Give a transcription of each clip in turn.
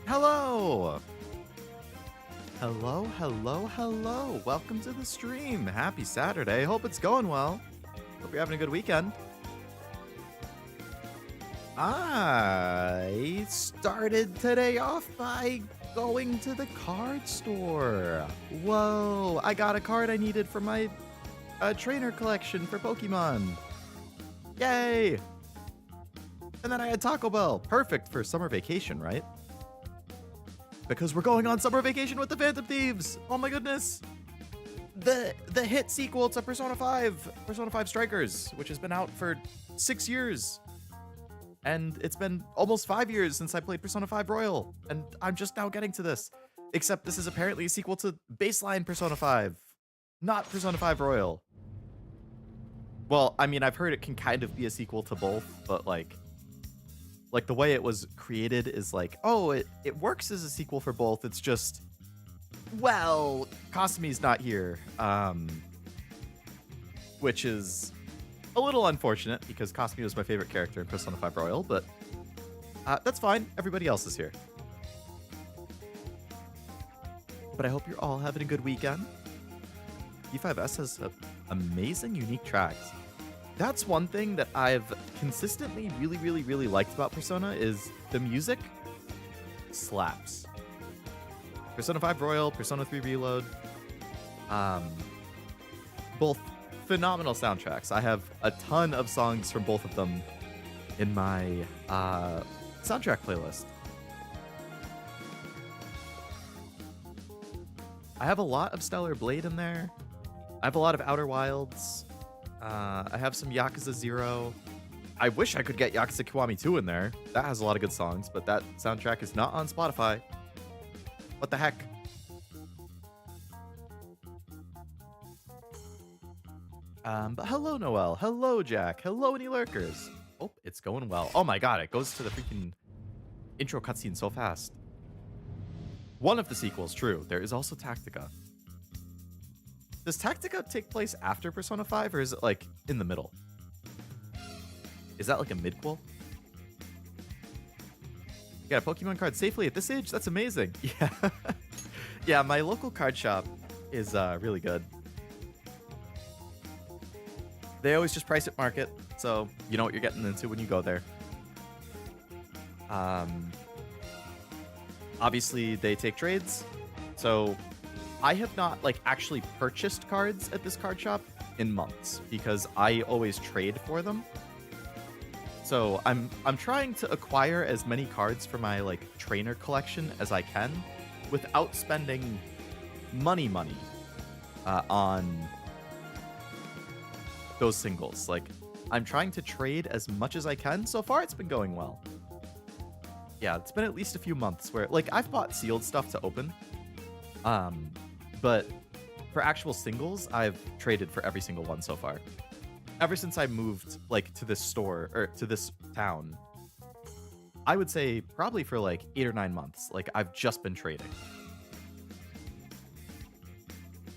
Hello! Hello, hello, hello. Welcome to the stream. Happy Saturday. Hope it's going well. Hope you're having a good weekend. I started today off by going to the card store. Whoa, I got a card I needed for my trainer collection for Pokemon. Yay! And then I had Taco Bell. Perfect for summer vacation, right? Because we're going on summer vacation with the Phantom Thieves. Oh my goodness. The hit sequel to Persona 5, Persona 5 Strikers, which has been out for 6 years. And it's been almost 5 years since I played Persona 5 Royal. And I'm just now getting to this. Except this is apparently a sequel to baseline Persona 5, not Persona 5 Royal. Well, I mean, I've heard it can kind of be a sequel to both, but like the way it was created is like, oh, it works as a sequel for both. It's just, well, Kasumi's not here, which is a little unfortunate because Kasumi was my favorite character in Persona 5 Royal, but that's fine. Everybody else is here. But I hope you're all having a good weekend. P5S has amazing, unique tracks. That's one thing that I've consistently really liked about Persona is the music slaps. Persona 5 Royal, Persona 3 Reload, both phenomenal soundtracks. I have a ton of songs from both of them in my soundtrack playlist. I have a lot of Stellar Blade in there. I have a lot of Outer Wilds. I have some Yakuza 0. I wish I could get Yakuza Kiwami 2 in there. That has a lot of good songs, but that soundtrack is not on Spotify. What the heck? But hello, Noel. Hello, Jack. Hello, any lurkers. Oh, it's going well. Oh my god, it goes to the freaking intro cutscene so fast. One of the sequels, true. There is also Tactica. Does Tactica take place after Persona 5, or is it, like, in the middle? Is that, like, a midquel? You got a Pokemon card safely at this age? That's amazing. Yeah. Yeah, my local card shop is really good. They always just price at market, so you know what you're getting into when you go there. Obviously, they take trades, so I have not like actually purchased cards at this card shop in months because I always trade for them. So I'm trying to acquire as many cards for my like trainer collection as I can without spending money on those singles. Like I'm trying to trade as much as I can. So far it's been going well. Yeah, it's been at least a few months where like I've bought sealed stuff to open. But for actual singles, I've traded for every single one so far. Ever since I moved like to this store or to this town, I would say probably for like 8 or 9 months, like I've just been trading.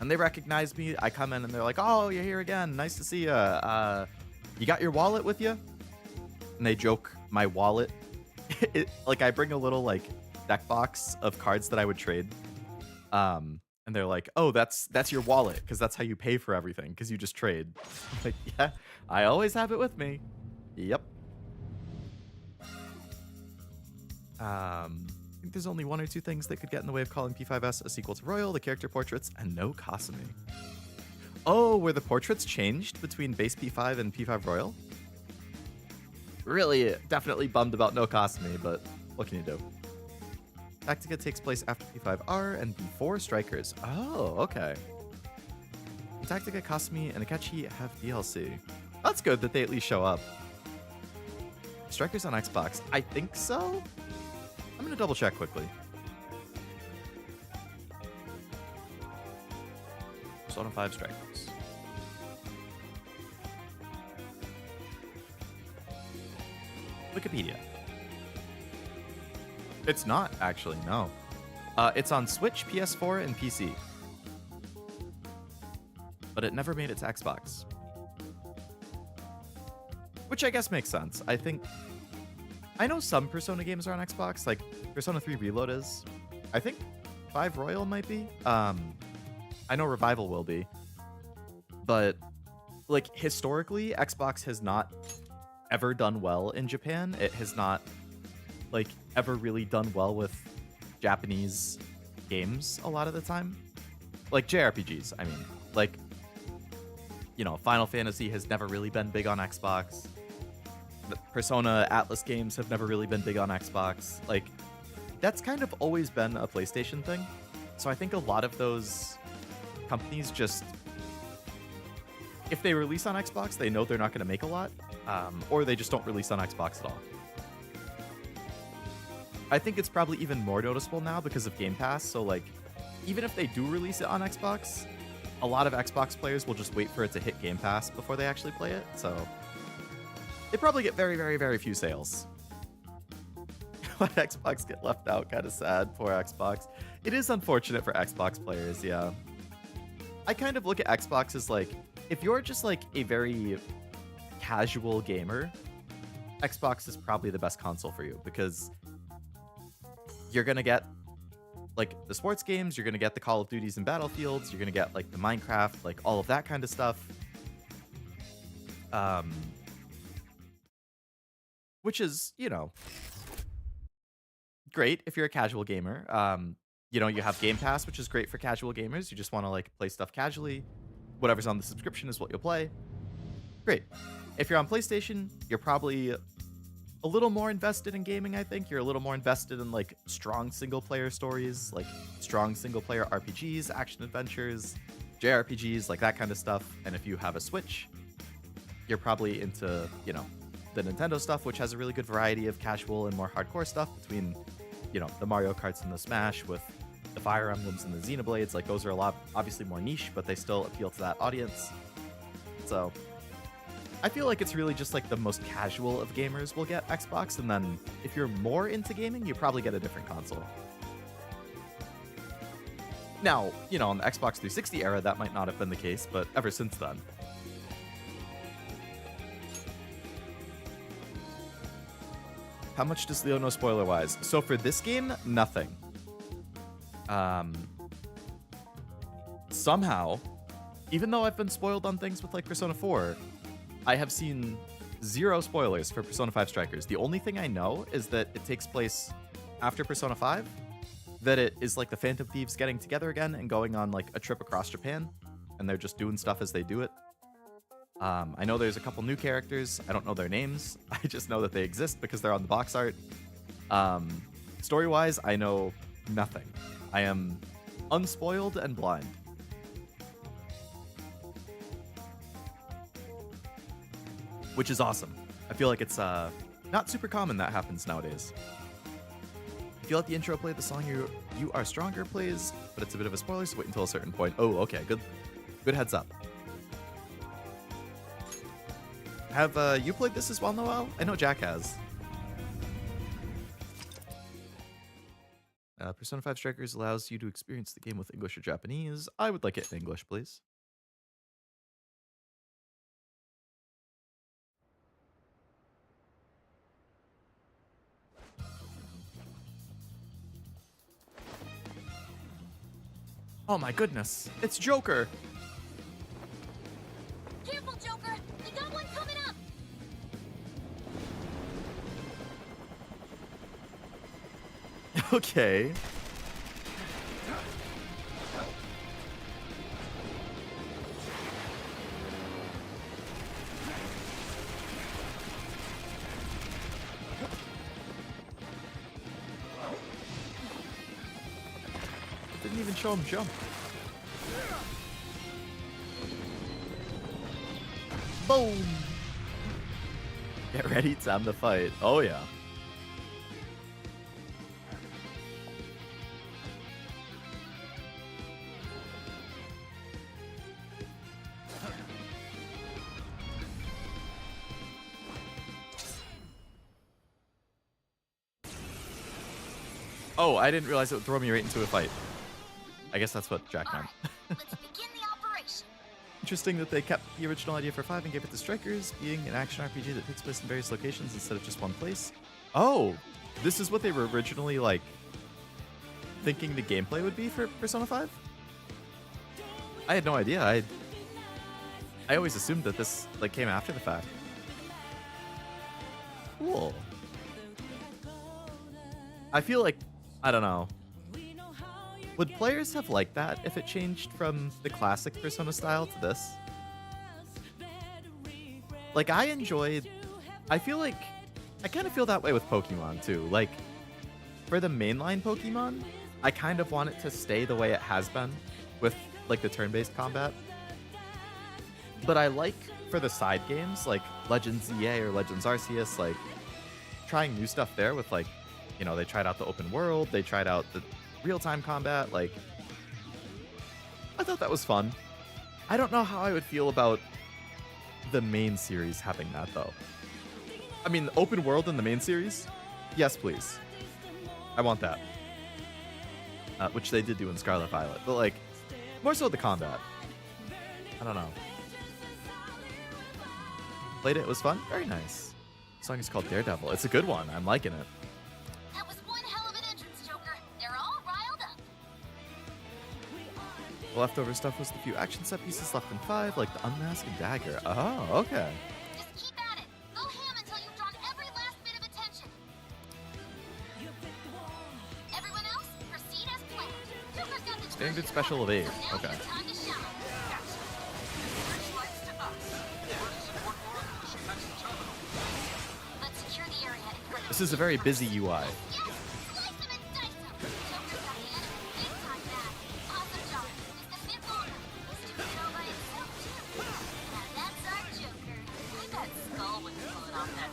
And they recognize me. I come in and they're like, "Oh, you're here again. Nice to see you. You got your wallet with you?" And they joke my wallet. Like I bring a little like deck box of cards that I would trade. And they're like, "Oh, that's your wallet because that's how you pay for everything because you just trade." I'm like, yeah, I always have it with me. Yep. I think there's only 1 or 2 things that could get in the way of calling P5S a sequel to Royal: the character portraits and no Kasumi. Oh, were the portraits changed between base P5 and P5 Royal? Really, definitely bummed about no Kasumi, but what can you do? Tactica takes place after P5R and before Strikers. Oh, okay. Tactica, Kasumi, and Akechi have DLC. That's good that they at least show up. Strikers on Xbox? I think so? I'm gonna double check quickly. Persona 5 Strikers. Wikipedia. It's not, actually, no. It's on Switch, PS4, and PC. But it never made it to Xbox. Which I guess makes sense. I think I know some Persona games are on Xbox, like Persona 3 Reload is. I think 5 Royal might be. I know Revival will be. But like historically, Xbox has not ever done well in Japan. It has not like ever really done well with Japanese games a lot of the time. Like JRPGs, I mean. Like, you know, Final Fantasy has never really been big on Xbox. The Persona Atlas games have never really been big on Xbox. Like, that's kind of always been a PlayStation thing. So I think a lot of those companies just, if they release on Xbox, they know they're not going to make a lot, or they just don't release on Xbox at all. I think it's probably even more noticeable now because of Game Pass. So like, even if they do release it on Xbox, a lot of Xbox players will just wait for it to hit Game Pass before they actually play it. So they probably get very, very, very few sales. Let Xbox get left out, kind of sad. Poor Xbox. It is unfortunate for Xbox players, yeah. I kind of look at Xbox as like, if you're just like a very casual gamer, Xbox is probably the best console for you because you're going to get like the sports games, you're going to get the Call of Duties and Battlefields, you're going to get like the Minecraft, like all of that kind of stuff. Which is, you know, great if you're a casual gamer. You know, you have Game Pass, which is great for casual gamers. You just want to like play stuff casually. Whatever's on the subscription is what you'll play. Great. If you're on PlayStation, you're probably a little more invested in gaming, I think. You're a little more invested in like strong single player stories, like strong single player RPGs, action adventures, JRPGs, like that kind of stuff. And if you have a Switch, you're probably into, you know, the Nintendo stuff, which has a really good variety of casual and more hardcore stuff between, you know, the Mario Karts and the Smash with the Fire Emblems and the Xenoblades. Like those are a lot, obviously more niche, but they still appeal to that audience. So I feel like it's really just like the most casual of gamers will get Xbox, and then if you're more into gaming, you probably get a different console. Now, you know, on the Xbox 360 era, that might not have been the case, but ever since then. How much does Leo know spoiler-wise? So for this game, nothing. Somehow, even though I've been spoiled on things with like Persona 4, I have seen 0 spoilers for Persona 5 Strikers. The only thing I know is that it takes place after Persona 5, that it is like the Phantom Thieves getting together again and going on like a trip across Japan, and they're just doing stuff as they do it. I know there's a couple new characters. I don't know their names. I just know that they exist because they're on the box art. Story-wise, I know nothing. I am unspoiled and blind. Which is awesome. I feel like it's not super common that happens nowadays. If you let the intro play, the song You Are Stronger plays, but it's a bit of a spoiler, so wait until a certain point. Oh, okay, good heads up. Have you played this as well, Noel? I know Jack has. Persona 5 Strikers allows you to experience the game with English or Japanese. I would like it in English, please. Oh my goodness, it's Joker! Careful, Joker! They got one coming up! Okay. Didn't even show him jump. Boom! Get ready, time to fight. Oh yeah. Oh, I didn't realize it would throw me right into a fight. I guess that's what Jack meant. Let's begin the operation. Interesting that they kept the original idea for 5 and gave it to Strikers, being an action RPG that takes place in various locations instead of just one place. Oh, this is what they were originally like thinking the gameplay would be for Persona 5? I had no idea. I always assumed that this like came after the fact. Cool. I feel like I don't know. Would players have liked that if it changed from the classic Persona style to this? Like I feel like I kind of feel that way with Pokemon too. Like for the mainline Pokemon, I kind of want it to stay the way it has been with like the turn-based combat. But I like for the side games like Legends EA or Legends Arceus, like trying new stuff there with like, you know, they tried out the open world, they tried out the real-time combat, like I thought that was fun. I don't know how I would feel about the main series having that though. I mean, open world in the main series? Yes, please. I want that. Which they did do in Scarlet Violet, but like more so the combat. I don't know. Played it, it was fun. Very nice. The song is called Daredevil. It's a good one. I'm liking it. That was one hell of an entrance, Joker. They're all riled up. The leftover stuff was the few action set pieces left in 5, like the unmask and dagger. Oh, okay. Just keep at it. Go ham until you've drawn every last bit of attention. Everyone else, proceed as planned. Joker's got the Standard special of 8. so now Okay. it's time to shine. Let's secure the area in front of This is a very busy UI. Yes! Slice him and dice him! Joker's got the enemy big time back. Awesome job. He's the fifth owner. He's doing it all by himself, too. Now that's our Joker. I bet Skull would pull it off that.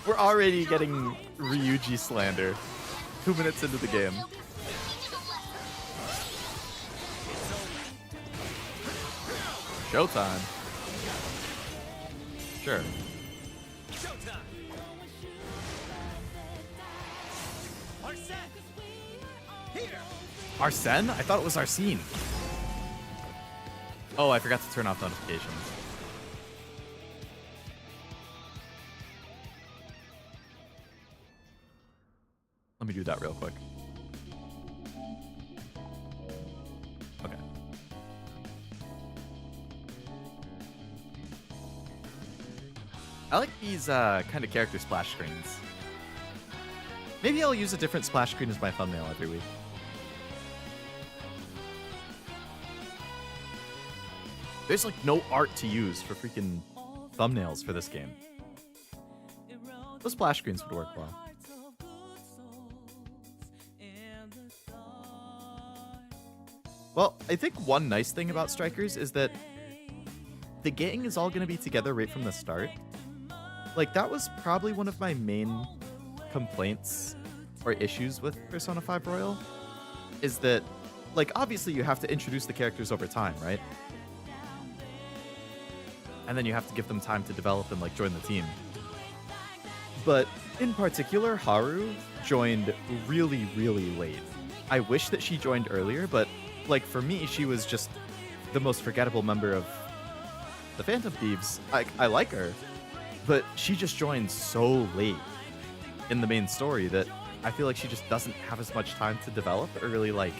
We're already getting Ryuji slander 2 minutes into the game. Joker, teach him a lesson. Showtime. Sure. Arsene? I thought it was Arsene. Oh, I forgot to turn off notifications. Let me do that real quick. Okay. I like these kind of character splash screens. Maybe I'll use a different splash screen as my thumbnail every week. There's like no art to use for freaking thumbnails for this game. Those splash screens would work well. Well, I think one nice thing about Strikers is that the gang is all going to be together right from the start. Like, that was probably one of my main complaints or issues with Persona 5 Royal, is that, like, obviously you have to introduce the characters over time, right? And then you have to give them time to develop and, like, join the team. But in particular, Haru joined really, really late. I wish that she joined earlier, but, like, for me, she was just the most forgettable member of the Phantom Thieves. I like her, but she just joined so late in the main story that I feel like she just doesn't have as much time to develop or really, like,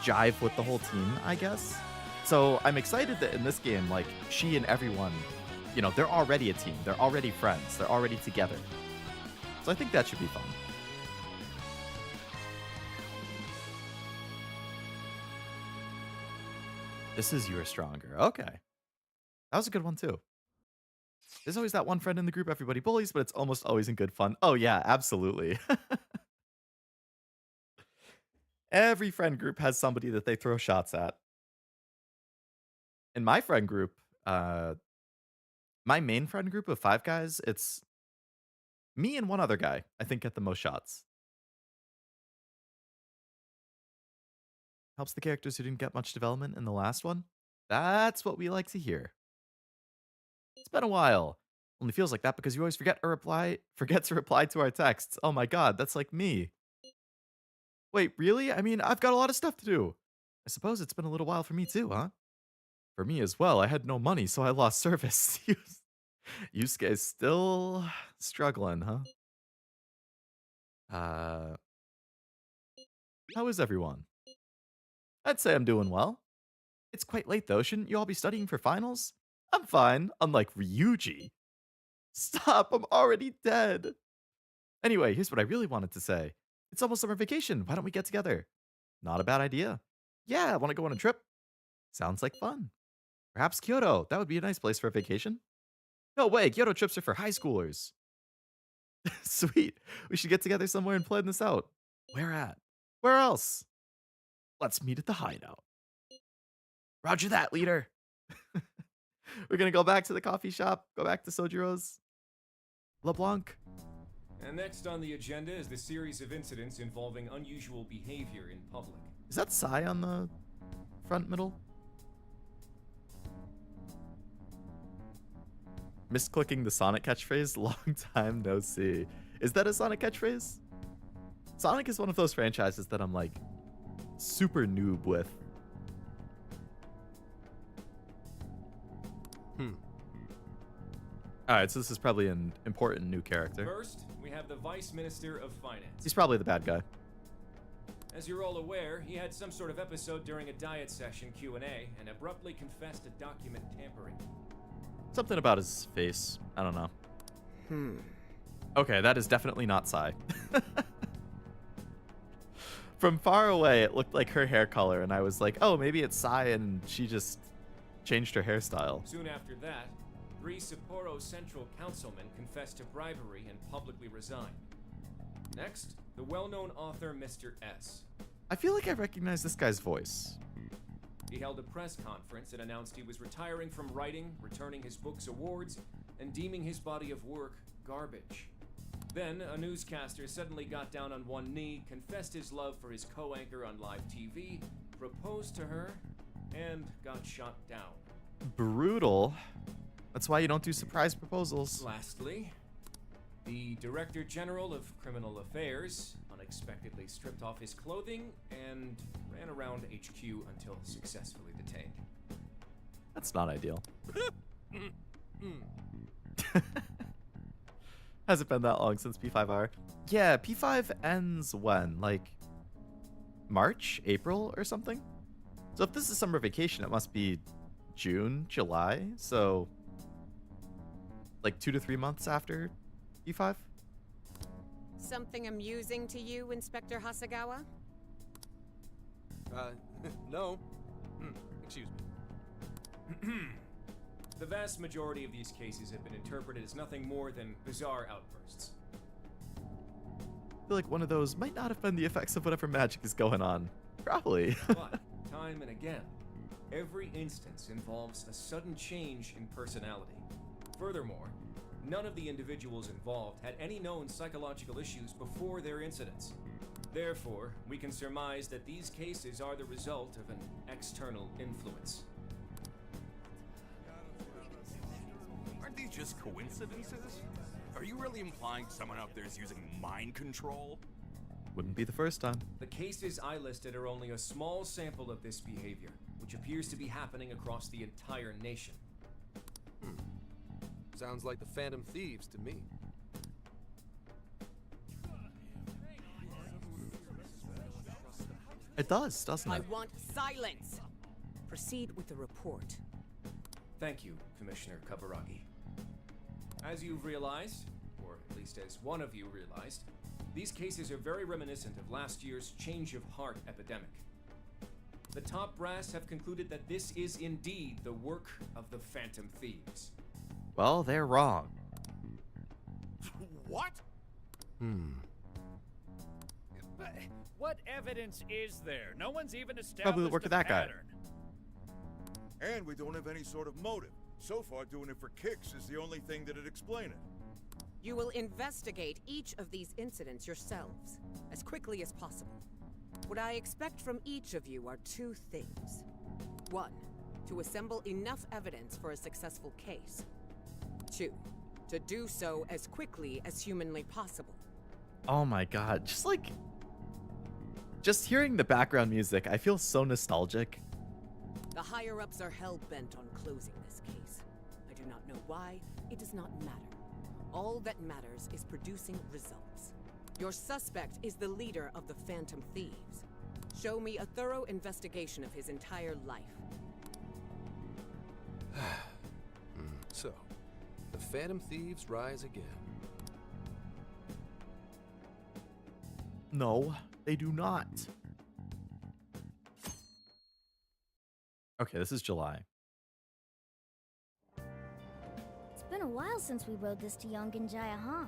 jive with the whole team, I guess. So I'm excited that in this game, like, she and everyone, you know, they're already a team. They're already friends. They're already together. So I think that should be fun. This is You're Stronger. Okay. That was a good one, too. There's always that one friend in the group everybody bullies, but it's almost always in good fun. Oh, yeah, absolutely. Every friend group has somebody that they throw shots at. In my friend group, my main friend group of 5 guys, it's me and one other guy, I think, get the most shots. Helps the characters who didn't get much development in the last one. That's what we like to hear. It's been a while. Only feels like that because you always forget to reply to our texts. Oh my god, that's like me. Wait, really? I mean, I've got a lot of stuff to do. I suppose it's been a little while for me too, huh? For me as well. I had no money, so I lost service. Yusuke's still struggling, huh? Uh, how is everyone? I'd say I'm doing well. It's quite late though. Shouldn't you all be studying for finals? I'm fine, unlike Ryuji. Stop, I'm already dead. Anyway, here's what I really wanted to say. It's almost summer vacation. Why don't we get together? Not a bad idea. Yeah, want to go on a trip? Sounds like fun. Perhaps Kyoto. That would be a nice place for a vacation. No way, Kyoto trips are for high schoolers. Sweet. We should get together somewhere and plan this out. Where at? Where else? Let's meet at the hideout. Roger that, leader. We're gonna go back to the coffee shop, go back to Sojiro's. LeBlanc. And next on the agenda is the series of incidents involving unusual behavior in public. Is that Sai on the front middle? Misclicking the Sonic catchphrase, long time no see. Is that a Sonic catchphrase? Sonic is one of those franchises that I'm like super noob with. Alright, so this is probably an important new character. First, we have the Vice Minister of Finance. He's probably the bad guy. As you're all aware, he had some sort of episode during a diet session Q&A and abruptly confessed to document tampering. Something about his face. I don't know. Okay, that is definitely not Sai. From far away, it looked like her hair color, and I was like, oh, maybe it's Sai, and she just changed her hairstyle. Soon after that, 3 Sapporo Central councilmen confessed to bribery and publicly resigned. Next, the well-known author Mr. S. I feel like I recognize this guy's voice. He held a press conference and announced he was retiring from writing, returning his book's awards, and deeming his body of work garbage. Then, a newscaster suddenly got down on one knee, confessed his love for his co-anchor on live TV, proposed to her, and got shot down. Brutal. That's why you don't do surprise proposals. Lastly, the Director General of Criminal Affairs unexpectedly stripped off his clothing and ran around HQ until successfully detained. That's not ideal. Has it been that long since P5R? Yeah, P5 ends when? Like March, April, or something? So if this is summer vacation, it must be June, July. So like 2 to 3 months after P5? Something amusing to you, Inspector Hasagawa? No. Excuse me. The vast majority of these cases have been interpreted as nothing more than bizarre outbursts. I feel like one of those might not have been the effects of whatever magic is going on. Probably. But, time and again, every instance involves a sudden change in personality. Furthermore, none of the individuals involved had any known psychological issues before their incidents. Therefore, we can surmise that these cases are the result of an external influence. Aren't these just coincidences? Are you really implying someone out there is using mind control? Wouldn't be the first time. The cases I listed are only a small sample of this behavior, which appears to be happening across the entire nation. Sounds like the Phantom Thieves to me. It does, doesn't I it? want silence. Proceed with the report. Thank you, Commissioner Kaburagi. As you've realized, or at least as one of you realized, these cases are very reminiscent of last year's change of heart epidemic. The top brass have concluded that this is indeed the work of the Phantom Thieves. Well, they're wrong. What? But what evidence is there? No one's even established Probably the work a of that guy. pattern. And we don't have any sort of motive. So far, doing it for kicks is the only thing that'd explain it. You will investigate each of these incidents yourselves, as quickly as possible. What I expect from each of you are 2 things. 1, to assemble enough evidence for a successful case. 2, to do so as quickly as humanly possible. Oh my god, just hearing the background music, I feel so nostalgic. The higher-ups are hell-bent on closing this case. I do not know know why, it does not matter. All that matters is producing results. Your suspect is the leader of the Phantom Thieves. Show me a thorough investigation of his entire life. So, the Phantom Thieves rise again. No, they do not. Okay, this is July. It's been a while since we rode this to Yongenjaya, huh?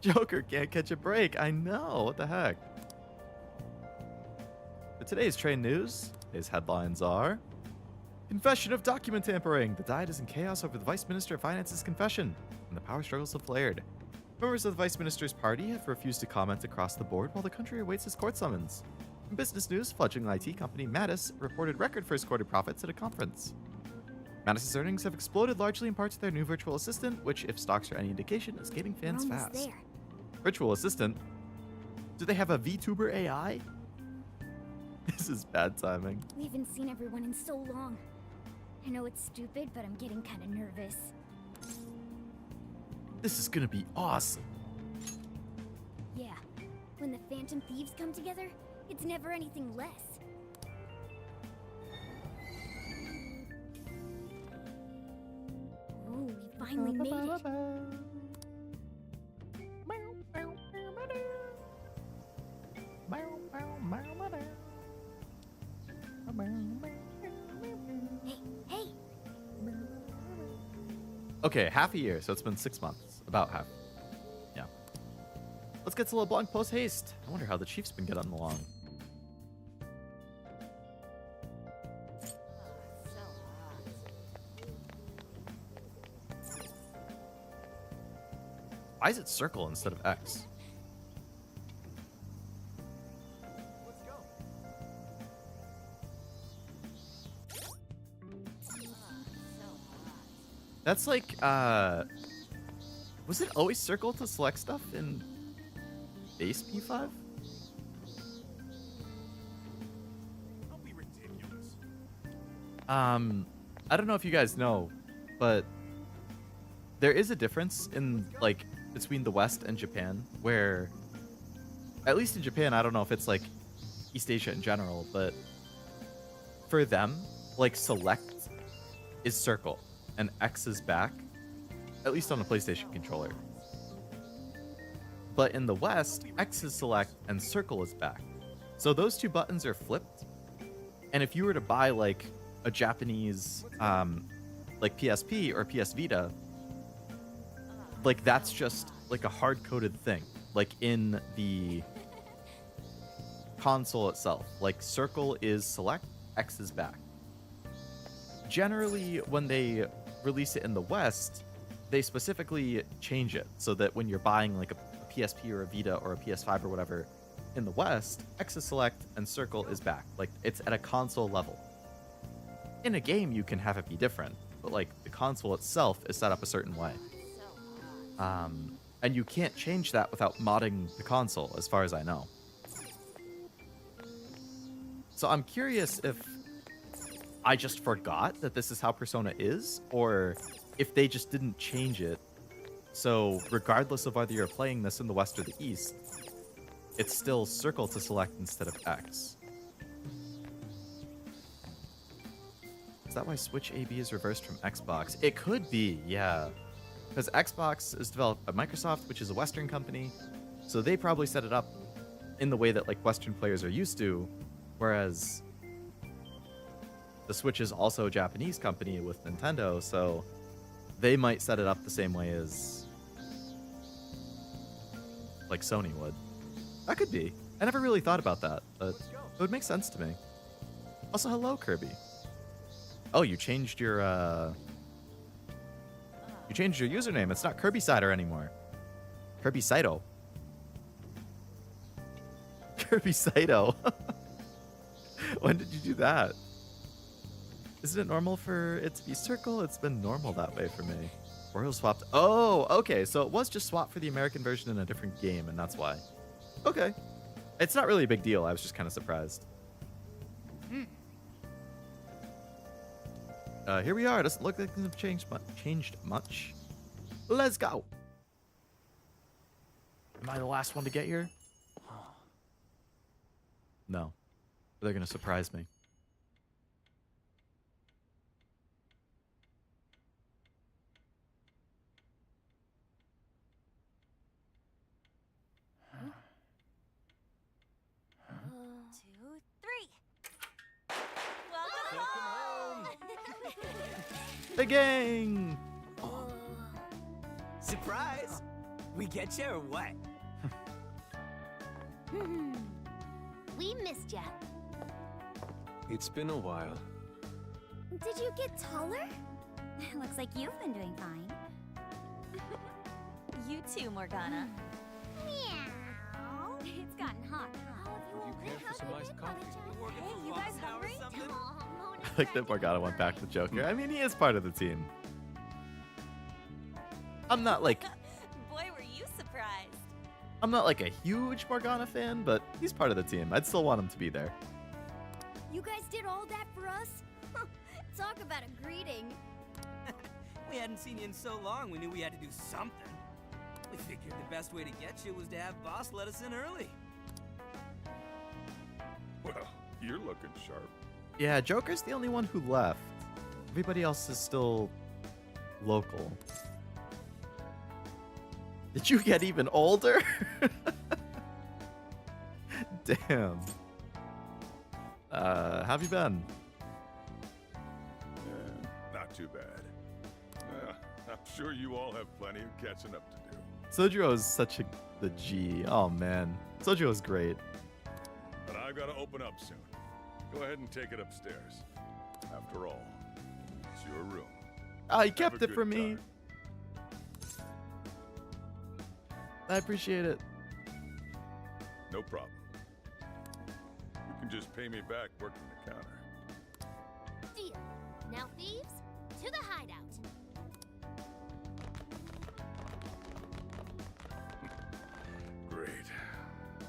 Joker can't catch a break. I know. What the heck? For today's train news, today's headlines are: Confession of document tampering. The Diet is in chaos over the Vice Minister of Finance's confession, and the power struggles have flared. Members of the Vice Minister's party have refused to comment across the board while the country awaits his court summons. In business news, fledgling IT company Mattis reported record first quarter profits at a conference. Mattis's earnings have exploded largely in part to their new virtual assistant, which, if stocks are any indication, is gaining fans We're almost fast. there. Virtual assistant? Do they have a VTuber AI? This is bad timing. We haven't seen everyone in so long. I know it's stupid, but I'm getting kind of nervous. This is gonna be awesome. Yeah, when the Phantom Thieves come together, it's never anything less. Ooh, we finally made it. Hey, hey! Okay, half a year, so it's been 6 months. About half. Yeah. Let's get to LeBlanc post haste. I wonder how the Chiefs been getting along. Why is it circle instead of X? That's like, was it always circle to select stuff in base P5? Don't be ridiculous. I don't know if you guys know, but there is a difference in, like, between the West and Japan, where, at least in Japan, I don't know if it's like East Asia in general, but for them, like, select is circle and X is back, at least on a PlayStation controller. But in the West, X is select and circle is back. So those two buttons are flipped. And if you were to buy like a Japanese like PSP or PS Vita, like that's just like a hard-coded thing. Like in the console itself, like circle is select, X is back. Generally, when they release it in the West, they specifically change it so that when you're buying like a PSP or a Vita or a PS5 or whatever in the West, X is select and circle is back. Like it's at a console level. In a game, you can have it be different, but like the console itself is set up a certain way. And you can't change that without modding the console, as far as I know. So I'm curious if I just forgot that this is how Persona is, or if they just didn't change it. So regardless of whether you're playing this in the West or the East, it's still circle to select instead of X. Is that why Switch AB is reversed from Xbox? It could be, yeah. Because Xbox is developed by Microsoft, which is a Western company. So they probably set it up in the way that like Western players are used to, whereas the Switch is also a Japanese company with Nintendo, so they might set it up the same way as like Sony would. That could be. I never really thought about that, but it would make sense to me. Also, hello, Kirby. Oh, you changed your username. It's not Kirby Cider anymore. Kirby Saito. Kirby Saito. When did you do that? Isn't it normal for it to be circle? It's been normal that way for me. Royal swapped. Oh, okay. So it was just swapped for the American version in a different game, and that's why. Okay. It's not really a big deal. I was just kind of surprised. Here we are. Doesn't look like things have changed much. Let's go. Am I the last one to get here? No. They're gonna surprise me. Two, three. Welcome home. The gang. Surprise! We get you or what? We missed ya. It's been a while. Did you get taller? Looks like you've been doing fine. You too, Morgana. Meow. It's gotten hot, huh? Would you care for some iced coffee? Hey, you guys hungry? I like that Morgana went back to Joker. I mean, he is part of the team. I'm not like Boy, were you surprised. I'm not like a huge Morgana fan, but he's part of the team. I'd still want him to be there. You guys did all that for us? Talk about a greeting. We hadn't seen you in so long, we knew we had to do something. We figured the best way to get you was to have Boss let us in early. Well, you're looking sharp. Yeah, Joker's the only one who left. Everybody else is still local. Did you get even older? Damn. Have you been? Not too bad. I'm sure you all have plenty of catching up to do. Sojiro is such the G. Oh man, Sojiro is great. But I've got to open up soon. Go ahead and take it upstairs. After all, it's your room. Oh, he Have kept a it for good me. time. I appreciate it. No problem. You can just pay me back working the counter. Deal. Now, thieves, to the hideout. Great.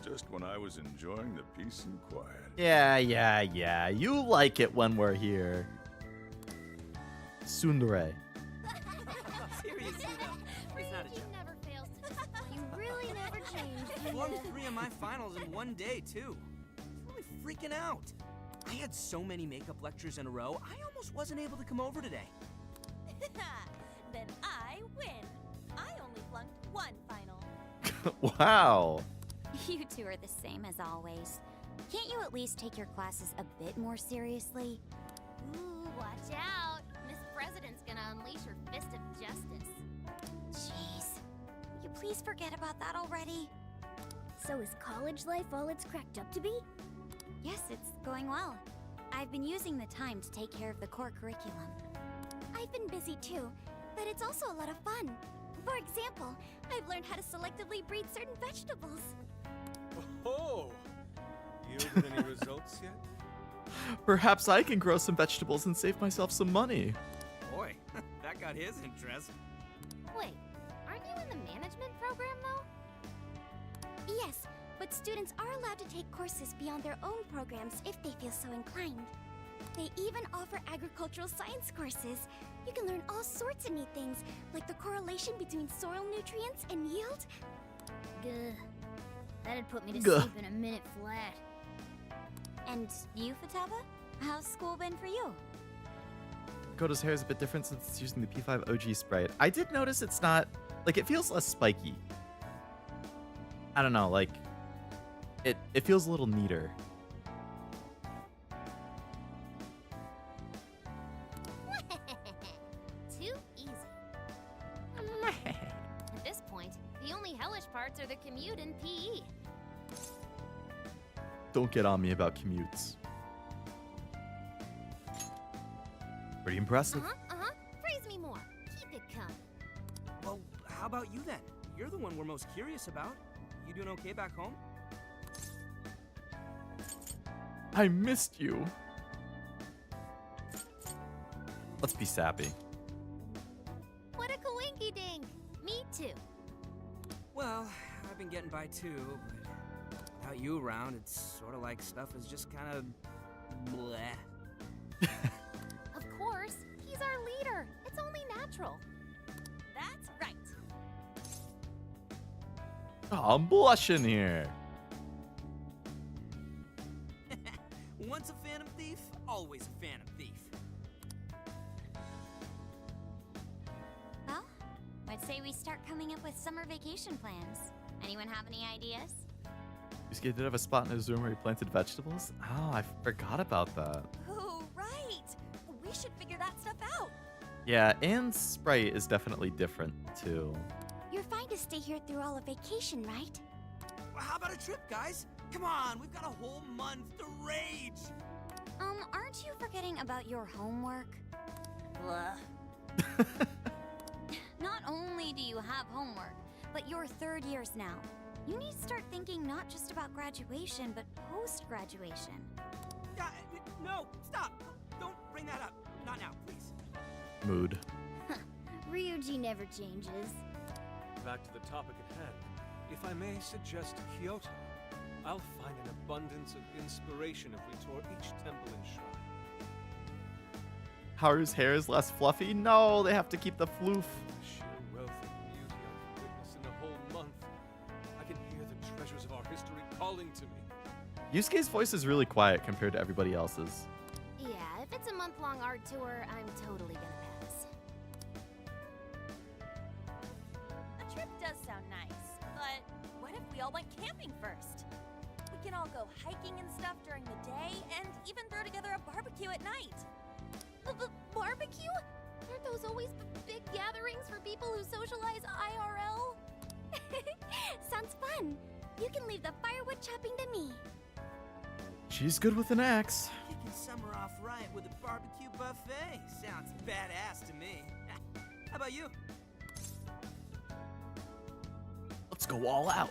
Just when I was enjoying the peace and quiet. Yeah. You like it when we're here. Tsundere. Seriously though, it's not a He joke. never fails to You really never change. I flunked 3 of my finals in one day, too. I was really freaking out. I had so many makeup lectures in a row, I almost wasn't able to come over today. Then I win. I only flunked one final. Wow. You two are the same as always. Can't you at least take your classes a bit more seriously? Ooh, watch out. Miss President's gonna unleash her fist of justice. Jeez. Will you please forget about that already? So is college life all it's cracked up to be? Yes, it's going well. I've been using the time to take care of the core curriculum. I've been busy too, but it's also a lot of fun. For example, I've learned how to selectively breed certain vegetables. Oh! Yielded any results yet? Perhaps I can grow some vegetables and save myself some money. Boy, that got his interest. Wait, aren't you in the management program though? Yes, but students are allowed to take courses beyond their own programs if they feel so inclined. They even offer agricultural science courses. You can learn all sorts of neat things, like the correlation between soil nutrients and yield. Gah. That'd put me to Gah. sleep in a minute flat. And you, Futaba? How's school been for you? Koda's hair is a bit different since it's using the P5 OG sprite. I did notice it's not, like, it feels less spiky. I don't know, like, it feels a little neater. Too easy. At this point, the only hellish parts are the commute and PE. Don't get on me about commutes. Pretty impressive. Praise me more. Keep it coming. Well, how about you then? You're the one we're most curious about. You doing okay back home? I missed you. Let's be sappy. What a coinky dink. Me too. Well, I've been getting by too, but without you around, it's sort of like stuff is just kind of bleh. Of course, he It's only natural. That's right. Oh, I'm blushing here. Once a Phantom Thief, always a Phantom Thief. Well, I'd say we start coming up with summer vacation plans. Anyone have any ideas? Yusuke did have a spot in his room where he planted vegetables? Oh, I forgot about that. Oh, right. We should figure that stuff out. Yeah, and Sprite is definitely different, too. You're fine to stay here through all of vacation, right? Well, how about a trip, guys? Come on, we've got a whole month to rage. Aren't you forgetting about your homework? Blah. Not only do you have homework, but you're third years now. You need to start thinking not just about graduation, but post-graduation. No, stop. Don't bring that up. Not now, please. Mood. Ryuji never changes. Back to the topic at hand. If I may suggest Kyoto, I'll find an abundance of inspiration if we tour each temple and shrine. Haru's hair is less fluffy? No, they have to keep the floof. The sheer wealth of beauty I can witness in a whole month. I can hear the treasures of our history calling to me. Yusuke's voice is really quiet compared to everybody else's. Yeah, if it's a month-long art tour, I'm totally gonna pass. A trip does sound nice, but what if we all went camping first? We can all go hiking and stuff during the day, and even throw together a barbecue at night. Barbecue? Aren't those always big gatherings for people who socialize IRL? Sounds fun. You can leave the firewood chopping to me. She's good with an axe. Kicking summer off right with a barbecue buffet. Sounds badass to me. How about you? Let's go all out.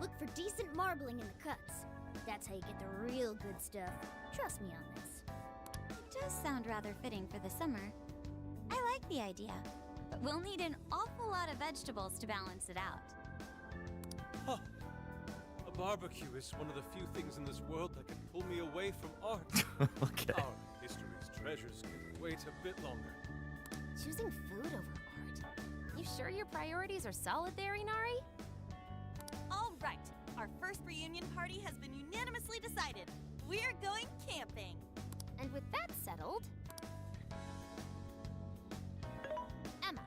Look for decent marbling in the cuts. That's how you get the real good stuff. Trust me on this. It does sound rather fitting for the summer. I like the idea, but we'll need an awful lot of vegetables to balance it out. Huh. A barbecue is one of the few things in this world that can pull me away from art. Okay. Our history's treasures can wait a bit longer. Choosing food over art. You sure your priorities are solid there, Inari? All right. Our first reunion party has been unanimously decided. We're going camping. And with that settled... Emma,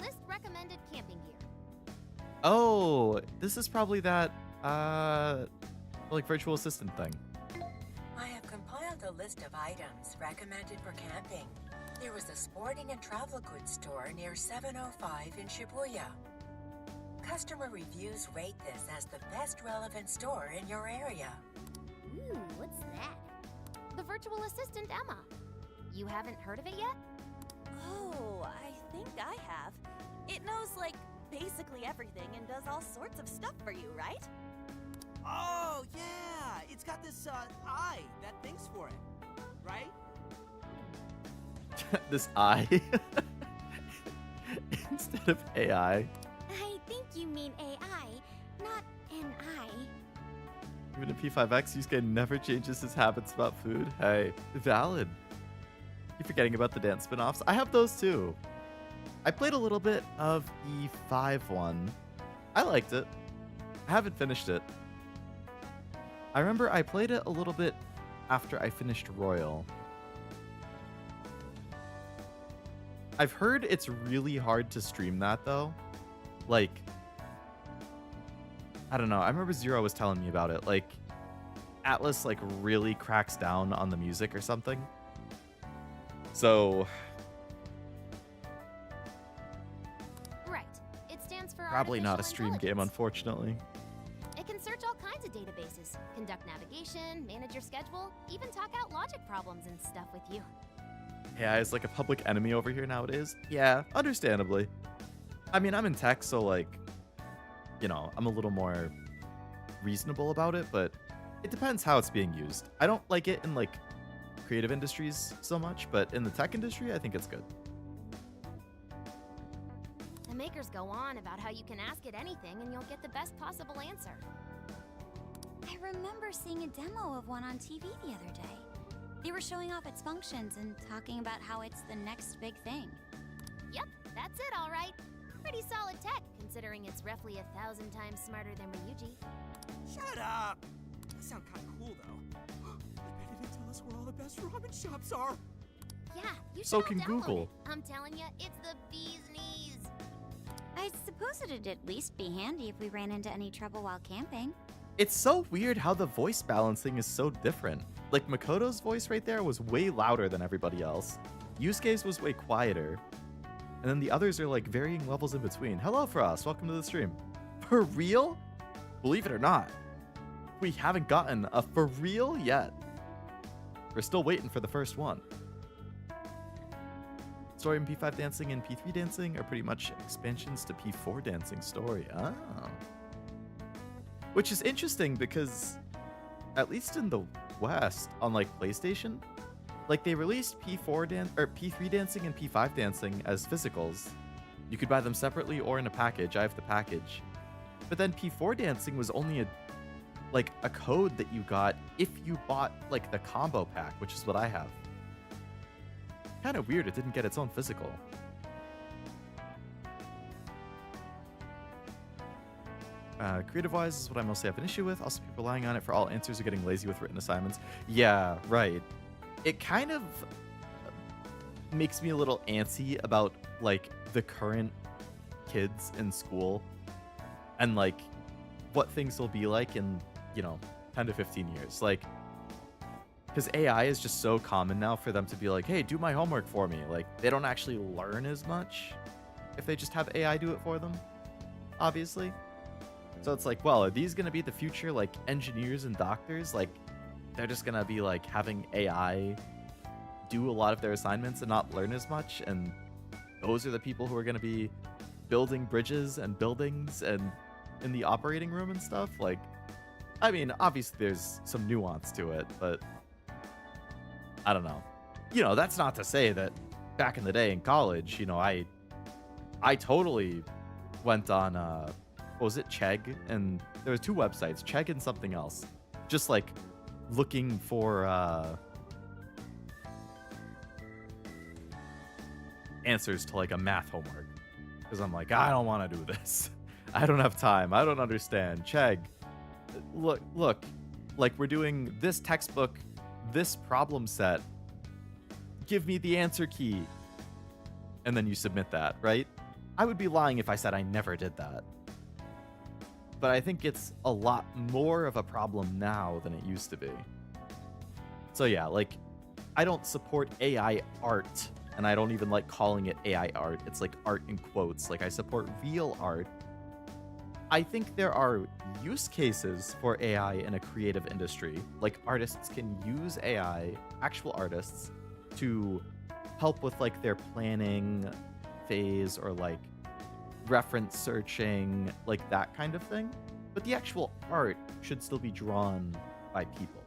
list recommended camping gear. Oh, this is probably that, like virtual assistant thing. I have compiled a list of items recommended for camping. There was a sporting and travel goods store near 705 in Shibuya. Customer reviews rate this as the best relevant store in your area. Ooh, what's that? The virtual assistant Emma. You haven't heard of it yet? Oh, I think I have. It knows, like, basically everything and does all sorts of stuff for you, right? Oh, yeah! It's got this, eye that thinks for it, right? This I instead of AI. I think you mean AI, not an I. Even in P5X, Yusuke never changes his habits about food. Hey, valid. You're forgetting about the dance spin-offs. I have those too. I played a little bit of the 5 one. I liked it. I haven't finished it. I remember I played it a little bit after I finished Royal. I've heard it's really hard to stream that though. Like, I don't know. I remember Zero was telling me about it. Like, Atlas like really cracks down on the music or something. So Right. It stands for probably not a Artificial stream game, Intelligence. unfortunately. It can search all kinds of databases, conduct navigation, manage your schedule, even talk out logic problems and stuff with you. AI is like a public enemy over here nowadays. Yeah, understandably. I mean, I'm in tech, so like, you know, I'm a little more reasonable about it, but it depends how it's being used. I don't like it in like creative industries so much, but in the tech industry, I think it's good. The makers go on about how you can ask it anything and you'll get the best possible answer. I remember seeing a demo of one on TV the other day. They were showing off its functions and talking about how it's the next big thing. Yep, that's it, all right. Pretty solid tech, considering it's roughly 1,000 times smarter than Ryuji. Shut up! That sounds kind of cool, though. I bet it didn't tell us where all the best ramen shops are. Yeah, you should So all can download Google. it. I'm telling you, it's the bee's knees. I suppose it'd at least be handy if we ran into any trouble while camping. It's so weird how the voice balancing is so different. Like, Makoto's voice right there was way louder than everybody else. Yusuke's was way quieter. And then the others are like varying levels in between. Hello, Frost. Welcome to the stream. For real? Believe it or not, we haven't gotten a for real yet. We're still waiting for the first one. Story in P5 dancing and P3 dancing are pretty much expansions to P4 dancing story. Oh. Which is interesting because, at least in the West, on like PlayStation, like they released P3 dancing and P5 dancing as physicals. You could buy them separately or in a package. I have the package. But then P4 dancing was only a code that you got if you bought like the combo pack, which is what I have. Kind of weird it didn't get its own physical. Creative-wise is what I mostly have an issue with. Also, people relying on it for all answers are getting lazy with written assignments. Yeah, right. It kind of makes me a little antsy about like the current kids in school and like what things will be like in, 10 to 15 years. Like, because AI is just so common now for them to be like, hey, do my homework for me. Like, they don't actually learn as much if they just have AI do it for them, obviously. So it's like, well, are these going to be the future, like, engineers and doctors? Like, they're just going to be, like, having AI do a lot of their assignments and not learn as much, and those are the people who are going to be building bridges and buildings and in the operating room and stuff? Like, I mean, obviously there's some nuance to it, but I don't know. That's not to say that back in the day in college, I totally went on, what was it, Chegg? And there was two websites, Chegg and something else. Just like looking for answers to like a math homework. Because I'm like, I don't want to do this. I don't have time. I don't understand. Chegg, look, like we're doing this textbook, this problem set. Give me the answer key. And then you submit that, right? I would be lying if I said I never did that. But I think it's a lot more of a problem now than it used to be. So yeah, like, I don't support AI art, and I don't even like calling it AI art. It's like art in quotes. Like, I support real art. I think there are use cases for AI in a creative industry. Like, artists can use AI, actual artists, to help with like their planning phase or like reference searching, like that kind of thing. But the actual art should still be drawn by people,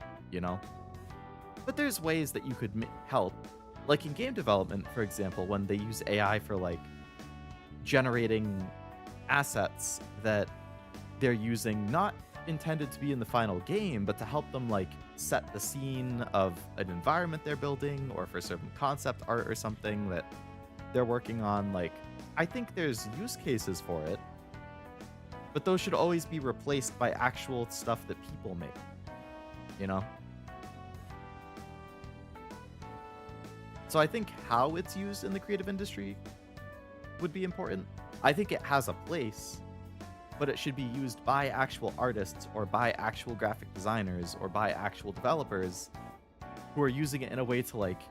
But there's ways that you could help. Like in game development, for example, when they use AI for like generating assets that they're using not intended to be in the final game, but to help them like set the scene of an environment they're building or for certain concept art or something that they're working on. Like, I think there's use cases for it, but those should always be replaced by actual stuff that people make, So I think how it's used in the creative industry would be important. I think it has a place, but it should be used by actual artists or by actual graphic designers or by actual developers who are using it in a way to like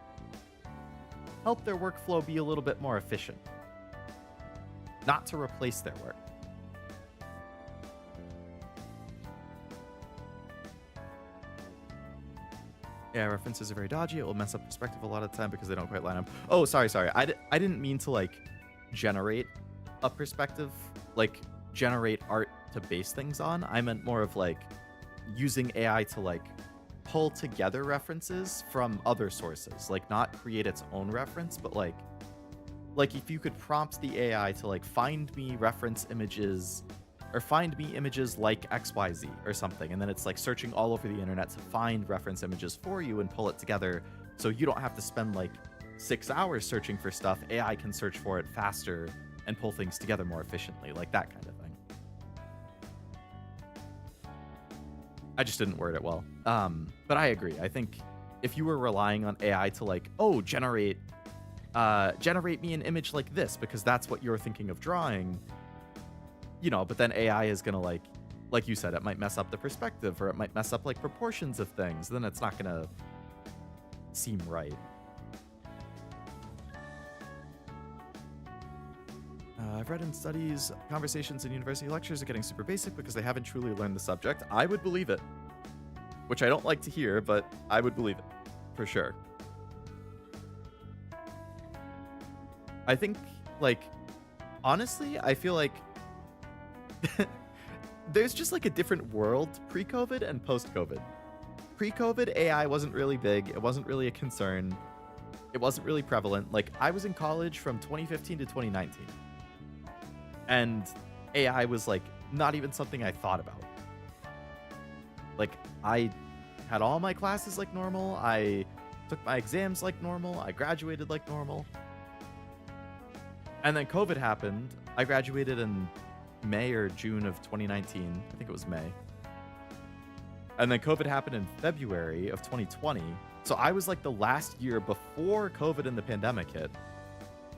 help their workflow be a little bit more efficient, not to replace their work. Yeah, references are very dodgy. It will mess up perspective a lot of the time because they don't quite line up. Oh, sorry. I didn't mean to like generate a perspective, like generate art to base things on. I meant more of like using AI to like pull together references from other sources, like not create its own reference, but like if you could prompt the AI to like find me reference images or find me images like XYZ or something. And then it's like searching all over the internet to find reference images for you and pull it together so you don't have to spend like 6 hours searching for stuff. AI can search for it faster and pull things together more efficiently, like that kind of thing. I just didn't word it well. But I agree. I think if you were relying on AI to like, oh, generate me an image like this because that's what you're thinking of drawing, you know, but then AI is gonna like you said, it might mess up the perspective or it might mess up like proportions of things. Then it's not gonna seem right. I've read in studies, conversations in university lectures are getting super basic because they haven't truly learned the subject. I would believe it, which I don't like to hear, but I would believe it for sure. I think, like, honestly, I feel like there's just like a different world pre-COVID and post-COVID. Pre-COVID, AI wasn't really big. It wasn't really a concern. It wasn't really prevalent. Like, I was in college from 2015 to 2019. And AI was like not even something I thought about. Like, I had all my classes like normal. I took my exams like normal. I graduated like normal. And then COVID happened. I graduated in May or June of 2019. I think it was May. And then COVID happened in February of 2020. So I was like the last year before COVID and the pandemic hit.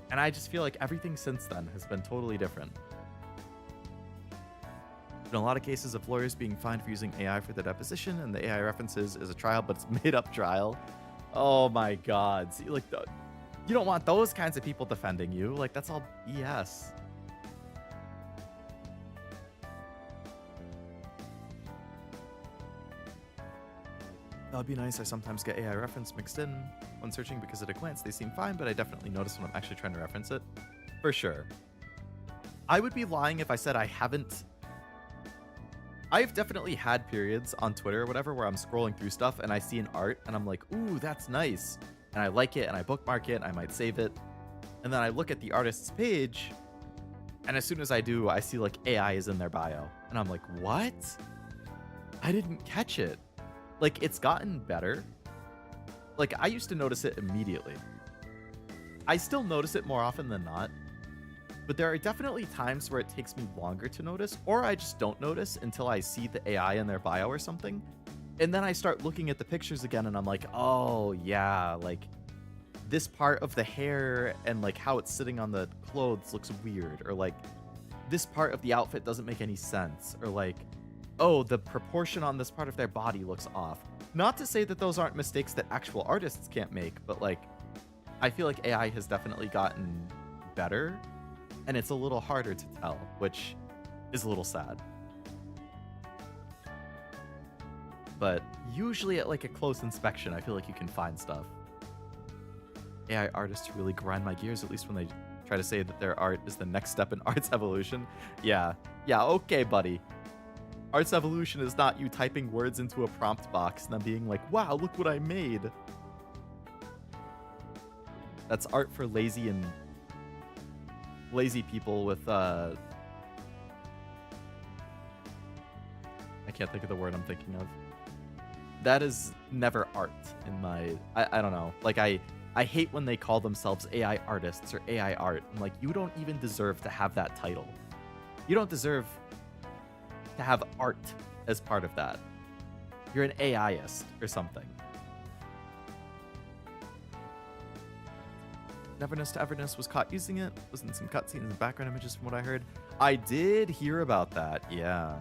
And I just feel like everything since then has been totally different. In a lot of cases of lawyers being fined for using AI for their deposition, and the AI references is a trial, but it's made up trial. Oh my God. See, like, you don't want those kinds of people defending you. Like, that's all BS. That would be nice. I sometimes get AI reference mixed in when searching because at a glance they seem fine, but I definitely notice when I'm actually trying to reference it. For sure. I would be lying if I said I haven't. I've definitely had periods on Twitter or whatever where I'm scrolling through stuff and I see an art and I'm like, ooh, that's nice. And I like it and I bookmark it and I might save it. And then I look at the artist's page and as soon as I do, I see like AI is in their bio. And I'm like, what? I didn't catch it. Like, it's gotten better. Like, I used to notice it immediately. I still notice it more often than not. But there are definitely times where it takes me longer to notice, or I just don't notice until I see the AI in their bio or something. And then I start looking at the pictures again and I'm like, oh yeah, like this part of the hair and like how it's sitting on the clothes looks weird, or like this part of the outfit doesn't make any sense, or like, oh, the proportion on this part of their body looks off. Not to say that those aren't mistakes that actual artists can't make, but like, I feel like AI has definitely gotten better, and it's a little harder to tell, which is a little sad. But usually at like a close inspection, I feel like you can find stuff. AI artists really grind my gears, at least when they try to say that their art is the next step in art's evolution. Yeah, okay, buddy. Art's evolution is not you typing words into a prompt box and then being like, wow, look what I made. That's art for lazy people with, I can't think of the word I'm thinking of. That is never art in my, I don't know. Like, I hate when they call themselves AI artists or AI art. I'm like, you don't even deserve to have that title. You don't deserve to have art as part of that. You're an AIist or something. Neverness to Everness was caught using it. Was in some cutscenes and background images from what I heard. I did hear about that, yeah.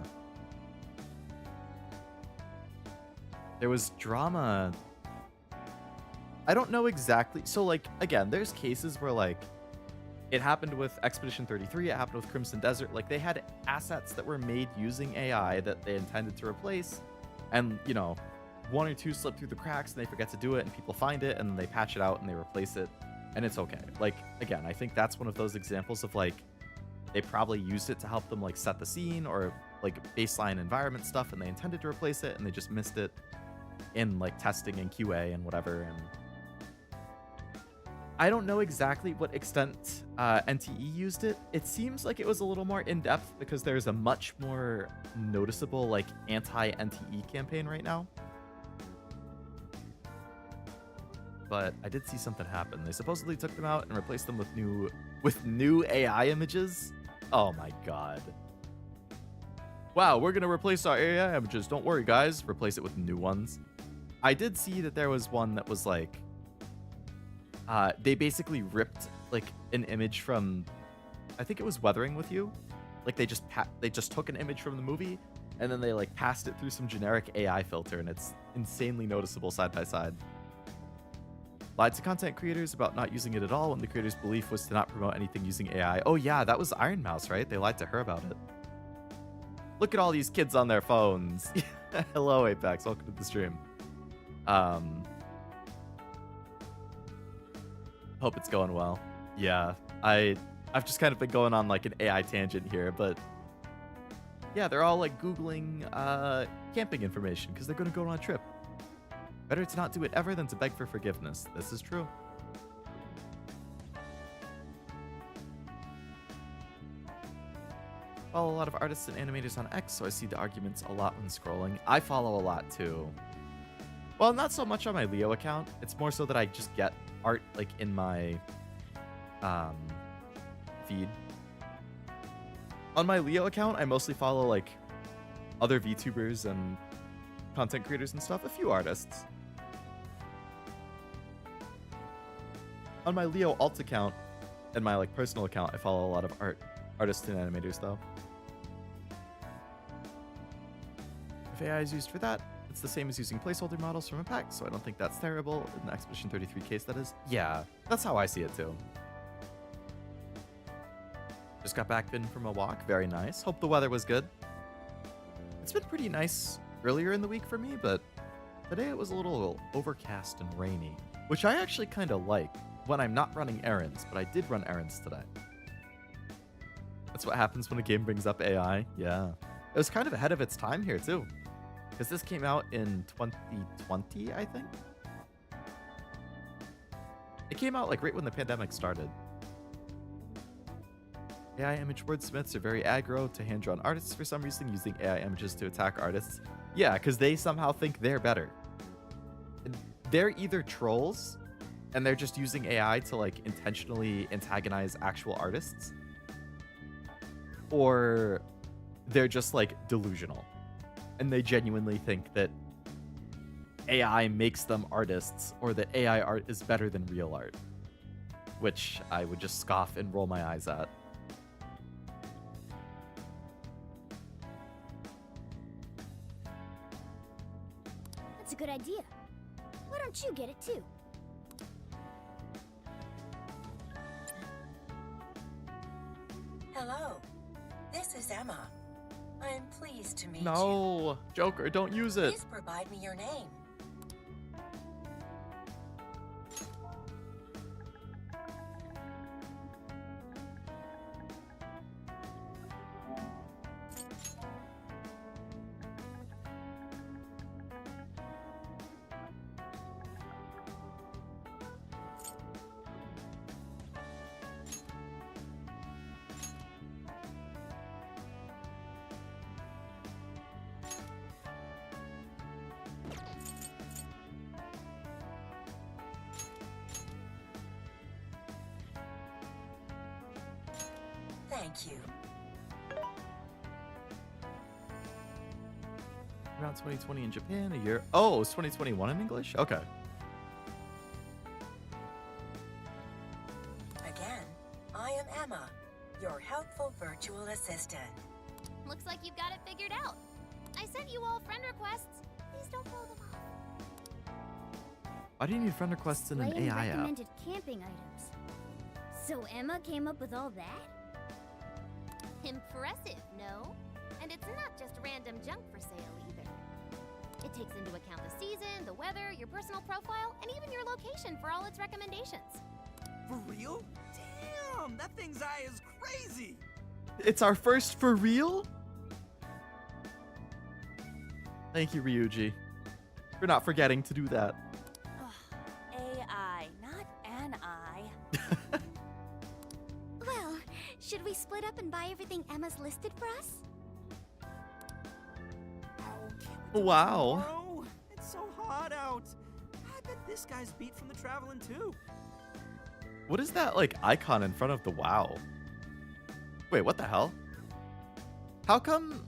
There was drama. I don't know exactly. So, like, again, there's cases where, like, it happened with Expedition 33, it happened with Crimson Desert. Like, they had assets that were made using AI that they intended to replace. And, you know, one or two slip through the cracks and they forget to do it and people find it and then they patch it out and they replace it. And it's okay. Like, again, I think that's one of those examples of, like, they probably used it to help them, like, set the scene or, like, baseline environment stuff and they intended to replace it and they just missed it in, like, testing and QA and whatever. And I don't know exactly what extent NTE used it. It seems like it was a little more in-depth because there's a much more noticeable like anti-NTE campaign right now. But I did see something happen. They supposedly took them out and replaced them with new AI images. Oh my god. Wow, we're gonna replace our AI images. Don't worry, guys. Replace it with new ones. I did see that there was one that was like they basically ripped like an image from, I think it was Weathering with You. Like they just took an image from the movie and then they like passed it through some generic AI filter, and it's insanely noticeable side by side. Lied to content creators about not using it at all when the creator's belief was to not promote anything using AI. Oh yeah, that was Iron Mouse, right? They lied to her about it. Look at all these kids on their phones. Hello, Apex. Welcome to the stream. Hope it's going well. Yeah, I've just kind of been going on like an AI tangent here, but yeah, they're all like Googling camping information because they're going to go on a trip. Better to not do it ever than to beg for forgiveness. This is true. Follow a lot of artists and animators on X, so I see the arguments a lot when scrolling. I follow a lot too. Well, not so much on my Leo account. It's more so that I just get art like in my feed. On my Leo account, I mostly follow like other VTubers and content creators and stuff, a few artists. On my Leo alt account and my like personal account, I follow a lot of artists and animators though. If AI is used for that, it's the same as using placeholder models from a pack, so I don't think that's terrible. In the Expedition 33 case, that is. Yeah, that's how I see it too. Just got back in from a walk. Very nice. Hope the weather was good. It's been pretty nice earlier in the week for me, but today it was a little overcast and rainy, which I actually kind of like when I'm not running errands, but I did run errands today. That's what happens when a game brings up AI. Yeah. It was kind of ahead of its time here too, because this came out in 2020, I think. It came out like right when the pandemic started. AI image wordsmiths are very aggro to hand-drawn artists for some reason, using AI images to attack artists. Yeah, because they somehow think they're better. They're either trolls, and they're just using AI to like intentionally antagonize actual artists, or they're just like delusional, and they genuinely think that AI makes them artists, or that AI art is better than real art, which I would just scoff and roll my eyes at. That's a good idea. Why don't you get it too? Hello, this is Emma. I'm pleased to meet you. No, Joker, don't use it. Please provide me your name. Thank you. Around 2020 in Japan, a year. Oh, it's 2021 in English? Okay. Again, I am Emma, your helpful virtual assistant. Looks like you've got it figured out. I sent you all friend requests. Please don't blow them off. Why do you need friend requests in an Lane AI app? recommended camping items. So Emma came up with all that? Impressive, no? And it's not just random junk for sale either. It takes into account the season, the weather, your personal profile, and even your location for all its recommendations. For real? Damn, that thing's eye is crazy. It's our first for real? Thank you, Ryuji, for not forgetting to do that. AI, not an eye. Well, should we split up and buy everything Emma's listed for us? Wow. Bro, it's so hot out. I bet this guy's beat from the traveling too. What is that, like, icon in front of the wow? Wait, what the hell? How come...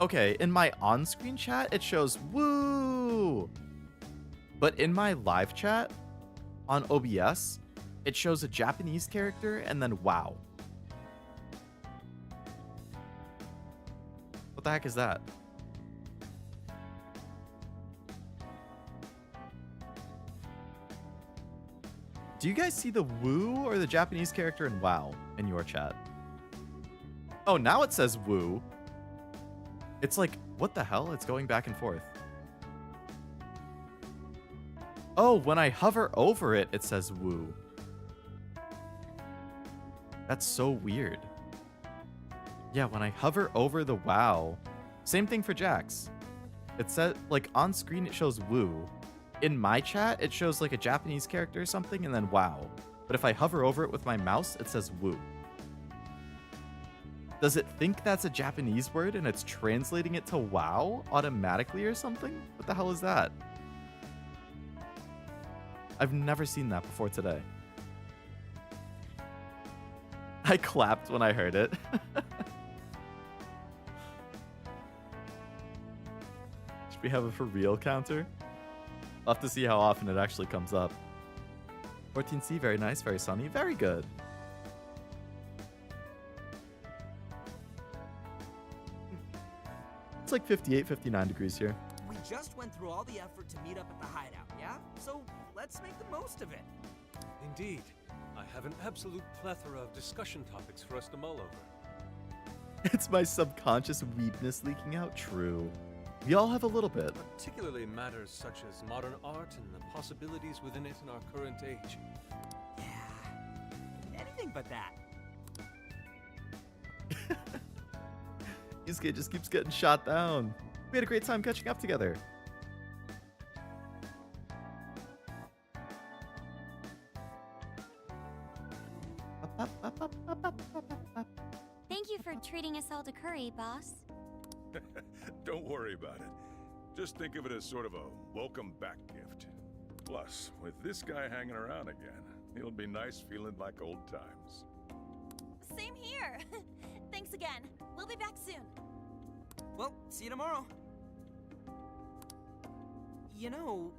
Okay, in my on-screen chat, it shows woo! But in my live chat, on OBS, it shows a Japanese character and then wow. What the heck is that? Do you guys see the woo or the Japanese character in wow in your chat? Oh, now it says woo. It's like, what the hell? It's going back and forth. Oh, when I hover over it, it says woo. That's so weird. Yeah, when I hover over the wow, same thing for Jax. It says, like, on screen it shows woo. In my chat, it shows like a Japanese character or something and then wow. But if I hover over it with my mouse, it says woo. Does it think that's a Japanese word and it's translating it to wow automatically or something? What the hell is that? I've never seen that before today. I clapped when I heard it. Should we have a for real counter? I'll have to see how often it actually comes up. 14C, very nice, very sunny, very good. It's like 58, 59 degrees here. We just went through all the effort to meet up at the hideout, yeah? So let's make the most of it. Indeed. I have an absolute plethora of discussion topics for us to mull over. It's my subconscious weebness leaking out. True. We all have a little bit. Particularly matters such as modern art and the possibilities within it in our current age. Yeah. Anything but that. Yusuke just keeps getting shot down. We had a great time catching up together. Thank you for treating us all to curry, boss. Don't worry about it. Just think of it as sort of a welcome back gift. Plus, with this guy hanging around again, it'll be nice feeling like old times. Same here. Thanks again. We'll be back soon. Well, see you tomorrow. You know,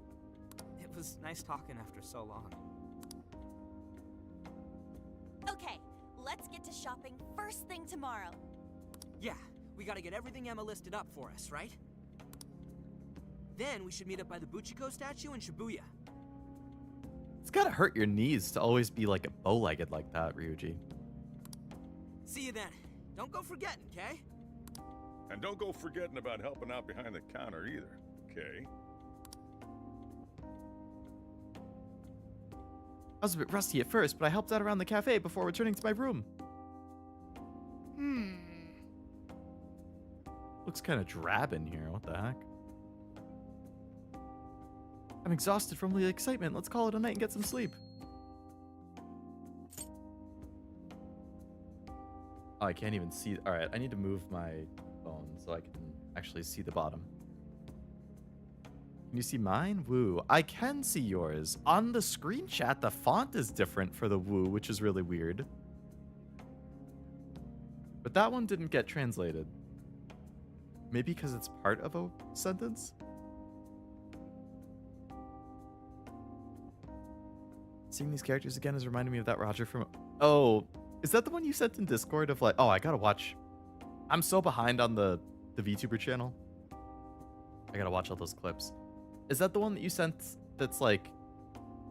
it was nice talking after so long. Okay, let's get to shopping first thing tomorrow. Yeah, we gotta get everything Emma listed up for us, right? Then we should meet up by the Buchiko statue in Shibuya. It's gotta hurt your knees to always be like a bow-legged like that, Ryuji. See you then. Don't go forgetting, okay? And don't go forgetting about helping out behind the counter either, okay? I was a bit rusty at first, but I helped out around the cafe before returning to my room. Looks kind of drab in here. What the heck? I'm exhausted from the excitement. Let's call it a night and get some sleep. Oh, I can't even see. All right, I need to move my phone so I can actually see the bottom. Can you see mine? Woo. I can see yours. On the screen chat, the font is different for the woo, which is really weird. But that one didn't get translated. Maybe because it's part of a sentence? Seeing these characters again is reminding me of that Roger from... Oh, is that the one you sent in Discord of like... Oh, I gotta watch... I'm so behind on the VTuber channel. I gotta watch all those clips. Is that the one that you sent that's like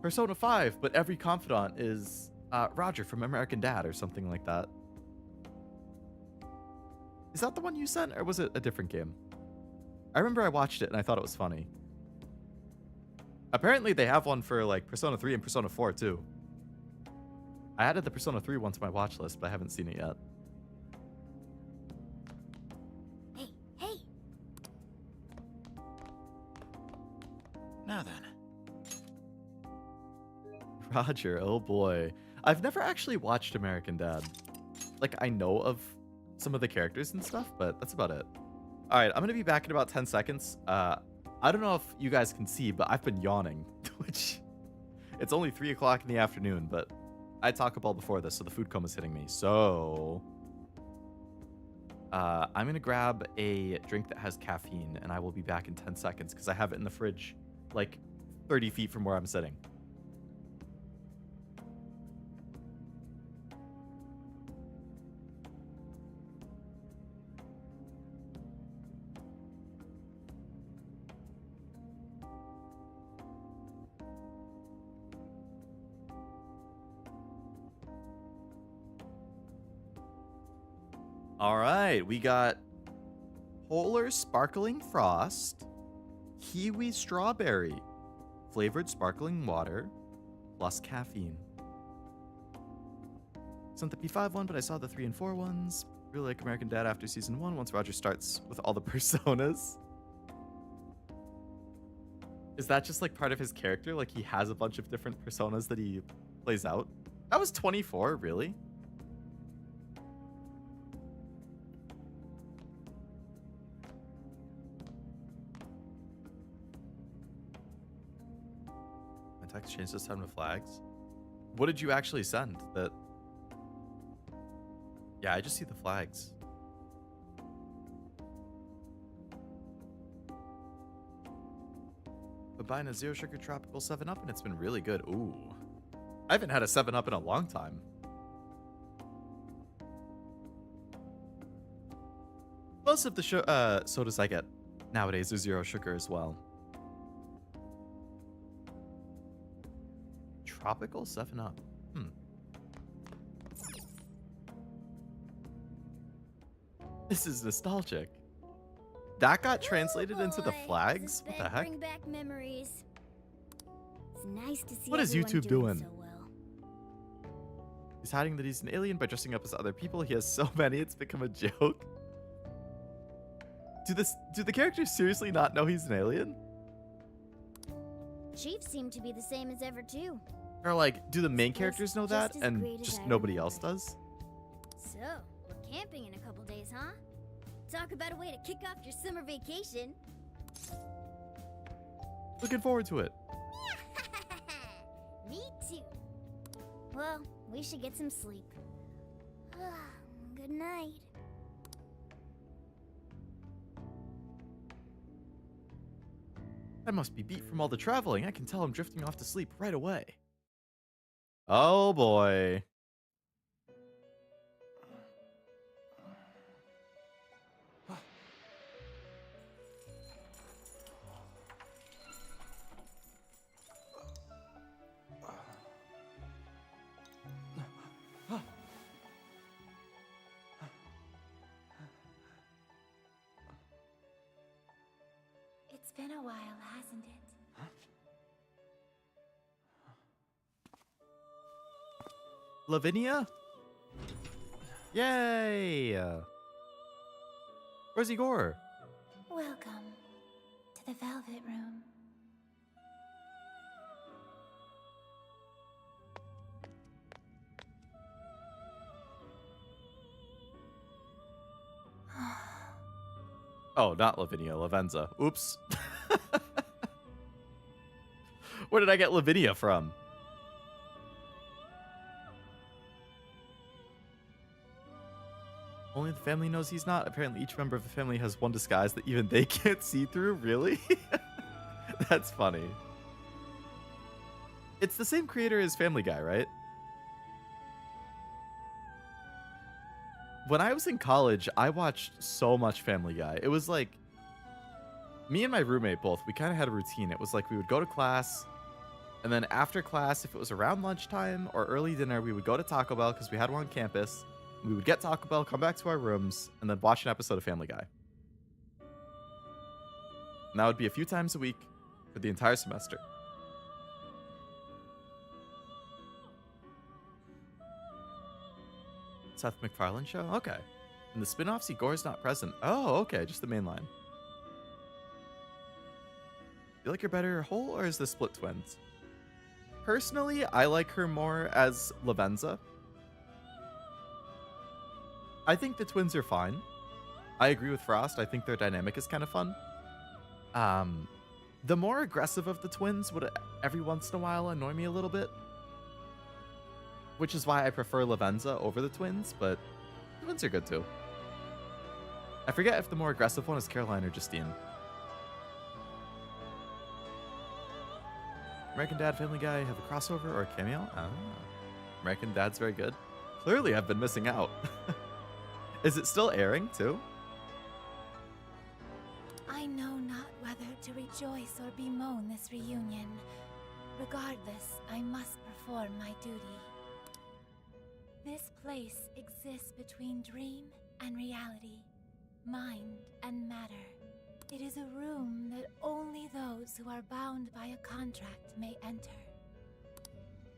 Persona 5, but every confidant is Roger from American Dad or something like that? Is that the one you sent, or was it a different game? I remember I watched it and I thought it was funny. Apparently they have one for like Persona 3 and Persona 4 too. I added the Persona 3 one to my watch list, but I haven't seen it yet. Hey. Now then. Roger, oh boy. I've never actually watched American Dad. Like, I know of some of the characters and stuff, but that's about it. All right, I'm gonna be back in about 10 seconds. I don't know if you guys can see, but I've been yawning, which it's only 3 o'clock in the afternoon, but I had Taco Bell before this, so the food coma's hitting me. So I'm gonna grab a drink that has caffeine, and I will be back in 10 seconds because I have it in the fridge, like 30 feet from where I'm sitting. All right, we got Polar Sparkling Frost, Kiwi Strawberry, flavored sparkling water, plus caffeine. It's not the P5 one, but I saw the 3 and 4 ones. Really like American Dad after season 1, once Roger starts with all the personas. Is that just like part of his character? Like he has a bunch of different personas that he plays out? That was 24, really? Text changed this time to flags. What did you actually send? That? Yeah, I just see the flags. But buying a Zero Sugar Tropical 7-Up and it's been really good. Ooh. I haven't had a 7-Up in a long time. Most of the sodas I get nowadays are zero sugar as well. Tropical 7-Up. This is nostalgic. That got translated into the flags? What the heck? Bring back memories. It's nice to see What is everyone YouTube doing? so well. He's hiding that he's an alien by dressing up as other people. He has so many, it's become a joke. Do the characters seriously not know he's an alien? Chief seemed to be the same as ever too. Or like, do the main characters know that just as and great as just I nobody remember. else does? So, we're camping in a couple days, huh? Talk about a way to kick off your summer vacation. Looking forward to it. Me too. Well, we should get some sleep. Good night. I must be beat from all the traveling. I can tell I'm drifting off to sleep right away. Oh boy. It's been a while, hasn't it? Lavinia? Yay! Where's Igor? Welcome to the Velvet Room. Oh, not Lavinia, Lavenza. Oops. Where did I get Lavinia from? Only the family knows he's not. Apparently each member of the family has one disguise that even they can't see through. Really? That's funny. It's the same creator as Family Guy, right? When I was in college, I watched so much Family Guy. It was like, me and my roommate both, we kind of had a routine. It was like we would go to class, and then after class, if it was around lunchtime or early dinner, we would go to Taco Bell because we had one on campus. We would get Taco Bell, come back to our rooms, and then watch an episode of Family Guy. And that would be a few times a week for the entire semester. Seth MacFarlane show? Okay. In the spin-offs, Igor's not present. Oh, okay, just the main line. Feel like you're better whole, or is this split twins? Personally, I like her more as Lavenza. I think the twins are fine. I agree with Frost. I think their dynamic is kind of fun. The more aggressive of the twins would every once in a while annoy me a little bit. Which is why I prefer Lavenza over the twins, but the twins are good too. I forget if the more aggressive one is Caroline or Justine. American Dad, Family Guy have a crossover or a cameo? Ah, American Dad's very good. Clearly I've been missing out. Is it still airing too? I know not whether to rejoice or bemoan this reunion. Regardless, I must perform my duty. This place exists between dream and reality, mind and matter. It is a room that only those who are bound by a contract may enter.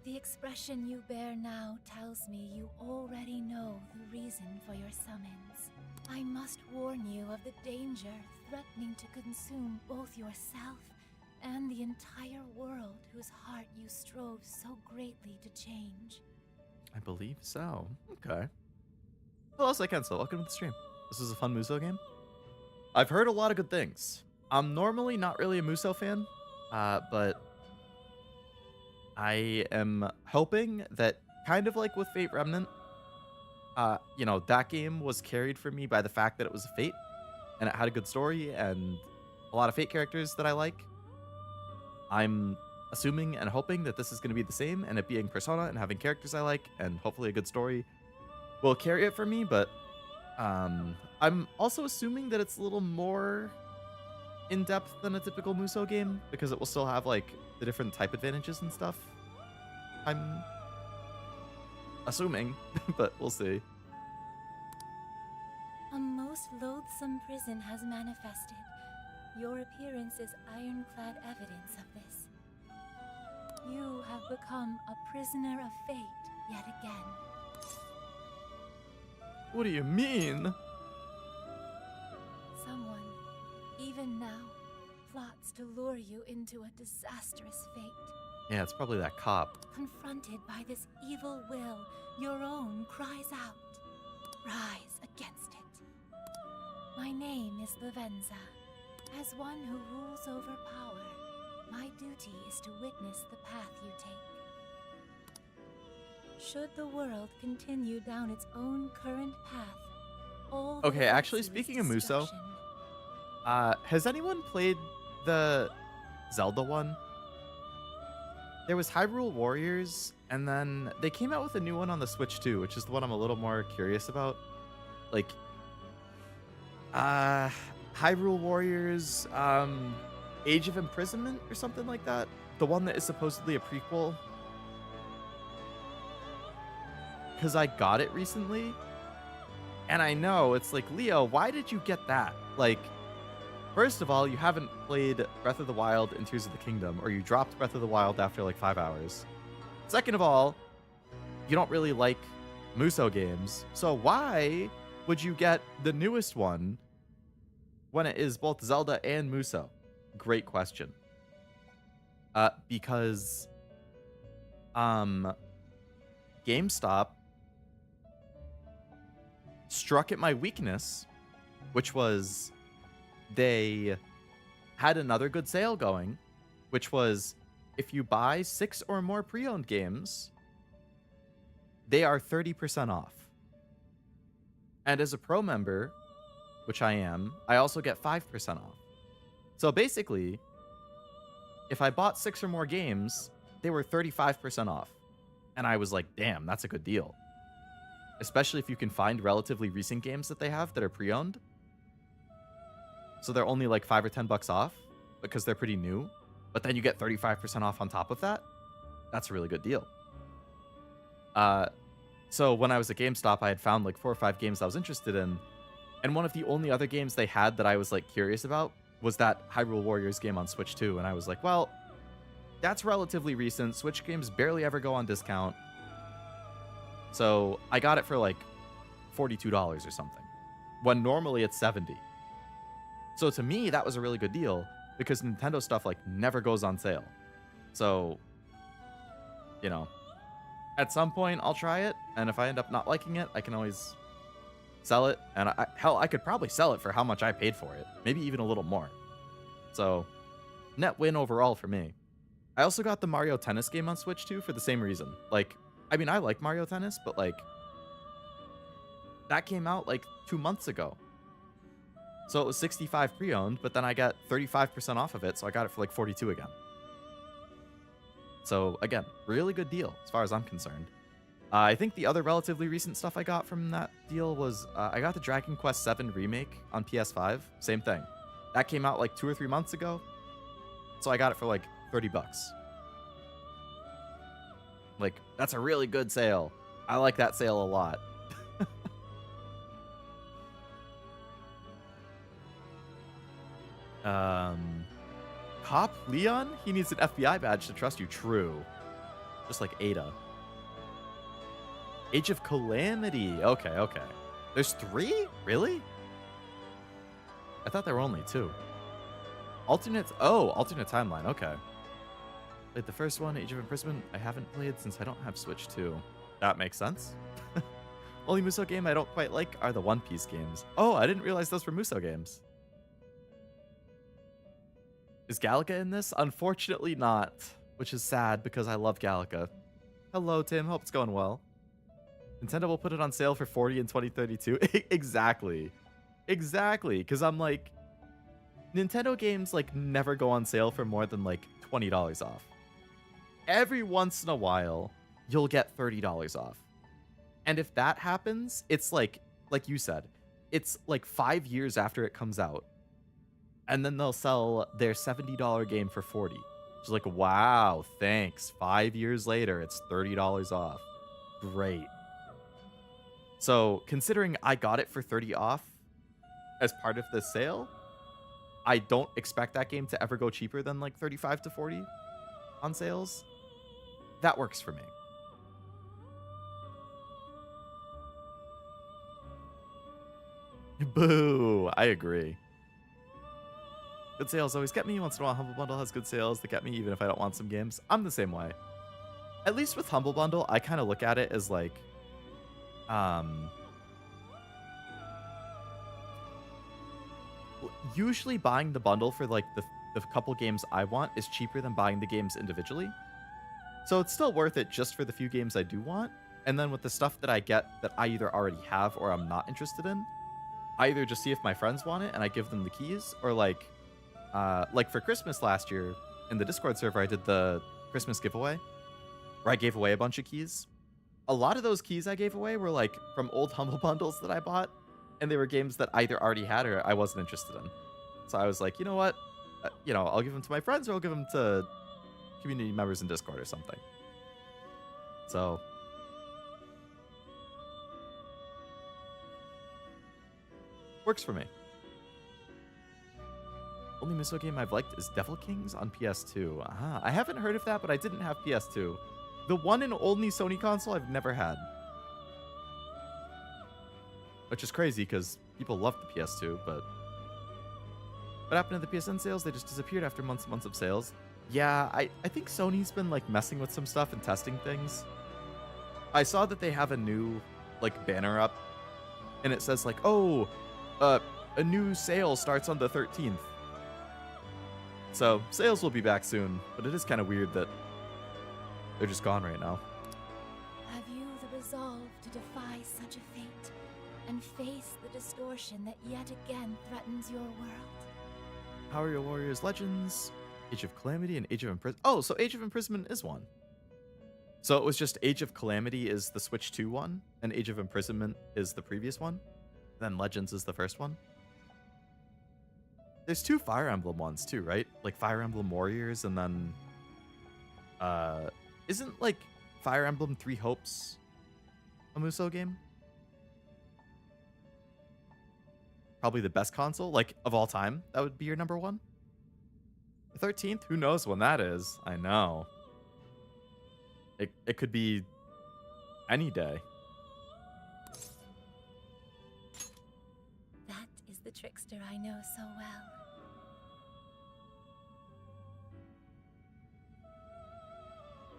The expression you bear now tells me you already know the reason for your summons. I must warn you of the danger threatening to consume both yourself and the entire world whose heart you strove so greatly to change. I believe so. Okay. Well, else I can, so welcome to the stream. This is a fun Muso game. I've heard a lot of good things. I'm normally not really a Muso fan, but I am hoping that, kind of like with Fate Remnant, you know, that game was carried for me by the fact that it was a Fate, and it had a good story and a lot of Fate characters that I like. I'm assuming and hoping that this is going to be the same, and it being Persona and having characters I like and hopefully a good story will carry it for me, but I'm also assuming that it's a little more in-depth than a typical Muso game because it will still have like the different type advantages and stuff. I'm assuming, but we'll see. A most loathsome prison has manifested. Your appearance is ironclad evidence of this. You have become a prisoner of fate yet again. What do you mean? Someone, even now, plots to lure you into a disastrous fate. Yeah, it's probably that cop. Confronted by this evil will, your own cries out. Rise against it. My name is Lavenza. As one who rules over power, my duty is to witness the path you take. Should the world continue down its own current path, all Okay, actually, speaking of Muso, has anyone played the Zelda one? There was Hyrule Warriors, and then they came out with a new one on the Switch too, which is the one I'm a little more curious about. Like, Hyrule Warriors, Age of Imprisonment or something like that. The one that is supposedly a prequel. Because I got it recently. And I know, it's like, Leo, why did you get that? Like, first of all, you haven't played Breath of the Wild and Tears of the Kingdom, or you dropped Breath of the Wild after like 5 hours. Second of all, you don't really like Muso games. So why would you get the newest one when it is both Zelda and Muso? Great question. Because GameStop struck at my weakness, which was they had another good sale going, which was if you buy 6 or more pre-owned games, they are 30% off. And as a pro member, which I am, I also get 5% off. So basically, if I bought 6 or more games, they were 35% off. And I was like, damn, that's a good deal. Especially if you can find relatively recent games that they have that are pre-owned. So they're only like $5 or $10 off because they're pretty new. But then you get 35% off on top of that. That's a really good deal. So when I was at GameStop, I had found like 4 or 5 games I was interested in. And one of the only other games they had that I was like curious about was that Hyrule Warriors game on Switch 2. And I was like, well, that's relatively recent. Switch games barely ever go on discount. So I got it for like $42 or something, when normally it's $70. So to me, that was a really good deal because Nintendo stuff like never goes on sale. So you know, at some point I'll try it, and if I end up not liking it, I can always sell it. And hell, I could probably sell it for how much I paid for it, maybe even a little more. So, net win overall for me. I also got the Mario Tennis game on Switch too for the same reason. Like, I mean, I like Mario Tennis, but like, that came out like 2 months ago. So it was 65 pre-owned, but then I got 35% off of it, so I got it for like 42 again. So again, really good deal as far as I'm concerned. I think the other relatively recent stuff I got from that deal was I got the Dragon Quest VII Remake on PS5. Same thing. That came out like 2 or 3 months ago, so I got it for like 30 bucks. Like, that's a really good sale. I like that sale a lot. Cop Leon? He needs an FBI badge to trust you. True. Just like Ada. Age of Calamity. Okay, okay. There's 3? Really? I thought there were only 2. Alternate timeline. Okay. Played the first one, Age of Imprisonment. I haven't played since I don't have Switch 2. That makes sense. Only Muso game I don't quite like are the One Piece games. Oh, I didn't realize those were Muso games. Is Galaga in this? Unfortunately not, which is sad because I love Galaga. Hello, Tim. Hope it's going well. Nintendo will put it on sale for $40 in 2032. Exactly. Exactly. Because I'm like, Nintendo games like never go on sale for more than like $20 off. Every once in a while, you'll get $30 off. And if that happens, it's like you said, it's like 5 years after it comes out. And then they'll sell their $70 game for $40. It's like, wow, thanks. 5 years later, it's $30 off. Great. So considering I got it for $30 off as part of this sale, I don't expect that game to ever go cheaper than like $35 to $40 on sales. That works for me. Boo! I agree. Good sales always get me. Once in a while, Humble Bundle has good sales that get me even if I don't want some games. I'm the same way. At least with Humble Bundle, I kind of look at it as like, usually buying the bundle for like the couple games I want is cheaper than buying the games individually. So it's still worth it just for the few games I do want. And then with the stuff that I get that I either already have or I'm not interested in, I either just see if my friends want it and I give them the keys, or like for Christmas last year in the Discord server, I did the Christmas giveaway where I gave away a bunch of keys. A lot of those keys I gave away were like from old Humble Bundles that I bought, and they were games that I either already had or I wasn't interested in. So I was like, you know what? I'll give them to my friends or I'll give them to community members in Discord or something. So works for me. Only Muso game I've liked is Devil Kings on PS2. I haven't heard of that, but I didn't have PS2. The one and only Sony console I've never had. Which is crazy because people love the PS2, but what happened to the PSN sales? They just disappeared after months and months of sales. Yeah, I think Sony's been like messing with some stuff and testing things. I saw that they have a new like banner up and it says like, oh, a new sale starts on the 13th. So sales will be back soon, but it is kind of weird that they're just gone right now. Have you the resolve to defy such a fate and face the distortion that yet again threatens your world? How are your Warriors Legends, Age of Calamity, and Age of Imprisonment? Oh, so Age of Imprisonment is one. So it was just Age of Calamity is the Switch 2 one, and Age of Imprisonment is the previous one. Then Legends is the first one. There's 2 Fire Emblem ones too, right? Like Fire Emblem Warriors, and then isn't like Fire Emblem 3 Hopes a Muso game? Probably the best console, like, of all time. That would be your number 1. The 13th? Who knows when that is? I know. It could be any day. That is the trickster I know so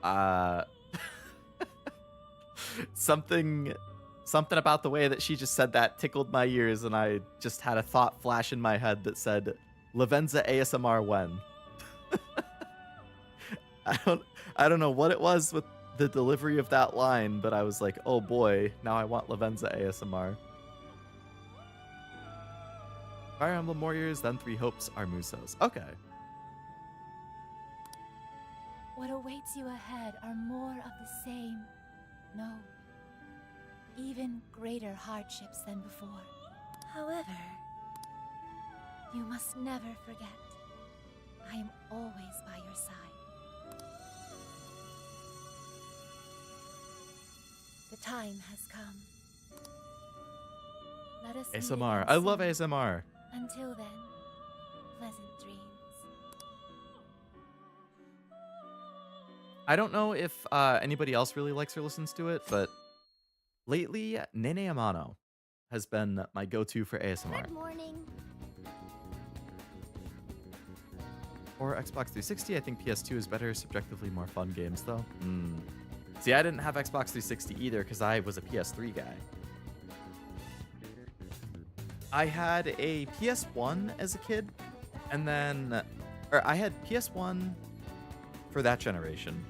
well. Something about the way that she just said that tickled my ears, and I just had a thought flash in my head that said, Lavenza ASMR when? I don't know what it was with the delivery of that line, but I was like, oh boy, now I want Lavenza ASMR. Fire Emblem Warriors, then Three Hopes are Musos. Okay. What awaits you ahead are more of the same. No, even greater hardships than before. However, you must never forget, I am always by your side. The time has come. Let us meet ASMR. again I love soon. ASMR. Until then, pleasant dreams. I don't know if anybody else really likes or listens to it, but lately, Nene Amano has been my go-to for ASMR. Good morning. Or Xbox 360, I think PS2 is better, subjectively more fun games, though. See, I didn't have Xbox 360 either, because I was a PS3 guy. I had a PS1 as a kid, and then... Or I had PS1 for that generation.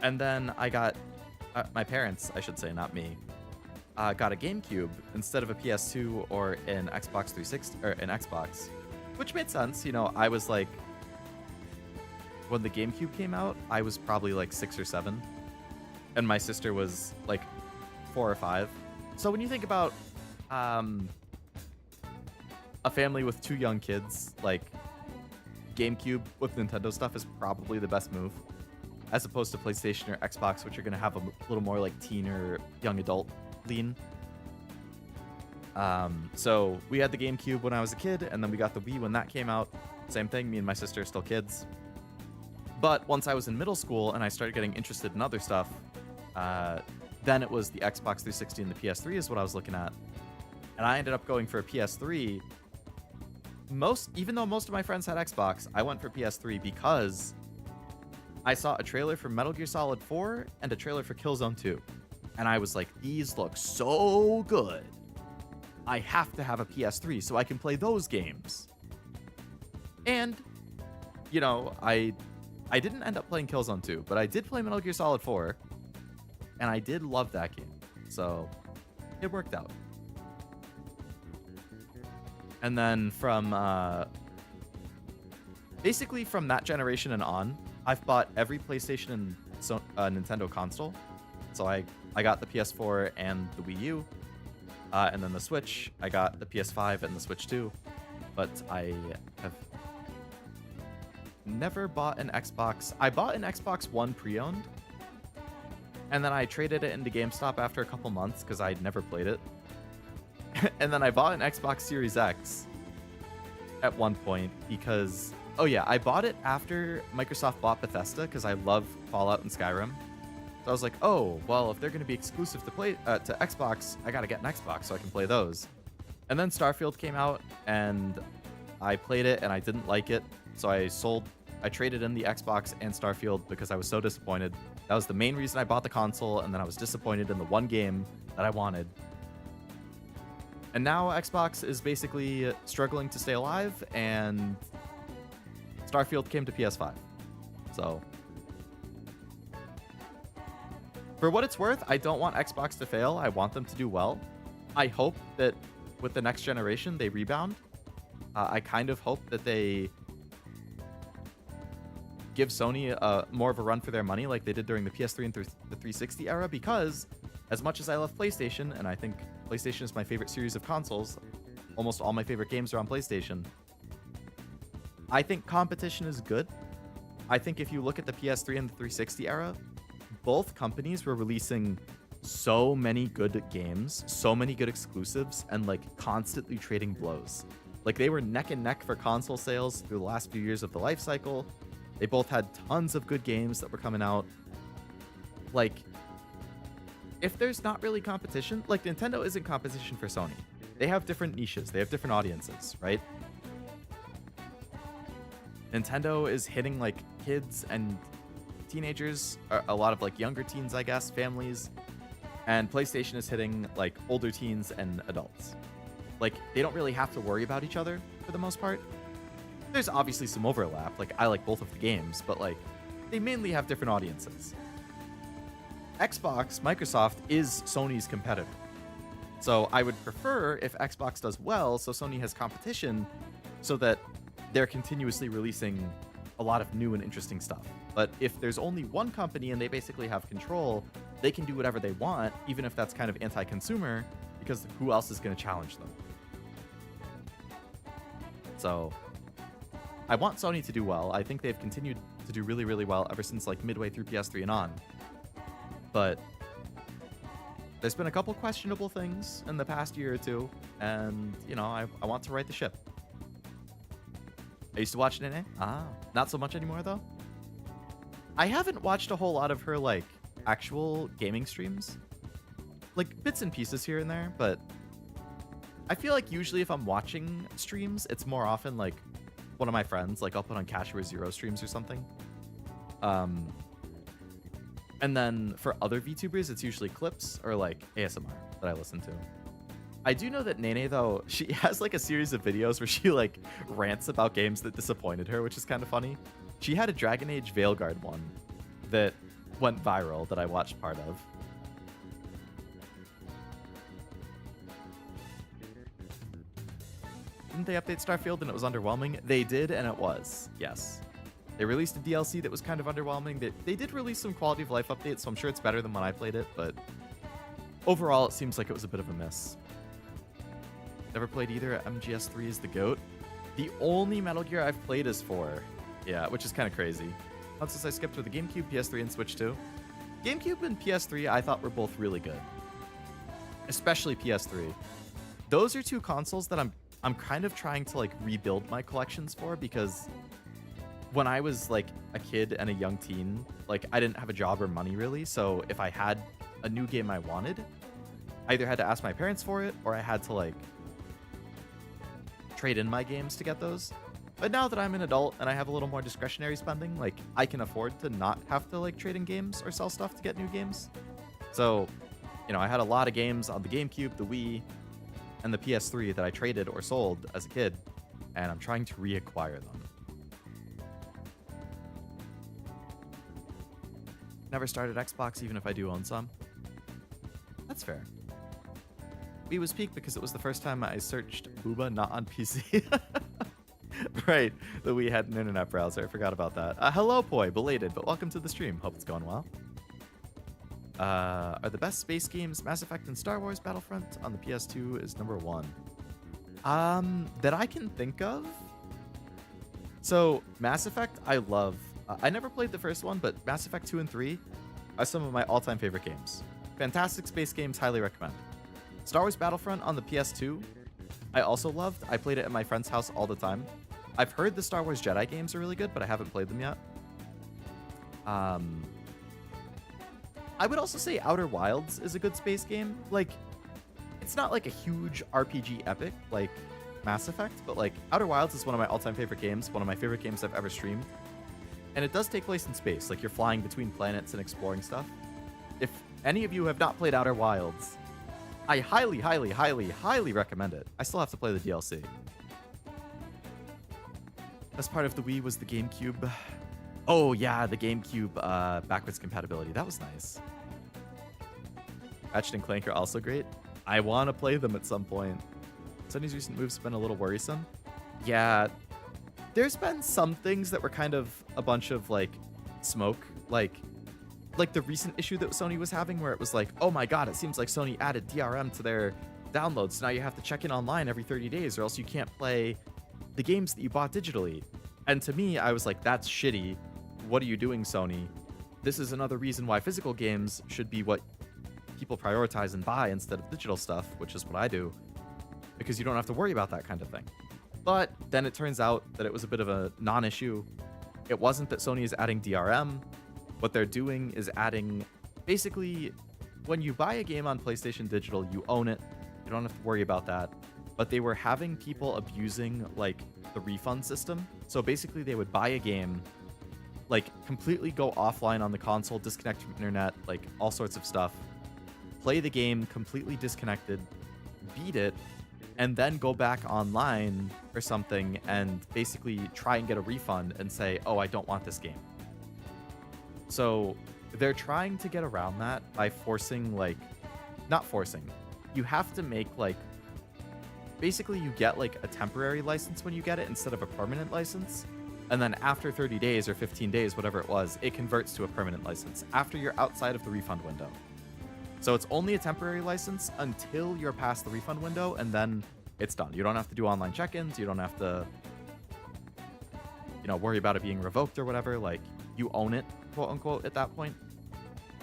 And then I got... my parents, I should say, not me, got a GameCube instead of a PS2 or an Xbox 360... Or an Xbox. Which made sense, you know, I was like... When the GameCube came out, I was probably like 6 or 7. And my sister was like 4 or 5. So when you think about a family with 2 young kids, like GameCube with Nintendo stuff is probably the best move. As opposed to PlayStation or Xbox, which are going to have a little more like teen or young adult lean. So we had the GameCube when I was a kid, and then we got the Wii when that came out. Same thing, me and my sister are still kids. But once I was in middle school and I started getting interested in other stuff, then it was the Xbox 360 and the PS3 is what I was looking at. And I ended up going for a PS3. Even though most of my friends had Xbox, I went for PS3 because I saw a trailer for Metal Gear Solid 4 and a trailer for Killzone 2. And I was like, these look so good. I have to have a PS3 so I can play those games. And, you know, I didn't end up playing Killzone 2, but I did play Metal Gear Solid 4, and I did love that game. So, it worked out. And then from, basically from that generation and on, I've bought every PlayStation and Nintendo console. So I got the PS4 and the Wii U, and then the Switch. I got the PS5 and the Switch 2, but I have never bought an Xbox. I bought an Xbox One pre-owned, and then I traded it into GameStop after a couple months because I'd never played it. And then I bought an Xbox Series X at one point because, oh yeah, I bought it after Microsoft bought Bethesda because I love Fallout and Skyrim. So I was like, oh, well, if they're going to be exclusive to Xbox, I got to get an Xbox so I can play those. And then Starfield came out, and I played it, and I didn't like it. So I traded in the Xbox and Starfield because I was so disappointed. That was the main reason I bought the console, and then I was disappointed in the one game that I wanted. And now Xbox is basically struggling to stay alive, and Starfield came to PS5. So, for what it's worth, I don't want Xbox to fail. I want them to do well. I hope that with the next generation, they rebound. I kind of hope that they give Sony more of a run for their money like they did during the PS3 and the 360 era, because as much as I love PlayStation, and I think PlayStation is my favorite series of consoles, almost all my favorite games are on PlayStation, I think competition is good. I think if you look at the PS3 and the 360 era, both companies were releasing so many good games, so many good exclusives, and like constantly trading blows. Like they were neck and neck for console sales through the last few years of the life cycle. They both had tons of good games that were coming out. Like, if there's not really competition, like Nintendo isn't competition for Sony. They have different niches. They have different audiences, right? Nintendo is hitting like kids and teenagers, a lot of like younger teens, I guess, families. and PlayStation is hitting like older teens and adults. Like, they don't really have to worry about each other for the most part. There's obviously some overlap. Like, I like both of the games, but like, they mainly have different audiences. Xbox, Microsoft is Sony's competitor. So I would prefer if Xbox does well, so Sony has competition, so that they're continuously releasing a lot of new and interesting stuff. But if there's only one company and they basically have control, they can do whatever they want, even if that's kind of anti-consumer, because who else is going to challenge them? So I want Sony to do well. I think they've continued to do really, really well ever since like midway through PS3 and on. But there's been a couple questionable things in the past year or two, and, you know, I want to right the ship. I used to watch Nene. Not so much anymore, though. I haven't watched a whole lot of her, like, actual gaming streams. Like, bits and pieces here and there, but I feel like usually if I'm watching streams, it's more often, like, one of my friends. Like, I'll put on Cashier Zero streams or something. And then for other VTubers, it's usually clips or, like, ASMR that I listen to. I do know that Nene, though, she has like a series of videos where she like rants about games that disappointed her, which is kind of funny. She had a Dragon Age Veilguard one that went viral that I watched part of. Didn't they update Starfield and it was underwhelming? They did, and it was, yes. They released a DLC that was kind of underwhelming. They did release some quality of life updates, so I'm sure it's better than when I played it, but overall it seems like it was a bit of a miss. Never played either. MGS3 is the GOAT. The only Metal Gear I've played is 4. Yeah, which is kind of crazy. Not since I skipped with the GameCube, PS3, and Switch 2. GameCube and PS3 I thought were both really good. Especially PS3. Those are two consoles that I'm kind of trying to like rebuild my collections for, because when I was like a kid and a young teen, like I didn't have a job or money really, so if I had a new game I wanted, I either had to ask my parents for it or I had to like trade in my games to get those. But now that I'm an adult and I have a little more discretionary spending, like I can afford to not have to like trade in games or sell stuff to get new games. So, you know, I had a lot of games on the GameCube, the Wii, and the PS3 that I traded or sold as a kid, and I'm trying to reacquire them. Never started Xbox even if I do own some. That's fair. Wii was peak because it was the first time I searched Booba not on PC. Right, the Wii had an internet browser. I forgot about that. Hello, Poi, belated, but welcome to the stream. Hope it's going well. Are the best space games Mass Effect and Star Wars Battlefront on the PS2 is number 1. That I can think of. So, Mass Effect, I love. I never played the first one, but Mass Effect 2 and 3 are some of my all-time favorite games. Fantastic space games, highly recommend. Star Wars Battlefront on the PS2, I also loved. I played it at my friend's house all the time. I've heard the Star Wars Jedi games are really good, but I haven't played them yet. I would also say Outer Wilds is a good space game. Like, it's not like a huge RPG epic like Mass Effect, but like Outer Wilds is one of my all-time favorite games, one of my favorite games I've ever streamed. And it does take place in space, like you're flying between planets and exploring stuff. If any of you have not played Outer Wilds, I highly, highly, highly, highly recommend it. I still have to play the DLC. Best part of the Wii was the GameCube. Oh yeah, the GameCube backwards compatibility. That was nice. Ratchet and Clank are also great. I want to play them at some point. Sony's recent moves have been a little worrisome. Yeah, there's been some things that were kind of a bunch of like smoke, like the recent issue that Sony was having where it was like, oh my god, it seems like Sony added DRM to their downloads, so now you have to check in online every 30 days or else you can't play the games that you bought digitally. And to me, I was like, that's shitty. What are you doing, Sony? This is another reason why physical games should be what people prioritize and buy instead of digital stuff, which is what I do, because you don't have to worry about that kind of thing. But then it turns out that it was a bit of a non-issue. It wasn't that Sony is adding DRM. What they're doing is adding, basically, when you buy a game on PlayStation Digital, you own it. You don't have to worry about that. But they were having people abusing, like, the refund system. So basically, they would buy a game, like, completely go offline on the console, disconnect from internet, like, all sorts of stuff. play the game completely disconnected, beat it, and then go back online or something and basically try and get a refund and say, oh, I don't want this game. So they're trying to get around that by forcing, like, not forcing. You have to make, like, basically you get like a temporary license when you get it instead of a permanent license. And then after 30 days or 15 days, whatever it was, it converts to a permanent license after you're outside of the refund window. So it's only a temporary license until you're past the refund window, and then it's done. You don't have to do online check-ins. You don't have to, you know, worry about it being revoked or whatever. Like, you own it, quote unquote, at that point.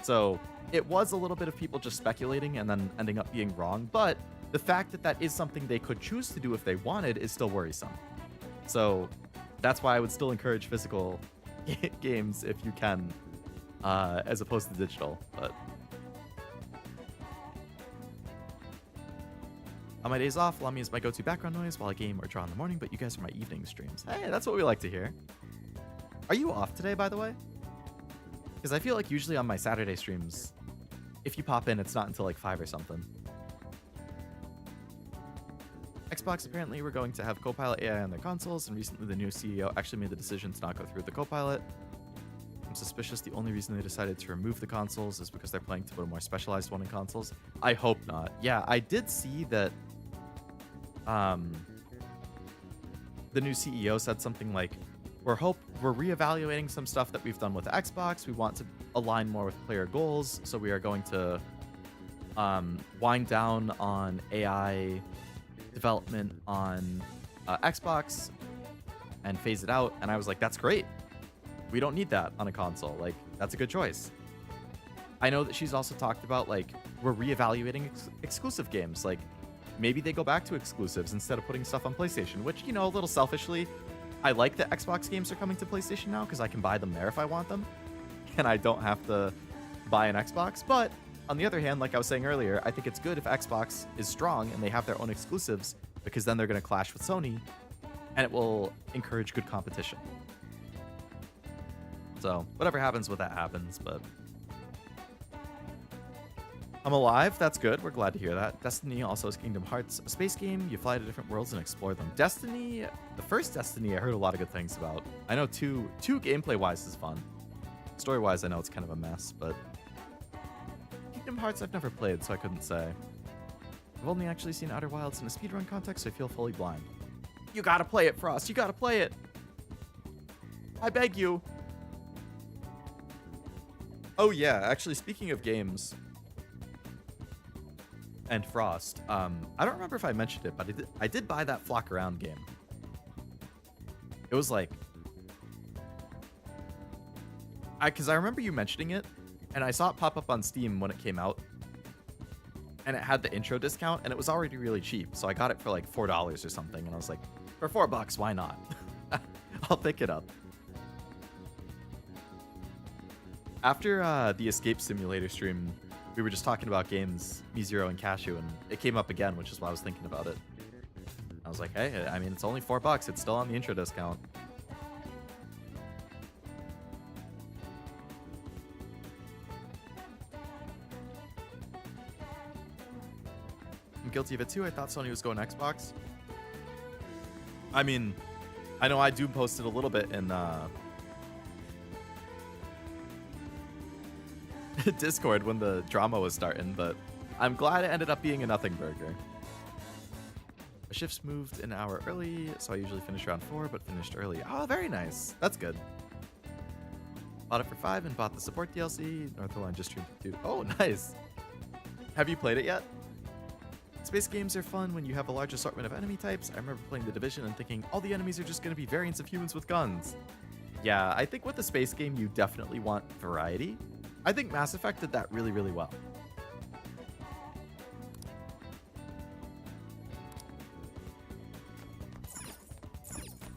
So it was a little bit of people just speculating and then ending up being wrong. But the fact that that is something they could choose to do if they wanted is still worrisome. So that's why I would still encourage physical games if you can, as opposed to digital. But on my days off, Lami is my go-to background noise while I game or draw in the morning, but you guys are my evening streams. Hey, that's what we like to hear. Are you off today, by the way? Because I feel like usually on my Saturday streams, if you pop in, it's not until like 5 or something. Xbox, apparently we're going to have Copilot AI on their consoles, and recently the new CEO actually made the decision to not go through with the Copilot. I'm suspicious the only reason they decided to remove the consoles is because they're planning to put a more specialized one in consoles. I hope not. Yeah, I did see that the new CEO said something like, we're reevaluating some stuff that we've done with Xbox. We want to align more with player goals, so we are going to wind down on AI development on Xbox and phase it out. And I was like, that's great. We don't need that on a console. Like, that's a good choice. I know that she's also talked about, like, we're reevaluating exclusive games. Like, maybe they go back to exclusives instead of putting stuff on PlayStation, which, you know, a little selfishly, I like that Xbox games are coming to PlayStation now because I can buy them there if I want them, and I don't have to buy an Xbox. But on the other hand, like I was saying earlier, I think it's good if Xbox is strong and they have their own exclusives, because then they're going to clash with Sony, and it will encourage good competition. So whatever happens with that happens, but I'm alive. That's good. We're glad to hear that. Destiny also is Kingdom Hearts, a space game. You fly to different worlds and explore them. Destiny, the first Destiny, I heard a lot of good things about. I know two gameplay-wise is fun. Story-wise, I know it's kind of a mess, but Kingdom Hearts I've never played, so I couldn't say. I've only actually seen Outer Wilds in a speedrun context, so I feel fully blind. You gotta play it, Frost. You gotta play it. I beg you. Oh yeah, actually, speaking of games and Frost, I don't remember if I mentioned it, but I did buy that Flock Around game. It was like, because I remember you mentioning it, and I saw it pop up on Steam when it came out, and it had the intro discount, and it was already really cheap, so I got it for like $4 or something, and I was like, for $4, why not? I'll pick it up. After the Escape Simulator stream, we were just talking about games, MeZero and Cashew, and it came up again, which is why I was thinking about it. I was like, hey, I mean, it's only $4. It's still on the intro discount. I'm guilty of it too. I thought Sony was going Xbox. I mean, I know I do posted a little bit in Discord when the drama was starting, but I'm glad it ended up being a nothing burger. The shifts moved an hour early, so I usually finish around 4, but finished early. Oh, very nice. That's good. Bought it for $5 and bought the support DLC. Northline just streamed for $2. Oh, nice. Have you played it yet? Space games are fun when you have a large assortment of enemy types. I remember playing The Division and thinking, all the enemies are just going to be variants of humans with guns. Yeah, I think with the space game, you definitely want variety. I think Mass Effect did that really, really well.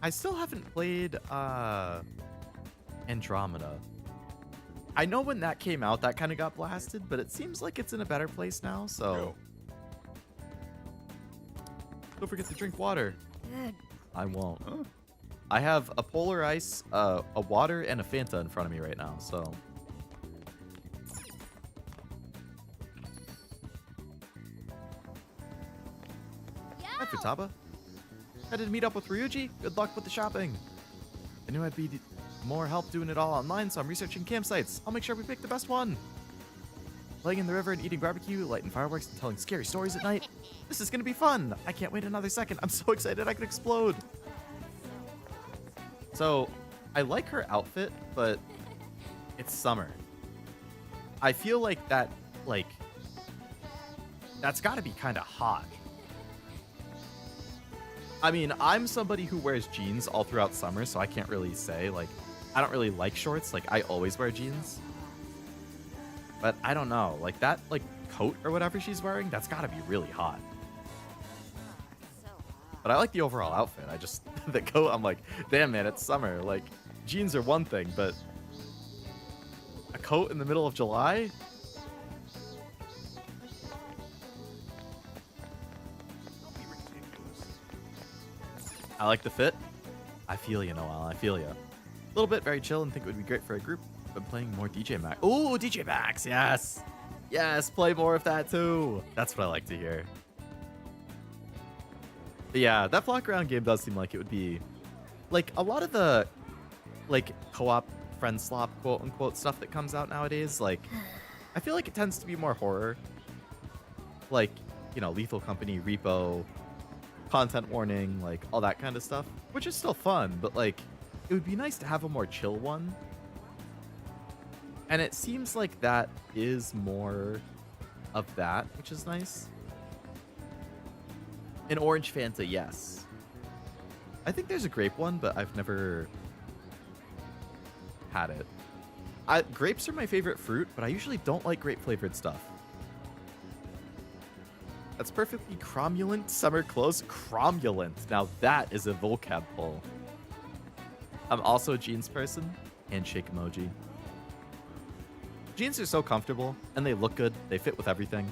I still haven't played Andromeda. I know when that came out, that kind of got blasted, but it seems like it's in a better place now, so... Don't forget to drink water. Good. I won't. I have a Polar Ice, a water, and a Fanta in front of me right now, so... Futaba. Headed to meet up with Ryuji. Good luck with the shopping. I knew I'd be more help doing it all online, so I'm researching campsites. I'll make sure we pick the best one. Playing in the river and eating barbecue, lighting fireworks, and telling scary stories at night. This is gonna be fun. I can't wait another second. I'm so excited I could explode. So, I like her outfit, but it's summer. I feel like that's gotta be kind of hot. I mean, I'm somebody who wears jeans all throughout summer, so I can't really say, like, I don't really like shorts. Like, I always wear jeans. But I don't know. Like, that, like, coat or whatever she's wearing, that's gotta be really hot. But I like the overall outfit. I just, the coat, I'm like, damn, man, it's summer. Like, jeans are one thing, but a coat in the middle of July? I like the fit. I feel you, Noel. I feel you. A little bit very chill and think it would be great for a group. Been playing more DJ Max. Ooh, DJ Max. Yes. Yes, play more of that too. That's what I like to hear. But yeah, that flock around game does seem like it would be like a lot of the like co-op friend slop quote unquote stuff that comes out nowadays. Like, I feel like it tends to be more horror. Like, you know, Lethal Company, Repo, content warning, like all that kind of stuff, which is still fun, but like it would be nice to have a more chill one. And it seems like that is more of that, which is nice. An orange Fanta, yes. I think there's a grape one, but I've never had it. Grapes are my favorite fruit, but I usually don't like grape flavored stuff. That's perfectly cromulent. Summer clothes. Cromulent. Now that is a vocab pull. I'm also a jeans person. Handshake emoji. Jeans are so comfortable, and they look good. They fit with everything.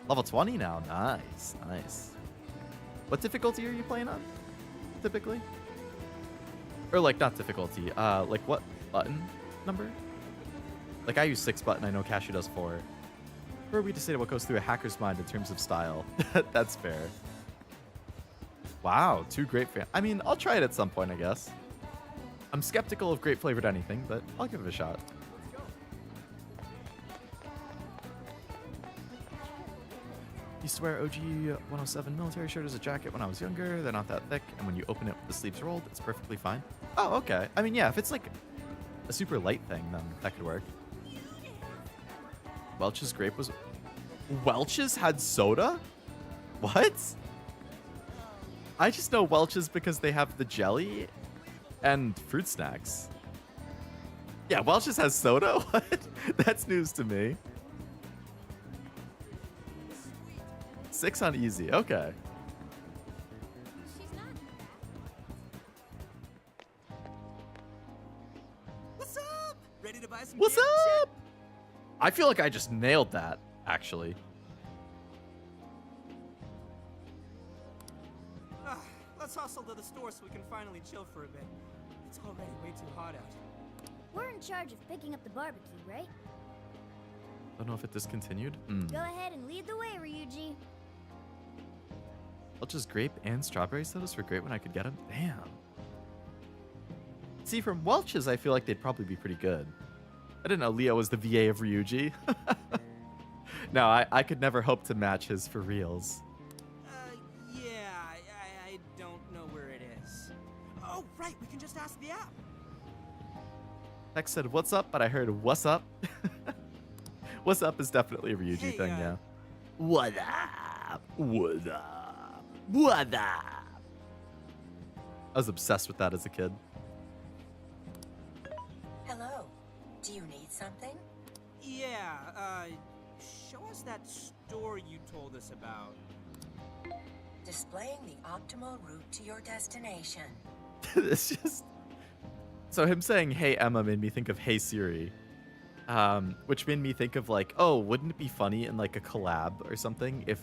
Level 20 now. Nice. Nice. What difficulty are you playing on, typically? Or, like, not difficulty. Like, what button number? Like, I use 6 button. I know Cashew does 4. Who are we to say what goes through a hacker's mind in terms of style? That's fair. Wow, 2 grape I mean, I'll try it at some point, I guess. I'm skeptical of grape flavored anything, but I'll give it a shot. Used to wear OG 107 military shirt as a jacket when I was younger. They're not that thick, and when you open it with the sleeves rolled, it's perfectly fine. Oh, okay. I mean, yeah, if it's like a super light thing, then that could work. Welch's grape was... Welch's had soda? What? I just know Welch's because they have the jelly and fruit snacks. Yeah, Welch's has soda? What? That's news to me. 6 on easy. Okay. What's up? Ready to buy some What's candy, up? I feel like I just nailed that, actually. Let's hustle to the store so we can finally chill for a bit. It's already way too hot out. We're in charge of picking up the barbecue, right? Don't know if it discontinued. Go ahead and lead the way, Ryuji. Welch's grape and strawberry sodas were great when I could get them. Damn. See, from Welch's, I feel like they'd probably be pretty good. I didn't know Leo was the VA of Ryuji. No, I could never hope to match his for reals. Yeah, I don't know where it is. Oh, right, we can just ask the app. Tex said, what's up? But I heard, what's up? What's up is definitely a Ryuji thing, yeah. What up? What up? What up? I was obsessed with that as a kid. Hello. Do you need something? Yeah, show us that store you told us about. Displaying the optimal route to your destination. It's just... So him saying, hey, Emma, made me think of Hey Siri. Which made me think of like, oh, wouldn't it be funny in like a collab or something if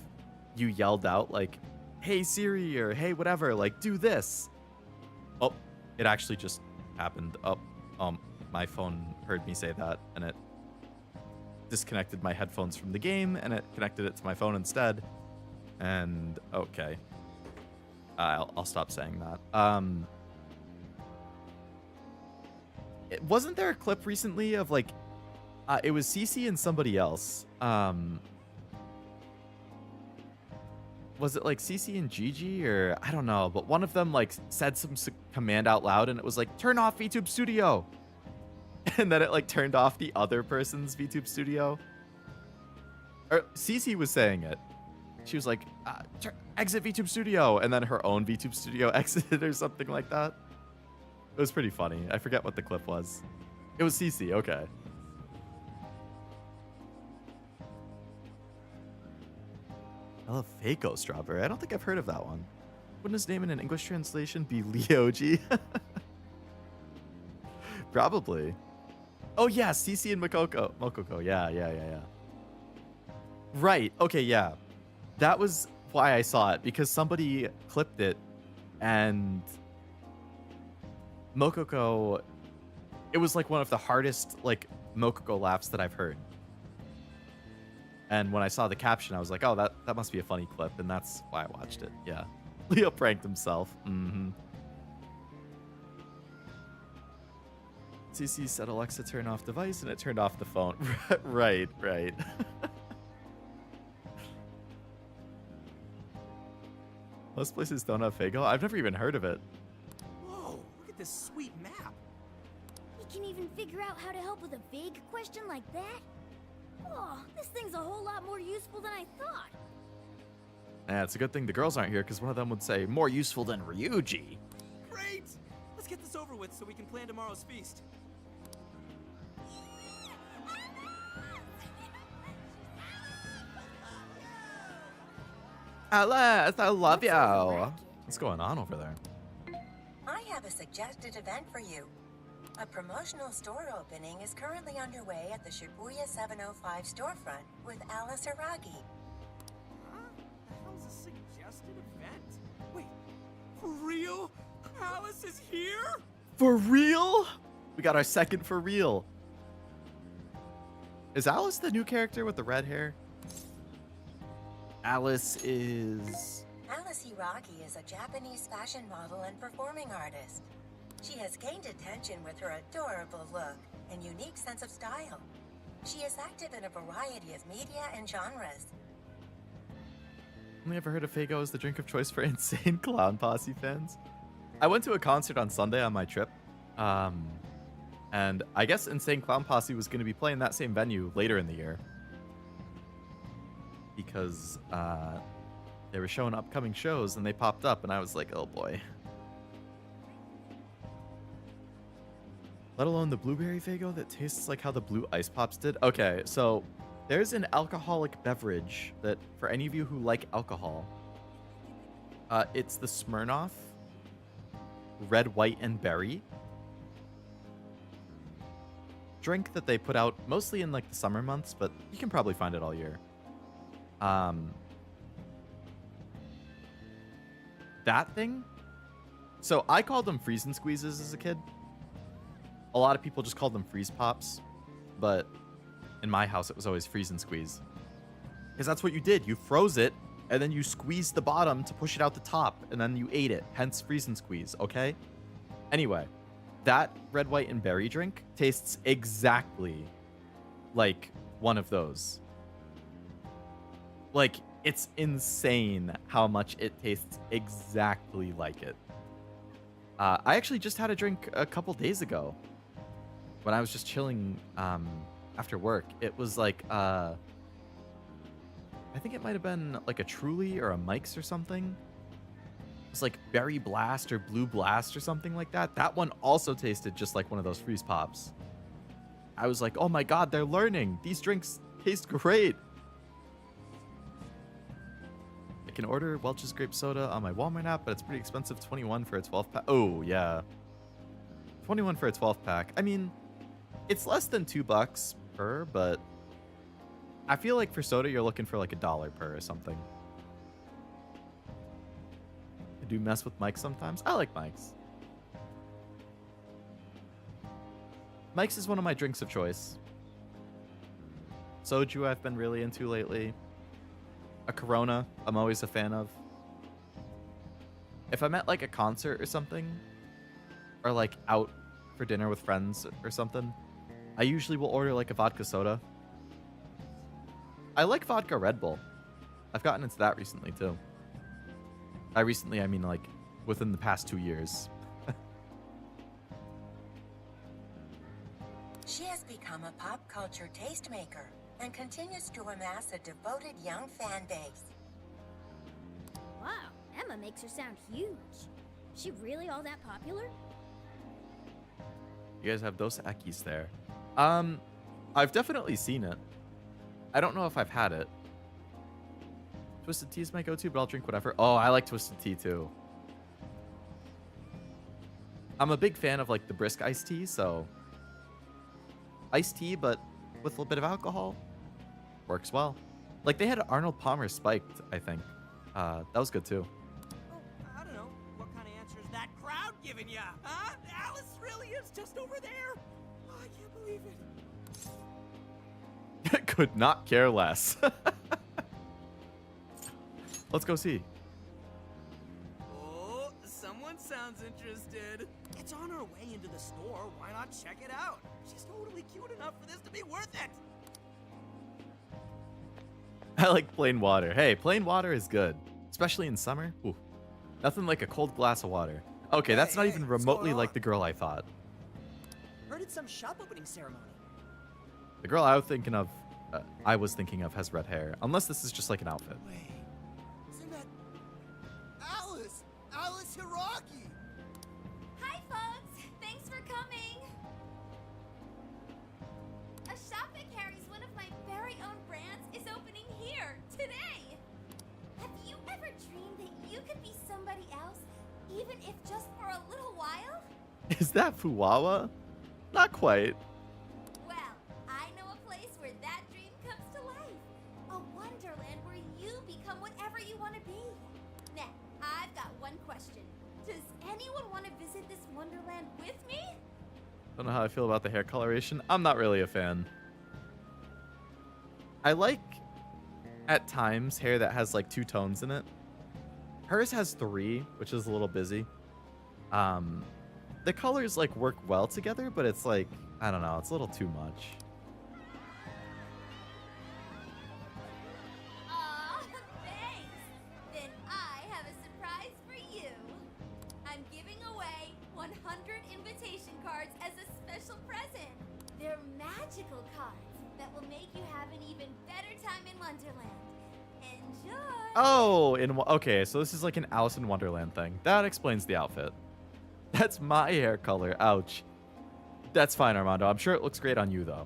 you yelled out like, hey Siri, or hey whatever, like do this. Oh, it actually just happened. Oh, my phone heard me say that and it disconnected my headphones from the game and it connected it to my phone instead. And okay. I'll stop saying that. Wasn't there a clip recently of like, it was Cece and somebody else. Was it like Cece and Gigi, or I don't know, but one of them like said some command out loud and it was like, turn off VTube Studio. And then it like turned off the other person's VTube Studio. Or Cece was saying it. She was like, exit VTube Studio. And then her own VTube Studio exited or something like that. It was pretty funny. I forget what the clip was. It was Cece, okay. I love Fako Strawberry. I don't think I've heard of that one. Wouldn't his name in an English translation be Leoji? Probably. Oh yeah, Cece and Mokoko. Yeah. Right. Okay, yeah. That was why I saw it, because somebody clipped it and Mokoko, it was like one of the hardest like Mokoko laughs that I've heard. And when I saw the caption, I was like, oh, that must be a funny clip, and that's why I watched it. Yeah. Leo pranked himself. Mm-hmm. CC said Alexa turn off device, and it turned off the phone. Right. Most places don't have Fago. I've never even heard of it. Whoa, look at this sweet map. You can even figure out how to help with a vague question like that? Oh, this thing's a whole lot more useful than I thought. Yeah, it's a good thing the girls aren't here, because one of them would say, more useful than Ryuji. Great! Let's get this over with so we can plan tomorrow's feast. Alice, I love you. What's going on over there? I have a suggested event for you. A promotional store opening is currently underway at the Shibuya 705 storefront with Alice Aragi. Huh? The hell's a suggested event? Wait, for real? Alice is here? For real? We got our second for real. Is Alice the new character with the red hair? Alice is... Alice Hiragi is a Japanese fashion model and performing artist. She has gained attention with her adorable look and unique sense of style. She is active in a variety of media and genres. Only ever heard of Fago as the drink of choice for Insane Clown Posse fans. I went to a concert on Sunday on my trip. And I guess Insane Clown Posse was going to be playing that same venue later in the year. Because they were showing upcoming shows and they popped up and I was like, oh boy. Let alone the blueberry Fago that tastes like how the blue ice pops did. Okay, so there's an alcoholic beverage that for any of you who like alcohol, it's the Smirnoff Red, White, and Berry drink that they put out mostly in like the summer months, but you can probably find it all year. That thing. So I called them freeze and squeezes as a kid. A lot of people just called them freeze pops, but in my house it was always freeze and squeeze. Because that's what you did. You froze it, and then you squeezed the bottom to push it out the top, and then you ate it. Hence freeze and squeeze, okay? Anyway, that red, white, and berry drink tastes exactly like one of those. Like, it's insane how much it tastes exactly like it. I actually just had a drink a couple days ago when I was just chilling after work. It was like, I think it might have been like a Truly or a Mike's or something. It was like Berry Blast or Blue Blast or something like that. That one also tasted just like one of those freeze pops. I was like, oh my god, they're learning. These drinks taste great. I can order Welch's Grape Soda on my Walmart app, but it's pretty expensive. 21 for a 12 pack. Oh, yeah. 21 for a 12 pack. I mean, it's less than $2 per, but I feel like for soda, you're looking for like $1 per or something. I do mess with Mike's sometimes. I like Mike's. Mike's is one of my drinks of choice. Soju I've been really into lately. A Corona I'm always a fan of. if I'm at like a concert or something, or like out for dinner with friends or something, I usually will order like a vodka soda. I like vodka Red Bull. I've gotten into that recently too. I mean like within the past 2 years. She has become a pop culture tastemaker and continues to amass a devoted young fan base. Wow, Emma makes her sound huge. Is she really all that popular? You guys have Dos Equis there. I've definitely seen it. I don't know if I've had it. Twisted tea is my go-to, but I'll drink whatever. Oh, I like twisted tea too. I'm a big fan of like the brisk iced tea, so iced tea, but with a little bit of alcohol, works well. Like they had Arnold Palmer spiked, I think. That was good too. Oh, I don't know. What kind of answer is that crowd giving ya? Huh? Alice really is just over there? Oh, I can't believe it. Could not care less. Let's go see. Oh, someone sounds interested. It's on our way into the store. Why not check it out? She's totally cute enough for this to be worth it. I like plain water. Hey, plain water is good, especially in summer. Ooh, nothing like a cold glass of water. Okay, that's not even remotely like the girl I thought. Heard it's some shop opening ceremony. The girl I was thinking of has red hair, unless this is just like an outfit. Wait, isn't that Alice? Alice Hiragi! Hi, folks. Thanks for coming. A shop that carries one of my very own brands is opening here today. Have you ever dreamed that you could be somebody else, even if just for a little while? Is that Fuwawa? Not quite. Well, I know a place where that dream comes to life. A wonderland where you become whatever you want to be. Now, I've got one question. Does anyone want to visit this wonderland with me? Don't know how I feel about the hair coloration. I'm not really a fan. I like, at times, hair that has like 2 tones in it. Hers has 3, which is a little busy. The colors like work well together, but it's like, I don't know, it's a little too much. Aw, thanks. Then I have a surprise for you. I'm giving away 100 invitation cards as a special present. They're magical cards that will make you have an even better time in Wonderland. Enjoy! Oh, okay, so this is like an Alice in Wonderland thing. That explains the outfit. That's my hair color. Ouch. That's fine, Armando. I'm sure it looks great on you, though.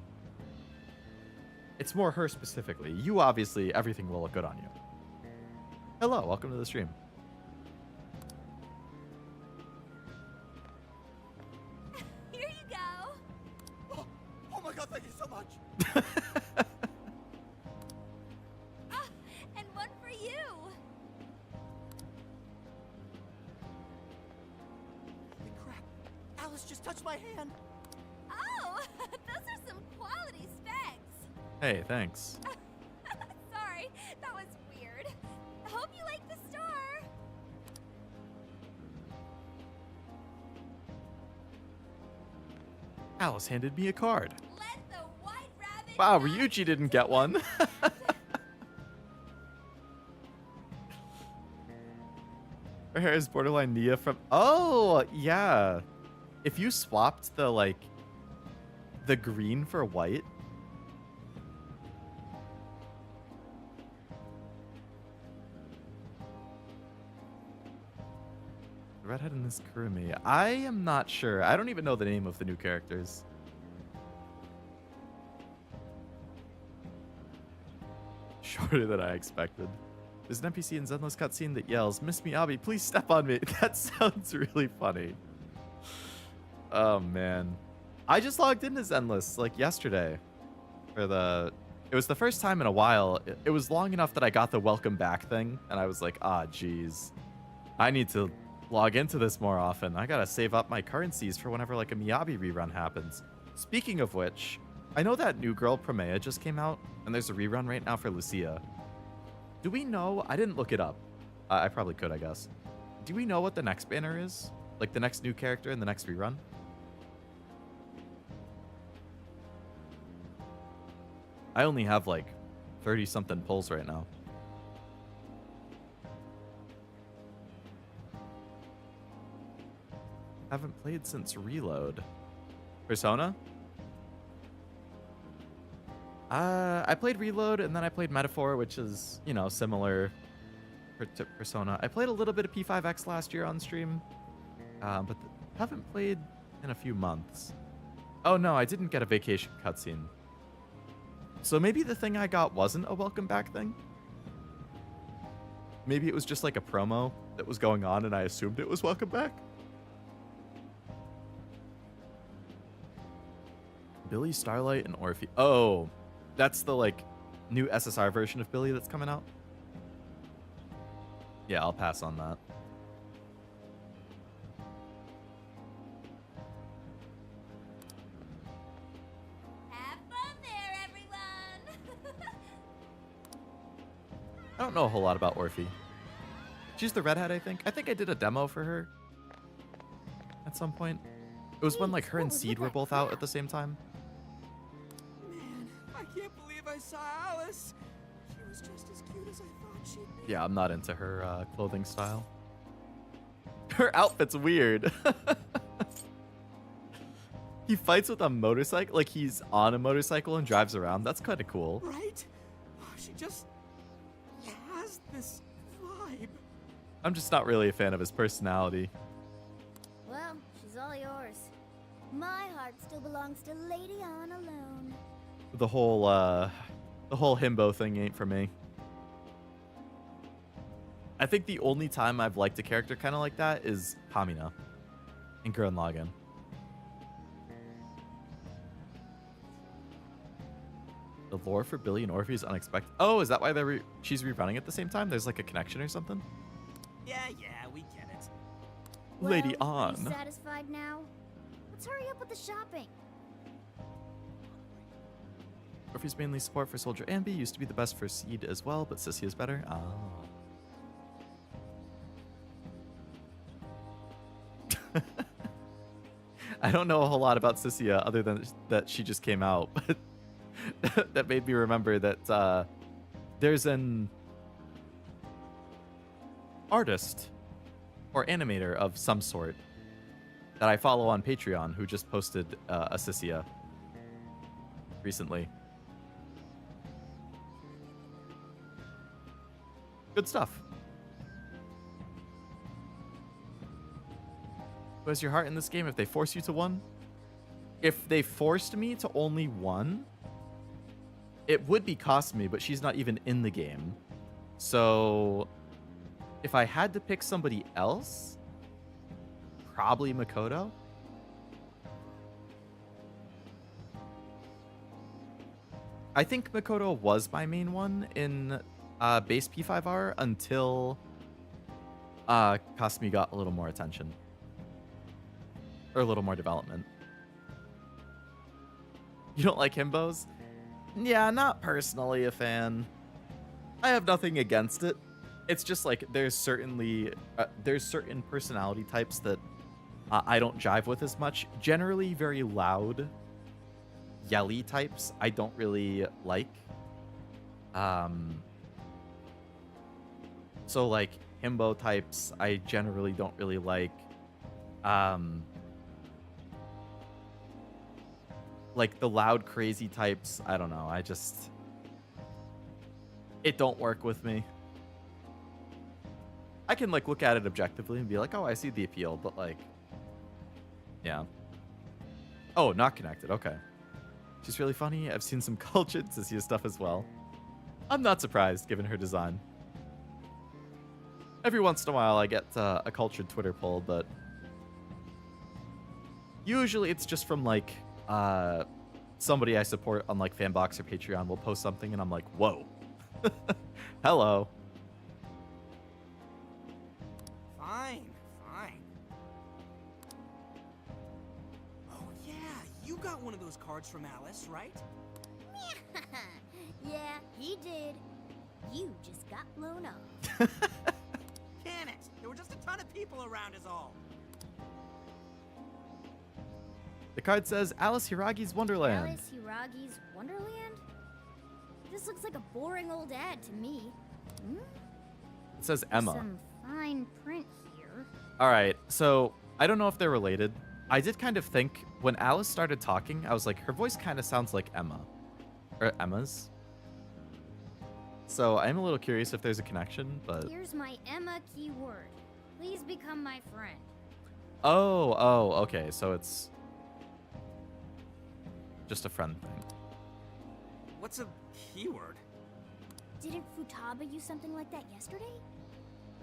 It's more her specifically. You, obviously, everything will look good on you. Hello, welcome to the stream. Here you go. Oh my god, thank you so much. And one for you. Holy crap. Alice just touched my hand. Oh, those are some quality specs. Hey, thanks. Sorry, that was weird. Hope you like the store. Alice handed me a card. Let the white rabbit Wow, Ryuji didn't get one. Her hair is borderline Nia from... Oh, yeah. If you swapped the green for white... The redhead in this Kurumi. I am not sure. I don't even know the name of the new characters. Shorter than I expected. There's an NPC in Zenless cutscene that yells, "Miss Miyabi, please step on me." That sounds really funny. Oh, man. I just logged into Zenless, like, yesterday. It was the first time in a while. It was long enough that I got the welcome back thing, and I was like, ah, geez. I need to log into this more often. I gotta save up my currencies for whenever, like, a Miyabi rerun happens. Speaking of which, I know that New Girl Promea just came out, and there's a rerun right now for Lucia. Do we know? I didn't look it up. I probably could, I guess. Do we know what the next banner is? Like the next new character in the next rerun? I only have like 30 something pulls right now. Haven't played since Reload. Persona? I played Reload and then I played Metaphor, which is, you know, similar to Persona. I played a little bit of P5X last year on stream, but haven't played in a few months. Oh no, I didn't get a vacation cutscene. So maybe the thing I got wasn't a welcome back thing? Maybe it was just like a promo that was going on and I assumed it was welcome back? Billy, Starlight, and Orphe. Oh, that's the like new SSR version of Billy that's coming out? Yeah, I'll pass on that. Have fun there, everyone! I don't know a whole lot about Orphe. She's the redhead, I think. I think I did a demo for her at some point. It was when like her and Seed were both out at the same time. Man, I can't believe I saw Alice. She was just as cute as I thought she'd be. Yeah, I'm not into her clothing style. Her outfit's weird. He fights with a motorcycle, like he's on a motorcycle and drives around. That's kind of cool. Right? She just has this vibe. I'm just not really a fan of his personality. Well, she's all yours. My heart still belongs to Lady On alone. The whole himbo thing ain't for me. I think the only time I've liked a character kind of like that is Pamina in Gurren Lagann. The lore for Billy and Orphe is unexpected. Oh, is that why she's rerunning at the same time? There's like a connection or something? Yeah, we get it. Well, Lady are you On. satisfied now? Let's hurry up with the shopping. Orphe's mainly support for Soldier and B used to be the best for Seed as well, but Sissy is better. Ah. I don't know a whole lot about Sissia other than that she just came out, but that made me remember that there's an artist or animator of some sort that I follow on Patreon who just posted a Sissia recently. Good stuff. Who has your heart in this game if they force you to one? If they forced me to only one, it would be Kasumi, but she's not even in the game. So if I had to pick somebody else, probably Makoto. I think Makoto was my main one in base P5R until Kasumi got a little more attention. Or a little more development. You don't like himbos? Yeah, not personally a fan. I have nothing against it. It's just like there's certain personality types that I don't jive with as much. Generally very loud, yelly types I don't really like. So like himbo types I generally don't really like. Like the loud crazy types, I don't know. It don't work with me. I can like look at it objectively and be like, oh, I see the appeal, but like, yeah. Oh, not connected. Okay. She's really funny. I've seen some cultured Sissia stuff as well. I'm not surprised given her design. Every once in a while I get a cultured Twitter poll, but usually it's just from like somebody I support on like Fanbox or Patreon will post something and I'm like, whoa. Hello. Fine. Oh yeah, you got one of those cards from Alice, right? Yeah, he did. You just got blown up. Damn it! There were just a ton of people around is all. The card says Alice Hiragi's Wonderland. Alice Hiragi's Wonderland? This looks like a boring old ad to me. Hmm? It says Emma. Some fine print here. All right, so I don't know if they're related. I did kind of think when Alice started talking, I was like, her voice kind of sounds like Emma. Or Emma's. So I'm a little curious if there's a connection, but... Here's my Emma keyword. Please become my friend. Oh, okay. So it's just a friend thing. What's a keyword? Didn't Futaba use something like that yesterday?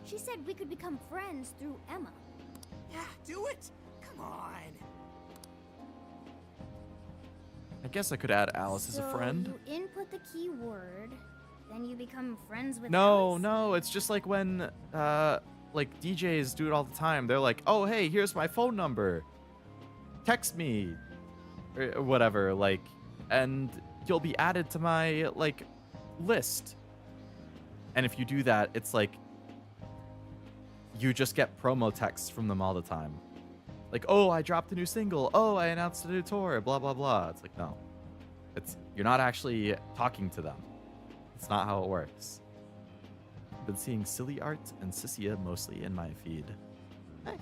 She said we could become friends through Emma. Yeah, do it! Come on! I guess I could add Alice as a friend. You input the keyword, then you become friends with No, Alice? no, it's just like when like DJs do it all the time. They're like, "Oh, hey, here's my phone number. Text me." Or whatever, like, and you'll be added to my like list. And if you do that, it's like you just get promo texts from them all the time. Like, "Oh, I dropped a new single. Oh, I announced a new tour, blah blah blah." It's like, no. You're not actually talking to them. It's not how it works. I've been seeing silly art and Sissia mostly in my feed. Hey,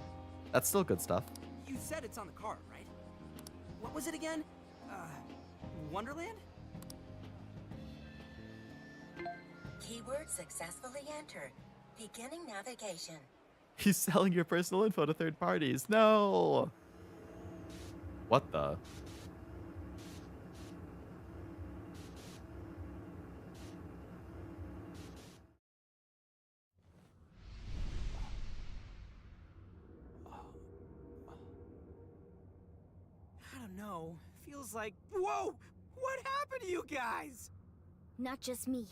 that's still good stuff. You said it's on the card, right? What was it again? Wonderland? Keyword successfully entered. Beginning navigation. He's selling your personal info to third parties. No. What the? I don't know. Feels like... Whoa! What happened to you guys? Not just me.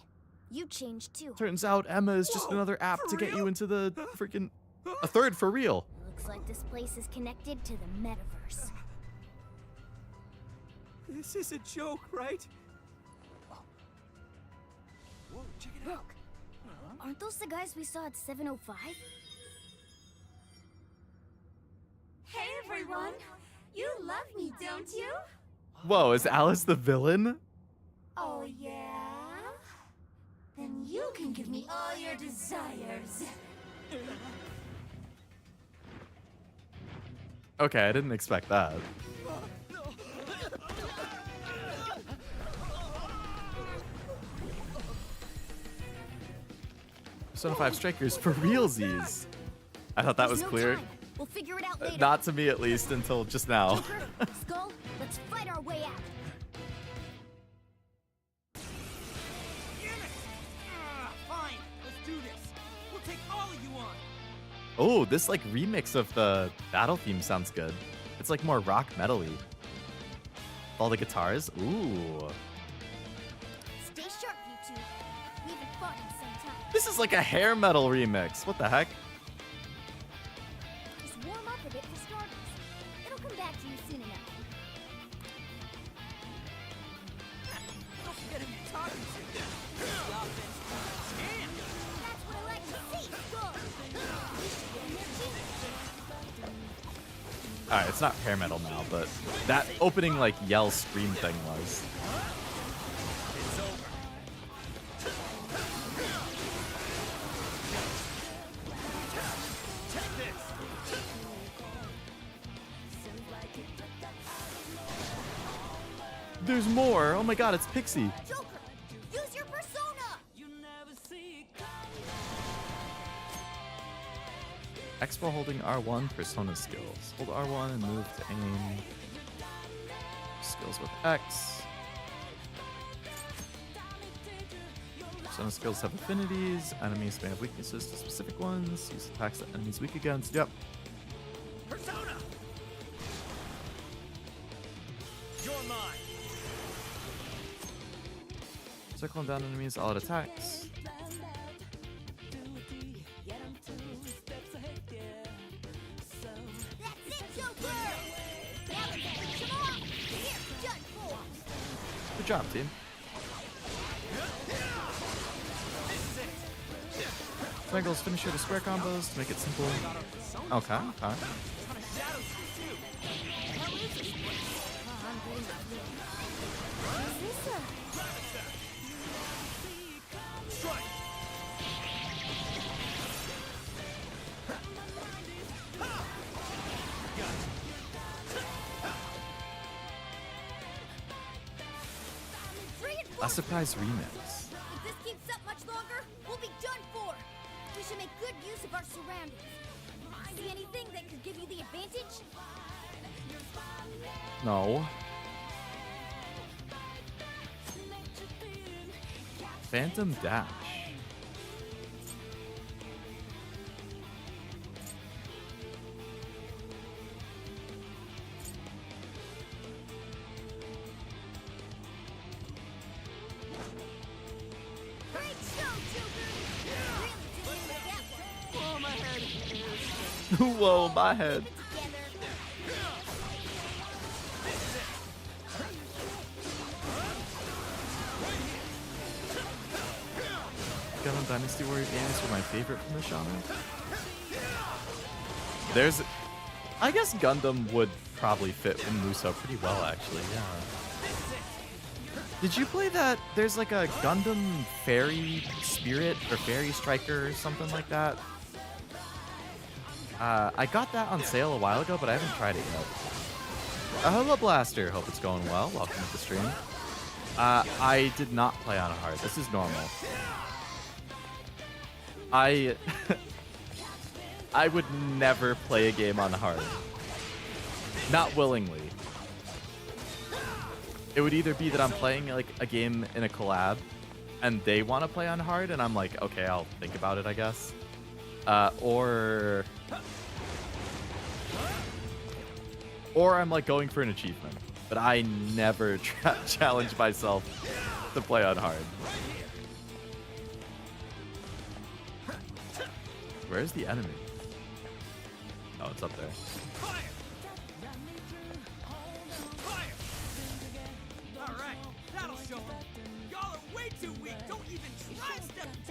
You changed too. Turns out Emma is just another app to get you into the freaking... A third for real. Looks like this place is connected to the metaverse. This is a joke, right? Whoa, check it out. Look. Aren't those the guys we saw at 705? Hey everyone! You love me, don't you? Whoa, is Alice the villain? Oh yeah? Then you can give me all your desires. Okay, I didn't expect that. Persona 5 Strikers for realsies. I thought that was There's no clear. time. We'll figure it out later. Not to me, at least, until just now. Joker, Skull, let's fight our way out. Fine, let's do this. We'll take all of you on. Oh, this like remix of the battle theme sounds good. It's like more rock metal-y. All the guitars. Ooh. Stay sharp, you two. We haven't fought in some time. This is like a hair metal remix. What the heck? Just warm up a bit for starters. It'll come back to you soon enough. Don't forget who you're talking to. The offense can. That's what I like to see. Skull. You should get in there too. Alright, it's not hair metal now, but that opening like yell scream thing was. It's over. Take this. There's more. Oh my god, it's Pixie. Joker, use your persona. Expo holding R1 persona skills. Hold R1 and move to aim. Skills with X. Persona skills have affinities. Enemies may have weaknesses to specific ones. Use attacks that enemies weak against. Yep. Persona. You're mine. Circling down enemies, all out attacks. That's it, Joker. Now let's finish him off. Here, done for. Good job, team. Triangles finisher to square combos to make it simple. Okay, okay. A surprise remix. If this keeps up much longer, we'll be done for. We should make good use of our surroundings. See anything that could give you the advantage? No. Phantom Dash. Great show, Joker! Really didn't make that one. Oh, my head. Whoa, my head. Gundam Dynasty Warrior games were my favorite from the genre. There's, I guess Gundam would probably fit in Muso pretty well, actually. Yeah. Did you play that? There's like a Gundam Fairy Spirit or Fairy Striker or something like that. I got that on sale a while ago, but I haven't tried it yet. Hello, Blaster. Hope it's going well. Welcome to the stream. I did not play on hard. This is normal. I would never play a game on hard. Not willingly. It would either be that I'm playing like a game in a collab and they want to play on hard and I'm like, okay, I'll think about it, I guess. Or I'm like going for an achievement, but I never challenge myself to play on hard. Where's the enemy? Oh, it's up there.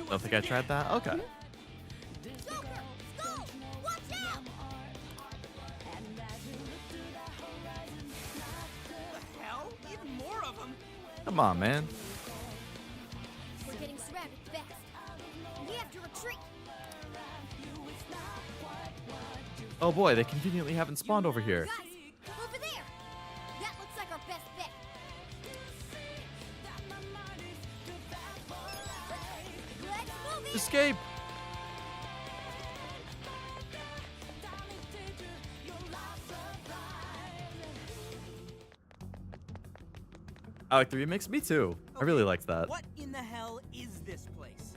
Don't think I tried that? Okay. Come on, man. We're getting surrounded fast. We have to retreat. Oh boy, they conveniently haven't spawned over here. Guys, over there. That looks like our best bet. Let's move it. Escape! I like the remix. Me too. I really liked that. What in the hell is this place?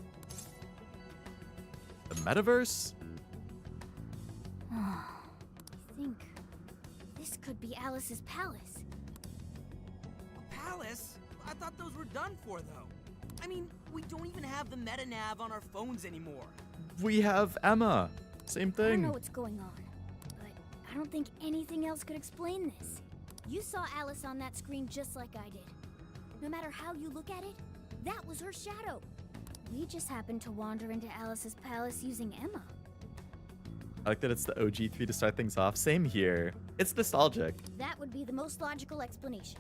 The metaverse? I think this could be Alice's palace. Palace? I thought those were done for, though. I mean, we don't even have the meta nav on our phones anymore. We have Emma. Same I don't thing. know what's going on, but I don't think anything else could explain this. You saw Alice on that screen just like I did. No matter how you look at it, that was her shadow. We just happened to wander into Alice's palace using Emma. I like that it's the OG3 to start things off. Same here. It's nostalgic. That would be the most logical explanation.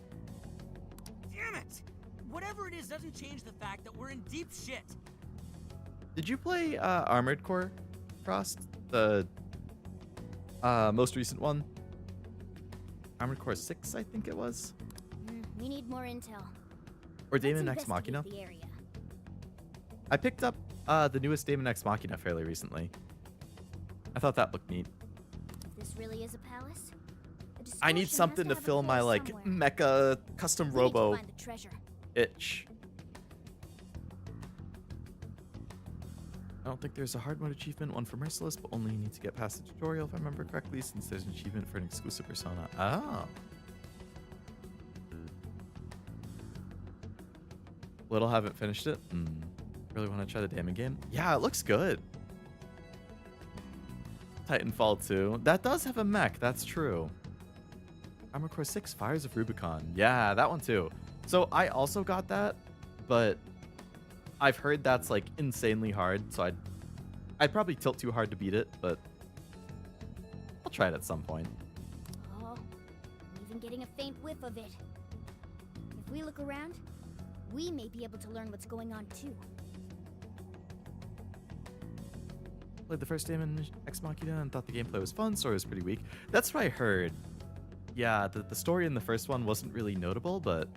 Damn it! Whatever it is doesn't change the fact that we're in deep shit. Did you play Armored Core, Frost? The most recent one? Armored Core 6, I think it was? We need more intel. Or Daemon Let's X Machina? investigate the area. I picked up the newest Daemon X Machina fairly recently. I thought that looked neat. If this really is a palace, I need something to fill my like mecha custom robo find the treasure. itch. I don't think there's a hard mode achievement, one for Merciless, but only you need to get past the tutorial if I remember correctly, since there's an achievement for an exclusive persona. Oh. Little haven't finished it. Really want to try the Daemon game? Yeah, it looks good. Titanfall 2. That does have a mech, that's true. Armored Core 6, Fires of Rubicon. Yeah, that one too. So I also got that, but I've heard that's like insanely hard, so I'd probably tilt too hard to beat it, but I'll try it at some point. Oh, I'm even getting a faint whiff of it. If we look around, we may be able to learn what's going on too. Played the first game in Ex Machina and thought the gameplay was fun. Story was pretty weak. That's what I heard. Yeah, the story in the first one wasn't really notable, but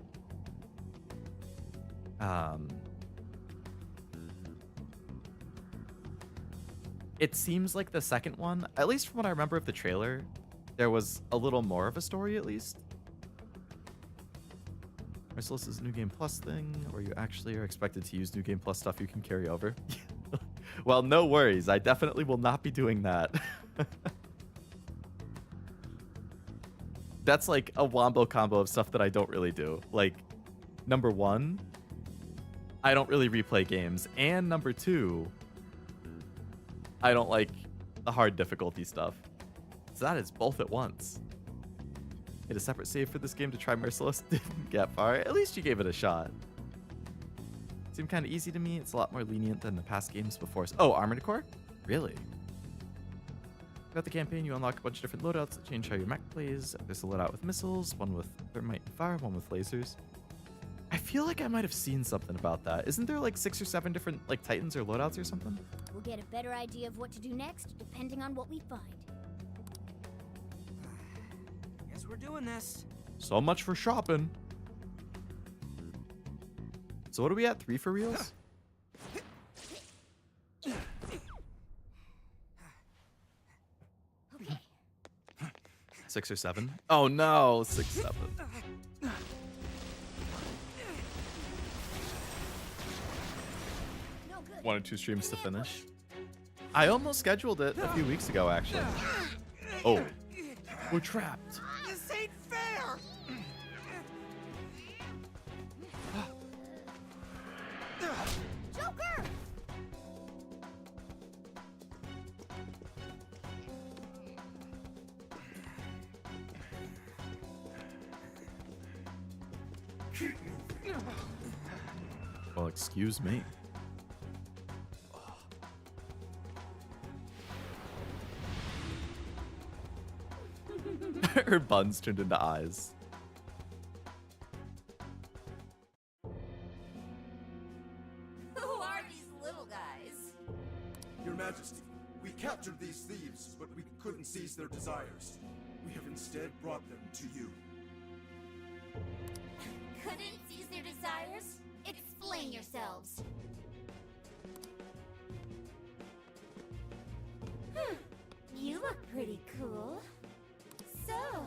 it seems like the second one, at least from what I remember of the trailer, there was a little more of a story at least. Merciless is a New Game Plus thing, or you actually are expected to use New Game Plus stuff you can carry over. Well, no worries. I definitely will not be doing that. That's like a wombo combo of stuff that I don't really do. Like, number one, I don't really replay games. And number two, I don't like the hard difficulty stuff. So that is both at once. Made a separate save for this game to try Merciless. Didn't get far. At least you gave it a shot. Seemed kind of easy to me. It's a lot more lenient than the past games before. Oh, Armored Core? Really? Throughout the campaign, you unlock a bunch of different loadouts that change how your mech plays. There's a loadout with missiles, one with thermite and fire, one with lasers. I feel like I might have seen something about that. Isn't there like 6 or 7 different like Titans or loadouts or something? We'll get a better idea of what to do next, depending on what we find. Guess we're doing this. So much for shopping. So what are we at? 3 for reals? Okay. 6 or 7? Oh no, 6, 7. No good. 1 or 2 streams to finish. I almost scheduled it a few weeks ago, actually. Oh, we're trapped. This ain't fair! Joker! Well, excuse me. Her buns turned into eyes. Who are these little guys? Your Majesty, we captured these thieves, but we couldn't seize their desires. We have instead brought them to you. Couldn't seize their desires? Explain yourselves. You look pretty cool. So,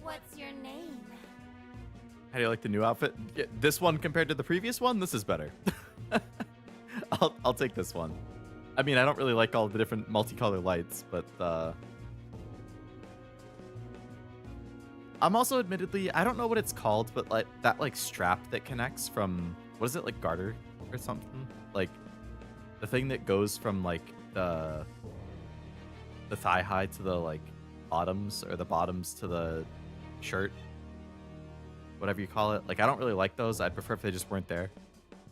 what's your name? How do you like the new outfit? Yeah, this one compared to the previous one, this is better. I'll take this one. I mean, I don't really like all the different multicolor lights, but I'm also admittedly, I don't know what it's called, but like that like strap that connects from, what is it, like garter or something? Like the thing that goes from like the thigh high to the like bottoms, or the bottoms to the shirt, whatever you call it. Like, I don't really like those. I'd prefer if they just weren't there.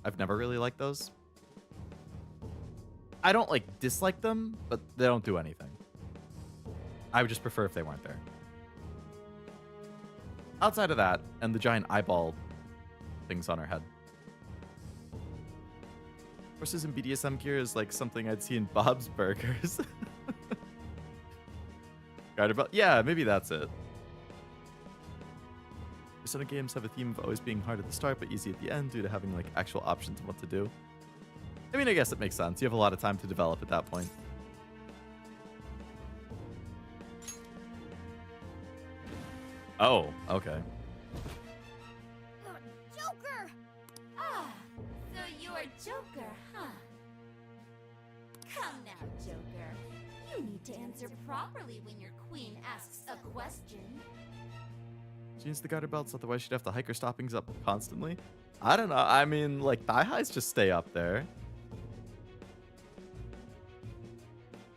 I've never really liked those. I don't like dislike them, but they don't do anything. I would just prefer if they weren't there. Outside of that, and the giant eyeball things on her head. Horses and BDSM gear is like something I'd see in Bob's Burgers. Yeah, maybe that's it. Persona games have a theme of always being hard at the start but easy at the end due to having like actual options on what to do. I mean, I guess it makes sense. You have a lot of time to develop at that point. Oh, okay. Joker! Ah, so you're Joker, huh? Come now, Joker. You need to answer properly when your queen asks a question. She needs the garter belts, otherwise she'd have to hike her stoppings up constantly. I don't know. I mean, like, thigh highs just stay up there.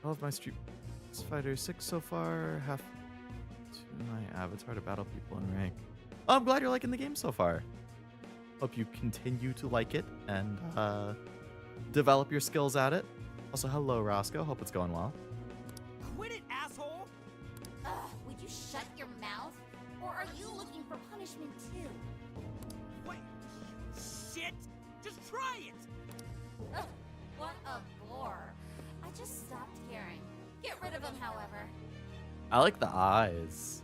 All of my Street Fighter 6 so far. Half to my avatar to battle people in rank. Oh, I'm glad you're liking the game so far. Hope you continue to like it and develop your skills at it. Also, hello, Roscoe. Hope it's going well. Quit it, asshole! Ugh, would you shut your mouth? Or are you looking for punishment too? Wait, shit! Just try it! Ugh, what a bore. I just stopped caring. Get rid of him, however. I like the eyes.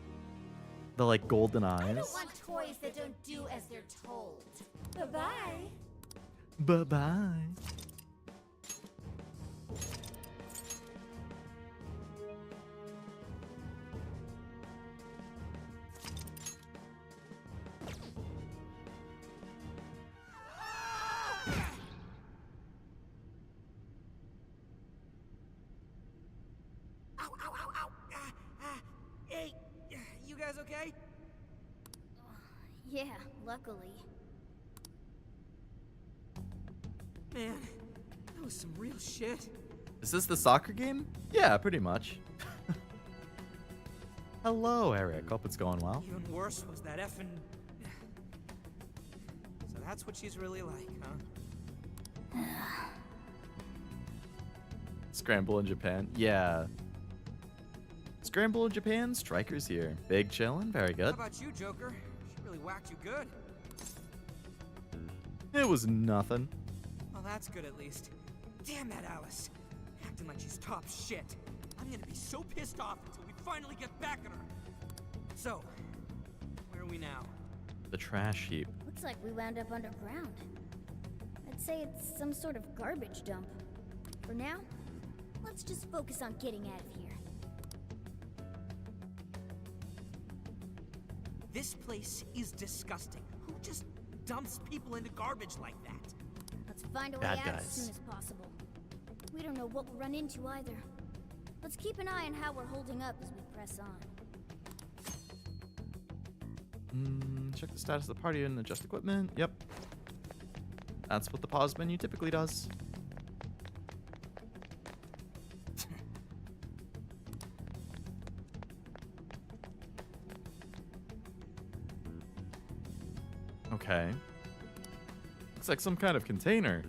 The like golden I don't eyes. want toys that don't do as they're told. Bye-bye. Bye-bye. Ow, ow, ow, ow! Hey, you guys okay? Yeah, luckily. Man, that was some real shit. Is this the soccer game? Yeah, pretty much. Hello, Eric. Hope it's going well. Even worse was that effing... So that's what she's really like, huh? Scramble in Japan. Yeah. Scramble in Japan. Strikers here. Big chillin'. Very How good. about you, Joker? She really whacked you good. It was nothing. Well, that's good at least. Damn that Alice. Acting like she's top shit. I'm gonna be so pissed off until we finally get back at her. So, where are we now? The trash heap. Looks like we wound up underground. I'd say it's some sort of garbage dump. For now, let's just focus on getting out of here. This place is disgusting. Who just dumps people into garbage like that? Let's find a way Bad out guys. as soon as possible. We don't know what we'll run into either. Let's keep an eye on how we're holding up as we press on. Check the status of the party and adjust equipment. Yep. That's what the pause menu typically does. Okay. Looks like some kind of container.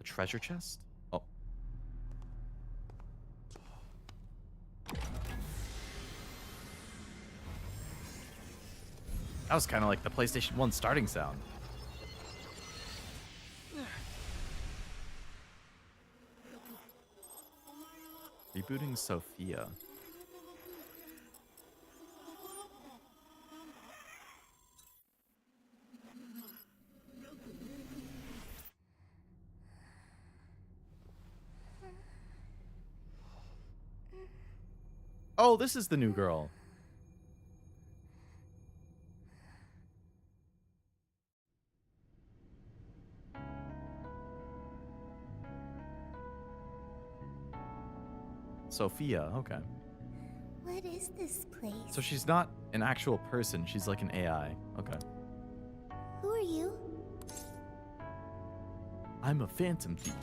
A treasure chest? Oh. That was kind of like the PlayStation 1 starting sound. Rebooting Sophia. Oh, this is the new girl. Sophia, okay. What is this place? So she's not an actual person, she's like an AI. Okay. Who are you? I'm a phantom thief.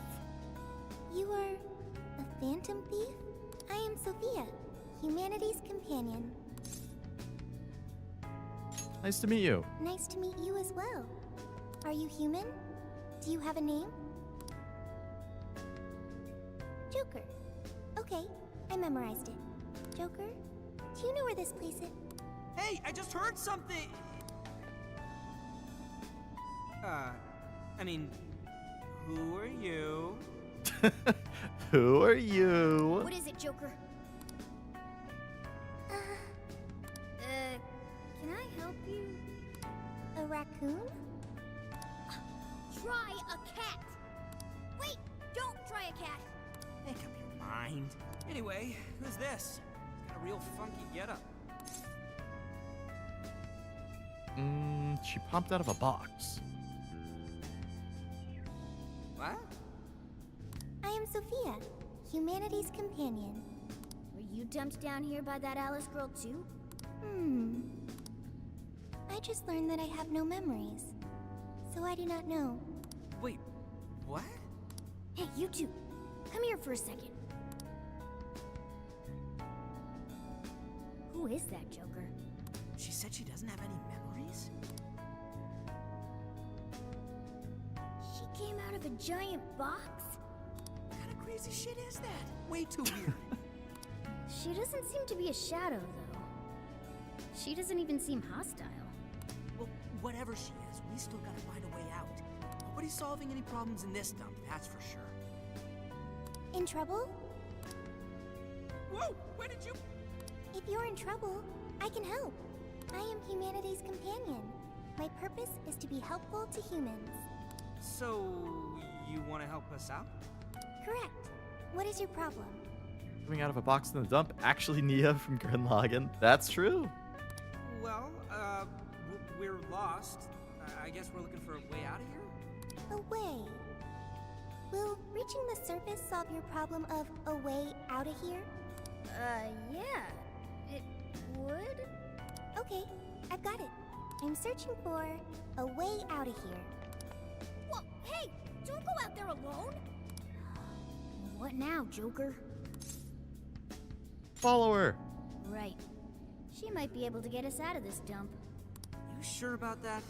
You are a phantom thief? I am Sophia, humanity's companion. Nice to meet you. Nice to meet you as well. Are you human? Do you have a name? Joker. Okay, I memorized it. Joker, do you know where this place is? Hey, I just heard something! I mean, who are you? Who are you? What is it, Joker? Can I help you? A raccoon? Try a cat! Wait, don't try a cat! Make up your mind. Anyway, who's this? He's got a real funky getup. She popped out of a box. What? I am Sophia, humanity's companion. Were you dumped down here by that Alice girl too? I just learned that I have no memories, so I do not know. Wait, what? Hey, you two, come here for a second. Who is that, Joker? She said she doesn't have any memories? She came out of a giant box? What kind of crazy shit is that? Way too weird. She doesn't seem to be a shadow, though. She doesn't even seem hostile. Well, whatever she is, we still gotta find a way out. Nobody's solving any problems in this dump, that's for sure. In trouble? Whoa! Where did you... If you're in trouble, I can help. I am humanity's companion. My purpose is to be helpful to humans. So, you want to help us out? Correct. What is your problem? Coming out of a box in the dump, actually Nia from Gurren Lagann. That's true. Well, we're lost. I guess we're looking for a way out of here? A way. Will reaching the surface solve your problem of a way out of here? Yeah. It would? Okay, I've got it. I'm searching for a way out of here. Whoa, hey! Don't go out there alone! What now, Joker? Follow her. Right. She might be able to get us out of this dump. You sure about that?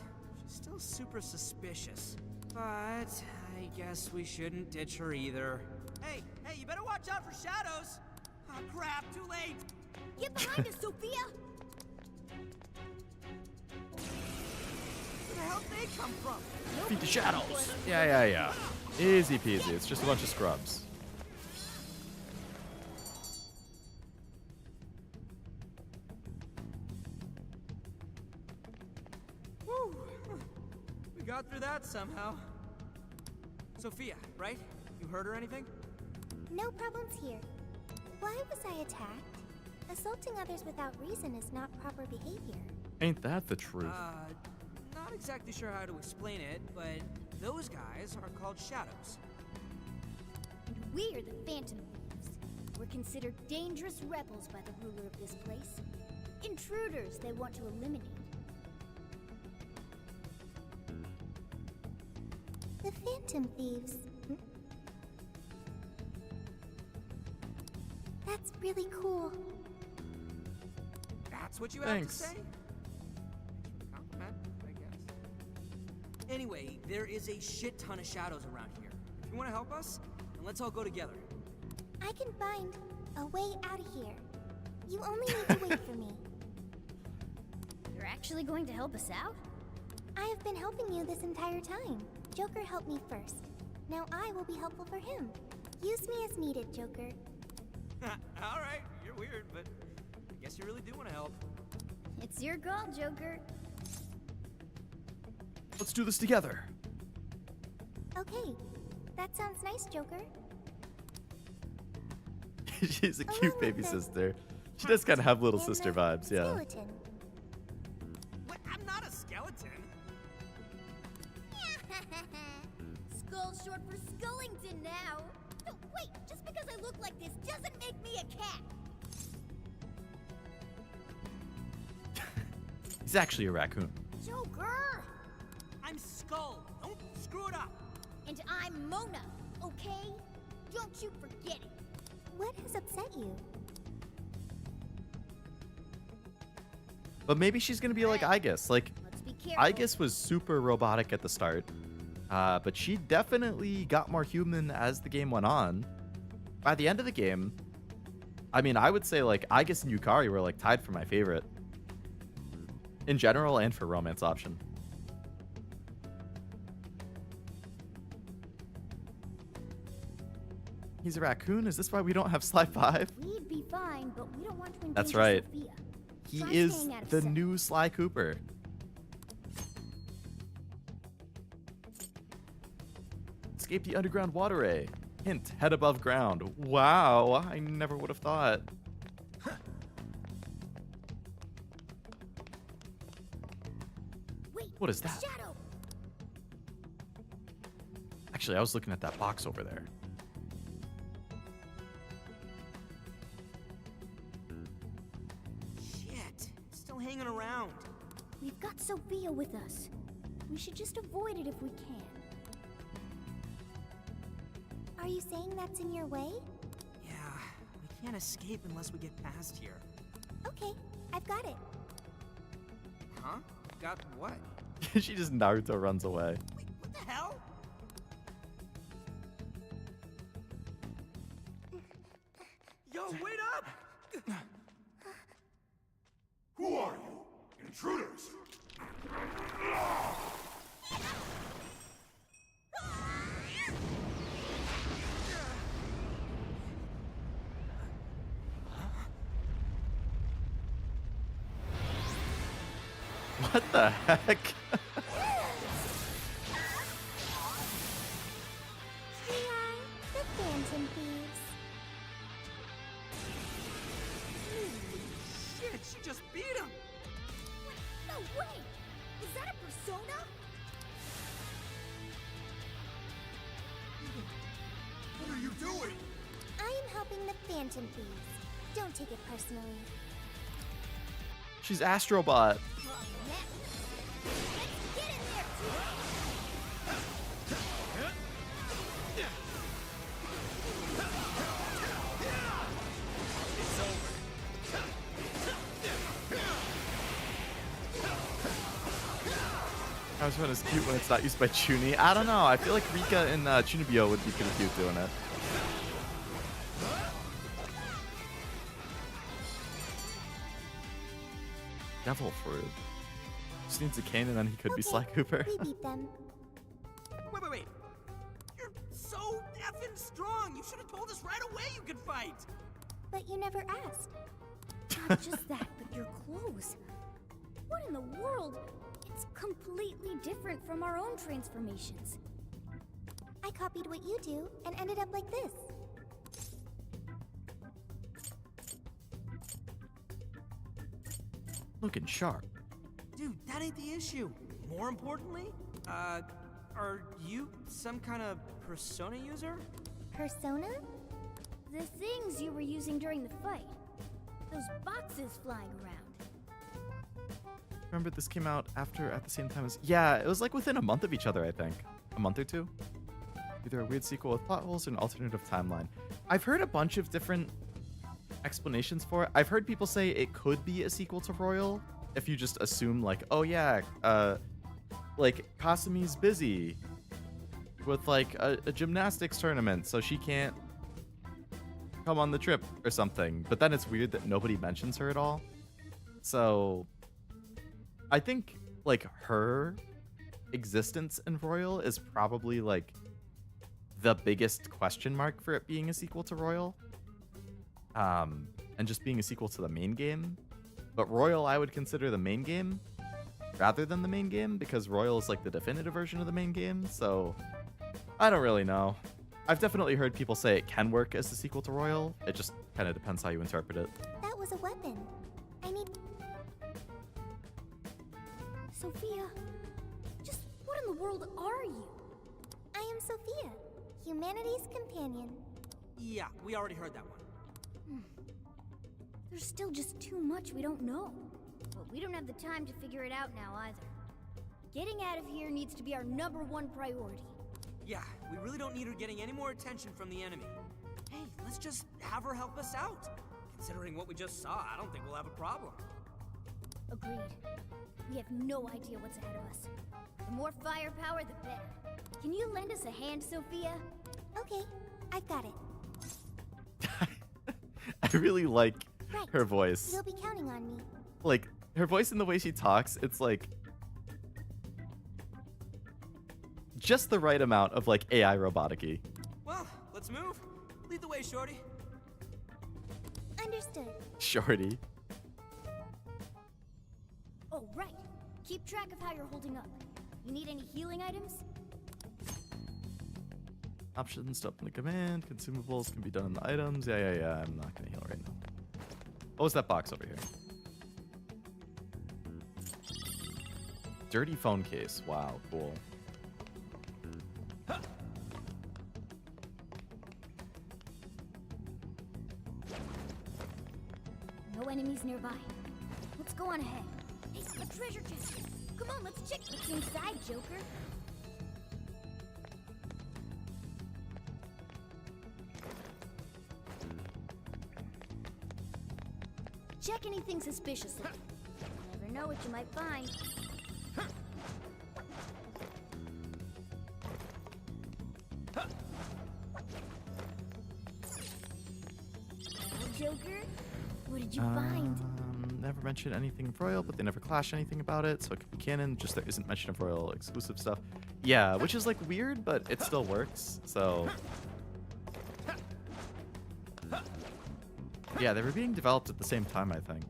She's still super suspicious. But I guess we shouldn't ditch her either. Hey, you better watch out for shadows! Oh crap, too late! Get behind us, Sophia! Where the hell did they come from? Beat the shadows. Yeah. Easy peasy. It's just a bunch of scrubs. Whew. We got through that somehow. Sophia, right? You hurt or anything? No problems here. Why was I attacked? Assaulting others without reason is not proper behavior. Ain't that the truth? Not exactly sure how to explain it, but those guys are called shadows. We're the Phantom Thieves. We're considered dangerous rebels by the ruler of this place. Intruders they want to eliminate. The Phantom Thieves. That's really cool. That's what you Thanks. have to say? Compliment, I guess. Anyway, there is a shit ton of shadows around here. If you want to help us, then let's all go together. I can find a way out of here. You only need to wait for me. You're actually going to help us out? I have been helping you this entire time. Joker helped me first. Now I will be helpful for him. Use me as needed, Joker. Alright, you're weird, but I guess you really do want to help. It's your call, Joker. Let's do this together. Okay, that sounds nice, Joker. She's a cute baby sister. She does kind of have little sister vibes, yeah. Skeleton. What? I'm not a skeleton. Skull's short for Skullington now. No, wait, just because I look like this doesn't make me a cat. He's actually a raccoon. Joker! I'm Skull. Don't screw it up. And I'm Mona, okay? Don't you forget it. What has upset you? But maybe she's gonna be like Aegis. Like, Let's be careful. Aegis was super robotic at the start, but she definitely got more human as the game went on. By the end of the game, I mean, I would say like Aegis and Yukari were like tied for my favorite in general and for romance option. He's a raccoon? Is this why we don't have Sly 5? We'd be fine, but we don't want to endanger That's right. Sophia. He Try is staying out of the sight. new Sly Cooper. Escape the underground waterway. Hint, head above ground. Wow, I never would have thought. Wait, What is that? Shadow! Actually, I was looking at that box over there. Shit. It's still hanging around. We've got Sophia with us. We should just avoid it if we can. Are you saying that's in your way? Yeah, we can't escape unless we get past here. Okay, I've got it. Huh? Got what? She just Naruto runs away. Wait, what the hell? Intruders! What the heck? The Phantom Thieves. Shit, she just beat him! No way! Is that a persona? What are you doing? I am helping the Phantom Thieves. Don't take it personally. She's Astrobot. I was it's cute when it's not used by Chuni. I don't know. I feel like Rika and Chunibyo would be pretty cute doing it. Devil fruit. Just needs a cane and then he could be Sly Cooper. We beat them. Wait. You're so effing strong. You should have told us right away you could fight. But you never asked. Not just that, but your clothes. What in the world? It's completely different from our own transformations. I copied what you do and ended up like this. Looking sharp. Dude, that ain't the issue. More importantly, are you some kind of persona user? Persona? The things you were using during the fight. Those boxes flying around. Remember this came out at the same time as... Yeah, it was like within a month of each other, I think. A month or two? Either a weird sequel with plot holes or an alternative timeline. I've heard a bunch of different explanations for it. I've heard people say it could be a sequel to Royal if you just assume like, oh yeah, like Kasumi's busy with like a gymnastics tournament, so she can't come on the trip or something. But then it's weird that nobody mentions her at all. So I think like her existence in Royal is probably like the biggest question mark for it being a sequel to Royal. And just being a sequel to the main game. But Royal I would consider the main game rather than the main game, because Royal is like the definitive version of the main game, so I don't really know. I've definitely heard people say it can work as the sequel to Royal. It just kind of depends how you interpret it. That was a weapon. I mean... Sophia, just what in the world are you? I am Sophia, humanity's companion. Yeah, we already heard that one. There's still just too much we don't know. Well, we don't have the time to figure it out now either. Getting out of here needs to be our #1 priority. Yeah, we really don't need her getting any more attention from the enemy. Hey, let's just have her help us out. Considering what we just saw, I don't think we'll have a problem. Agreed. We have no idea what's ahead of us. The more firepower, the better. Can you lend us a hand, Sophia? Okay, I've got it. I really like her voice. You'll be counting on me. Like, her voice and the way she talks, it's like just the right amount of like AI robotic-y. Well, let's move. Lead the way, Shorty. Understood. Shorty. Oh, right. Keep track of how you're holding up. You need any healing items? Options to open the command. Consumables can be done in the items. Yeah. I'm not gonna heal right now. What was that box over here? Dirty phone case. Wow, cool. No enemies nearby. Let's go on ahead. Hey, a treasure chest. Come on, let's check what's inside, Joker. Check anything suspicious. You never know what you might find. Joker, what did you find? never mention anything of Royal, but they never clash anything about it, so it could be canon, just there isn't mention of Royal exclusive stuff. Yeah, which is like weird, but it still works, so... Yeah, they were being developed at the same time, I think.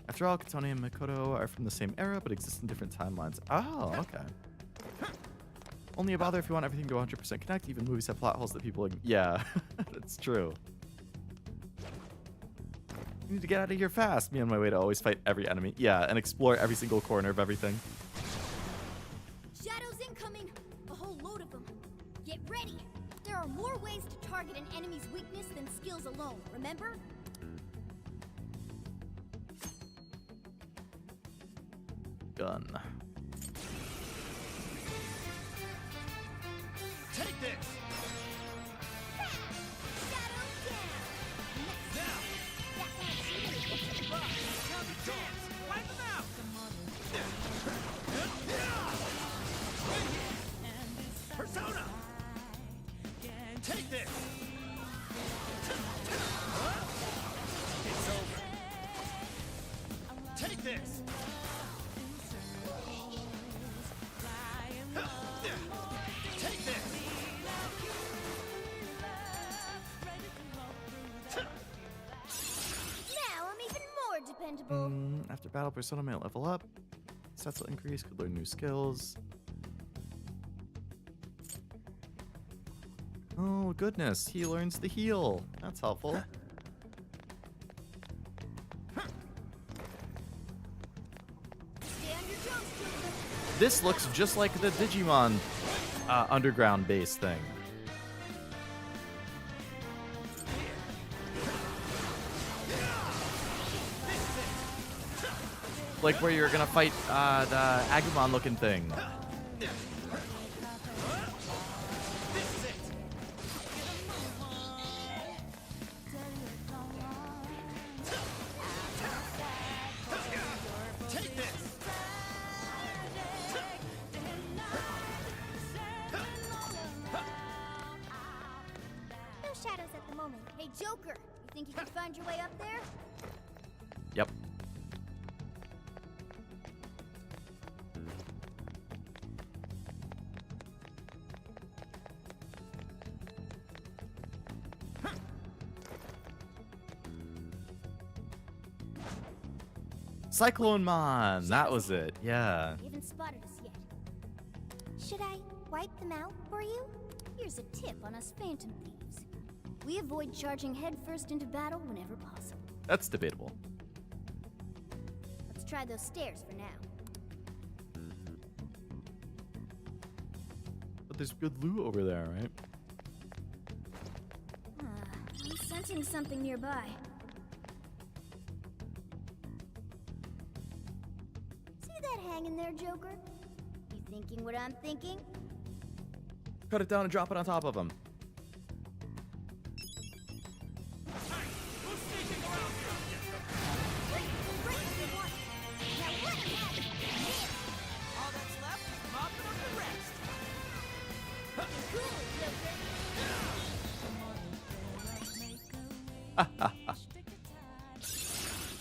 After all, Katone and Makoto are from the same era, but exist in different timelines. Oh, okay. Only a bother if you want everything to 100% connect. Even movies have plot holes that people... Yeah, that's true. I need to get out of here fast. Me on my way to always fight every enemy. Yeah, and explore every single corner of everything. Shadows incoming! A whole load of them. Get ready! There are more ways to target an enemy's weakness than skills alone, remember? Gun. Take this! Shadow down! Now! Chance! Wipe them out! Persona! Take this! It's over. Take this! Take this! Now I'm even more dependable. After battle, Persona may level up. Stats will increase, could learn new skills. Oh, goodness. He learns the heal. That's helpful. This looks just like the Digimon underground base thing. Like where you're gonna fight the Agumon looking thing. No shadows at the moment. Hey, Joker, you think you can find your way up there? Yep. Cyclone Mon, that was it, yeah. You haven't spotted us yet. Should I wipe them out for you? Here's a tip on us Phantom Thieves. We avoid charging headfirst into battle whenever possible. That's debatable. Let's try those stairs for now. But there's good loot over there, right? I'm sensing something nearby. See that hanging there, Joker? You thinking what I'm thinking? Cut it down and drop it on top of him. All that's left is mopping up the rest.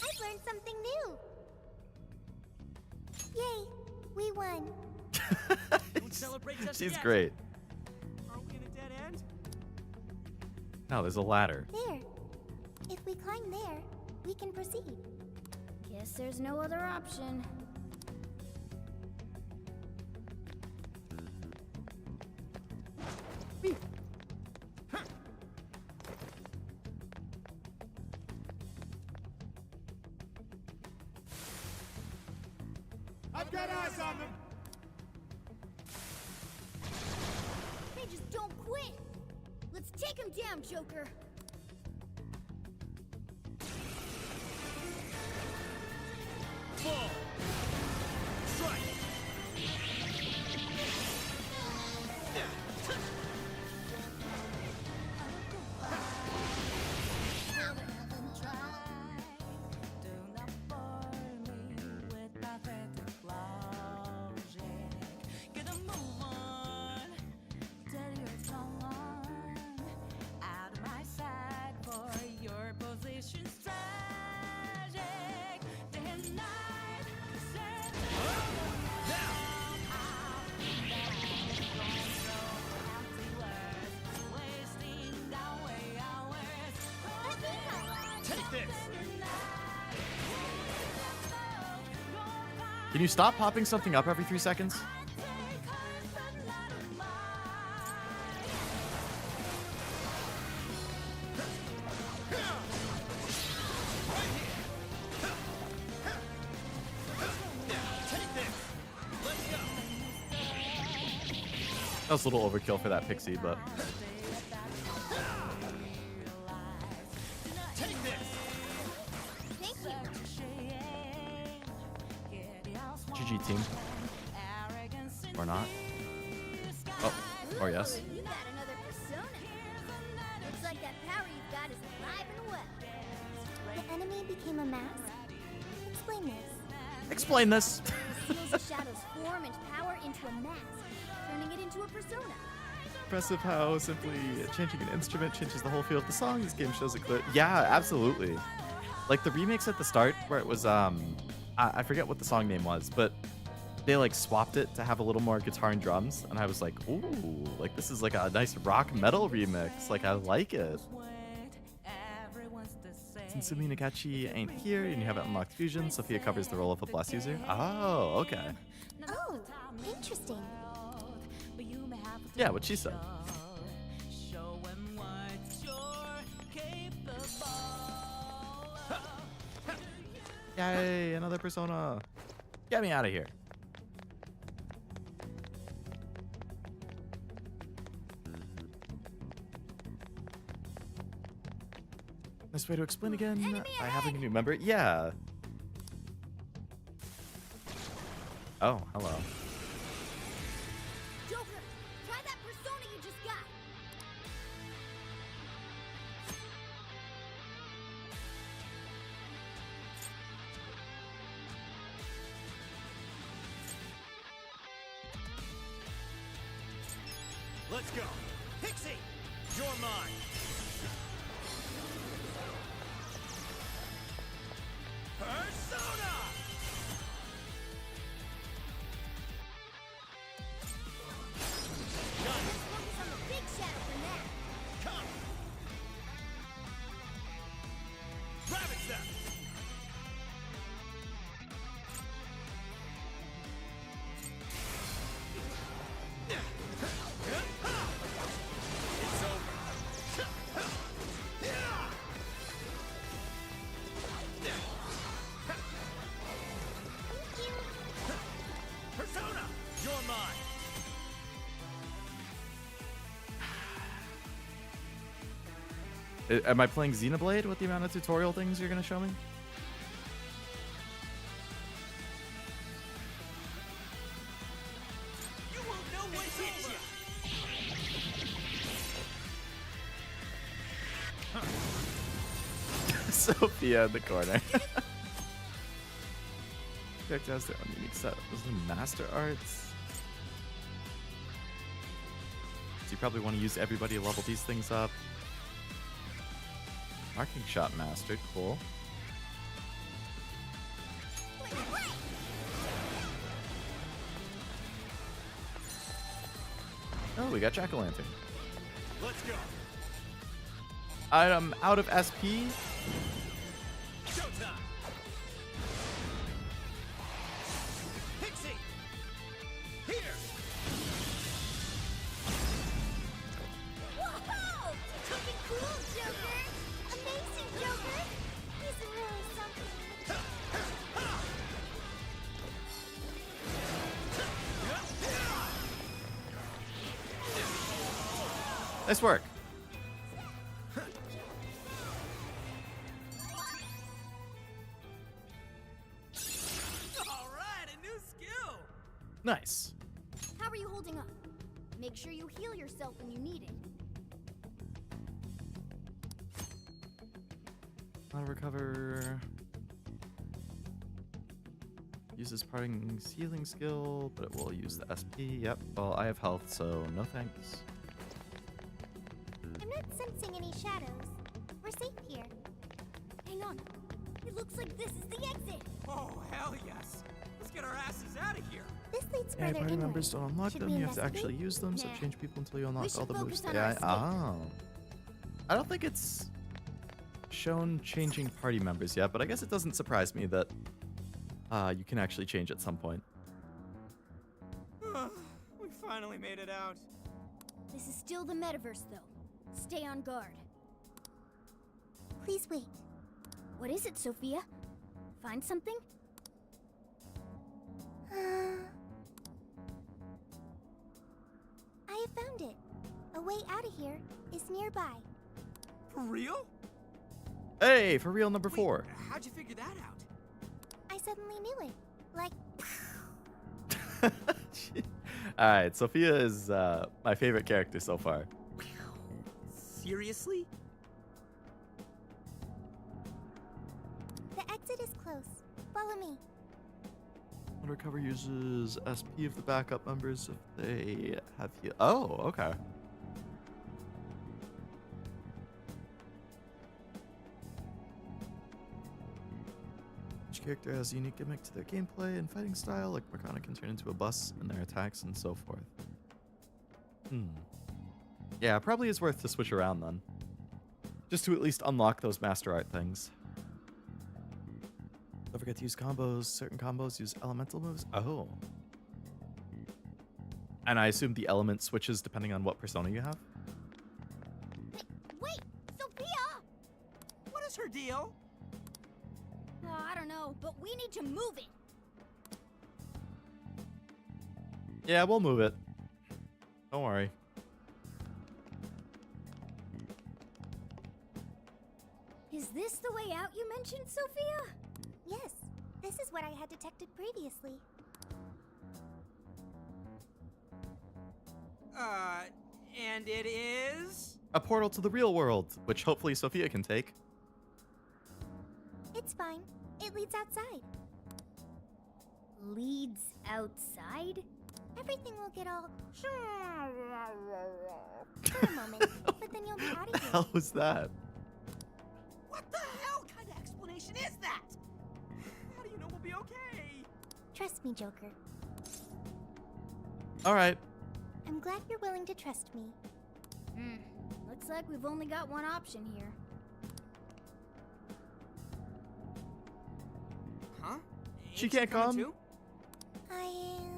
I've learned something new. Yay, we won. Don't celebrate just She's yet. great. Are we in a dead end? No, there's a ladder. There. If we climb there, we can proceed. Guess there's no other option. I've got eyes on them! They just don't quit. Let's take them down, Joker. Fall! Strike! Out of my sight. Can you stop popping something up every 3 seconds? That was a little overkill for that pixie, but GG team. Or not. Oh, or yes. You got another persona. Looks like that power you've got is alive and well. The enemy became a mask? Explain this. Explain this. Seals of shadows form and power into a mask, turning it into a persona. Impressive how simply changing an instrument changes the whole feel of the song. This game shows it clear. Yeah, absolutely. Like the remix at the start where it was I forget what the song name was, but they like swapped it to have a little more guitar and drums, and I was like, ooh, like this is like a nice rock metal remix. Like I like it. Since Sumi Nagachi ain't here and you haven't unlocked Fusion, Sophia covers the role of a Bless user. Oh, okay. Oh, interesting. Yeah, what she said. Yay, another persona. Get me out of here. Nice way to explain again by having a new member. Yeah. Oh, hello. Joker, try that persona you just got. Let's go. Pixie, you're mine. Persona! Focus on the big shadow for now. Come! Rabbit step! It's over. Persona, you're mine. Am I playing Xenoblade with the amount of tutorial things you're gonna show me? You won't know what hit you. Sophia in the corner. Character has their own unique set. Those are the master arts. So you probably want to use everybody to level these things up. Marking shot mastered, cool. Oh, we got Jack-o'-lantern. Let's go. I'm out of SP. Showtime. Pixie. Here. Whoa! Looking cool, Joker. Amazing, Joker. He's really something. Nice work. All right, a new skill. Nice. How are you holding up? Make sure you heal yourself when you need it. Auto recover. Uses parting healing skill, but it will use the SP. Yep. Well, I have health, so no thanks. I'm not sensing any shadows. We're safe here. Hang on. It looks like this is the exit. Oh, hell yes. Let's get our asses out of here. This leads Yeah, further party inward. members don't unlock Should them. we You have to actually investigate? use them, so Nah. change people until you We unlock should all the focus moves. on Yeah. our escape. Oh. I don't think it's shown changing party members yet, but I guess it doesn't surprise me that you can actually change at some point. We finally made it out. This is still the metaverse, though. Stay on guard. Please wait. What is it, Sophia? Find something? I have found it. A way out of here is nearby. For real? Hey, for real number 4. How'd you figure that out? I suddenly knew it. Like, Alright, Sophia is my favorite character so far. Seriously? the exit is close. Follow me. Undercover uses SP of the backup members if they have heal. Oh, okay. Each character has a unique gimmick to their gameplay and fighting style, like Morgana can turn into a bus in their attacks and so forth. Yeah, probably is worth to switch around then. Just to at least unlock those Master Art things. Don't forget to use combos. Certain combos use elemental moves. Oh. And I assume the element switches depending on what persona you have? Wait, Sophia! What is her deal? I don't know, but we need to move it. Yeah, we'll move it. Don't worry. Is this the way out you mentioned, Sophia? Yes, this is what I had detected previously. And it is? A portal to the real world, which hopefully Sophia can take. It's fine. It leads outside. Leads outside? Everything will get all for a moment, but then you'll be out What the of here. hell was that? What the hell kind of explanation is that? How do you know we'll be okay? Trust me, Joker. Alright. I'm glad you're willing to trust me. Looks like we've only got one option here. Huh? She Ain't can't coming come? too? I am...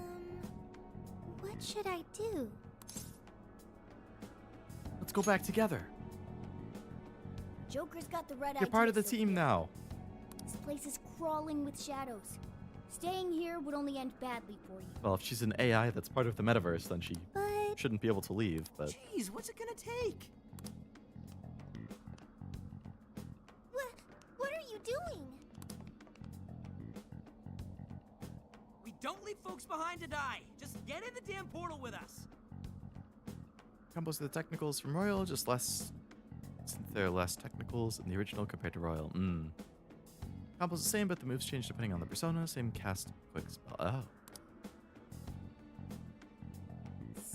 What should I do? Let's go back together. Joker's got the red You're part of the team now. This place is crawling with shadows. Staying here would only end badly for you. Well, if she's an AI that's part of the metaverse, then she But... shouldn't be able to leave, but... Jeez, what's it gonna take? What are you doing? We don't leave folks behind to die. Just get in the damn portal with us. Combos of the technicals from Royal, just less... Since there are less technicals in the original compared to Royal. Combos the same, but the moves change depending on the persona. Same cast, quick spell. Oh.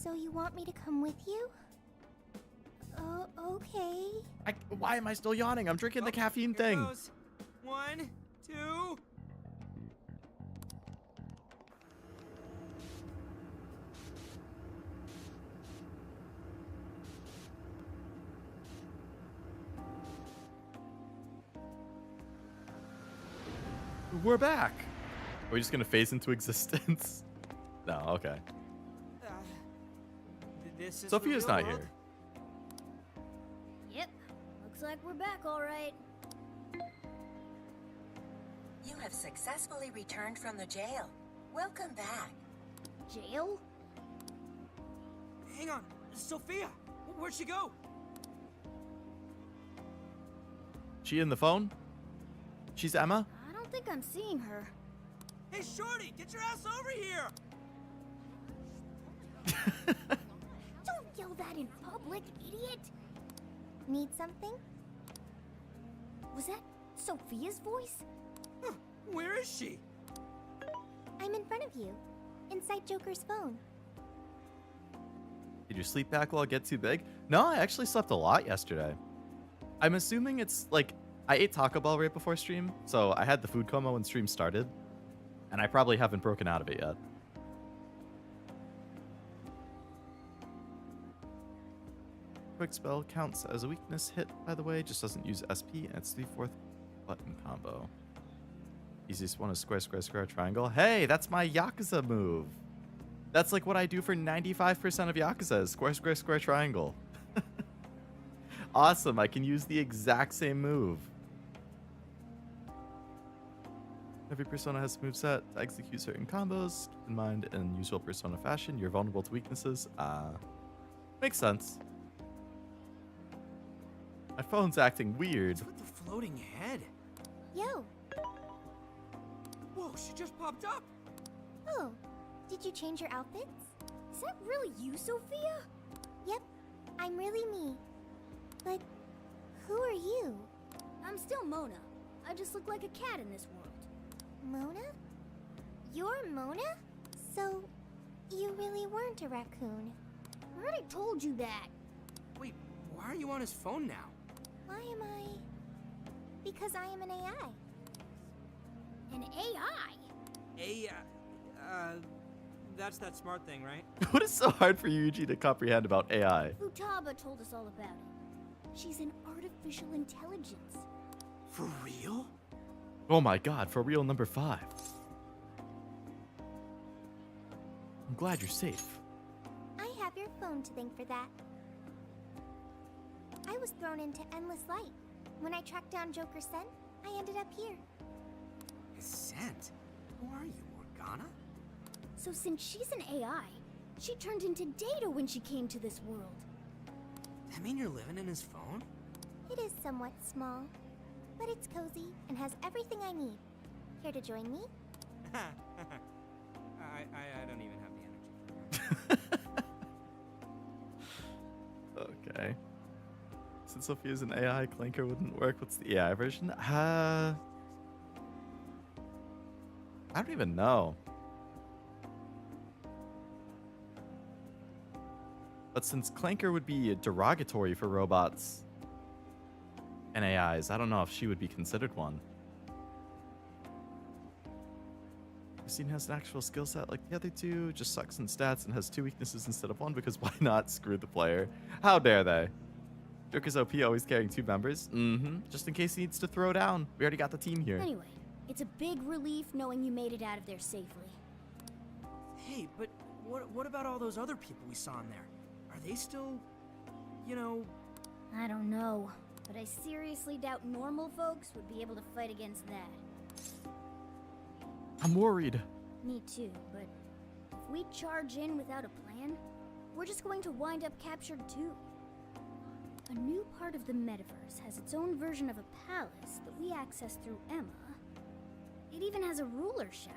So you want me to come with you? Oh, okay. Why am I still yawning? I'm drinking the caffeine Here thing. goes. 1, 2. We're back. Are we just gonna phase into existence? No, okay. This is Sophia's the real not world? here. Yep. Looks like we're back all right. You have successfully returned from the jail. Welcome back. Jail? Hang on. Sophia, where'd she go? She in the phone? She's Emma? I don't think I'm seeing her. Hey, Shorty, get your ass over here! Don't yell that in public, idiot! Need something? Was that Sophia's voice? Huh, where is she? I'm in front of you. Inside Joker's phone. Did your sleep backlog get too big? No, I actually slept a lot yesterday. I'm assuming it's like, I ate Taco Bell right before stream, so I had the food coma when stream started, and I probably haven't broken out of it yet. Quick spell counts as a weakness hit, by the way, just doesn't use SP, and it's the 4th button combo. Easiest one is square, square, square, triangle. Hey, that's my Yakuza move. That's like what I do for 95% of Yakuza is square, square, square, triangle. Awesome, I can use the exact same move. Every persona has a moveset to execute certain combos. Keep in mind, in usual persona fashion, you're vulnerable to weaknesses. Makes sense. My phone's acting weird. What's with the floating head? Yo. Whoa, she just popped up. Oh, did you change your outfits? Is that really you, Sophia? Yep, I'm really me. But who are you? I'm still Mona. I just look like a cat in this world. Mona? You're Mona? So, you really weren't a raccoon. I already told you that. Wait, why are you on his phone now? Why am I? Because I am an AI. An AI? That's that smart thing, right? What is so hard for Yuji to comprehend about AI? Futaba told us all about it. She's an artificial intelligence. For real? Oh my god, for real number 5. I'm glad you're safe. I have your phone to thank for that. I was thrown into endless light. When I tracked down Joker's scent, I ended up here. His scent? Who are you, Morgana? So since she's an AI, she turned into data when she came to this world. That mean you're living in his phone? It is somewhat small, but it's cozy and has everything I need. Here to join me? I don't even have the energy for that. Okay. Since Sophia's an AI, Clanker wouldn't work. What's the AI version? I don't even know. But since Clanker would be derogatory for robots and AIs, I don't know if she would be considered one. Christine has an actual skill set like the other two, just sucks in stats and has 2 weaknesses instead of 1 because why not? Screw the player. How dare they? Joker's OP always carrying 2 members. Just in case he needs to throw down. We already got the team here. Anyway, it's a big relief knowing you made it out of there safely. Hey, but what about all those other people we saw in there? Are they still, you know... I don't know, but I seriously doubt normal folks would be able to fight against that. I'm worried. Me too, but if we charge in without a plan, we're just going to wind up captured too. A new part of the metaverse has its own version of a palace that we access through Emma. It even has a ruler shadow.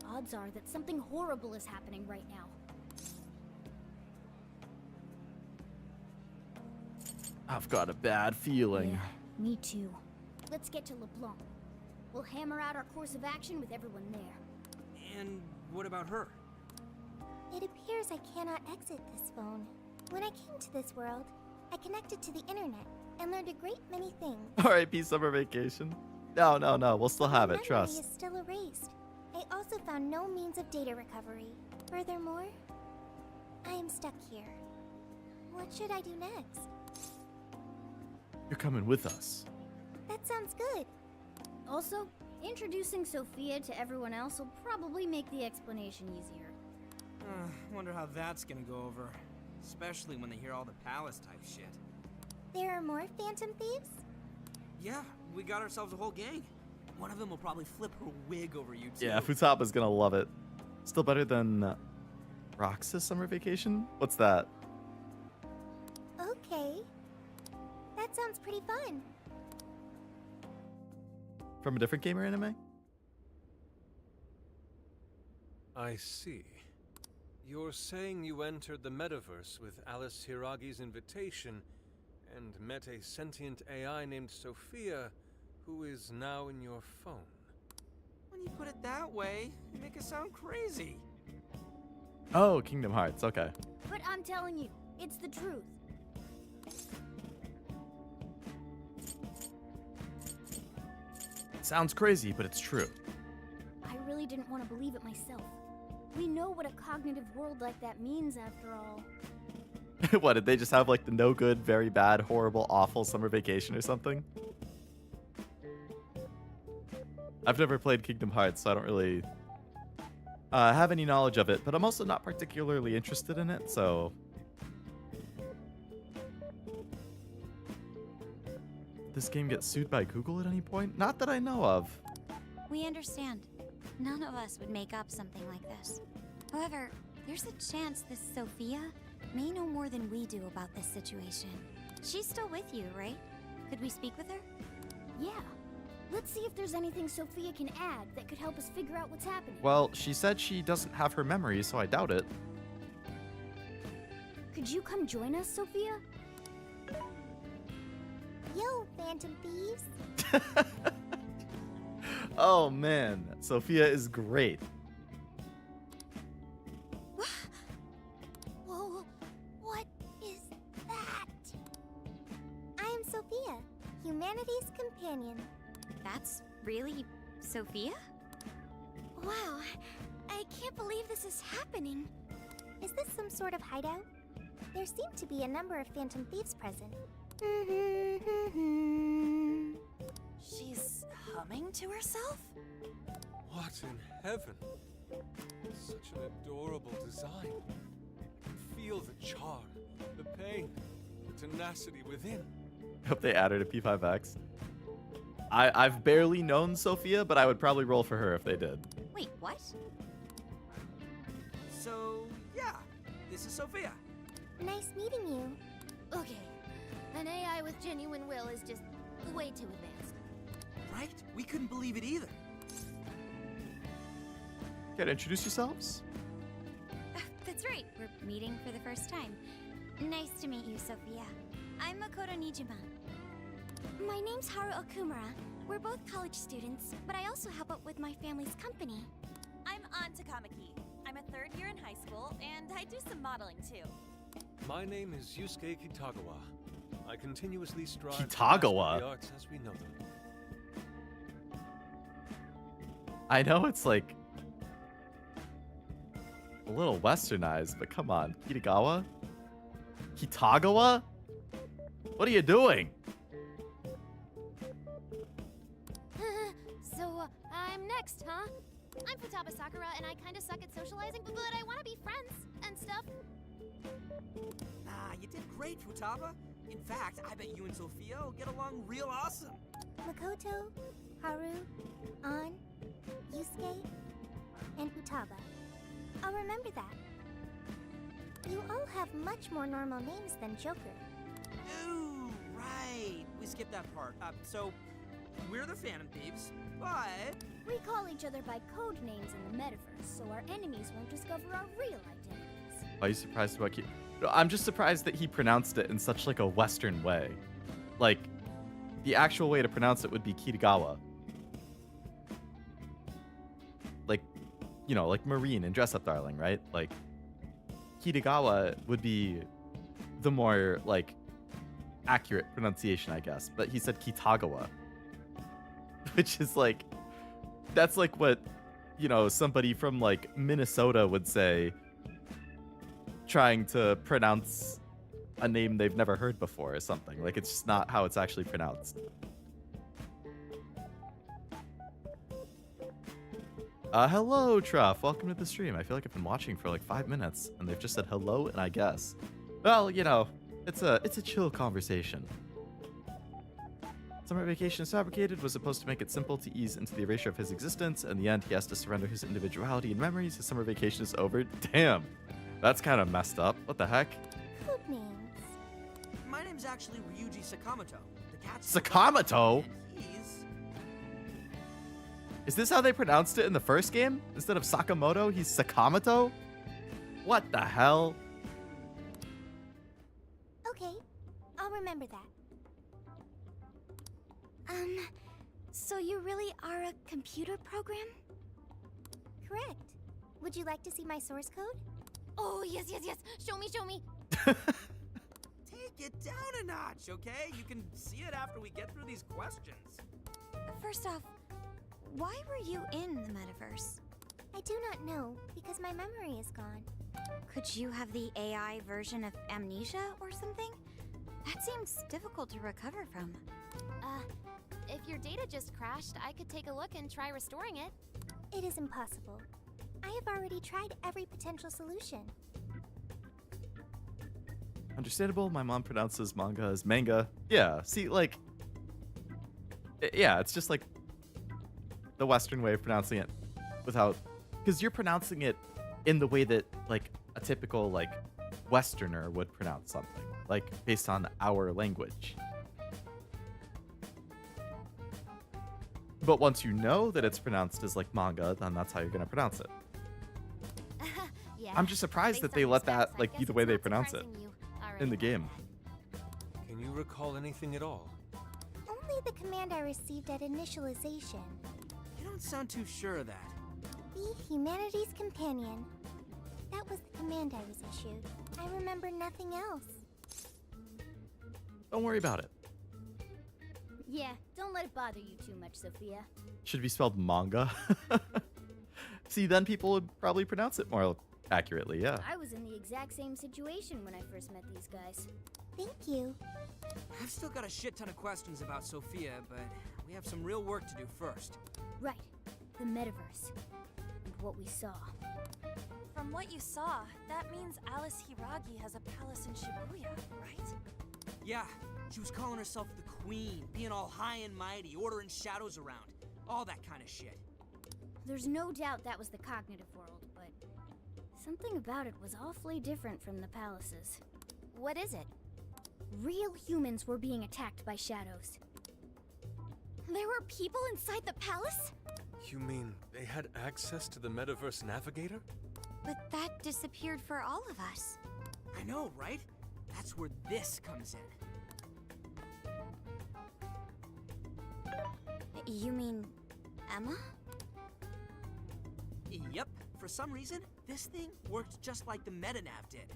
Odds are that something horrible is happening right now. I've got a bad feeling. Yeah, me too. Let's get to LeBlanc. We'll hammer out our course of action with everyone there. And what about her? It appears I cannot exit this phone. When I came to this world, I connected to the internet and learned a great many things. R.I.P. summer vacation. No, we'll still have it, My trust. memory is still erased. I also found no means of data recovery. Furthermore, I am stuck here. What should I do next? You're coming with us. That sounds good. Also, introducing Sophia to everyone else will probably make the explanation easier. Wonder how that's gonna go over. Especially when they hear all the palace type shit. There are more Phantom Thieves? Yeah, we got ourselves a whole gang. One of them will probably flip her wig over you too. Yeah, Futaba's gonna love it. Still better than Roxas summer vacation? What's that? Okay. That sounds pretty fun. From a different gamer anime? I see. You're saying you entered the metaverse with Alice Hiragi's invitation and met a sentient AI named Sophia, who is now in your phone. When you put it that way, you make it sound crazy. Oh, Kingdom Hearts, okay. But I'm telling you, it's the truth. Sounds crazy, but it's true. I really didn't want to believe it myself. We know what a cognitive world like that means, after all. What, did they just have like the no good, very bad, horrible, awful summer vacation or something? I've never played Kingdom Hearts, so I don't really have any knowledge of it, but I'm also not particularly interested in it, so... This game gets sued by Google at any point? Not that I know of. We understand. None of us would make up something like this. However, there's a chance this Sophia may know more than we do about this situation. She's still with you, right? Could we speak with her? Yeah. Let's see if there's anything Sophia can add that could help us figure out what's happening. Well, she said she doesn't have her memory, so I doubt it. Could you come join us, Sophia? Yo, Phantom Thieves. Oh man, Sophia is great. Whoa, what is that? I am Sophia, humanity's companion. That's really Sophia? Wow, I can't believe this is happening. Is this some sort of hideout? There seem to be a number of Phantom Thieves present. She's humming to herself? What in heaven? Such an adorable design. I can feel the charm, the pain, the tenacity within. I hope they added a P5X. I've barely known Sophia, but I would probably roll for her if they did. Wait, what? So, yeah, this is Sophia. Nice meeting you. Okay, an AI with genuine will is just way too advanced. Right? We couldn't believe it either. Care to introduce yourselves? That's right, we're meeting for the first time. Nice to meet you, Sophia. I'm Makoto Nijima. My name's Haru Okumura. We're both college students, but I also help out with my family's company. I'm An Takamaki. I'm a third year in high school, and I do some modeling too. My name is Yusuke Kitagawa. I continuously strive to Kitagawa? master the arts as we know them. I know it's like a little westernized, but come on, Kitagawa? Kitagawa? What are you doing? So, I'm next, huh? I'm Futaba Sakura, and I kinda suck at socializing, but I wanna be friends and stuff. You did great, Futaba. In fact, I bet you and Sophia will get along real awesome. Makoto, Haru, An, Yusuke, and Futaba. I'll remember that. You all have much more normal names than Joker. Ooh, right. We skipped that part. So, we're the Phantom Thieves, but... We call each other by code names in the metaverse, so our enemies won't discover our real identities. Are you surprised about No, I'm just surprised that he pronounced it in such like a Western way. Like, the actual way to pronounce it would be Kitagawa. Like, you know, like Marine in Dress Up Darling, right? Like, Kitagawa would be the more, like, accurate pronunciation, I guess. But he said Kitagawa. Which is like, that's like what, you know, somebody from like Minnesota would say, trying to pronounce a name they've never heard before or something. Like, it's just not how it's actually pronounced. Hello, Truff. Welcome to the stream. I feel like I've been watching for like 5 minutes, and they've just said hello, and I guess. Well, you know, it's a chill conversation. Summer Vacation is Fabricated was supposed to make it simple to ease into the erasure of his existence. In the end, he has to surrender his individuality and memories. His summer vacation is over. Damn. That's kind of messed up. What the heck? Code names. My name's actually Ryuji Sakamoto. The cat's Sakamoto? He's... Is this how they pronounced it in the first game? Instead of Sakamoto, he's Sakamoto? What the hell? Okay, I'll remember that. So you really are a computer program? Correct. Would you like to see my source code? Oh, yes. Show me. Take it down a notch, okay? You can see it after we get through these questions. First off, why were you in the metaverse? I do not know, because my memory is gone. Could you have the AI version of amnesia or something? That seems difficult to recover from. If your data just crashed, I could take a look and try restoring it. It is impossible. I have already tried every potential solution. Understandable, my mom pronounces manga as manga. Yeah, see, like... Yeah, it's just like the Western way of pronouncing it without... Because you're pronouncing it in the way that, like, a typical, like, Westerner would pronounce something. Like, based on our language. But once you know that it's pronounced as, like, manga, then that's how you're going to pronounce it. Yeah. I'm just surprised that they let that, like, be the way they pronounce it in the game. Can you recall anything at all? Only the command I received at initialization. You don't sound too sure of that. Be humanity's companion. That was the command I was issued. I remember nothing else. Don't worry about it. Yeah, don't let it bother you too much, Sophia. Should be spelled manga. See, then people would probably pronounce it more accurately, yeah. I was in the exact same situation when I first met these guys. Thank you. I've still got a shit ton of questions about Sophia, but we have some real work to do first. Right. The metaverse. And what we saw. From what you saw, that means Alice Hiragi has a palace in Shibuya, right? Yeah, she was calling herself the Queen, being all high and mighty, ordering shadows around. All that kind of shit. There's no doubt that was the cognitive world, but something about it was awfully different from the palaces. What is it? Real humans were being attacked by shadows. There were people inside the palace? You mean they had access to the Metaverse Navigator? But that disappeared for all of us. I know, right? That's where this comes in. You mean Emma? Yep. For some reason, this thing worked just like the MetaNav did.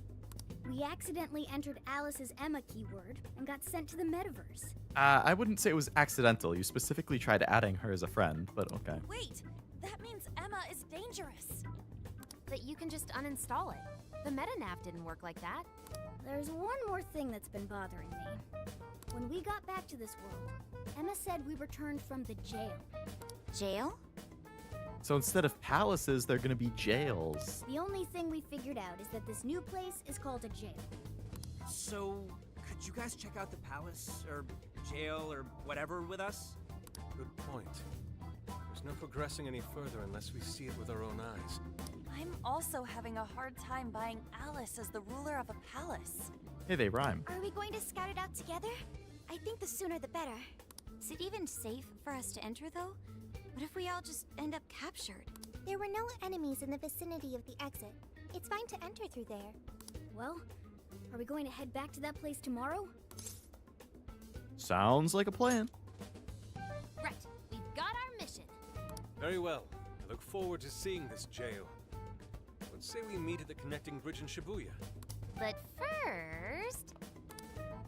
We accidentally entered Alice's Emma keyword and got sent to the metaverse. I wouldn't say it was accidental. You specifically tried adding her as a friend, but okay. Wait, that means Emma is dangerous. But you can just uninstall it. The MetaNav didn't work like that. There's one more thing that's been bothering me. When we got back to this world, Emma said we returned from the jail. Jail? So instead of palaces, they're gonna be jails. The only thing we figured out is that this new place is called a jail. So, could you guys check out the palace, or jail, or whatever with us? Good point. There's no progressing any further unless we see it with our own eyes. I'm also having a hard time buying Alice as the ruler of a palace. Hey, they rhyme. Are we going to scout it out together? I think the sooner the better. Is it even safe for us to enter, though? What if we all just end up captured? There were no enemies in the vicinity of the exit. It's fine to enter through there. Well, are we going to head back to that place tomorrow? Sounds like a plan. Right, we've got our mission. Very well. I look forward to seeing this jail. Let's say we meet at the connecting bridge in Shibuya. But first...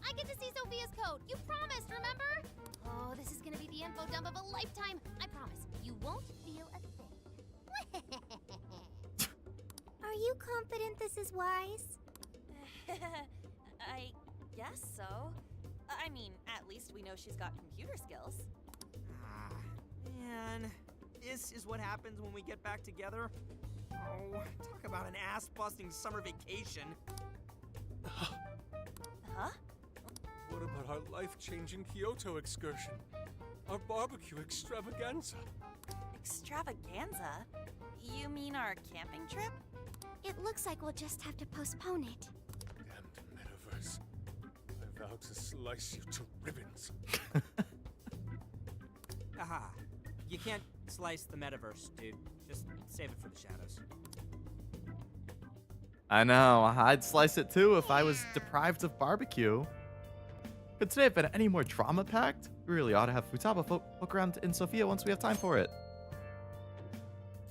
I get to see Sophia's code! You promised, remember? Oh, this is gonna be the info dump of a lifetime! I promise, you won't feel a thing. Are you confident this is wise? I guess so. I mean, at least we know she's got computer skills. Ah, man. This is what happens when we get back together? Oh, talk about an ass-busting summer vacation. Huh? What about our life-changing Kyoto excursion? Our barbecue extravaganza? Extravaganza? You mean our camping trip? It looks like we'll just have to postpone it. Damned metaverse. I vow to slice you to ribbons. Aha. You can't slice the metaverse, dude. Just save it for the shadows. I know, I'd slice it too if I was deprived of barbecue. Could today have been any more drama-packed? We really ought to have Futaba poke around in Sophia once we have time for it.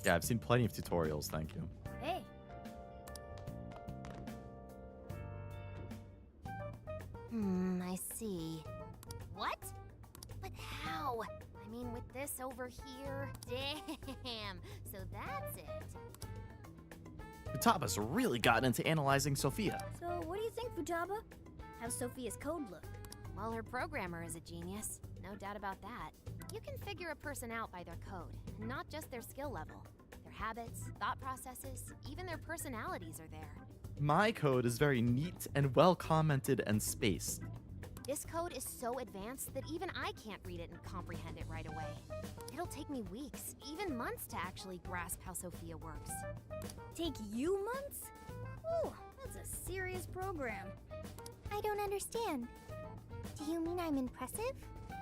Yeah, I've seen plenty of tutorials, thank you. Hey. I see. What? But how? I mean, with this over here? Damn, so that's it. Futaba's really gotten into analyzing Sophia. So, what do you think, Futaba? How's Sophia's code look? Well, her programmer is a genius. No doubt about that. You can figure a person out by their code, and not just their skill level. Their habits, thought processes, even their personalities are there. My code is very neat and well commented and spaced. This code is so advanced that even I can't read it and comprehend it right away. It'll take me weeks, even months to actually grasp how Sophia works. Take you months? Ooh, that's a serious program. I don't understand. Do you mean I'm impressive?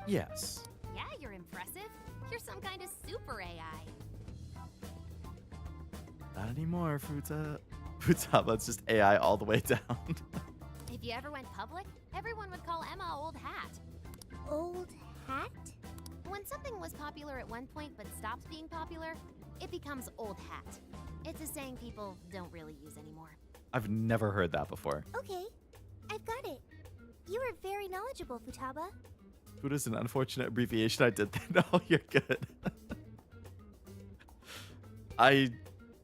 Yes. Yeah, you're impressive. You're some kind of super AI. Not anymore, Futaba. It's just AI all the way down. If you ever went public, everyone would call Emma Old Hat. Old Hat? When something was popular at one point but stops being popular, it becomes Old Hat. It's a saying people don't really use anymore. I've never heard that before. Okay, I've got it. You are very knowledgeable, Futaba. Futa's an unfortunate abbreviation. I did that. No, you're good. I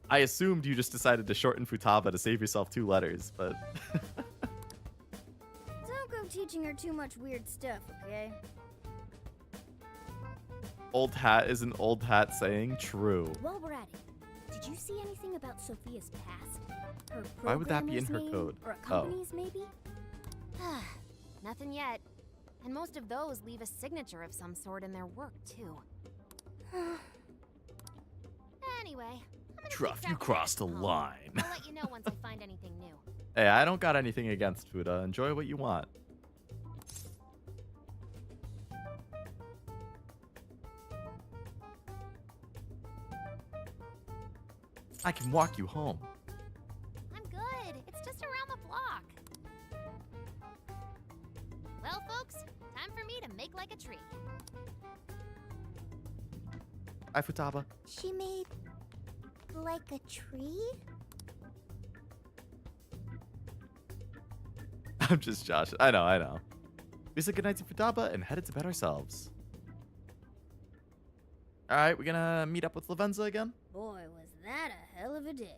assumed you just decided to shorten Futaba to save yourself 2 letters, but... Don't go teaching her too much weird stuff, okay? Old hat is an old hat saying. True. While we're at it, did you see anything about Sophia's past? Her Why would that be in her programmer's code? name, or a company's, maybe? Nothing yet. And most of those leave a signature of some sort in their work, too. Anyway, I'm gonna Truff, keep you track of crossed a everything home. line. I'll let you know once I find anything new. Hey, I don't got anything against Futa. Enjoy what you want. I can walk you home. I'm good. It's just around the block. Well, folks, time for me to make like a tree. Hi, Futaba. She made like a tree? I'm just Josh. I know. We said goodnight to Futaba and headed to bed ourselves. Alright, we're gonna meet up with Lavenza again? Boy, was that a hell of a day.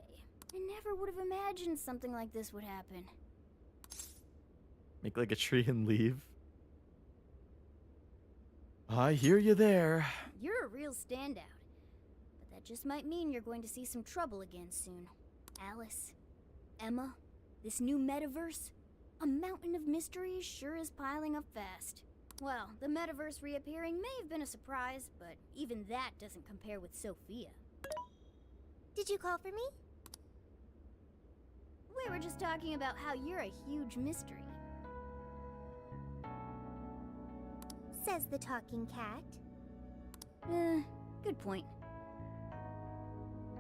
I never would have imagined something like this would happen. Make like a tree and leave. I hear you there. You're a real standout. But that just might mean you're going to see some trouble again soon. Alice, Emma, this new metaverse, a mountain of mysteries sure is piling up fast. Well, the metaverse reappearing may have been a surprise, but even that doesn't compare with Sophia. Did you call for me? We were just talking about how you're a huge mystery. Says the talking cat. Good point.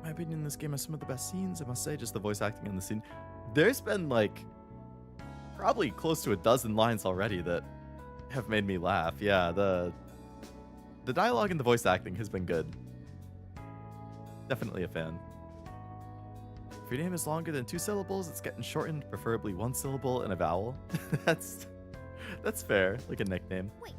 My opinion, this game has some of the best scenes. I must say, just the voice acting in the scene. There's been like probably close to a dozen lines already that have made me laugh. Yeah, the dialogue and the voice acting has been good. Definitely a fan. If your name is longer than 2 syllables, it's getting shortened, preferably 1 syllable and a vowel. That's fair, like a nickname. Wait,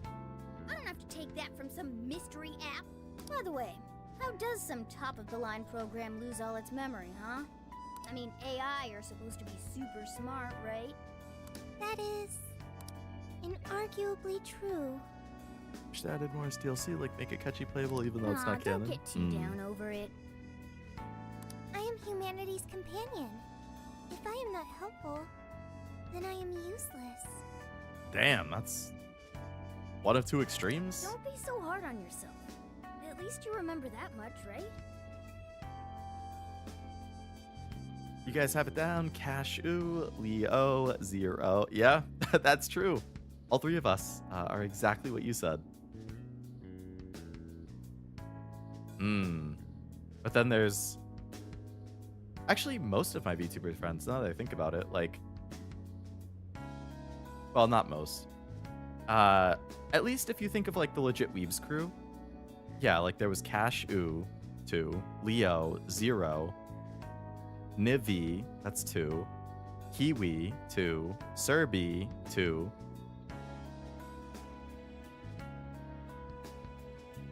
I don't have to take that from some mystery app. By the way, how does some top-of-the-line program lose all its memory, huh? I mean, AI are supposed to be super smart, right? That is inarguably true. Wish they added more DLC, like make it catchy playable even though it's not canon. Don't get too down over it. I am humanity's companion. If I am not helpful, then I am useless. Damn, that's one of 2 extremes. Don't be so hard on yourself. At least you remember that much, right? You guys have it down. Cashew, Leo, 0. Yeah, that's true. All 3 of us are exactly what you said. But then there's actually most of my VTuber friends, now that I think about it, like, well, not most. At least if you think of like the legit Weebs crew. Yeah, like there was Cashew, 2, Leo, 0, Nivi, that's 2, Kiwi, 2, Serbi, 2.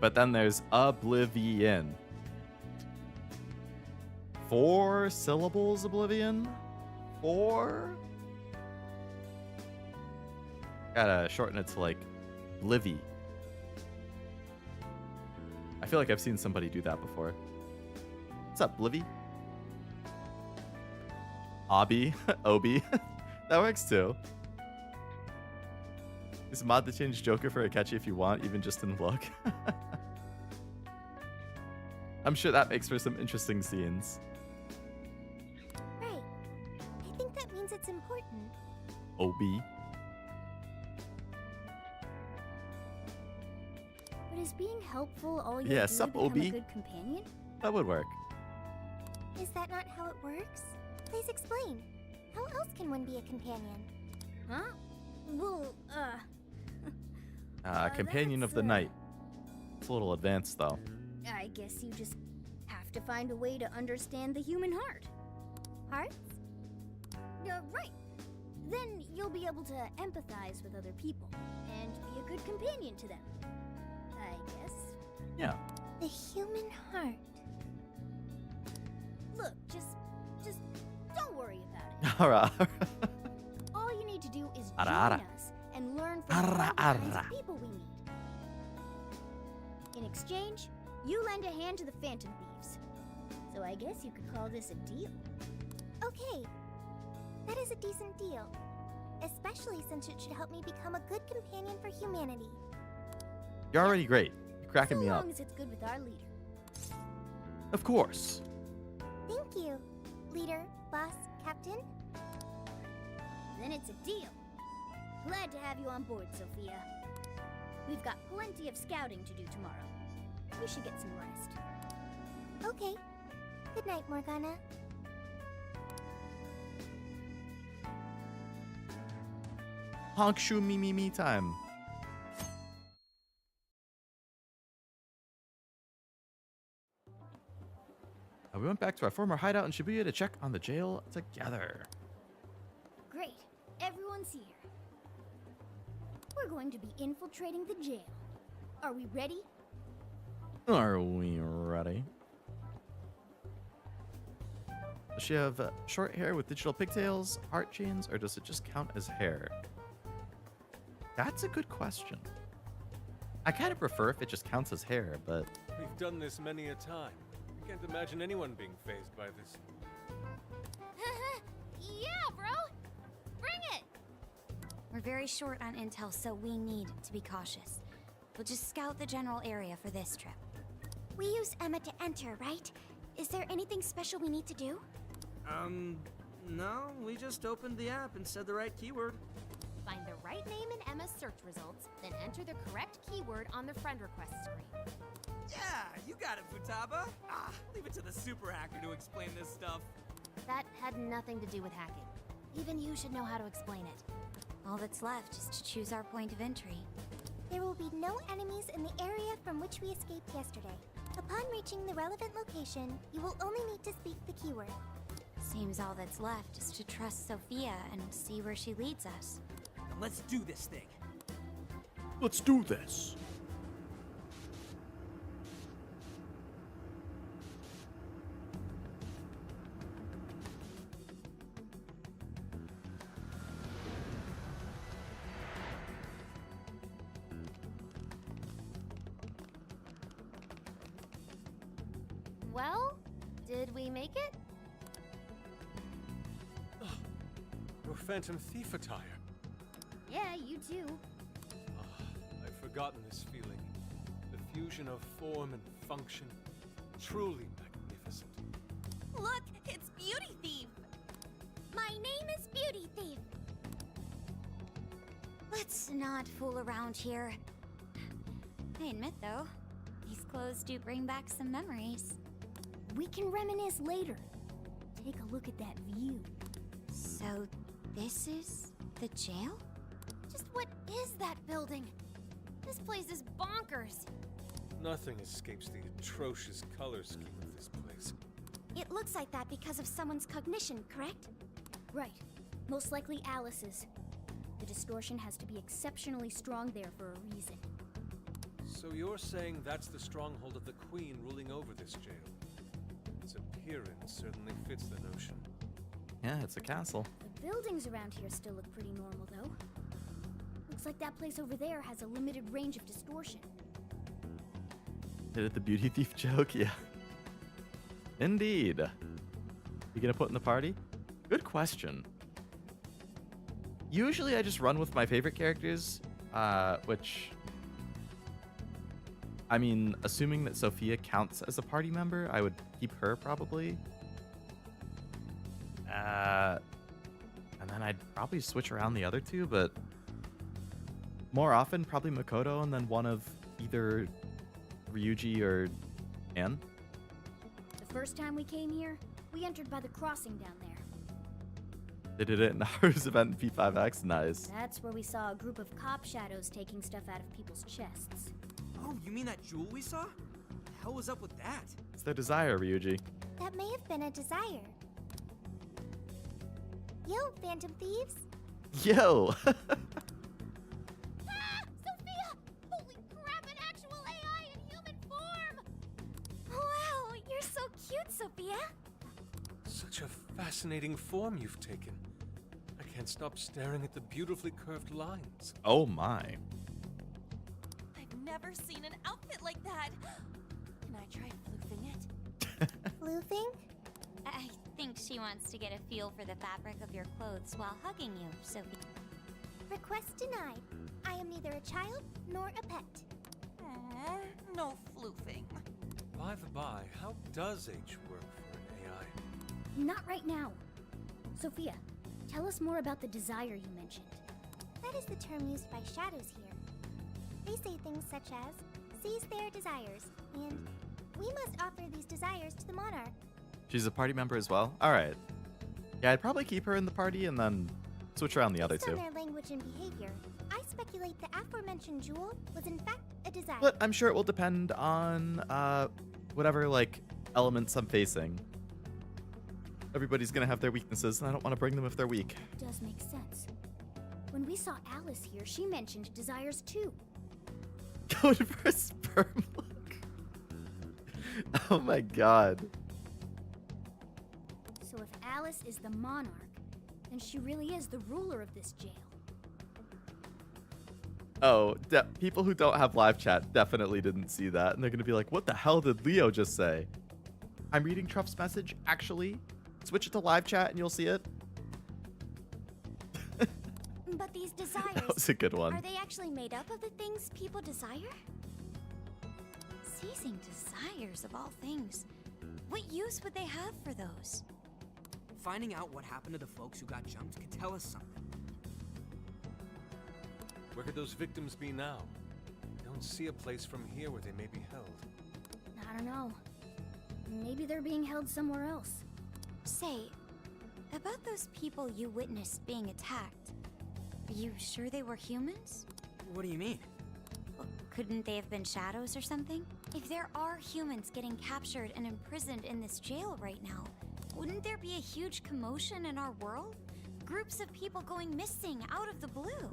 But then there's Oblivion, 4 syllables, Oblivion? 4? Gotta shorten it to like Livy. I feel like I've seen somebody do that before. What's up, Livy? Obby. Obi. That works too. Use a mod to change Joker for Akechi if you want, even just in look. I'm sure that makes for some interesting scenes. Right. I think that means it's important. Obi. But is being helpful all you Yeah, do sup, to become Obi? a good companion? That would work. Is that not how it works? Please explain. How else can one be a companion? Huh? Well, Companion of the night. It's a little advanced though. I guess you just have to find a way to understand the human heart. Hearts? Right. Then you'll be able to empathize with other people and be a good companion to them. I guess. Yeah. The human heart. Look, just don't worry about it. Alright. All you need to do is join Ara, ara. us and learn from all the kinds of people we meet. In exchange, you lend a hand to the Phantom Thieves. So I guess you could call this a deal. Okay. That is a decent deal. Especially since it should help me become a good companion for humanity. You're already great. You're cracking me So up. long as it's good with our leader. Of course. Thank you, leader, boss, captain. Then it's a deal. Glad to have you on board, Sophia. We've got plenty of scouting to do tomorrow. We should get some rest. Okay. Good night, Morgana. Honk shoo me time. We went back to our former hideout in Shibuya to check on the jail together. Great. Everyone's here. We're going to be infiltrating the jail. Are we ready? Are we ready? Does she have short hair with digital pigtails, heart chains, or does it just count as hair? That's a good question. I kind of prefer if it just counts as hair, but... We've done this many a time. I can't imagine anyone being fazed by this. Yeah, bro! Bring it! We're very short on intel, so we need to be cautious. We'll just scout the general area for this trip. We use Emma to enter, right? Is there anything special we need to do? No, we just opened the app and said the right keyword. Find the right name in Emma's search results, then enter the correct keyword on the friend request screen. Yeah, you got it, Futaba. Leave it to the super hacker to explain this stuff. That had nothing to do with hacking. Even you should know how to explain it. All that's left is to choose our point of entry. There will be no enemies in the area from which we escaped yesterday. Upon reaching the relevant location, you will only need to speak the keyword. Seems all that's left is to trust Sophia and see where she leads us. Now let's do this thing. Let's do this. Well, did we make it? Your Phantom Thief attire. Yeah, you too. I've forgotten this feeling. The fusion of form and function. Truly magnificent. Look, it's Beauty Thief! My name is Beauty Thief. Let's not fool around here. I admit, though, these clothes do bring back some memories. We can reminisce later. Take a look at that view. So, this is the jail? Just what is that building? This place is bonkers. Nothing escapes the atrocious color scheme of this place. It looks like that because of someone's cognition, correct? Right. Most likely Alice's. The distortion has to be exceptionally strong there for a reason. So you're saying that's the stronghold of the Queen ruling over this jail? It's a appearance certainly fits the notion. Yeah, it's a castle. The buildings around here still look pretty normal, though. Looks like that place over there has a limited range of distortion. Did it the beauty thief joke? Yeah. Indeed. You gonna put in the party? Good question. Usually I just run with my favorite characters, which... I mean, assuming that Sophia counts as a party member, I would keep her probably. And then I'd probably switch around the other two, but more often probably Makoto and then one of either Ryuji or Ann. The first time we came here, we entered by the crossing down there. They did it in Haru's event in P5X. Nice. That's where we saw a group of cop shadows taking stuff out of people's chests. Oh, you mean that jewel we saw? What the hell was up with that? It's their desire, Ryuji. That may have been a desire. Yo, Phantom Thieves. Yo! Ah! Sophia! Holy crap, an actual AI in human form! Wow, you're so cute, Sophia. Such a fascinating form you've taken. I can't stop staring at the beautifully curved lines. Oh my. I've never seen an outfit like that. Can I try floofing it? Floofing? I think she wants to get a feel for the fabric of your clothes while hugging you, Sophie. Request denied. I am neither a child nor a pet. No floofing. By the by, how does H work for an AI? Not right now. Sophia, tell us more about the desire you mentioned. That is the term used by shadows here. They say things such as, seize their desires, and we must offer these desires to the monarch. She's a party member as well? Alright. Yeah, I'd probably keep her in the party and then switch around the other Based on two. their language and behavior, I speculate the aforementioned jewel was in fact a desire. But I'm sure it will depend on whatever, like, elements I'm facing. Everybody's gonna have their weaknesses, and I don't want to bring them if they're weak. Does make sense. When we saw Alice here, she mentioned desires too. Going for a sperm look. Oh my god. So if Alice is the monarch, then she really is the ruler of this jail. Oh, people who don't have live chat definitely didn't see that, and they're gonna be like, what the hell did Leo just say? I'm reading Truff's message, actually. Switch it to live chat and you'll see it. But these desires, That was a good one. are they actually made up of the things people desire? Seizing desires of all things. What use would they have for those? Finding out what happened to the folks who got jumped could tell us something. Where could those victims be now? I don't see a place from here where they may be held. I don't know. Maybe they're being held somewhere else. Say, about those people you witnessed being attacked, are you sure they were humans? What do you mean? Well, couldn't they have been shadows or something? If there are humans getting captured and imprisoned in this jail right now, wouldn't there be a huge commotion in our world? Groups of people going missing out of the blue.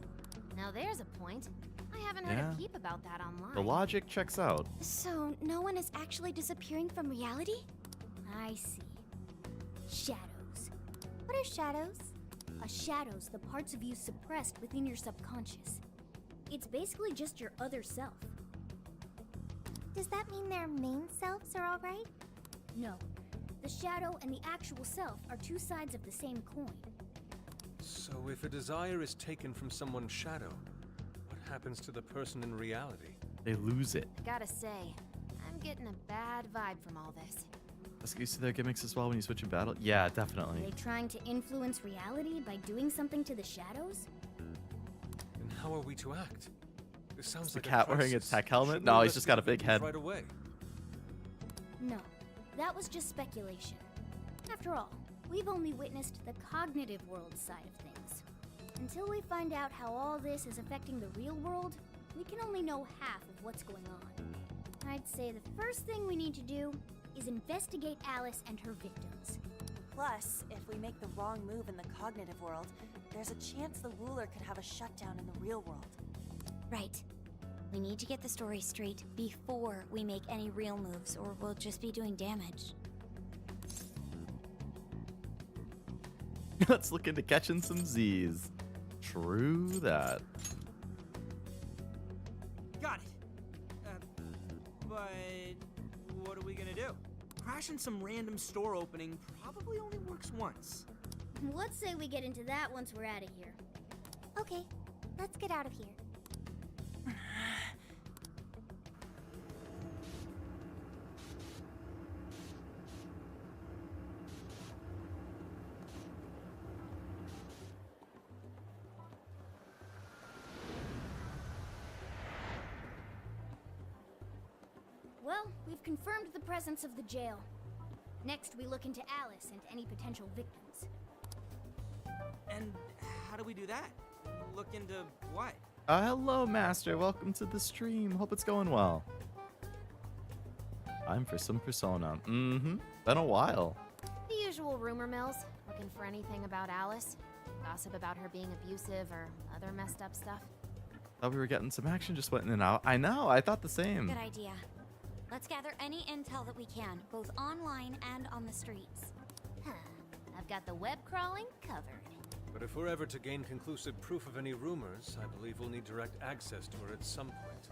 Now there's a point. I haven't heard Yeah. a peep about that online. The logic checks out. So no one is actually disappearing from reality? I see. Shadows. What are shadows? A shadow's the parts of you suppressed within your subconscious. It's basically just your other self. Does that mean their main selves are alright? No. The shadow and the actual self are two sides of the same coin. So if a desire is taken from someone's shadow, what happens to the person in reality? They lose it. Gotta say, I'm getting a bad vibe from all this. You see their gimmicks as well when you switch in battle? Yeah, Are definitely. they trying to influence reality by doing something to the shadows? And how are we to act? This sounds The like a cat wearing a crisis. tech helmet? Shouldn't No, we he's just got a big investigate head. right away? No. That was just speculation. After all, we've only witnessed the cognitive world side of things. Until we find out how all this is affecting the real world, we can only know half of what's going on. I'd say the first thing we need to do is investigate Alice and her victims. Plus, if we make the wrong move in the cognitive world, there's a chance the ruler could have a shutdown in the real world. Right. We need to get the story straight before we make any real moves, or we'll just be doing damage. Let's look into catching some Z's. True that. Got it. But what are we gonna do? Crashing some random store opening probably only works once. Let's say we get into that once we're out of here. Okay, let's get out of here. Well, we've confirmed the presence of the jail. Next, we look into Alice and any potential victims. And how do we do that? Look into what? Hello, Master. Welcome to the stream. Hope it's going well. Time for some Persona. Been a while. The usual rumor mills. Looking for anything about Alice. Gossip about her being abusive or other messed up stuff. Thought we were getting some action, just went in and out. I know, I thought the same. Good idea. Let's gather any intel that we can, both online and on the streets. Huh. I've got the web crawling covered. But if we're ever to gain conclusive proof of any rumors, I believe we'll need direct access to her at some point.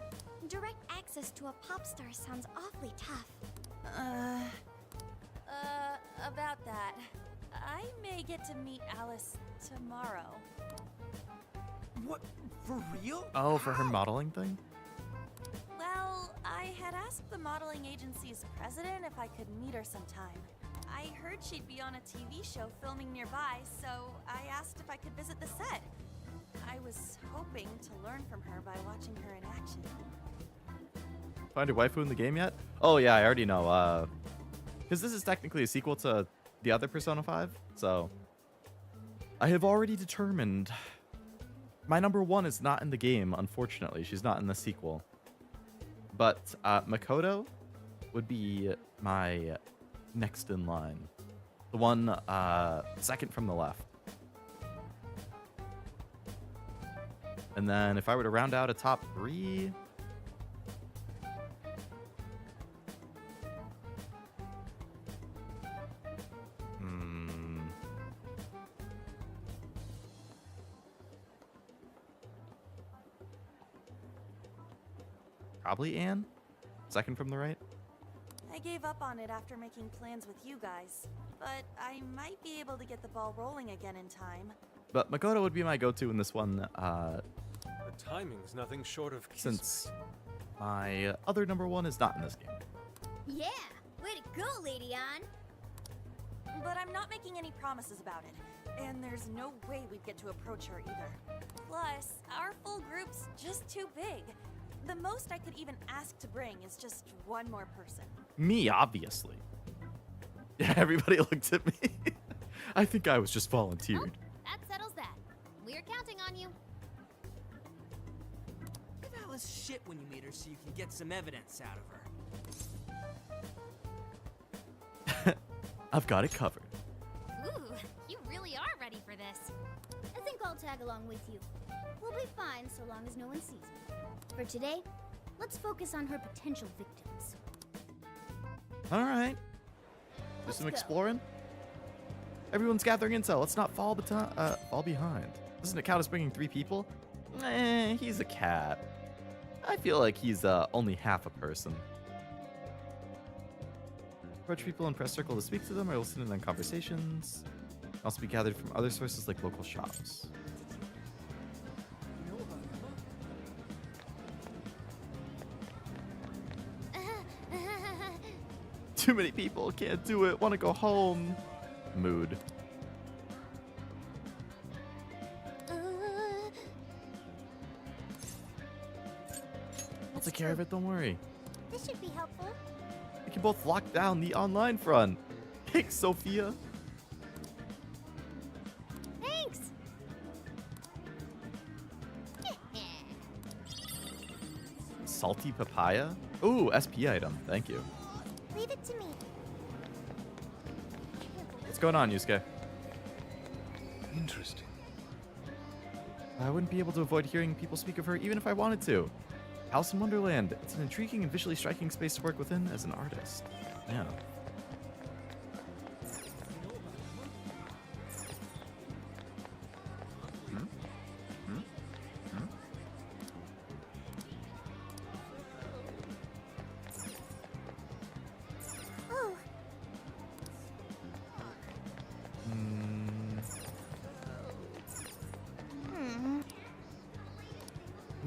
Direct access to a pop star sounds awfully tough. About that. I may get to meet Alice tomorrow. What? For real? Oh, for her modeling thing? Well, I had asked the modeling agency's president if I could meet her sometime. I heard she'd be on a TV show filming nearby, so I asked if I could visit the set. I was hoping to learn from her by watching her in action. Find your waifu in the game yet? Oh yeah, I already know. Because this is technically a sequel to the other Persona 5, so I have already determined my number 1 is not in the game, unfortunately. She's not in the sequel. But Makoto would be my next in line. The one second from the left. And then if I were to round out a top 3... Probably Anne? Second from the right? I gave up on it after making plans with you guys, but I might be able to get the ball rolling again in time. But Makoto would be my go-to in this one, The timing's nothing short of Kasumi. Since my other number 1 is not in this game. Yeah! Way to go, Lady Ann! But I'm not making any promises about it, and there's no way we'd get to approach her either. Plus, our full group's just too big. The most I could even ask to bring is just one more person. Me, obviously. Yeah, everybody looked at me. I think I was just volunteered. That settles that. We're counting on you. Give Alice shit when you meet her so you can get some evidence out of her. I've got it covered. Ooh, you really are ready for this. I think I'll tag along with you. We'll be fine so long as no one sees me. For today, let's focus on her potential victims. All right. Do some exploring. Everyone's gathering intel. Let's not fall behind. Doesn't it count as bringing 3 people? He's a cat. I feel like he's only half a person. Approach people in press circle to speak to them or listen to their conversations. Can also be gathered from other sources like local shops. Too many people, can't do it, want to go home. Mood. I'll take care of it, don't worry. This should be helpful. We can both lock down the online front. Thanks, Sophia. Thanks. Salty papaya? Ooh, SP item, thank you. Leave it to me. What's going on, Yusuke? Interesting. I wouldn't be able to avoid hearing people speak of her even if I wanted to. Alice in Wonderland. It's an intriguing and visually striking space to work within as an artist. Yeah.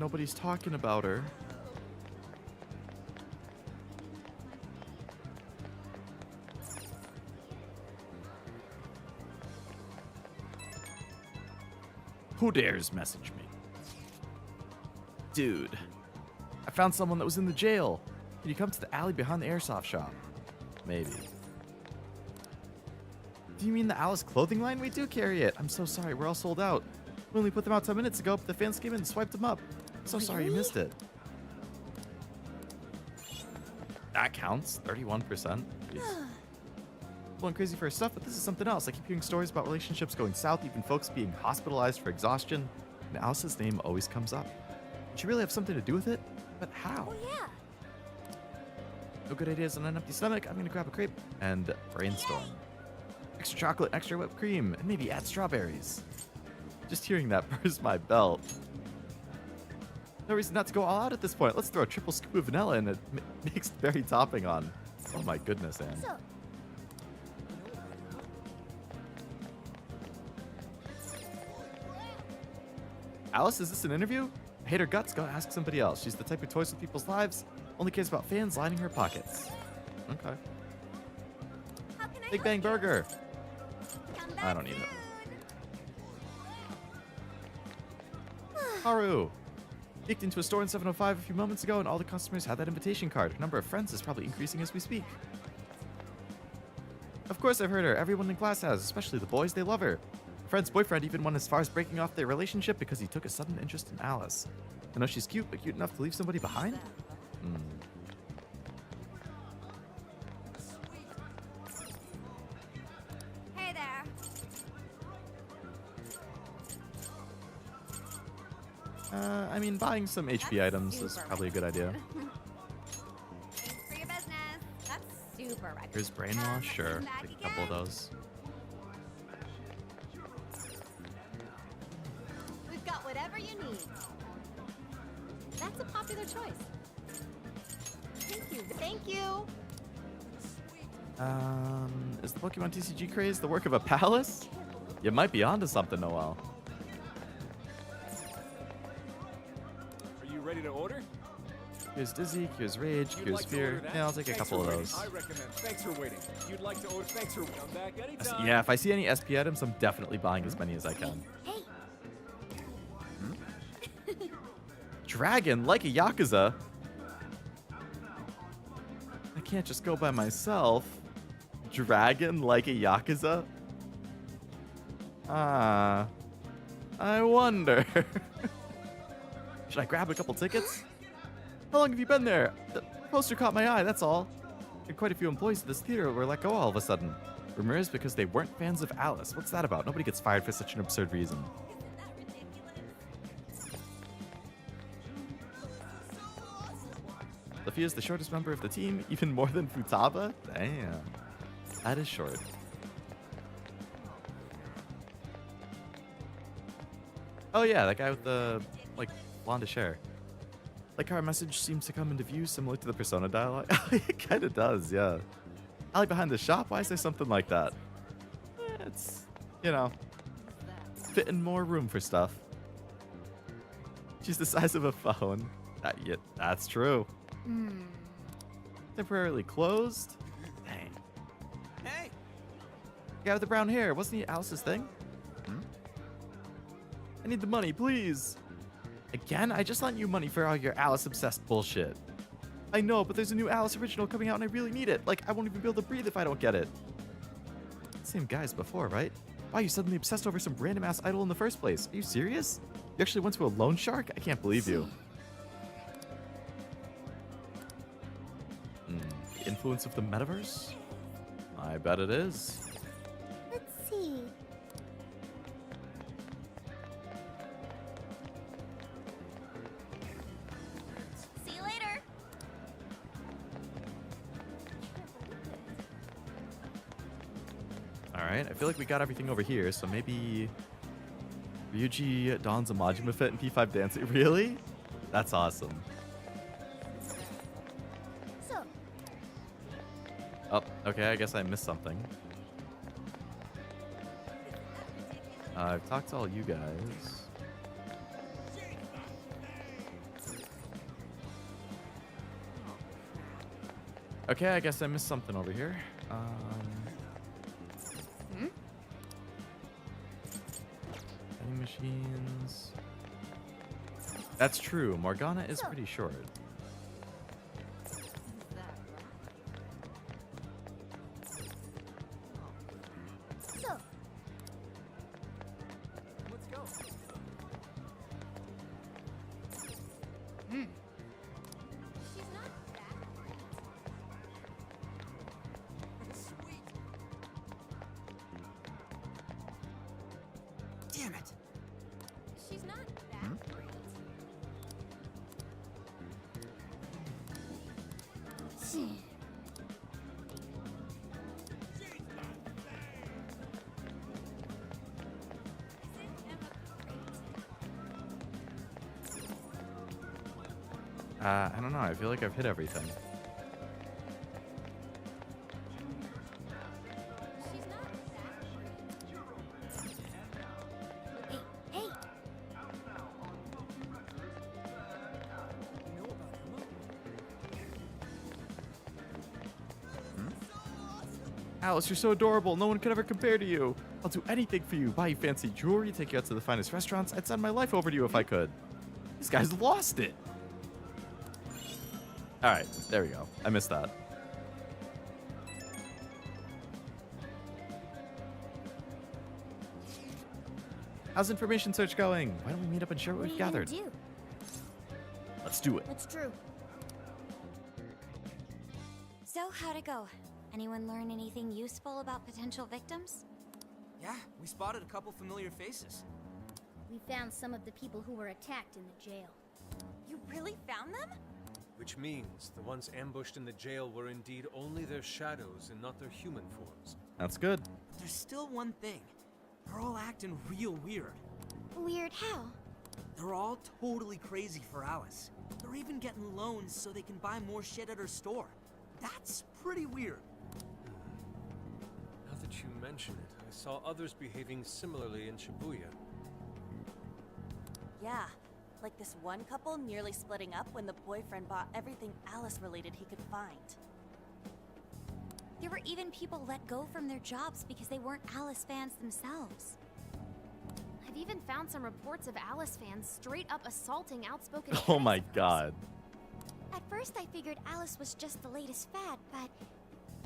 nobody's talking about her. Who dares message me? Dude, I found someone that was in the jail. Can you come to the alley behind the airsoft shop? Maybe. Do you mean the Alice clothing line? We do carry it. I'm so sorry, we're all sold out. We only put them out 10 minutes ago, but the fans came in and swiped them up. So sorry you missed it. That counts. 31%. Jeez. Going crazy for her stuff, but this is something else. I keep hearing stories about relationships going south, even folks being hospitalized for exhaustion. And Alice's name always comes up. Did she really have something to do with it? But how? Oh, yeah. No good ideas on an empty stomach. I'm gonna grab a crepe and brainstorm. Extra chocolate, extra whipped cream, and maybe add strawberries. Just hearing that bursts my belt. No reason not to go all out at this point. Let's throw a triple scoop of vanilla in and mix berry topping on. Oh my goodness, Anne. So, Alice, is this an interview? I hate her guts. Go ask somebody else. She's the type who toys with people's lives. Only cares about fans lining her pockets. Okay. Big Bang Burger. I don't need it. Haru. Geeked into a store in 705 a few moments ago, and all the customers had that invitation card. Her number of friends is probably increasing as we speak. Of course I've heard her. Everyone in class has, especially the boys. They love her. Her friend's boyfriend even went as far as breaking off their relationship because he took a sudden interest in Alice. I know she's cute, but cute enough to leave somebody behind? Hey there. I mean, buying some HP items is probably a good idea. Thanks for your business. That's super recommended. Here's Brainwash, sure. Take a couple of those. We've got whatever you need. That's a popular choice. Thank you. Thank you. Is the Pokemon TCG craze the work of a palace? You might be onto something, Noel. Are you ready to order? Here's Dizzy, here's Rage, You'd here's like to Fear. order that? Yeah, I'll take a Thanks couple of for those. waiting. I recommend. Thanks for waiting. You'd like to order? Thanks for come back anytime. Yeah, if I see any SP items, I'm definitely buying as many as I can. hey, Dragon, like a Yakuza. I can't just go by myself. Dragon, like a Yakuza? Ah. I wonder. Should I grab a couple tickets? How long have you been there? The poster caught my eye, that's all. And quite a few employees of this theater were let go all of a sudden. Rumor is because they weren't fans of Alice. What's that about? Nobody gets fired for such an absurd reason. Sophia's the shortest member of the team, even more than Futaba? Damn. That is short. Oh yeah, that guy with the, like, blondish hair. Like how our message seems to come into view similar to the Persona dialogue. It kind of does, yeah. Alley behind the shop? Why is there something like that? It's, you know, fitting more room for stuff. She's the size of a phone. Yeah, that's true. Temporarily closed? Dang. Hey! Guy with the brown hair. Wasn't he Alice's thing? I need the money, please. Again? I just lent you money for all your Alice-obsessed bullshit. I know, but there's a new Alice original coming out and I really need it. Like, I won't even be able to breathe if I don't get it. Same guy as before, right? Why are you suddenly obsessed over some random-ass idol in the first place? Are you serious? You actually went to a loan shark? I can't believe you. The influence of the metaverse? I bet it is. let's see. See you later. Alright, I feel like we got everything over here, so maybe Ryuji dons a Majima fit in P5 dancing. Really? That's awesome. So, Oh, okay, I guess I missed something. I've talked to all you guys. Okay, I guess I missed something over here. Vending machines. That's true. Morgana is pretty short. So, Let's go. She's not that great. Sweet. Damn it. She's not that great. I don't know. I feel like I've hit everything. She's not that great. hey, Alice, you're so adorable. No one could ever compare to you. I'll do anything for you. Buy you fancy jewelry, take you out to the finest restaurants. I'd send my life over to you if I could. This guy's lost it. All right, there we go. I missed that. How's information search going? Why don't we meet up and share what we've gathered? What are you gonna do? Let's do it. That's true. So, how'd it go? Anyone learn anything useful about potential victims? Yeah, we spotted a couple familiar faces. We found some of the people who were attacked in the jail. You really found them? Which means the ones ambushed in the jail were indeed only their shadows and not their human forms. That's good. But there's still one thing. They're all acting real weird. Weird how? They're all totally crazy for Alice. They're even getting loans so they can buy more shit at her store. That's pretty weird. Now that you mention it, I saw others behaving similarly in Shibuya. Yeah. Like this one couple nearly splitting up when the boyfriend bought everything Alice-related he could find. There were even people let go from their jobs because they weren't Alice fans themselves. I've even found some reports of Alice fans straight up assaulting outspoken. Oh my god. At first I figured Alice was just the latest fad, but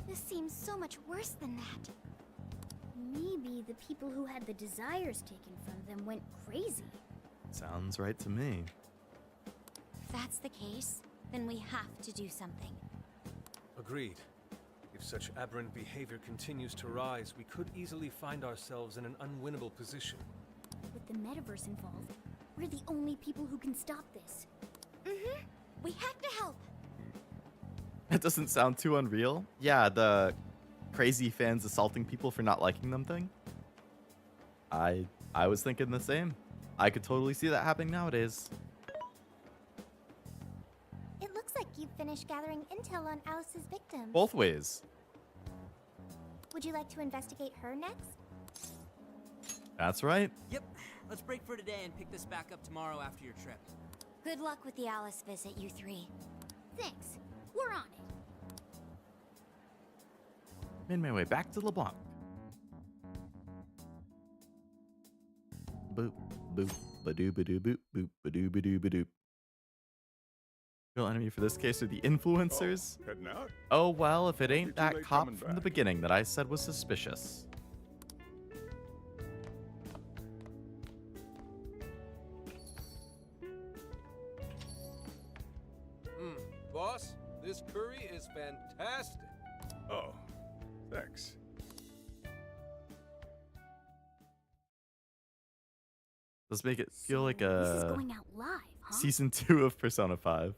this seems so much worse than that. Maybe the people who had the desires taken from them went crazy. Sounds right to me. If that's the case, then we have to do something. Agreed. If such aberrant behavior continues to rise, we could easily find ourselves in an unwinnable position. With the metaverse involved, we're the only people who can stop this. We have to help. That doesn't sound too unreal. Yeah, the crazy fans assaulting people for not liking them thing. I was thinking the same. I could totally see that happening nowadays. It looks like you've finished gathering intel on Alice's victims. Both ways. Would you like to investigate her next? That's right. Yep. Let's break for today and pick this back up tomorrow after your trip. Good luck with the Alice visit, you three. Thanks. We're on it. Made my way back to LeBlanc. Boop, boop, ba-doo, ba-doo, boop, boop, ba-doo, ba-doo, ba-doo. Real enemy for this case are the influencers. Oh, heading out? Oh well, if it ain't You're too that late cop coming from the back. beginning that I said was suspicious. Boss, this curry is fantastic. Oh, thanks. Let's make it feel like This is a going out live, huh? season 2 of Persona 5.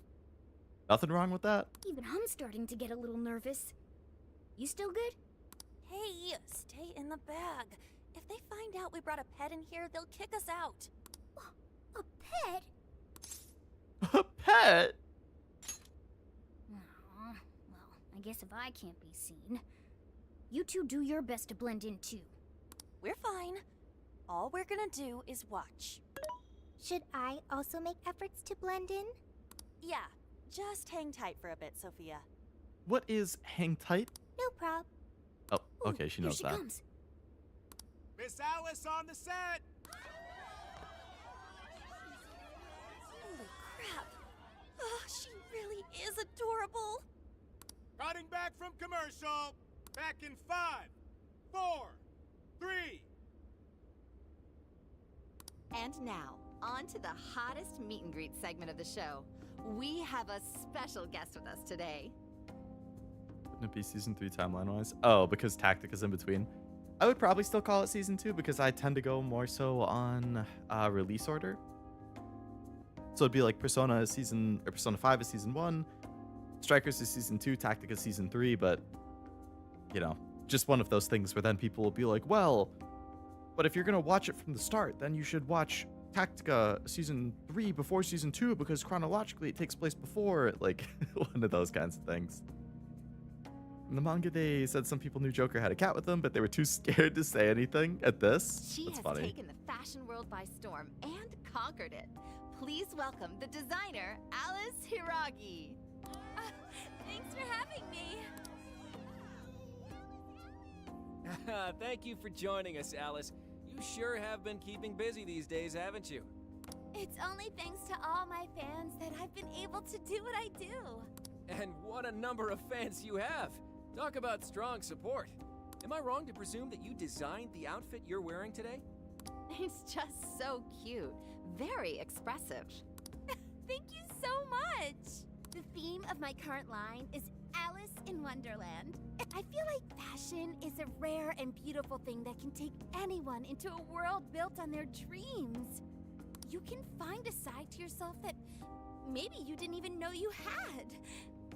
Nothing wrong with that? Even I'm starting to get a little nervous. You still good? Hey, stay in the bag. If they find out we brought a pet in here, they'll kick us out. A pet? A pet? Aw, well, I guess if I can't be seen, you two do your best to blend in too. We're fine. All we're gonna do is watch. Should I also make efforts to blend in? Yeah, just hang tight for a bit, Sophia. What is hang tight? No prob. Oh, okay, she Here knows she that. comes. Miss Alice on the set! Holy crap. Oh, she really is adorable. Cutting back from commercial. Back in 5, 4, 3. And now, on to the hottest meet and greet segment of the show. We have a special guest with us today. Wouldn't it be season 3 timeline-wise? Oh, because Tactica's in between. I would probably still call it season 2 because I tend to go more so on release order. So it'd be like Persona 5 is season 1, Strikers is season 2, Tactica is season 3, but you know, just one of those things where then people will be like, well, but if you're gonna watch it from the start, then you should watch Tactica season 3 before season 2 because chronologically it takes place before, like one of those kinds of things. In the manga, they said some people knew Joker had a cat with them, but they were too scared to say anything at this. She That's has funny. taken the fashion world by storm and conquered it. Please welcome the designer, Alice Hiragi. Thanks for having me. Thank you for joining us, Alice. You sure have been keeping busy these days, haven't you? It's only thanks to all my fans that I've been able to do what I do. And what a number of fans you have. Talk about strong support. Am I wrong to presume that you designed the outfit you're wearing today? It's just so cute. Very expressive. Thank you so much. The theme of my current line is Alice in Wonderland. I feel like fashion is a rare and beautiful thing that can take anyone into a world built on their dreams. You can find a side to yourself that maybe you didn't even know you had.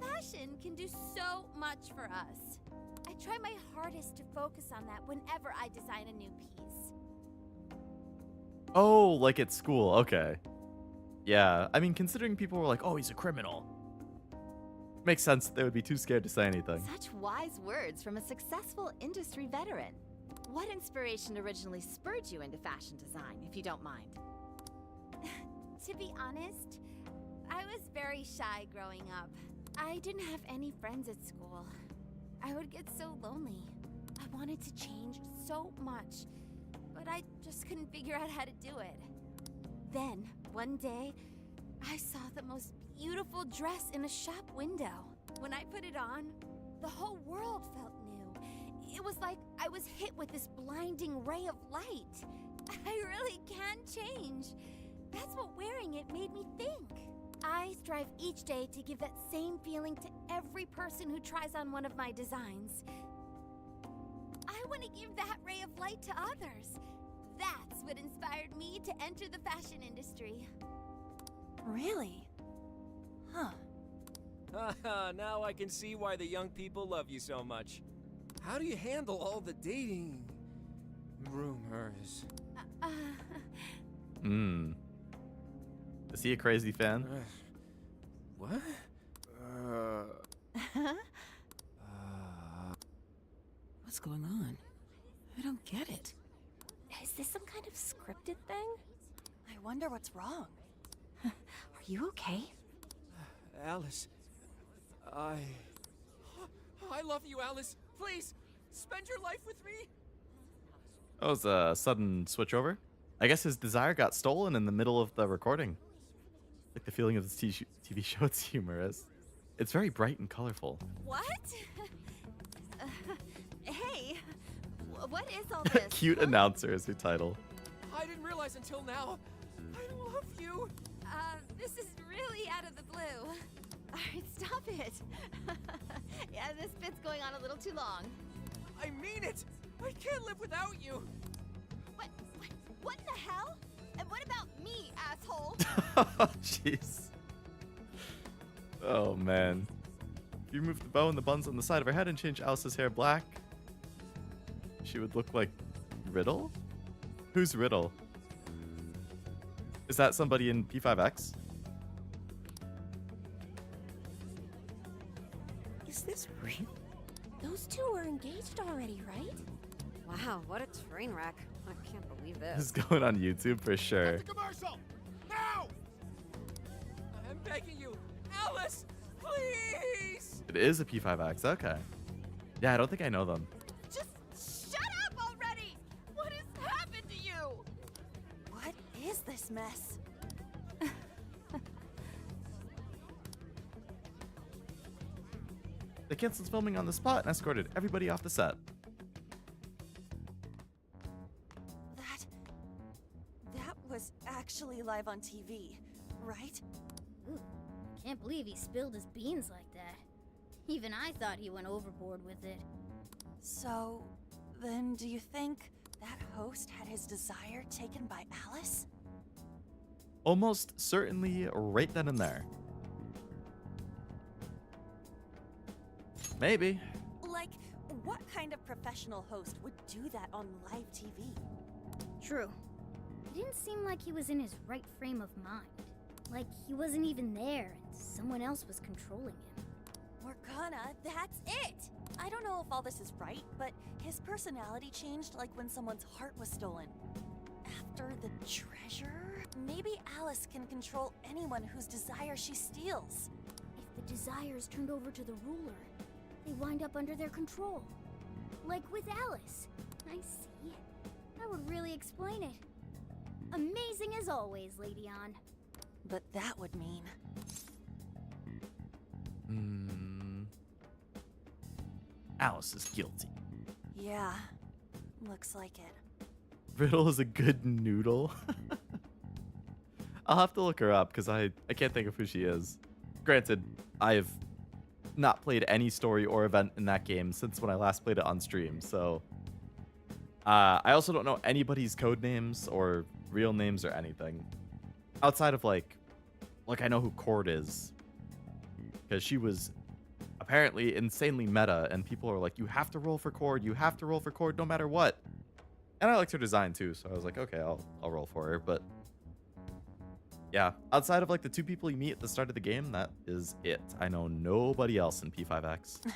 Fashion can do so much for us. I try my hardest to focus on that whenever I design a new piece. Oh, like at school. Okay. Yeah, I mean, considering people were like, oh, he's a criminal. Makes sense that they would be too scared to say anything. Such wise words from a successful industry veteran. What inspiration originally spurred you into fashion design, if you don't mind? To be honest, I was very shy growing up. I didn't have any friends at school. I would get so lonely. I wanted to change so much, but I just couldn't figure out how to do it. Then, one day, I saw the most beautiful dress in a shop window. When I put it on, the whole world felt new. It was like I was hit with this blinding ray of light. I really can change. That's what wearing it made me think. I strive each day to give that same feeling to every person who tries on one of my designs. I want to give that ray of light to others. That's what inspired me to enter the fashion industry. Really? Huh. Haha, now I can see why the young people love you so much. How do you handle all the dating rumors? Is he a crazy fan? What? What's going on? I don't get it. Is this some kind of scripted thing? I wonder what's wrong. Are you okay? Alice, I love you, Alice. Please, spend your life with me. That was a sudden switch over. I guess his desire got stolen in the middle of the recording. Like the feeling of this TV show, it's humorous. It's very bright and colorful. What? Hey, what is all this? Cute announcer is her title. I didn't realize until now. I love you. This is really out of the blue. All right, stop it. Yeah, this bit's going on a little too long. I mean it. I can't live without you. What in the hell? And what about me, asshole? Jeez. Oh, man. If you remove the bow and the buns on the side of her head and change Alice's hair black, she would look like Riddle? Who's Riddle? Is that somebody in P5X? Is this real? Those two were engaged already, right? Wow, what a train wreck. I can't believe This this. is going on YouTube for sure. Commercial! Now! I'm begging you, Alice, please. It is a P5X. Okay. Yeah, I don't think I know them. Just shut up already! What has happened to you? What is this mess? They canceled filming on the spot and escorted everybody off the set. That was actually live on TV, right? Ooh, can't believe he spilled his beans like that. Even I thought he went overboard with it. So, then do you think that host had his desire taken by Alice? Almost certainly right then and there. Maybe. Like, what kind of professional host would do that on live TV? True. It didn't seem like he was in his right frame of mind. Like he wasn't even there and someone else was controlling him. Morgana, that's it! I don't know if all this is right, but his personality changed like when someone's heart was stolen. After the treasure? Maybe Alice can control anyone whose desire she steals. If the desire is turned over to the ruler, they wind up under their control. Like with Alice. I see. That would really explain it. Amazing as always, Lady On. But that would mean... Alice is guilty. Yeah, looks like it. Riddle is a good noodle. I'll have to look her up because I can't think of who she is. Granted, I've not played any story or event in that game since when I last played it on stream, so I also don't know anybody's code names or real names or anything outside of like I know who Cord is because she was apparently insanely meta and people are like, you have to roll for Cord, you have to roll for Cord no matter what. And I liked her design too, so I was like, okay, I'll roll for her. But yeah, outside of like the two people you meet at the start of the game, that is it. I know nobody else in P5X.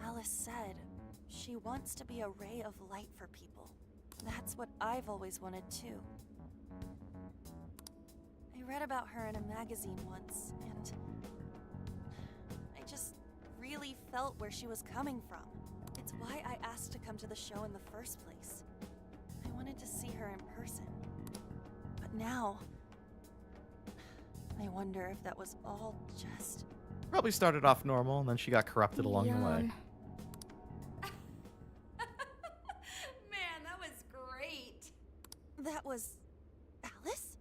Alice said she wants to be a ray of light for people. That's what I've always wanted too. I read about her in a magazine once, and I just really felt where she was coming from. It's why I asked to come to the show in the first place. I wanted to see her in person. But now, I wonder if that was all just... Probably started off normal and then she got corrupted along the way. Man, that was great. That was... Alice?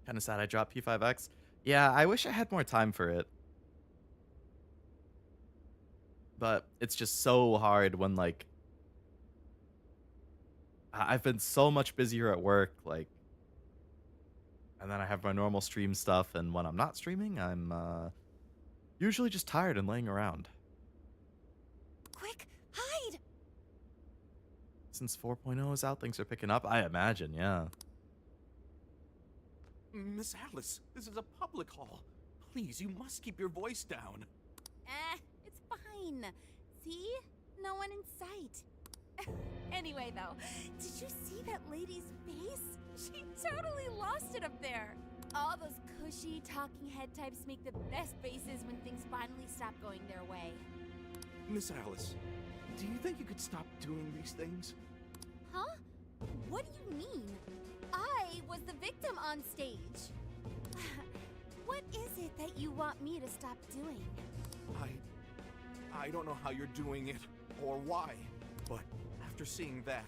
Kind of sad I dropped P5X. Yeah, I wish I had more time for it. But it's just so hard when, like, I've been so much busier at work, like, and then I have my normal stream stuff, and when I'm not streaming, I'm usually just tired and laying around. Quick, hide! Since 4.0 is out, things are picking up, I imagine, yeah. Miss Alice, this is a public hall. Please, you must keep your voice down. It's fine. See? No one in sight. Anyway, though, did you see that lady's face? She totally lost it up there. All those cushy talking head types make the best faces when things finally stop going their way. Miss Alice, do you think you could stop doing these things? Huh? What do you mean? I was the victim on stage. What is it that you want me to stop doing? I don't know how you're doing it or why, but after seeing that,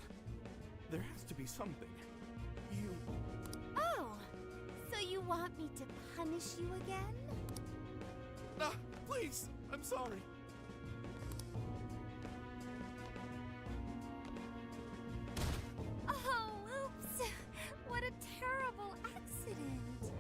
there has to be something. Oh, so you want me to punish you again? Please, I'm sorry. Oh, oops. What a terrible accident.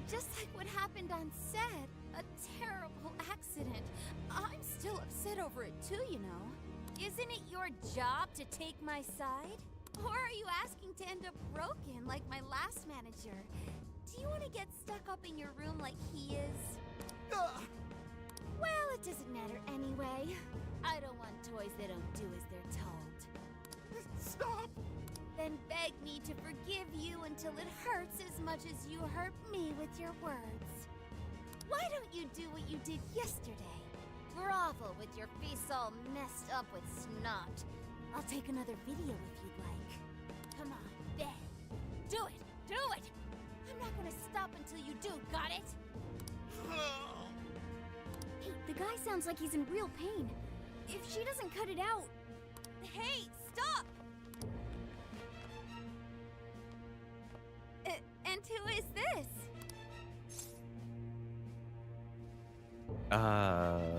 Just like what happened on set. A terrible accident. I'm still upset over it too, you know. Isn't it your job to take my side? Or are you asking to end up broken like my last manager? Do you want to get stuck up in your room like he is? Well, it doesn't matter anyway. I don't want toys that don't do as they're told. Stop! Then beg me to forgive you until it hurts as much as you hurt me with your words. Why don't you do what you did yesterday? Grovel with your face all messed up with snot. I'll take another video if you'd like. Come on, there. Do it! Do it! I'm not gonna stop until you do, got it? Hey, the guy sounds like he's in real pain. If she doesn't cut it out... Hey, stop! And who is this?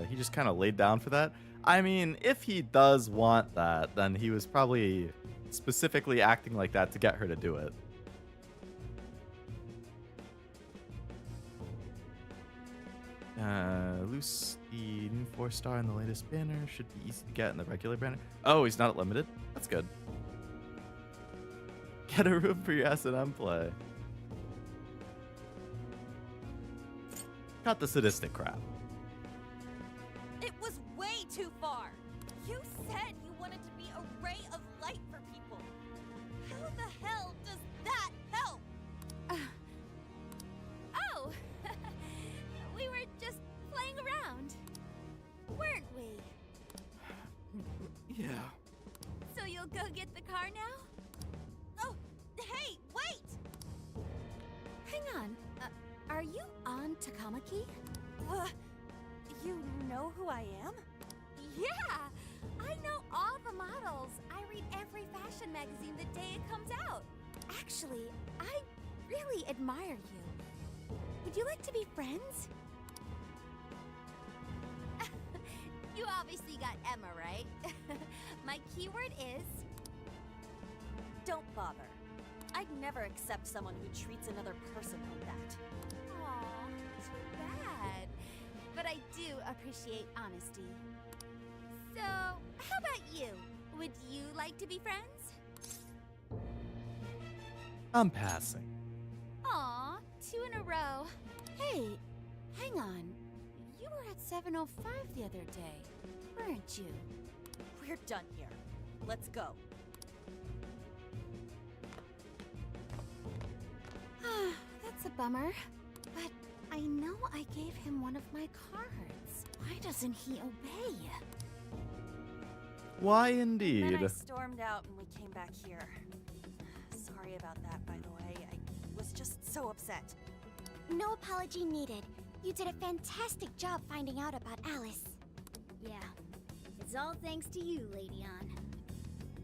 He just kind of laid down for that. I mean, if he does want that, then he was probably specifically acting like that to get her to do it. Loose, the new 4-star in the latest banner should be easy to get in the regular banner. Oh, he's not limited? That's good. Get a room for your S&M play. Cut the sadistic crap. It was way too far. You said you wanted to be a ray of light for people. How the hell does that help? Oh! We were just playing around. Weren't we? Yeah. So you'll go get the car now? Oh, hey, wait! Hang on. Are you on Takamaki? You know who I am? Yeah! I know all the models. I read every fashion magazine the day it comes out. Actually, I really admire you. Would you like to be friends? You obviously got Emma, right? My keyword is... Don't bother. I'd never accept someone who treats another person like that. Aw, too bad. But I do appreciate honesty. So, how about you? Would you like to be friends? I'm passing. Aw, 2 in a row. Hey, hang on. You were at 705 the other day, weren't you? We're done here. Let's go. That's a bummer. But I know I gave him one of my cards. Why doesn't he obey? Why Then indeed? I stormed out and we came back here. Sorry about that, by the way. I was just so upset. No apology needed. You did a fantastic job finding out about Alice. Yeah, it's all thanks to you, Lady Ann.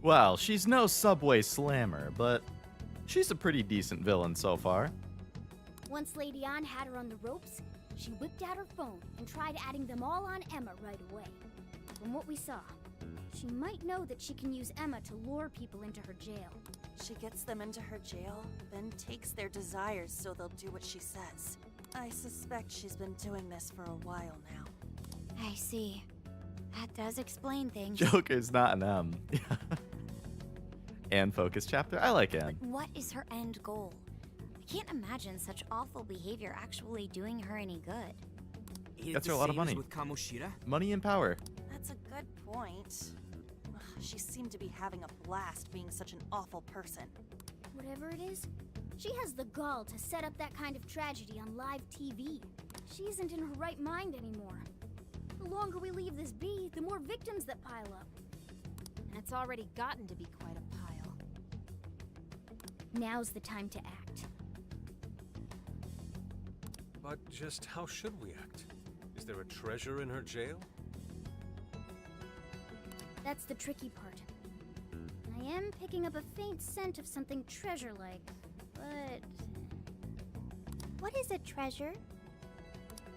Well, she's no Subway Slammer, but she's a pretty decent villain so far. Once Lady Ann had her on the ropes, she whipped out her phone and tried adding them all on Emma right away. From what we saw, she might know that she can use Emma to lure people into her jail. She gets them into her jail, then takes their desires so they'll do what she says. I suspect she's been doing this for a while now. I see. That does explain things. Joker's not an M. Anne focus chapter? I like Anne. But what is her end goal? I can't imagine such awful behavior actually doing her any good. Gets her a lot of money. With Kamoshida? Money and power. That's a good point. She seemed to be having a blast being such an awful person. Whatever it is, she has the gall to set up that kind of tragedy on live TV. She isn't in her right mind anymore. The longer we leave this be, the more victims that pile up. And it's already gotten to be quite a pile. Now's the time to act. But just how should we act? Is there a treasure in her jail? That's the tricky part. I am picking up a faint scent of something treasure-like, but... What is a treasure?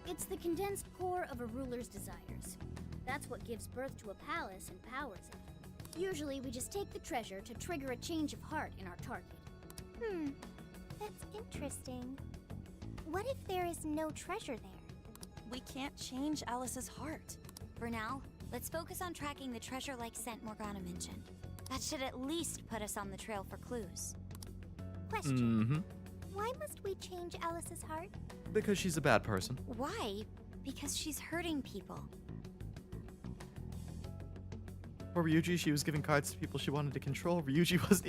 It's the condensed core of a ruler's desires. That's what gives birth to a palace and powers it. Usually we just take the treasure to trigger a change of heart in our target. That's interesting. What if there is no treasure there? We can't change Alice's heart. For now, let's focus on tracking the treasure-like scent Morgana mentioned. That should at least put us on the trail for clues. Question. Why must we change Alice's heart? Because she's a bad person. Why? Because she's hurting people. For Ryuji, she was giving cards to people she wanted to control. Ryuji wasn't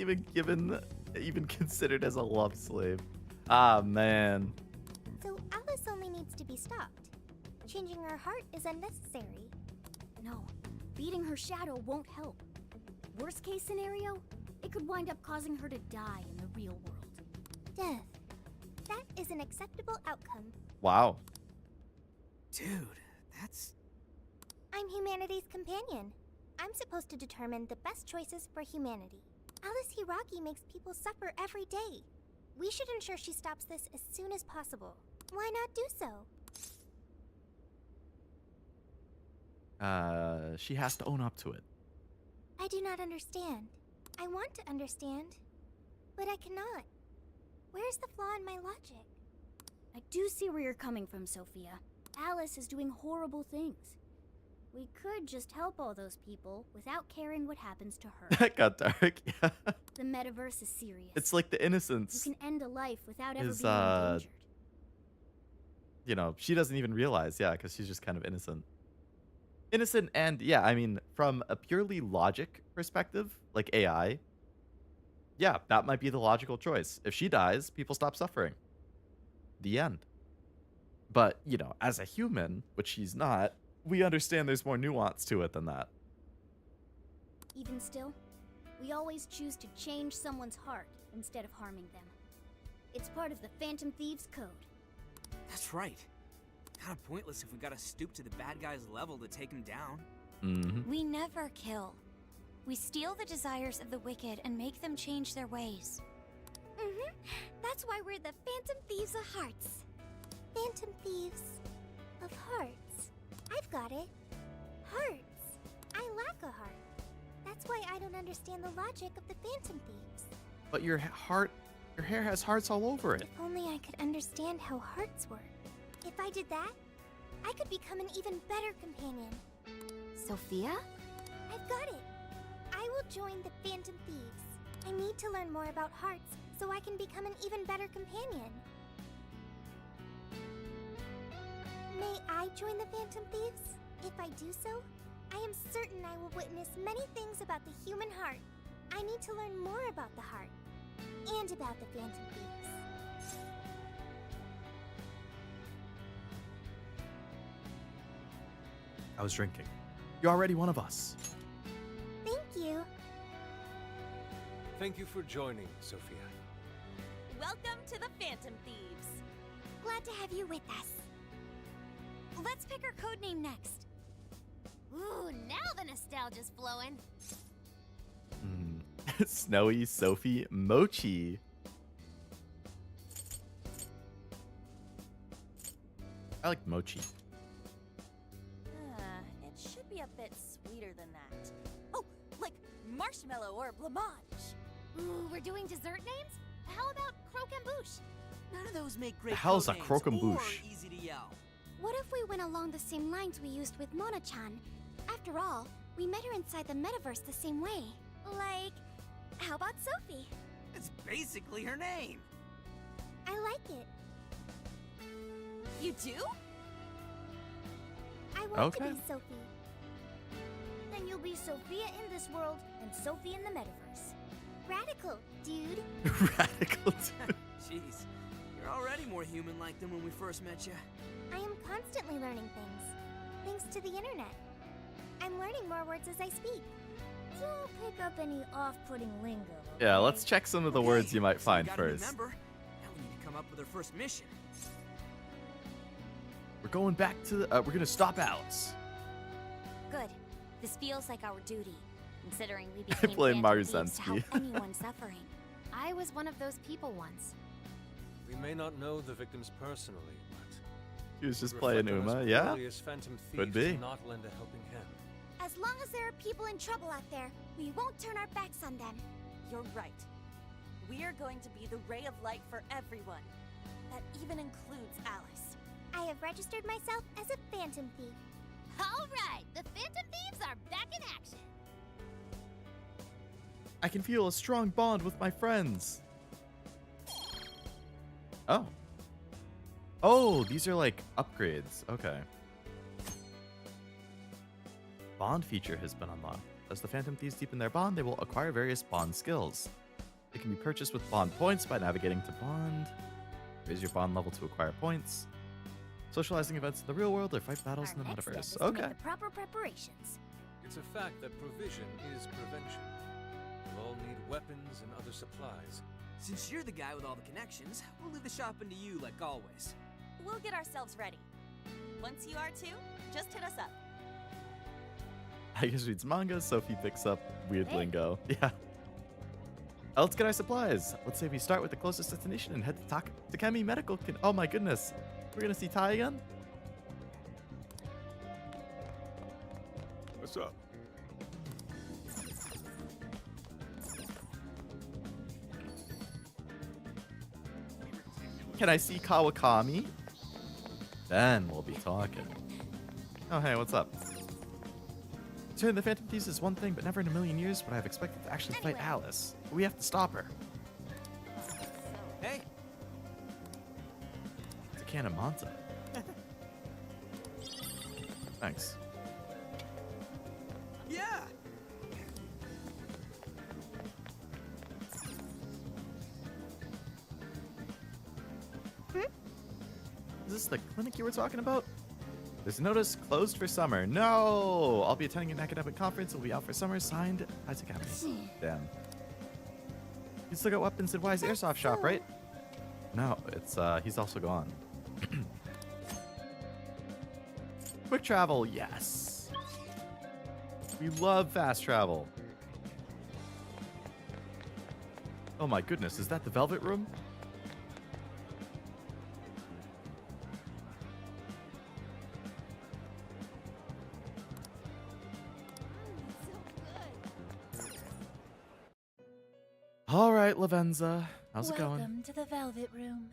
even considered as a love slave. Ah, man. So Alice only needs to be stopped. Changing her heart is unnecessary. No, beating her shadow won't help. Worst case scenario, it could wind up causing her to die in the real world. Death. That is an acceptable outcome. Wow. Dude, that's... I'm humanity's companion. I'm supposed to determine the best choices for humanity. Alice Hiragi makes people suffer every day. We should ensure she stops this as soon as possible. Why not do so? She has to own up to it. I do not understand. I want to understand, but I cannot. Where's the flaw in my logic? I do see where you're coming from, Sophia. Alice is doing horrible things. We could just help all those people without caring what happens to her. That got dark. Yeah. The metaverse is serious. It's like the innocence. You can end a life without ever Is, being endangered. You know, she doesn't even realize, yeah, because she's just kind of innocent. Innocent, and yeah, I mean, from a purely logic perspective, like AI, yeah, that might be the logical choice. If she dies, people stop suffering. The end. But, you know, as a human, which she's not, we understand there's more nuance to it than that. Even still, we always choose to change someone's heart instead of harming them. It's part of the Phantom Thieves Code. That's right. Kinda pointless if we gotta stoop to the bad guy's level to take him down. Mm-hmm. We never kill. We steal the desires of the wicked and make them change their ways. That's why we're the Phantom Thieves of Hearts. Phantom Thieves of Hearts. I've got it. Hearts. I lack a heart. That's why I don't understand the logic of the Phantom Thieves. But your hair has hearts all over it. If only I could understand how hearts work. If I did that, I could become an even better companion. Sophia? I've got it. I will join the Phantom Thieves. I need to learn more about hearts so I can become an even better companion. May I join the Phantom Thieves? If I do so, I am certain I will witness many things about the human heart. I need to learn more about the heart and about the Phantom Thieves. I was drinking. You're already one of us. Thank you. Thank you for joining, Sophia. Welcome to the Phantom Thieves. Glad to have you with us. Let's pick our codename next. Ooh, now the nostalgia's flowing. Snowy Sophie Mochi. I like mochi. It should be a bit sweeter than that. Oh, like marshmallow or blancmange. Ooh, we're doing dessert names? How about croquembouche? None of those make great The hell's a codenames croquembouche? or easy to yell. What if we went along the same lines we used with Mona-chan? After all, we met her inside the metaverse the same way. Like, how about Sophie? It's basically her name. I like it. You do? I want to Okay. be Sophie. Then you'll be Sophia in this world and Sophie in the metaverse. Radical, dude. Radical dude. Jeez, you're already more human-like than when we first met you. I am constantly learning things. Thanks to the internet. I'm learning more words as I speak. Don't pick up any off-putting lingo. Yeah, let's check some of the words you might So we find got a new first. member. Now we need to come up with our first mission. We're going back to the, we're gonna stop Alice. Good. This feels like our duty, considering we became blame Phantom Thieves to Marzensky. help anyone suffering. I was one of those people once. We may not know the victims personally, but She was just we playing reflect them as Uma, yeah? purely as Phantom Could Thieves be. do not lend a helping hand. As long as there are people in trouble out there, we won't turn our backs on them. You're right. We are going to be the ray of light for everyone. That even includes Alice. I have registered myself as a Phantom Thief. All right, the Phantom Thieves are back in action. I can feel a strong bond with my friends. Oh. Oh, these are like upgrades. Okay. Bond feature has been unlocked. As the Phantom Thieves deepen their bond, they will acquire various bond skills. They can be purchased with bond points by navigating to bond. Raise your bond level to acquire points. Socializing events in the real world or fight battles in the Next step metaverse. is to make Okay. the proper preparations. It's a fact that provision is prevention. We'll all need weapons and other supplies. Since you're the guy with all the connections, we'll leave the shopping to you like always. We'll get ourselves ready. Once you are too, just hit us up. I guess reads manga, Sophie picks up weird Hey. lingo. Yeah. Let's get our supplies. Let's say we start with the closest destination and head to Takemi Medical. Oh my goodness. We're gonna see Tai again? What's up? Can I see Kawakami? Then we'll be talking. Oh, hey, what's up? Turning the Phantom Thieves is one thing, but never in a million years would I have expected to actually fight Alice. We have to stop her. Hey! It's a can of Monta. Thanks. Yeah! Is this the clinic you were talking about? There's a notice closed for summer. No! I'll be attending an academic conference and will be out for summer. Signed, by Takemi. Damn. You still got weapons at Wise Airsoft Shop, right? No, it's, he's also gone. Quick travel, yes. We love fast travel. Oh my goodness, is that the Velvet Room? All right, Lavenza. How's it going? Welcome to the Velvet Room.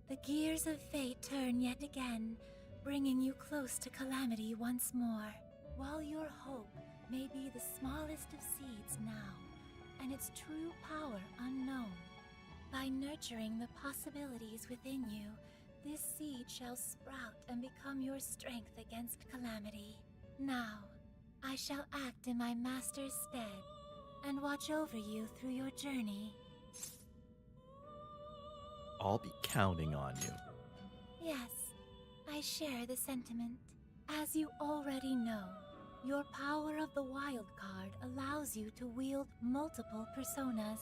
The gears of fate turn yet again, bringing you close to calamity once more. While your hope may be the smallest of seeds now, and its true power unknown, by nurturing the possibilities within you, this seed shall sprout and become your strength against calamity. Now, I shall act in my master's stead and watch over you through your journey. I'll be counting on you. Yes, I share the sentiment. As you already know, your power of the wild card allows you to wield multiple personas.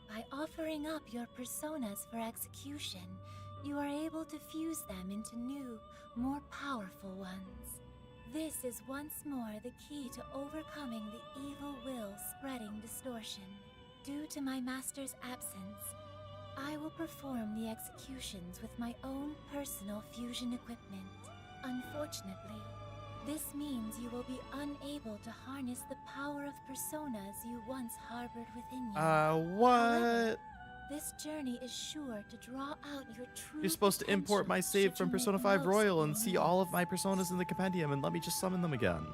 By offering up your personas for execution, you are able to fuse them into new, more powerful ones. This is once more the key to overcoming the evil will spreading distortion. Due to my master's absence, I will perform the executions with my own personal fusion equipment. Unfortunately, this means you will be unable to harness the power of personas you once harbored within you. What? However, this journey is sure to draw out your true You're supposed to import my save from Persona 5 Royal and see all of my personas in the compendium and let me just summon them again.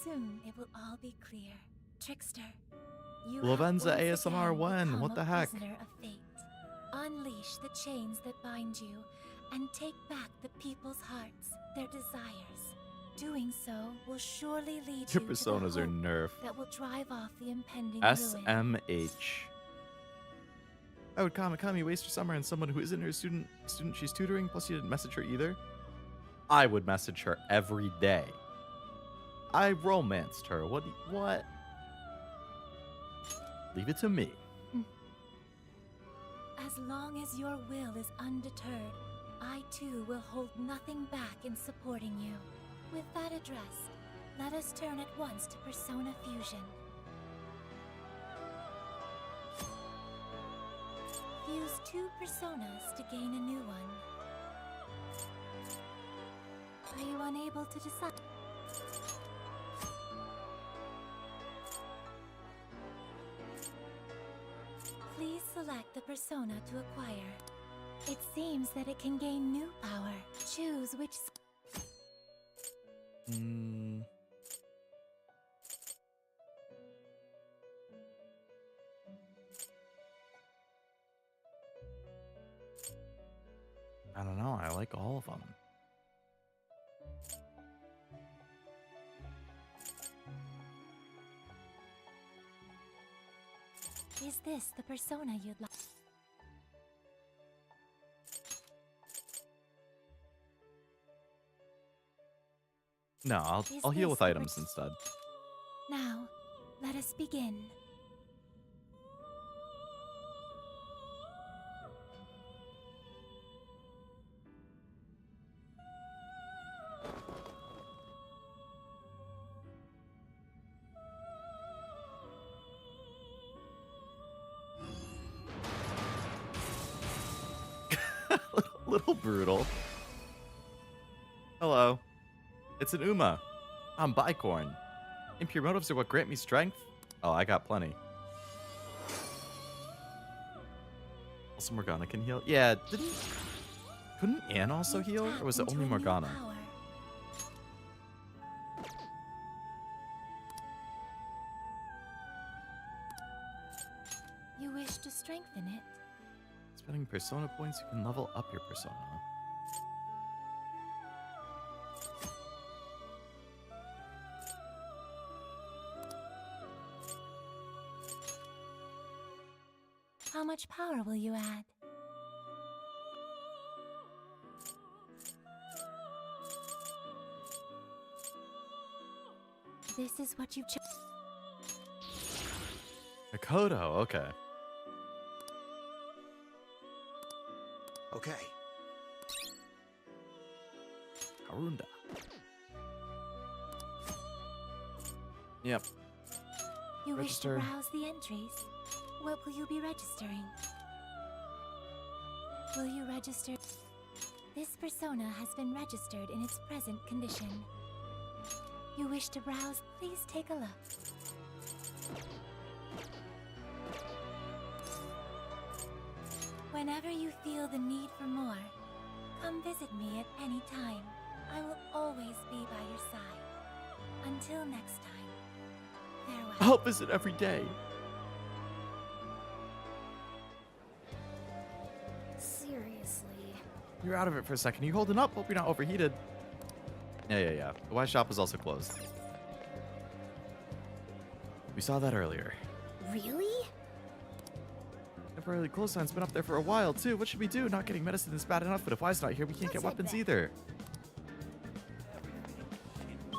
Soon it will all be clear. Trickster, you Lavenza have once ASMR again 1, become what a the heck? prisoner of fate. Unleash the chains that bind you and take back the people's hearts, their desires. Doing so will surely lead Your you to the personas are hope nerfed. that will drive off the impending ruin. SMH. I would Kamakami waste her summer on someone who isn't her student she's tutoring, plus you didn't message her either. I would message her every day. I romanced her. What? Leave it to me. As long as your will is undeterred, I too will hold nothing back in supporting you. With that addressed, let us turn at once to Persona Fusion. Fuse 2 personas to gain a new one. Are you unable to decide? Please select the persona to acquire. It seems that it can gain new power. Choose which... I don't know. I like all of them. Is this the persona you'd like? No, I'll heal with items instead. Now, let us begin. Little brutal. Hello. It's an Uma. I'm Bicorn. Impure motives are what grant me strength? Oh, I got plenty. Also, Morgana can heal. Yeah, couldn't Anne also heal? Or was it only Morgana? You wish to strengthen it? Spending persona points, you can level up your persona. How much power will you add? This is what you've chosen. Makoto, okay. Okay. Harunda. Yep. You Register. wish to browse the entries. What will you be registering? Will you register? This persona has been registered in its present condition. You wish to browse? Please take a look. Whenever you feel the need for more, come visit me at any time. I will always be by your side. Until next time, farewell. I'll visit every day. Seriously. You're out of it for a second. You holding up? Hope you're not overheated. Yeah. The Y shop is also closed. We saw that earlier. Really? Temporarily closed sign's been up there for a while, too. What should we do? Not getting medicine is bad enough, but if Y's not here, we can't get weapons either.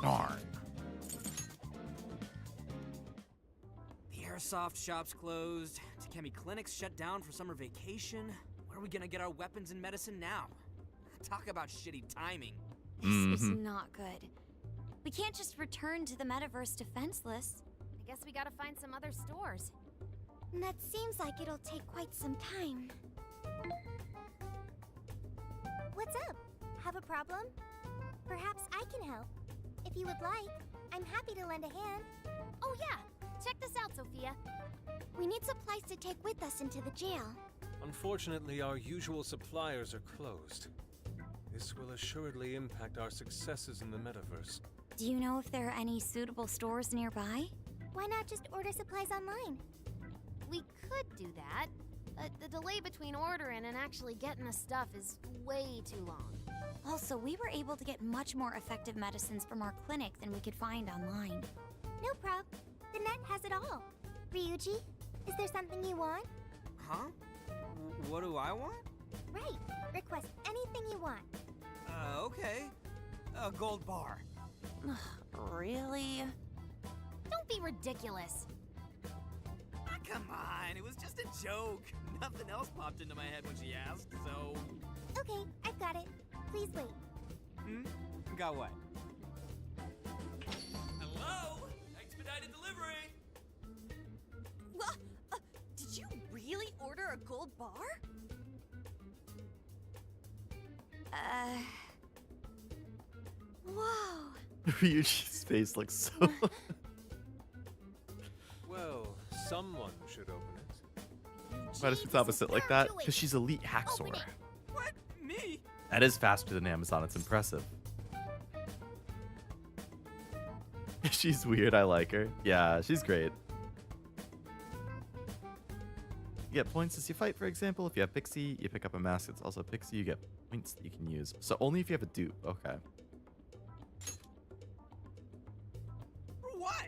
Darn. The airsoft shop's closed. Takemi Clinic's shut down for summer vacation. Where are we gonna get our weapons and medicine now? Talk about shitty timing. This is not good. We can't just return to the metaverse defenseless. I guess we gotta find some other stores. That seems like it'll take quite some time. What's up? Have a problem? Perhaps I can help. If you would like, I'm happy to lend a hand. Oh yeah! Check this out, Sophia. We need supplies to take with us into the jail. Unfortunately, our usual suppliers are closed. This will assuredly impact our successes in the metaverse. Do you know if there are any suitable stores nearby? Why not just order supplies online? We could do that, but the delay between ordering and actually getting the stuff is way too long. Also, we were able to get much more effective medicines from our clinic than we could find online. No prob. The net has it all. Ryuji, is there something you want? Huh? What do I want? Right. Request anything you want. Okay. A gold bar. Really? Don't be ridiculous. Come on, it was just a joke. Nothing else popped into my head when she asked, so... Okay, I've got it. Please wait. Got what? Hello? Expedited delivery! What? Did you really order a gold bar? Whoa. Ryuji's face looks so... Well, someone should open it. Why does she opposite like that? Because she's elite hacksaw. What? Me? That is faster than Amazon. It's impressive. She's weird. I like her. Yeah, she's great. You get points as you fight, for example. If you have Pixie, you pick up a mask. It's also Pixie. You get points that you can use. So only if you have a dupe. Okay. For what?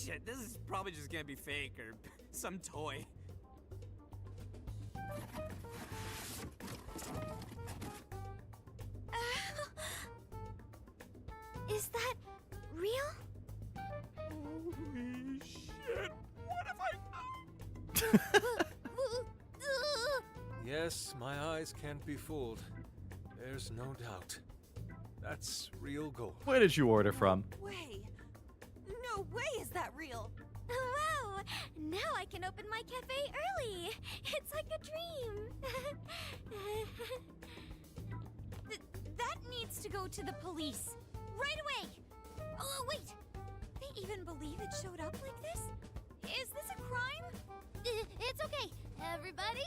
Shit, this is probably just gonna be fake or some toy. Is that real? Holy shit! What have I done? Yes, my eyes can't be fooled. There's no doubt. That's real gold. Where did you order from? Way. No way is that real. Wow! Now I can open my cafe early. It's like a dream. That needs to go to the police. Right away! Oh, wait! They even believe it showed up like this? Is this a crime? It's okay, everybody.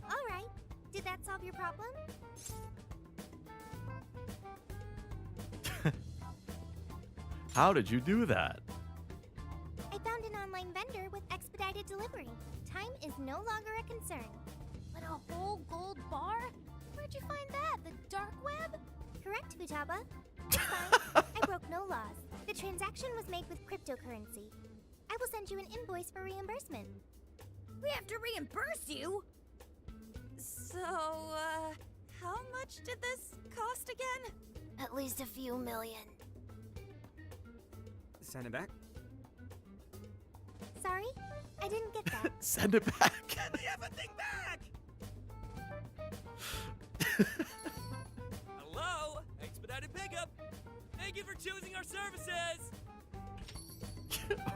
All right. Did that solve your problem? How did you do that? I found an online vendor with expedited delivery. Time is no longer a concern. But a whole gold bar? Where'd you find that? The dark web? Correct, Futaba. It's fine. I broke no laws. The transaction was made with cryptocurrency. I will send you an invoice for reimbursement. We have to reimburse you? So, how much did this cost again? At least a few million. Send it back. Sorry? I didn't get that. Send it back. Get the everything back! Hello? Expedited pickup. Thank you for choosing our services.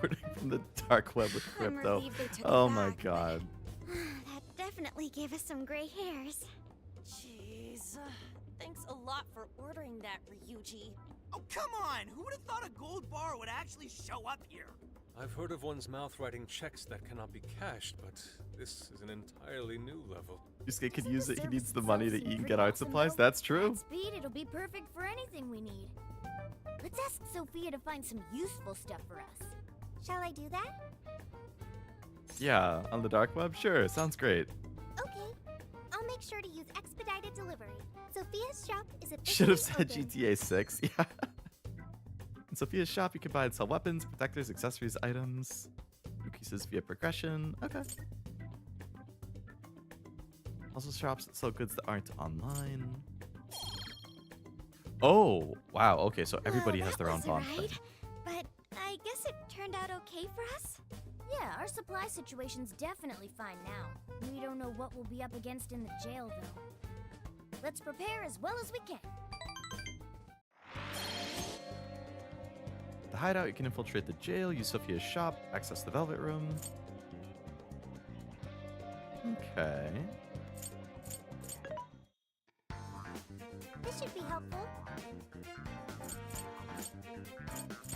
Ordering from the dark web with I'm crypto. relieved they took Oh it my back. god. That definitely gave us some gray hairs. Jeez. Thanks a lot for ordering that, Ryuji. Oh, come on! Who would have thought a gold bar would actually show up here? I've heard of one's mouth writing checks that cannot be cashed, but this is an entirely new level. Yusuke could Doesn't use the it. He service needs the itself money to seem eat and pretty get art awesome, supplies. though? That's true. At speed, it'll be perfect for anything we need. Let's ask Sophia to find some useful stuff for us. Shall I do that? Yeah, on the dark web? Sure, sounds great. Okay. I'll make sure to use expedited delivery. Sophia's shop is officially Should have said open. GTA 6. Yeah. In Sophia's shop, you can buy and sell weapons, protectors, accessories, items. Increases via progression. Okay. Also shops that sell goods that aren't online. Oh, wow. Okay, so everybody has their own pawn thing. But I guess it turned out okay for us? Yeah, our supply situation's definitely fine now. We don't know what we'll be up against in the jail, though. Let's prepare as well as we can. The hideout, you can infiltrate the jail, use Sophia's shop, access the Velvet Room. Okay. This should be helpful.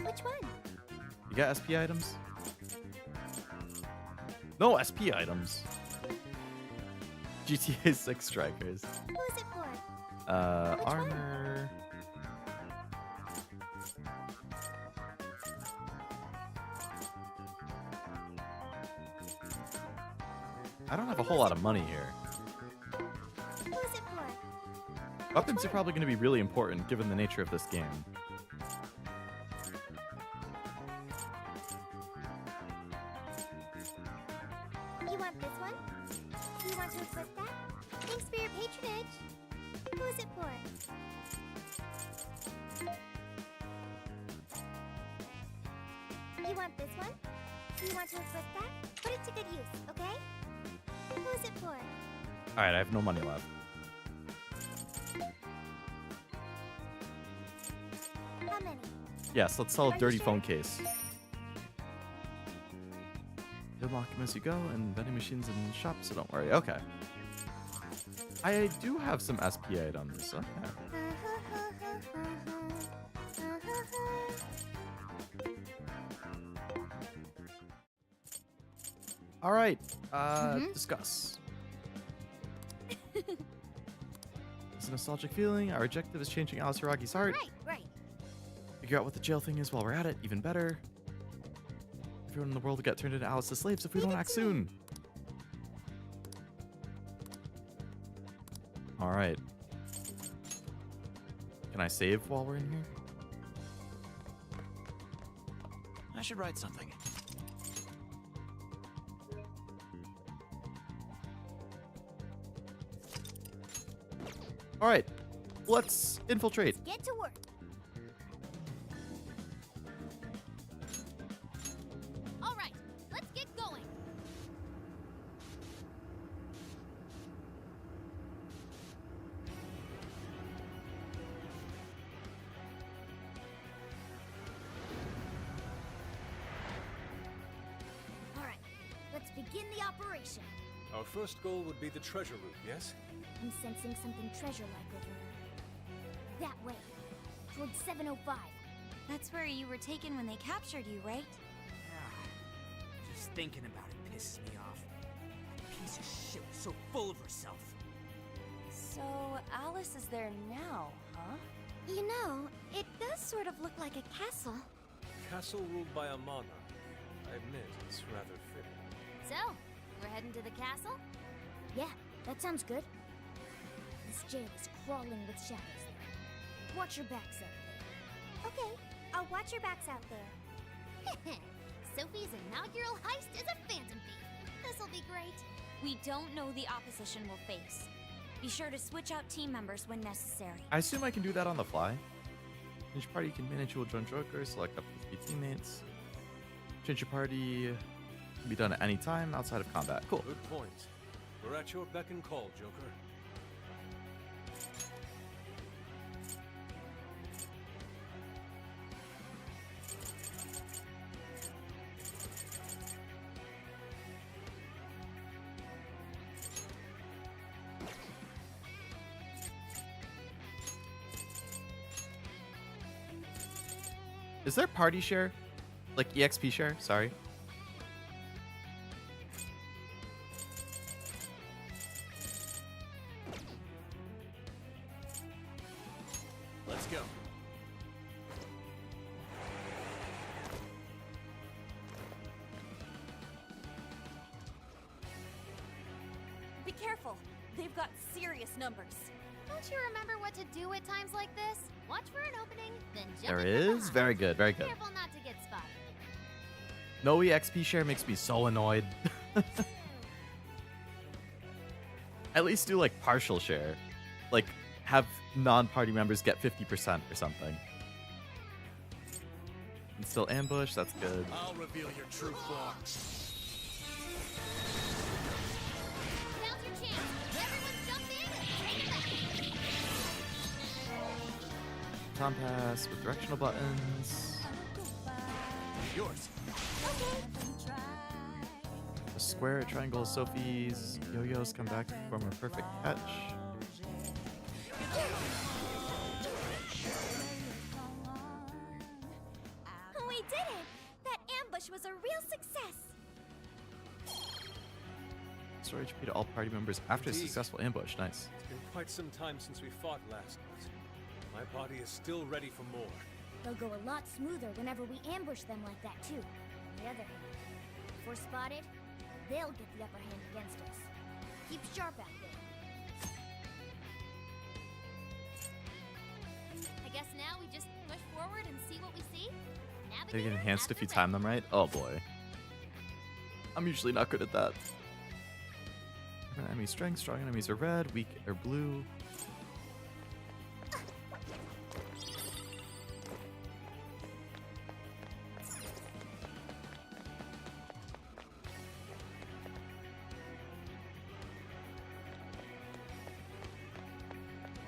Which one? You got SP items? No SP items. GTA 6 strikers. Who is it for? Which Armor. I don't have a whole lot of money here. Who is it for? Weapons are probably going to be really important given the nature of this game. You want this one? Do you want to equip that? Thanks for your patronage. Who is it for? You want this one? Do you want to equip that? Put it to good use, okay? Who is it for? Alright, I have no money left. How many? Yes, let's sell Are a you dirty sure? phone case. You unlock them as you go, and vending machines and shops, so don't worry. Okay. I do have some SP items. Okay. All right. Discuss. It's a nostalgic feeling. Our objective is changing Alice Hiragi's heart. Right. Figure out what the jail thing is while we're at it. Even better. Everyone in the world will get turned into Alice's slaves if we don't act soon. All right. Can I save while we're in here? I should write something. All right, let's infiltrate. Get to work. All right, let's get going. All right, let's begin the operation. Our first goal would be the treasure room, yes? I'm sensing something treasure-like over that way, towards 705. That's where you were taken when they captured you, right? Just thinking about it pisses me off. That piece of shit was so full of herself. So, Alice is there now, huh? You know, it does sort of look like a castle. Castle ruled by a monarch. I admit, it's rather fitting. So, we're heading to the castle? Yeah, that sounds good. This jail is crawling with shadows there. Watch your backs out there. Okay, I'll watch your backs out there. Sophie's inaugural heist is a Phantom Thief. This'll be great. We don't know the opposition we'll face. Be sure to switch out team members when necessary. I assume I can do that on the fly. Change your party, you can manage who will join Joker, select up to 3 teammates. Change your party can be done at any time outside of combat. Cool. Good point. We're at your beck and call, Joker. Is there party share? Like EXP share? Sorry. Let's go. Be careful. They've got serious numbers. Don't you remember what to do at times like this? Watch for an opening, then jump There in from is. behind. Very good. Very good. Careful not to get spotted. No EXP share makes me so annoyed. At least do like partial share. Like have non-party members get 50% or something. And still ambush, that's good. I'll reveal your true form. Now's your chance. Everyone jump in and take it back. Tom pass with directional buttons. Yours. A square, a triangle, Sophie's yo-yos come back to form a perfect catch. We did it! That ambush was a real success! Restore HP to all party members after a Indeed. successful ambush. Nice. It's been quite some time since we fought last, but my body is still ready for more. They'll go a lot smoother whenever we ambush them like that, too. On the other hand, if we're spotted, they'll get the upper hand against us. Keep sharp out there. I guess now we just push forward and see what we see. They get Navigator, enhanced if that's you the time them right. Oh boy. I'm usually not good at that. Different enemy strength. Strong enemies are red, weak are blue.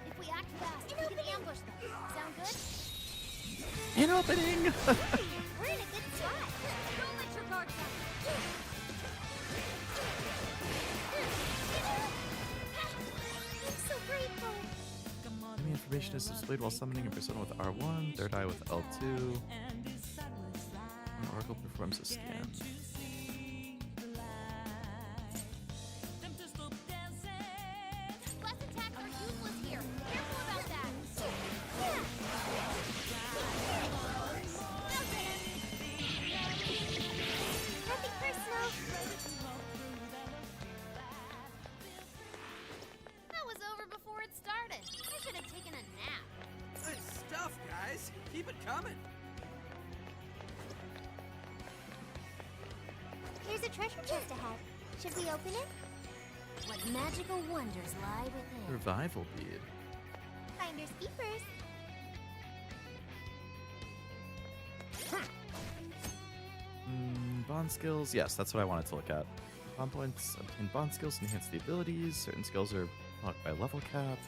If we act fast, we can ambush them. Sound good? An opening! We're in a good spot. Don't let your guard down. I'm so grateful. Enemy information is displayed while summoning a persona with R1, third eye with L2. And Oracle performs a scan. Blast attacks are useless here. Careful about that. Nothing personal. That was over before it started. I should have taken a nap. Good stuff, guys. Keep it coming. a treasure chest ahead. Should we open it? What magical wonders lie within? Revival bead. Finders keepers. Bond skills. Yes, that's what I wanted to look at. Bond points obtain bond skills, enhance the abilities. Certain skills are blocked by level cap.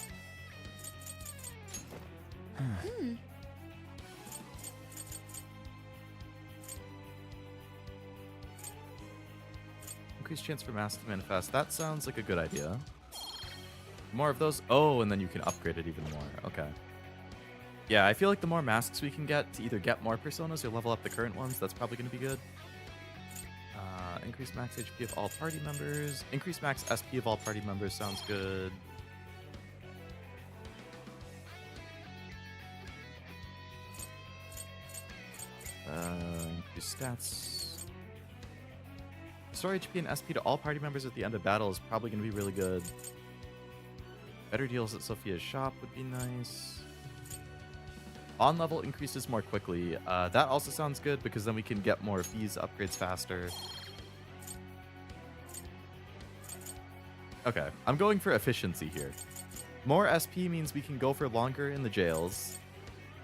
Increased chance for masks to manifest. That sounds like a good idea. More of those. Oh, and then you can upgrade it even more. Okay. Yeah, I feel like the more masks we can get to either get more personas or level up the current ones, that's probably going to be good. Increase max HP of all party members. Increase max SP of all party members sounds good. Increase stats. Restore HP and SP to all party members at the end of battle is probably going to be really good. Better deals at Sophia's shop would be nice. On level increases more quickly. That also sounds good because then we can get more fees upgrades faster. Okay, I'm going for efficiency here. More SP means we can go for longer in the jails.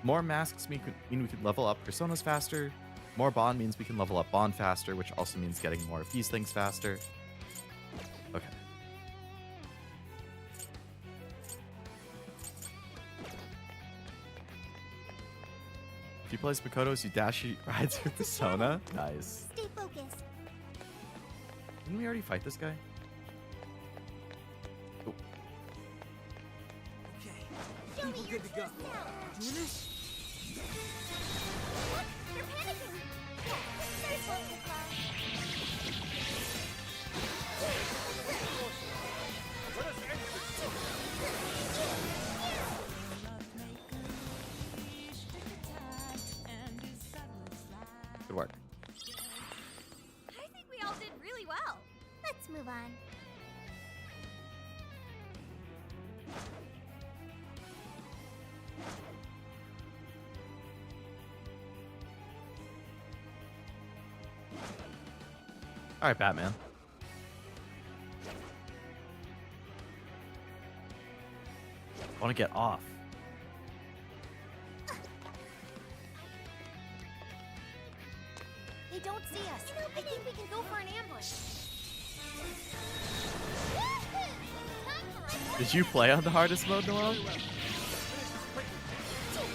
More masks mean we can level up personas faster. More bond means we can level up bond faster, which also means getting more of these things faster. Okay. If you play Makoto's, you dash rides with the Sona. Nice. Stay focused. Didn't we already fight this guy? Oh. Show me good to go. Doing this? What? You're panicking. Yeah, this is our focus line. Good work. I think we all did really well. Let's move on. All right, Batman. I want to get off. They don't see us. I think we can go for an ambush. Did you play on the hardest mode, Noel?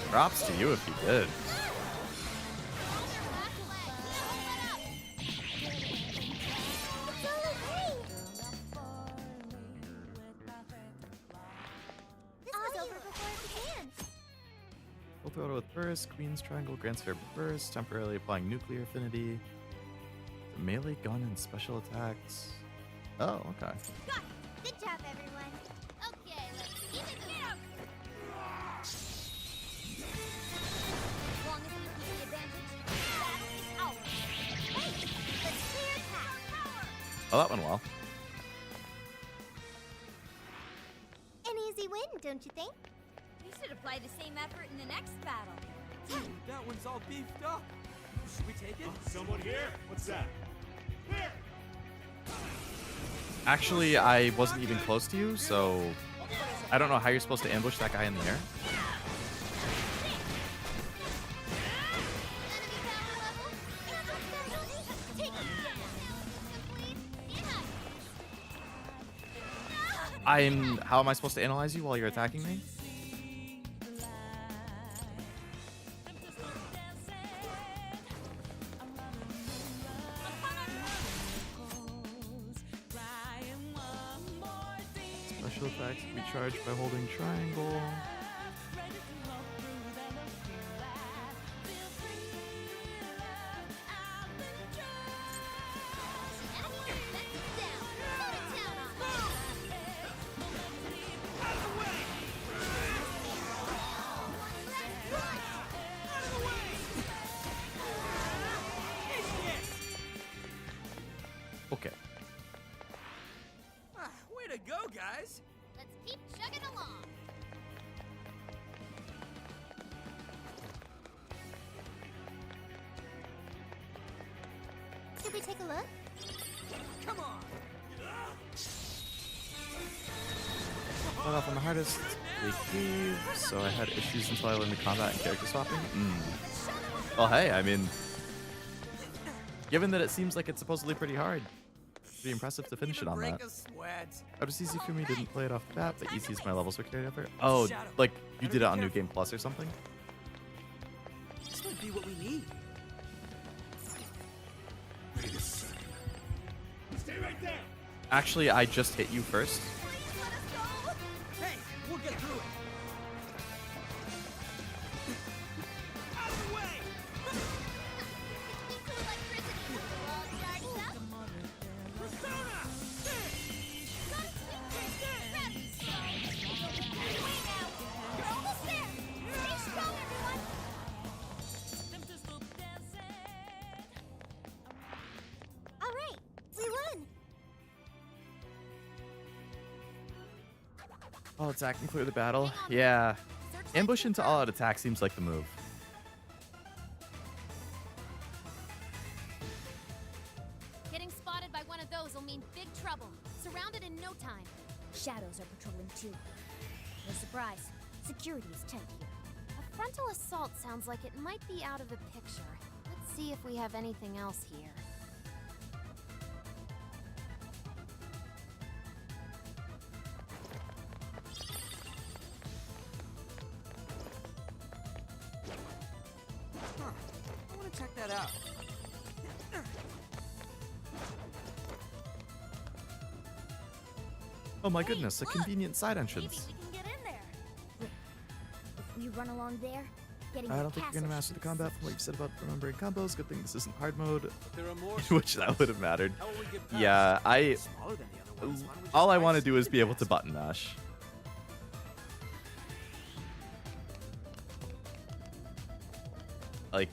Props to you if you did. Full throttle with burst, Queen's Triangle grants fair burst, temporarily applying nuclear affinity, melee gun and special attacks. Oh, okay. Got it. Good job, everyone. Okay, let's keep it moving. As long as we keep the advantage, the battle is ours. Hey, let's clear attack. Oh, that went well. An easy win, don't you think? We should apply the same effort in the next battle. That one's all beefed up. Should we take it? Someone here? What's that? Here! Actually, I wasn't even close to you, so I don't know how you're supposed to ambush that guy in the air. How am I supposed to analyze you while you're attacking me? Special attacks can be charged by holding triangle. Okay. Way to go, guys! Let's keep chugging along. Should we take a look? Start off on the hardest. Big cave. So I had issues until I learned the combat and character swapping. Well, hey, I mean, given that it seems like it's supposedly pretty hard, it'd be impressive to finish it on that. It was easy for me, didn't play it off the bat, but easy as my levels were carried over. Oh, like you did it on New Game Plus or something? This might be what we need. Wait a second. Stay right there! Actually, I just hit you first. Hey, we'll get through it. Out of the way! Persona! We're almost there! Stay strong, everyone! All right, we won! All attack and clear the battle. Yeah. Ambush into all-out attack seems like the move. Getting spotted by one of those will mean big trouble. Surrounded in no time. Shadows are patrolling too. No surprise. Security is tight here. A frontal assault sounds like it might be out of the picture. Let's see if we have anything else here. Huh. I want to check that out. Oh my goodness, a convenient side entrance. We can get in there. Wait, if we run along there, getting I the don't think you're castle gonna master the should be combat from what you've said about remembering combos. Good thing this isn't hard mode. There are more In which that would have mattered. How will we get past Yeah, I. Smaller than the other ones. Why don't we just All I race want to do and is get be able to past button mash. Like,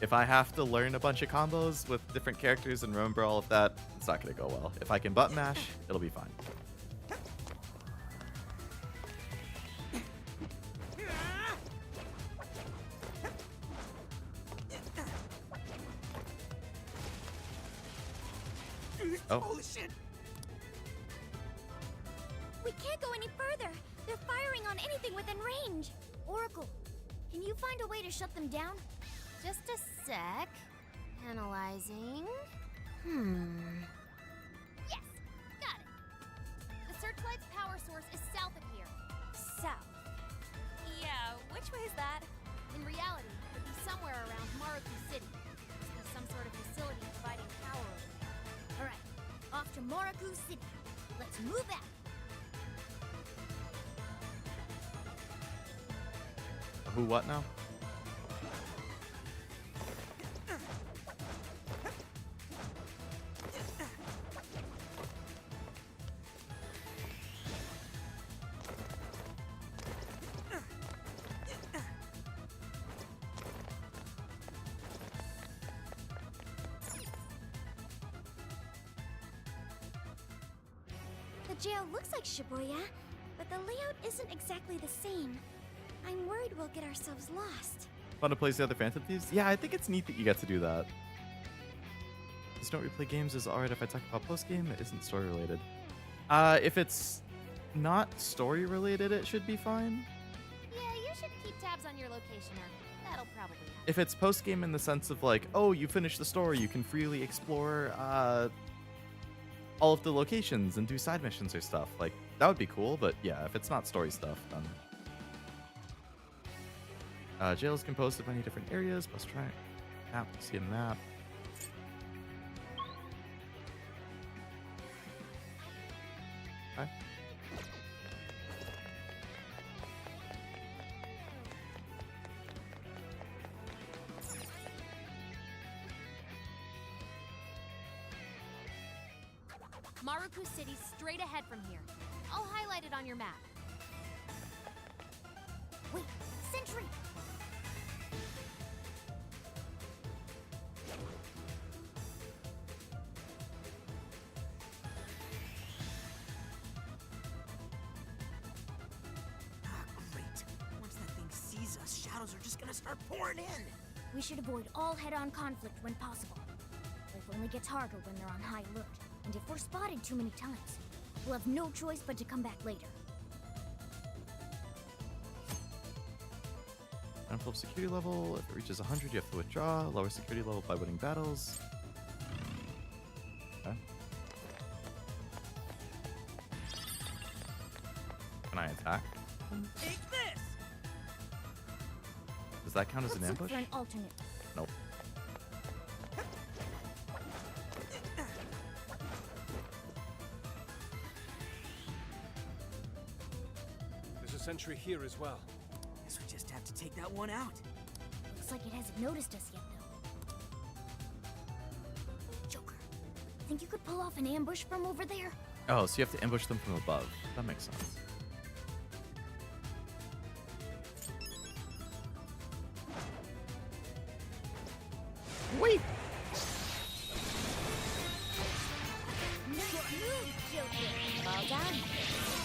if I have to learn a bunch of combos with different characters and remember all of that, it's not gonna go well. If I can button mash, it'll be fine. Oh. Holy shit! We can't go any further. They're firing on anything within range. Oracle, can you find a way to shut them down? Just a sec. Analyzing. Yes, got it. The searchlight's power source is south of here. South. Yeah, which way is that? In reality, it would be somewhere around Maruku City. Must be some sort of facility providing power over there. All right, off to Moraku City. Let's move out. Who what now? The jail looks like Shibuya, but the layout isn't exactly the same. I'm worried we'll get ourselves lost. Fun to play the other Phantom Thieves? Yeah, I think it's neat that you get to do that. Just don't replay games is alright if I talk about post-game that isn't story related. If it's not story related, it should be fine. Yeah, you should keep tabs on your locationer. That'll probably happen. If it's post-game in the sense of like, oh, you finished the story, you can freely explore all of the locations and do side missions or stuff. Like, that would be cool, but yeah, if it's not story stuff, then... jail is composed of many different areas. Let's try map. See a map. Okay. Maruku City's straight ahead from here. I'll highlight it on your map. Wait, sentry! Great. Once that thing sees us, shadows are just gonna start pouring in. We should avoid all head-on conflict when possible. Life only gets harder when they're on high alert, and if we're spotted too many times, We'll have no choice but to come back later. Unfull security level. If it reaches 100, you have to withdraw. Lower security level by winning battles. Okay. Can I attack? Take this! Does that count as an Let's look ambush? for an alternate. Nope. There's a sentry here as well. Guess we just have to take that one out. Looks like it hasn't noticed us yet, though. Joker, think you could pull off an ambush from over there? Oh, so you have to ambush them from above. That makes sense. Wait! Nice move, Joker. Well done.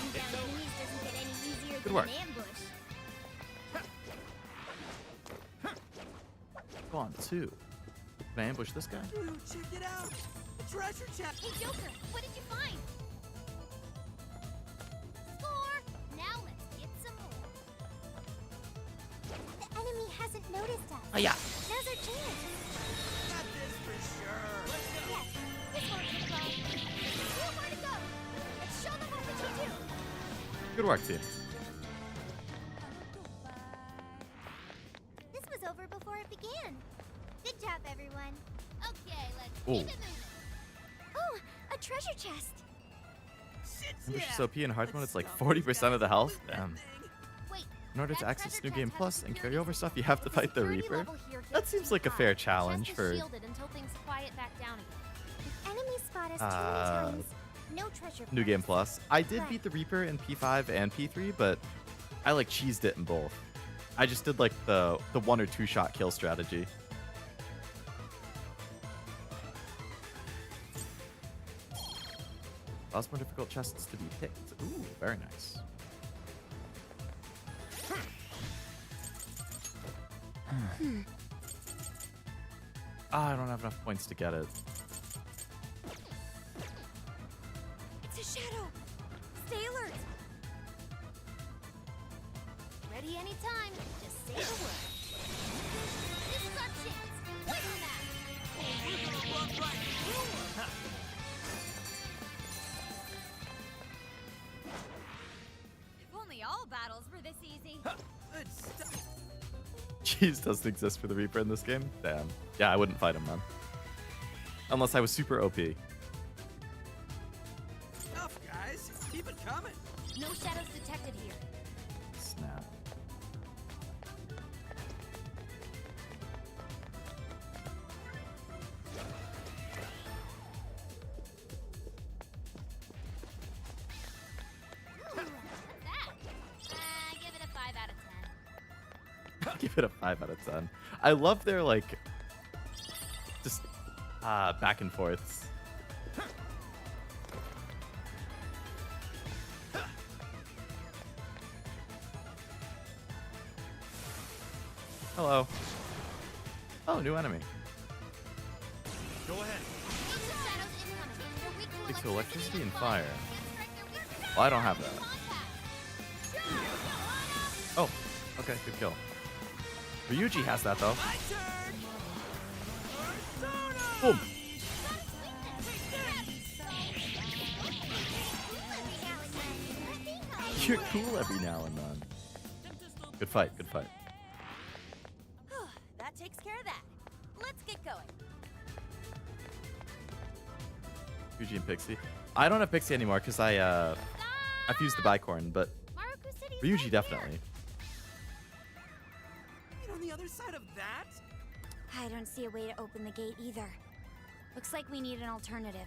Taking down enemies doesn't get any easier Good than work. an ambush. Go on, 2. Can I ambush this guy? Dude, check it out! A treasure chest! Hey, Joker, what did you find? Score! Now let's get some more. The enemy hasn't noticed us. Oh, yeah. Now's our chance. Got this for sure! Yes, this one's gonna go. Still more to go. Let's show them what we can do. Good work, team. This was over before it began. Good job, everyone. Okay, let's Ooh. keep it moving. Oh, a treasure chest. Ambush is OP in hard mode. It's like 40% of the health. Damn. Wait, In order to that access treasure New Game chest Plus has and security carry over stuff, you systems. have to fight the Security Reaper. level here That gets seems too like a high. fair The chest challenge is for... shielded until things quiet back down again. If enemies spot us too Uh, many times, no treasure. New Game prize. Plus. I did beat the Reaper in P5 and P3, but I like cheesed it in both. I just did like the 1 or 2 shot kill strategy. Allows more difficult chests to be picked. Ooh, very nice. I don't have enough points to get it. It's a shadow. Stay alert. Ready anytime. Just say the word. This is our chance. Wait for that. We're gonna run right through her! If only all battles were this easy. Good stuff. Cheese doesn't exist for the Reaper in this game? Damn. Yeah, I wouldn't fight him then. Unless I was super OP. Tough, guys. Keep it coming. No shadows detected here. Snap. What's that? Give it a 5 out of 10. I'll give it a 5 out of 10. I love their, like, just back and forths. Hello. Oh, new enemy. Go ahead. Shadows incoming. They're weak to Takes to electricity and fire. Strike their weak Well, I don't have that. Oh, okay, good kill. Ryuji has that though. Boom. You're cool every now and then. Good fight, good fight. That takes care of that. Let's get going. Ryuji and Pixie. I don't have Pixie anymore because I've used the Bicorn, but Ryuji definitely. Right on the other side of that? I don't see a way to open the gate either. Looks like we need an alternative.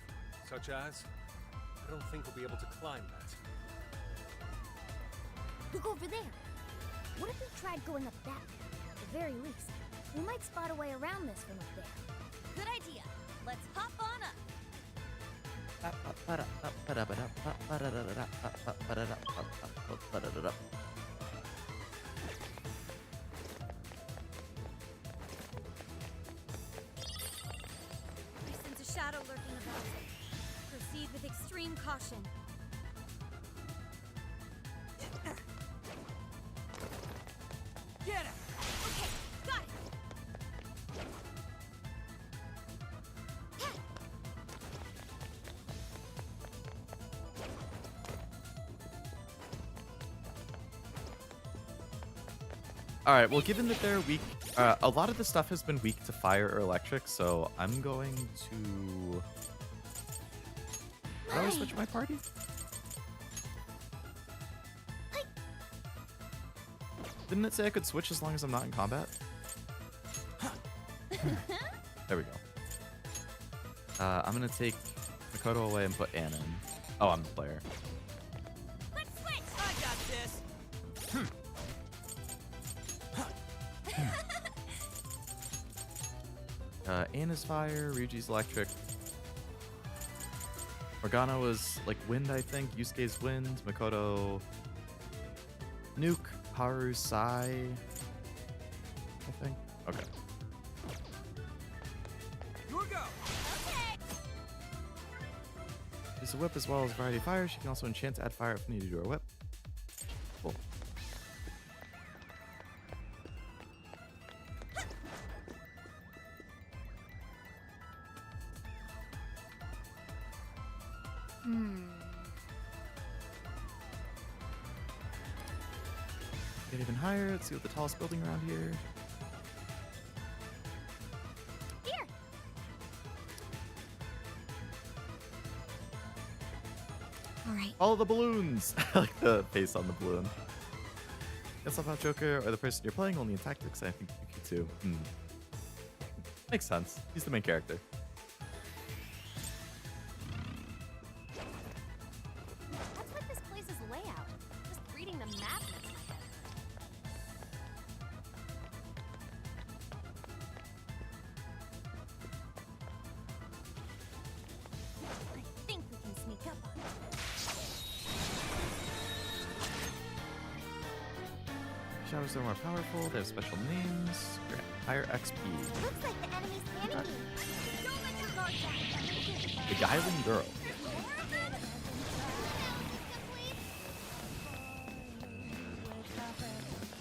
Such as? I don't think we'll be able to climb that. Look over there. What if we tried going up that path? At the very least, we might spot a way around this from up there. Good idea. Let's hop on up. I sense a shadow lurking about. Proceed with extreme caution. Get him! Okay, got it. All right, well, given that they're weak, a lot of the stuff has been weak to fire or electric, so I'm going to... How do I switch my party? Didn't it say I could switch as long as I'm not in combat? There we go. I'm gonna take Makoto away and put Anna in. Oh, I'm the player. Let's switch! I got this! Anna's fire, Ryuji's electric. Morgana was like wind, I think. Yusuke's wind. Makoto... Nuke. Haru Sai, I think. Okay. Your go. Okay. Use a whip as well as a variety of fire. She can also enchant to add fire if needed to her whip. Cool. Get even higher. Let's see what the tallest building around here. Here. All right. Follow the balloons. I like the face on the balloon. Guess I'll have Joker or the person you're playing only in tactics. I think you too. Makes sense. He's the main character. What's with this place's layout? Just reading the map makes my head hurt. I think we can sneak up on it. Shadows are more powerful. They have special names. Grant higher XP. Looks like the enemy's panicking. Don't let your guard down. Beguiling Girl.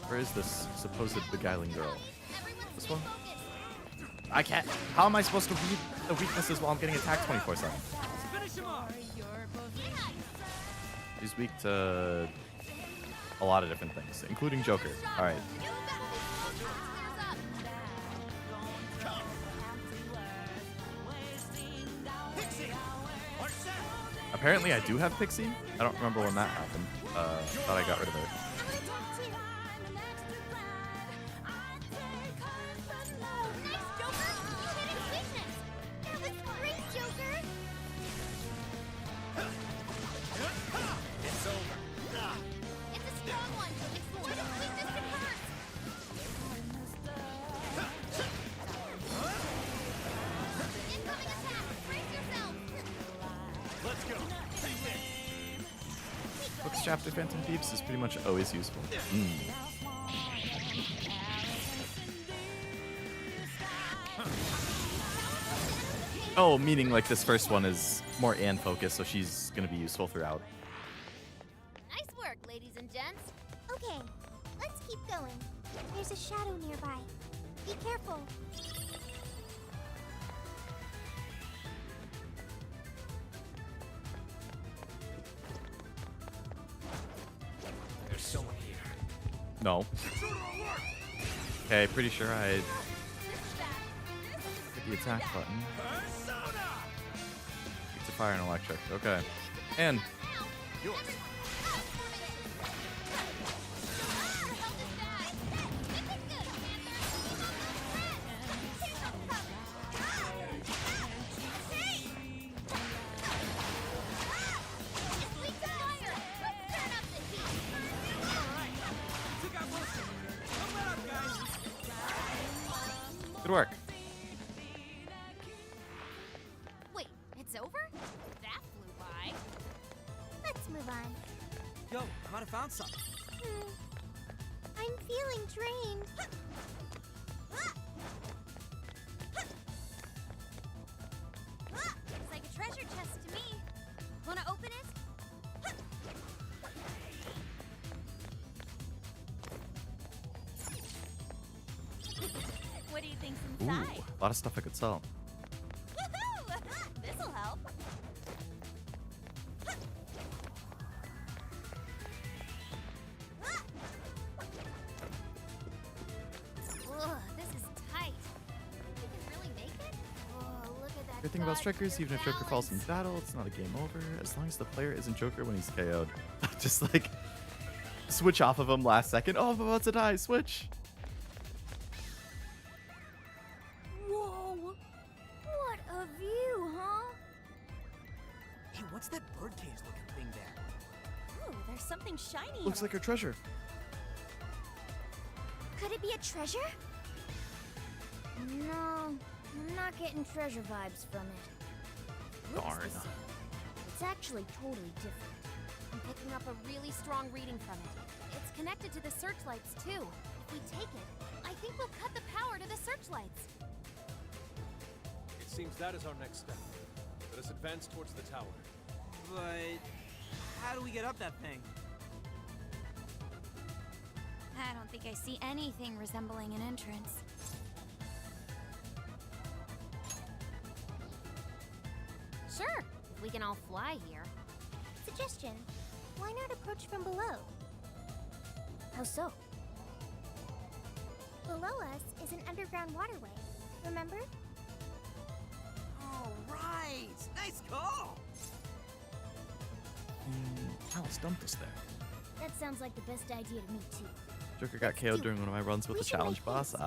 Where is this supposed beguiling girl? This one? I can't. How am I supposed to read the weaknesses while I'm getting attacked 24/7? Finish him off! She's weak to a lot of different things, including Joker. All right. Apparently, I do have Pixie. I don't remember when that happened. Thought I got rid of her. It's over. It's a strong one. Exploit its weakness to curse. Incoming attack. Brace yourself. Let's go. Books chapter Phantom Thieves is pretty much always useful. Oh, meaning like this first one is more Anne focused, so she's gonna be useful throughout. Nice work, ladies and gents. Okay, let's keep going. There's a shadow nearby. Be careful. There's someone here. No. Okay, pretty sure I hit the attack button. It's a fire and electric. Okay. And Yours. good work. Wait, it's over? That flew by. Let's move on. Yo, I might have found something. I'm feeling drained. Looks like a treasure chest to me. Wanna open it? things Ooh, inside. a lot of stuff I could sell. Woohoo! This'll help. Ugh, this is tight. Think you can really make it? Oh, look at that. Good thing about strikers, God-tier even if Joker falls in balance. battle, it's not a game over, as long as the player isn't Joker when he's KO'd. Just like, switch off of him last second. Oh, I'm about to die, switch. Whoa! What a view, huh? Hey, what's that birdcage looking thing there? Ooh, there's something shiny. Looks in like it. our treasure. Could it be a treasure? No, I'm not getting treasure vibes from it. Looks Darn. the same. It's actually totally different. I'm picking up a really strong reading from it. It's connected to the searchlights, too. If we take it, I think we'll cut the power to the searchlights. It seems that is our next step. Let us advance towards the tower. But how do we get up that thing? I don't think I see anything resembling an entrance. Sure, if we can all fly here. Suggestion: why not approach from below? How so? Below us is an underground waterway. Remember? Oh, right! Nice call! Alice dumped us there. That sounds like the best idea to me too. Joker got KO'd during one of my runs with We the should challenge make boss. haste.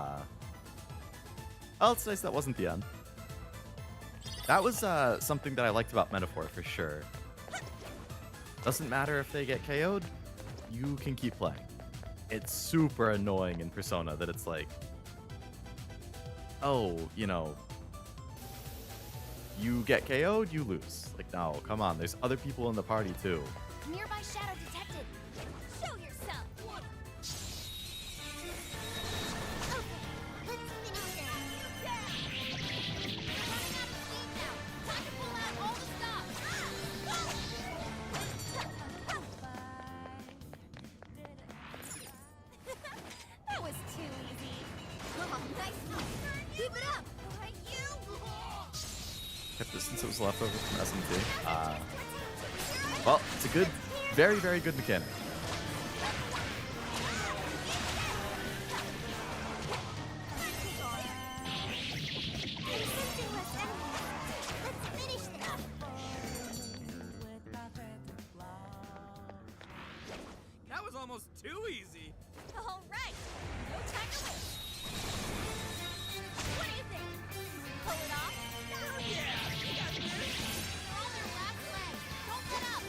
Oh, it's nice that wasn't the end. That was something that I liked about Metaphor for sure. Doesn't matter if they get KO'd, you can keep playing. It's super annoying in Persona that it's like, oh, you know, you get KO'd, you lose. Like, no, come on, there's other people in the party too. Nearby shadow detected. Show yourself. Okay, let's finish them. Running out of steam now. Time to pull out all the That was too easy. Oh, nice. Keep it up. Alright, you. Kept this since it was left over from SMT. Well, it's a good, very, very good mechanic. That was almost too easy. Alright, no time to waste. What do you think? Pull it off? Oh, yeah. You got this. You're on their last leg. Don't let up.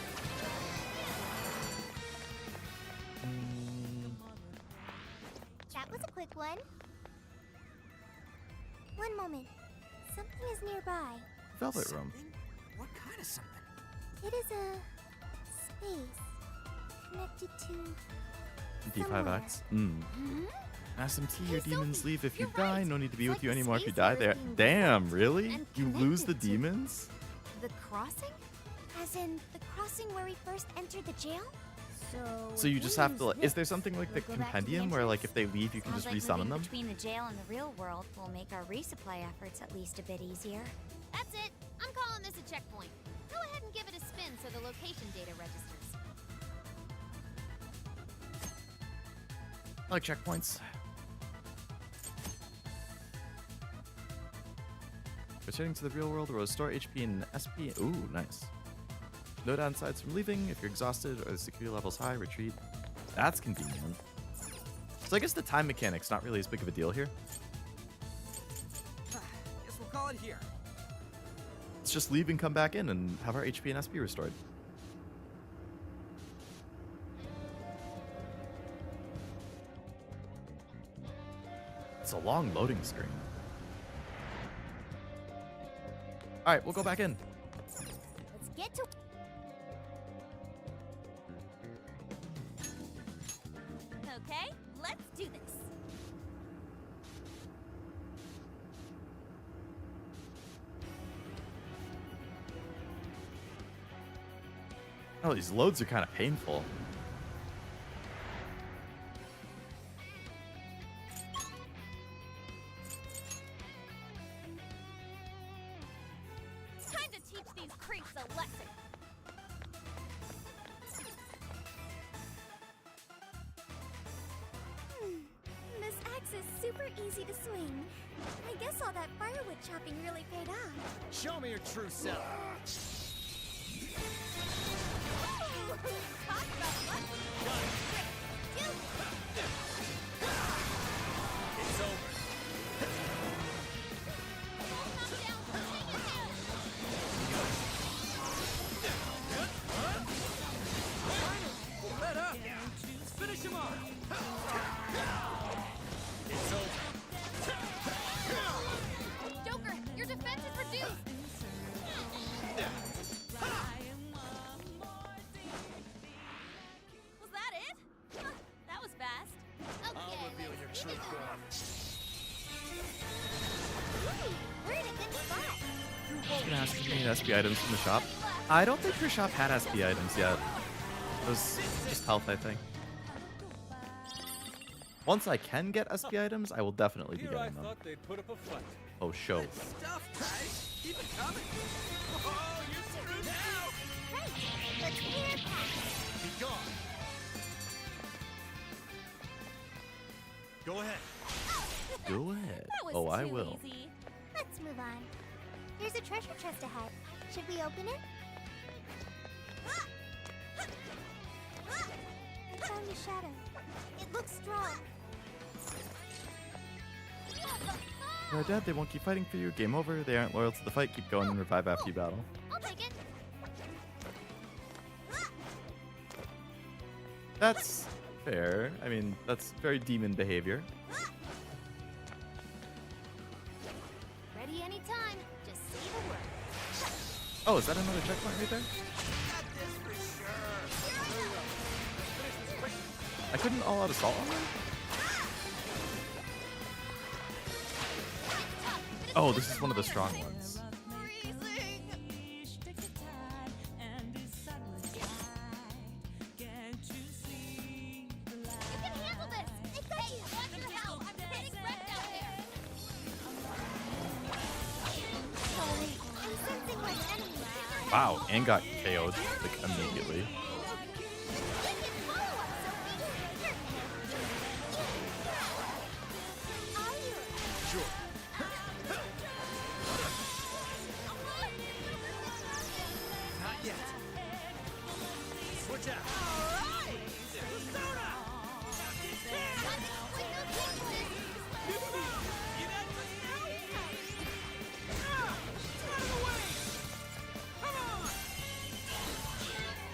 That was a quick one. One moment. Something is nearby. Velvet room. What kind of something? It is a space connected to D5X. SMT, your demons leave if you You're die. right. No need to be It's with you like the anymore if you space die where there. it's being Damn, really? and You lose the connected to- demons? The crossing? As in the crossing where we first entered the jail? So you just have to. Is there something like the We'll go back to the compendium where, like, if they leave, you can Sounds just like resummon moving them? between the jail and the real world will make our resupply efforts at least a bit easier. That's it. I'm calling this a checkpoint. Go ahead and give it a spin so the location data registers. I like checkpoints. Returning to the real world will restore HP and SP. Ooh, nice. No downsides from leaving. If you're exhausted or the security level's high, retreat. That's convenient. So I guess the time mechanic's not really as big of a deal here. Guess we'll call it here. Let's just leave and come back in and have our HP and SP restored. It's a long loading screen. All right, we'll go back in. Let's get to. Okay, let's do this. Oh, these loads are kind of painful. easy to swing. I guess all that firewood chopping really paid off. Show me your true self. Talk about lucky. It's over. Let up. Let's finish him off. It's over. Joker, your defense is reduced. Was that it? Huh, that was fast. I'll reveal your true form. We're in a good spot. She's gonna ask if you need SP items from the shop. I don't think her shop had SP items yet. It was just health, I think. Once I can get SP items, I will definitely be Here I getting them. thought they'd put up a fight. Oh, show. Stuff, guys. Keep it coming. Oh, you're screwed now. Right. Let's clear a path. Be gone. Go ahead. Go ahead. That was Oh, I too will. easy. Let's move on. There's a treasure chest ahead. Should we open it? I found a shadow. It looks strong. You're dead. They won't keep fighting for you. Game over. They aren't loyal to the fight. Keep going and revive after you battle. I'll take it. That's fair. I mean, that's very demon behavior. Ready anytime. Just say the word. Oh, is that another checkpoint right there? Got this for sure. I couldn't all-out assault on them? Oh, this is one of the strong ones. You can handle this. Hey, watch your help. I'm hitting Red down there. Sorry, I'm sensing my enemy. Wow, and got KO'd like immediately. Sure. Not yet. Watch out.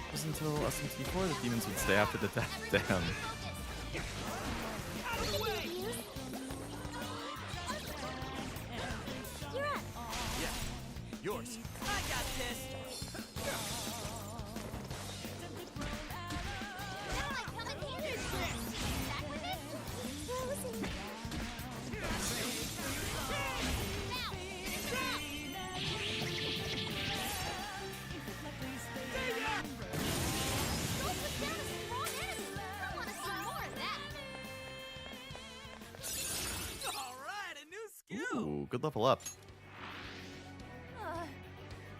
It was until SMT4 that demons would stay after the death. Damn. You're up. Yeah. Yours. I got this. That might come in handy. Back with it. Frozen. Now, finish it off. Don't put down a strong enemy. I want to see more of that. All right, a new skill. Ooh, good level up.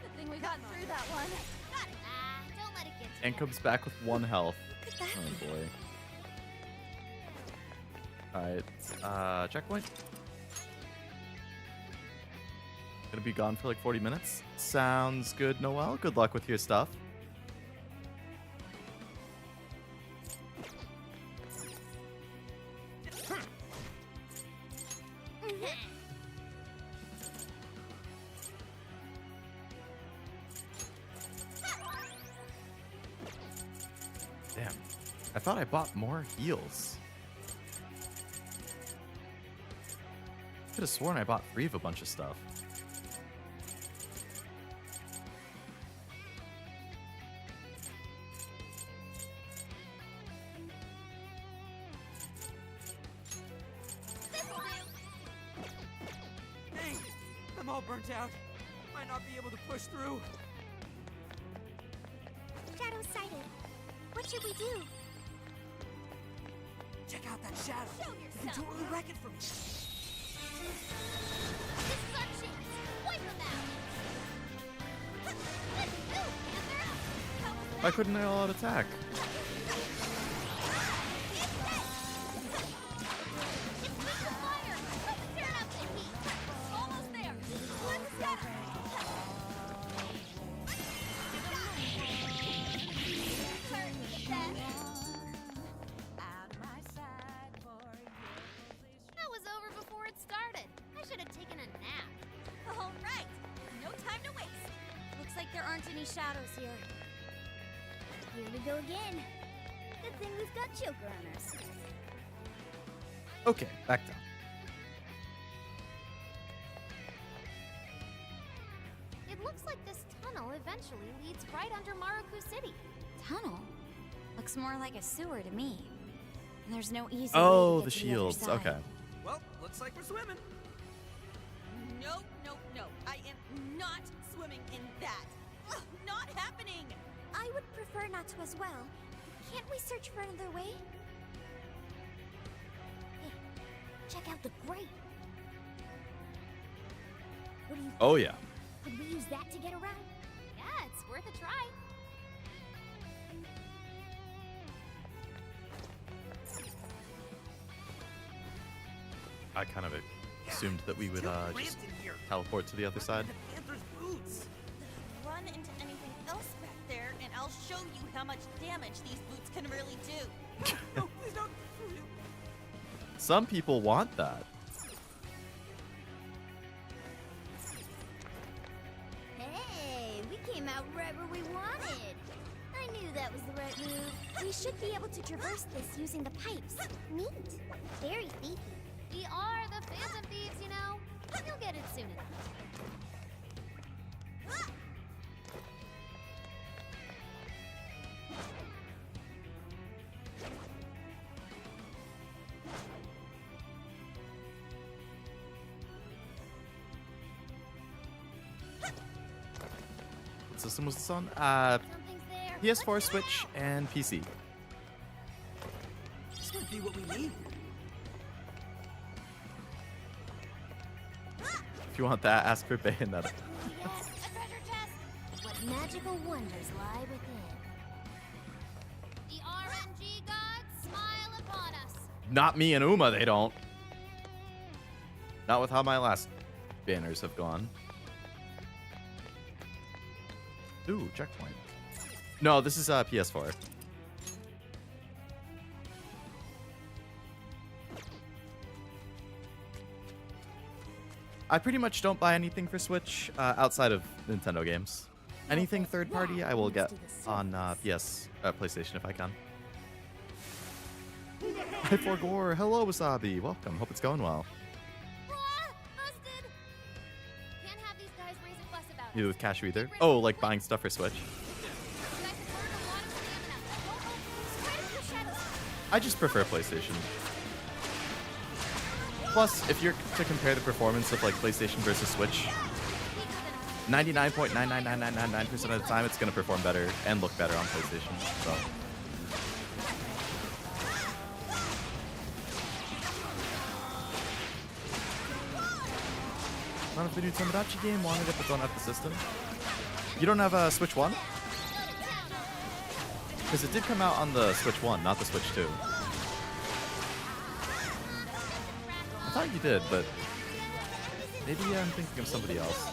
Good thing we got through that one. Got it. Don't let it get to And comes back with 1 health. Oh boy. Alright, checkpoint. Gonna be gone for like 40 minutes. Sounds good, Noel. Good luck with your stuff. Damn. I thought I bought more heals. Could have sworn I bought 3 of a bunch of stuff. Dang, I'm all burnt out. Might not be able to push through. Shadow sighted. What should we do? Check out that shadow. Show You yourself. can totally wreck it for me. This is our chance. Wipe them out. Why couldn't I all out attack? shadows here. Here we go again. Good thing we've got Joker on our side. Okay, back down. It looks like this tunnel eventually leads right under Maruku City. Tunnel? Looks more like a sewer to me. And there's no easy way Oh, to get the to shields. other side. Okay. Well, looks like we're swimming. No, no, no. I am not swimming in that. Ugh, not happening. I would prefer not to as well. Can't we search for another way? Hey, check out the grate. What do you think? Oh, yeah. Could we use that to get around? Yeah, it's worth a try. I kind of assumed that we would just teleport to the other side. Panther's boots. Run into anything else back there, and I'll show you how much damage these boots can really do. No, please don't. Some people want that. Hey, we came out right where we wanted. I knew that was the right move. We should be able to traverse this using the pipes. Neat. Very thiefy. We are the Phantom Thieves, you know. You'll get it soon enough. What system was this on? Something's there. PS4, Switch, and PC. This might be what we need. If you want that, ask for Bayonetta. Yes, a treasure chest. What magical wonders lie within? The RNG gods smile upon us. Not me and Uma, they don't. Not with how my last banners have gone. Ooh, checkpoint. No, this is PS4. I pretty much don't buy anything for Switch outside of Nintendo games. Anything third party, I will get on PlayStation if I can. Hi, Forgore. Hello, Wasabi. Welcome. Hope it's going well. Busted! Can't have these guys raise a fuss about You us. with Cashew either? Oh, like buying stuff for Switch? You guys have burned a lot of stamina. Straight up the shadows. I just prefer PlayStation. Plus, if you're to compare the performance of like PlayStation versus Switch, 99.99999% of the time it's going to perform better and look better on PlayStation. So. Not if the new Tomodachi game wanted it but don't have the system. You don't have a Switch 1? Because it did come out on the Switch 1, not the Switch 2. I thought you did, but maybe I'm thinking of somebody else.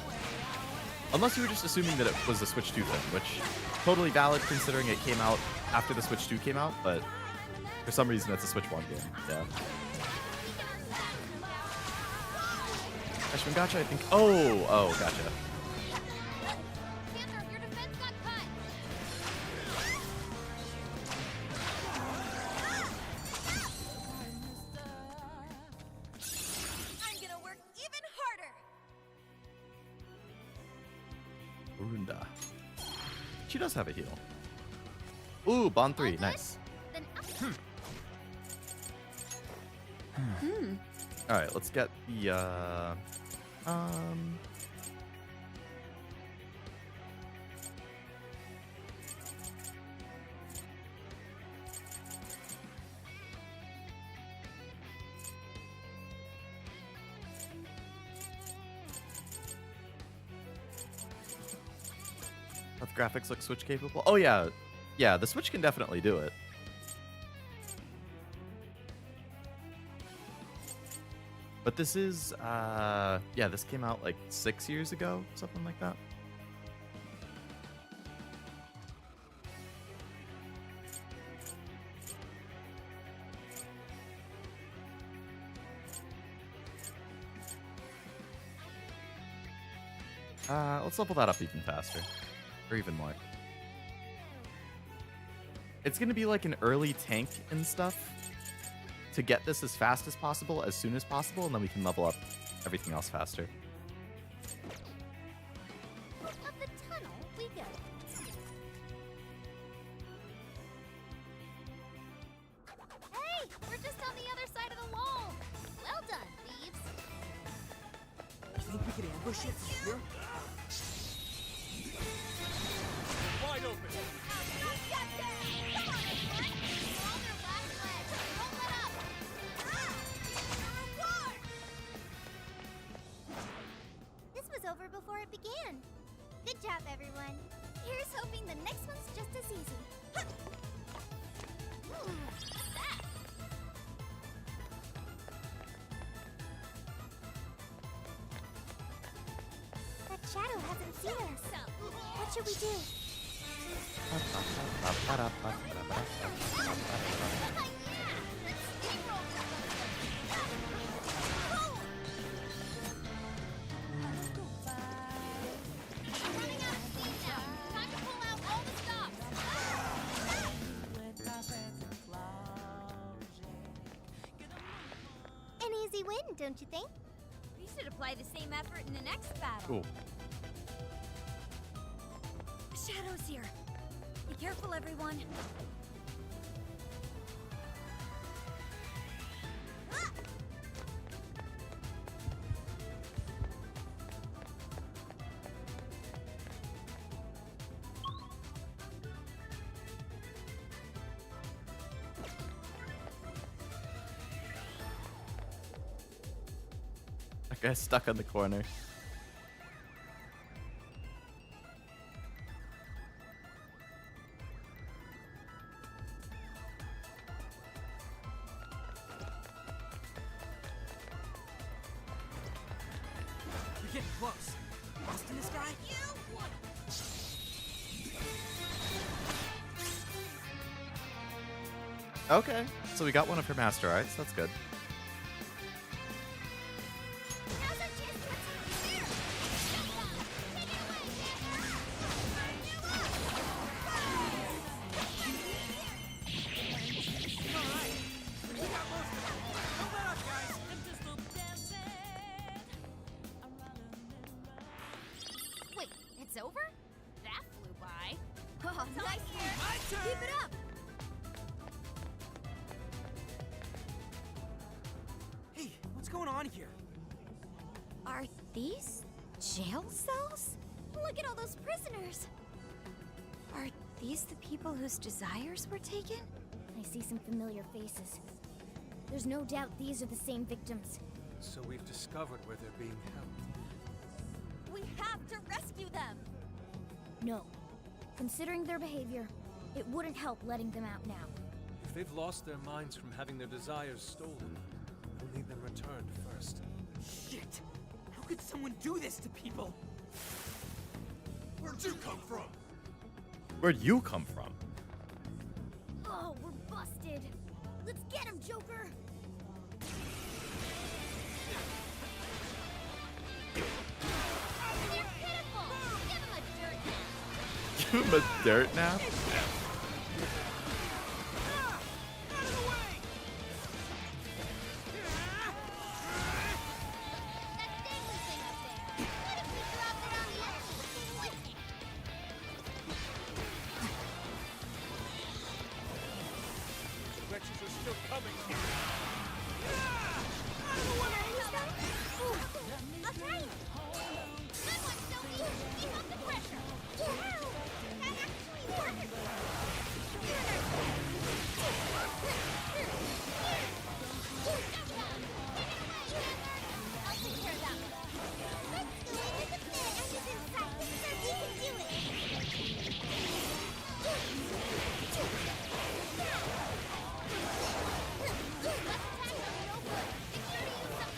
Unless you were just assuming that it was the Switch 2 thing, which totally valid considering it came out after the Switch 2 came out, but for some reason it's a Switch 1 game. Yeah. Ashman Gotcha, I think. Oh, gotcha. Panther, your defense got cut. I'm gonna work even harder. Urunda. She does have a heal. Ooh, Bond 3. Nice. Then Alright, let's get the, Let the graphics look Switch capable? Oh yeah. Yeah, the Switch can definitely do it. But this is, yeah, this came out like 6 years ago, something like that. Let's level that up even faster. Or even more. It's going to be like an early tank and stuff to get this as fast as possible, as soon as possible, and then we can level up everything else faster. Up the tunnel we go. Hey, we're just on the other side of the wall. Well done, thieves. Think we could ambush it from here? Wide open. This was over before it began. Good job, everyone. Here's hoping the next one's just as easy. Ooh, what's that? That shadow hasn't seen us. What should we do? An easy win, don't you think? We should apply the same effort in the next battle. Cool. Shadow's here. Be careful, everyone. That guy's stuck on the corner. We're getting close. Lost in this guy? Okay, so we got one of her master arts. That's good. Wait, it's over? That flew by. Oh, nice. Keep it up. Hey, what's going on here? Are these jail cells? Look at all those prisoners. Are these the people whose desires were taken? I see some familiar faces. There's no doubt these are the same victims. So we've discovered where they're being held. We have to rescue them. No. Considering their behavior, it wouldn't help letting them out now. If they've lost their minds from having their desires stolen, we'll need them returned first. Shit! How could someone do this to people? Where'd you come from? Where'd you come from? Oh, we're busted. Let's get him, Joker! They're pitiful. Give them a dirt nap. Give him a dirt nap? That dangly thing up there. What if we dropped it on the enemy? Wretches are still coming. I'll try it. Good one, Sophie. Keep up the pressure. Wow, that actually worked. I'll take care of that one. Let's go into the pit. Ashes inside. So we can do it.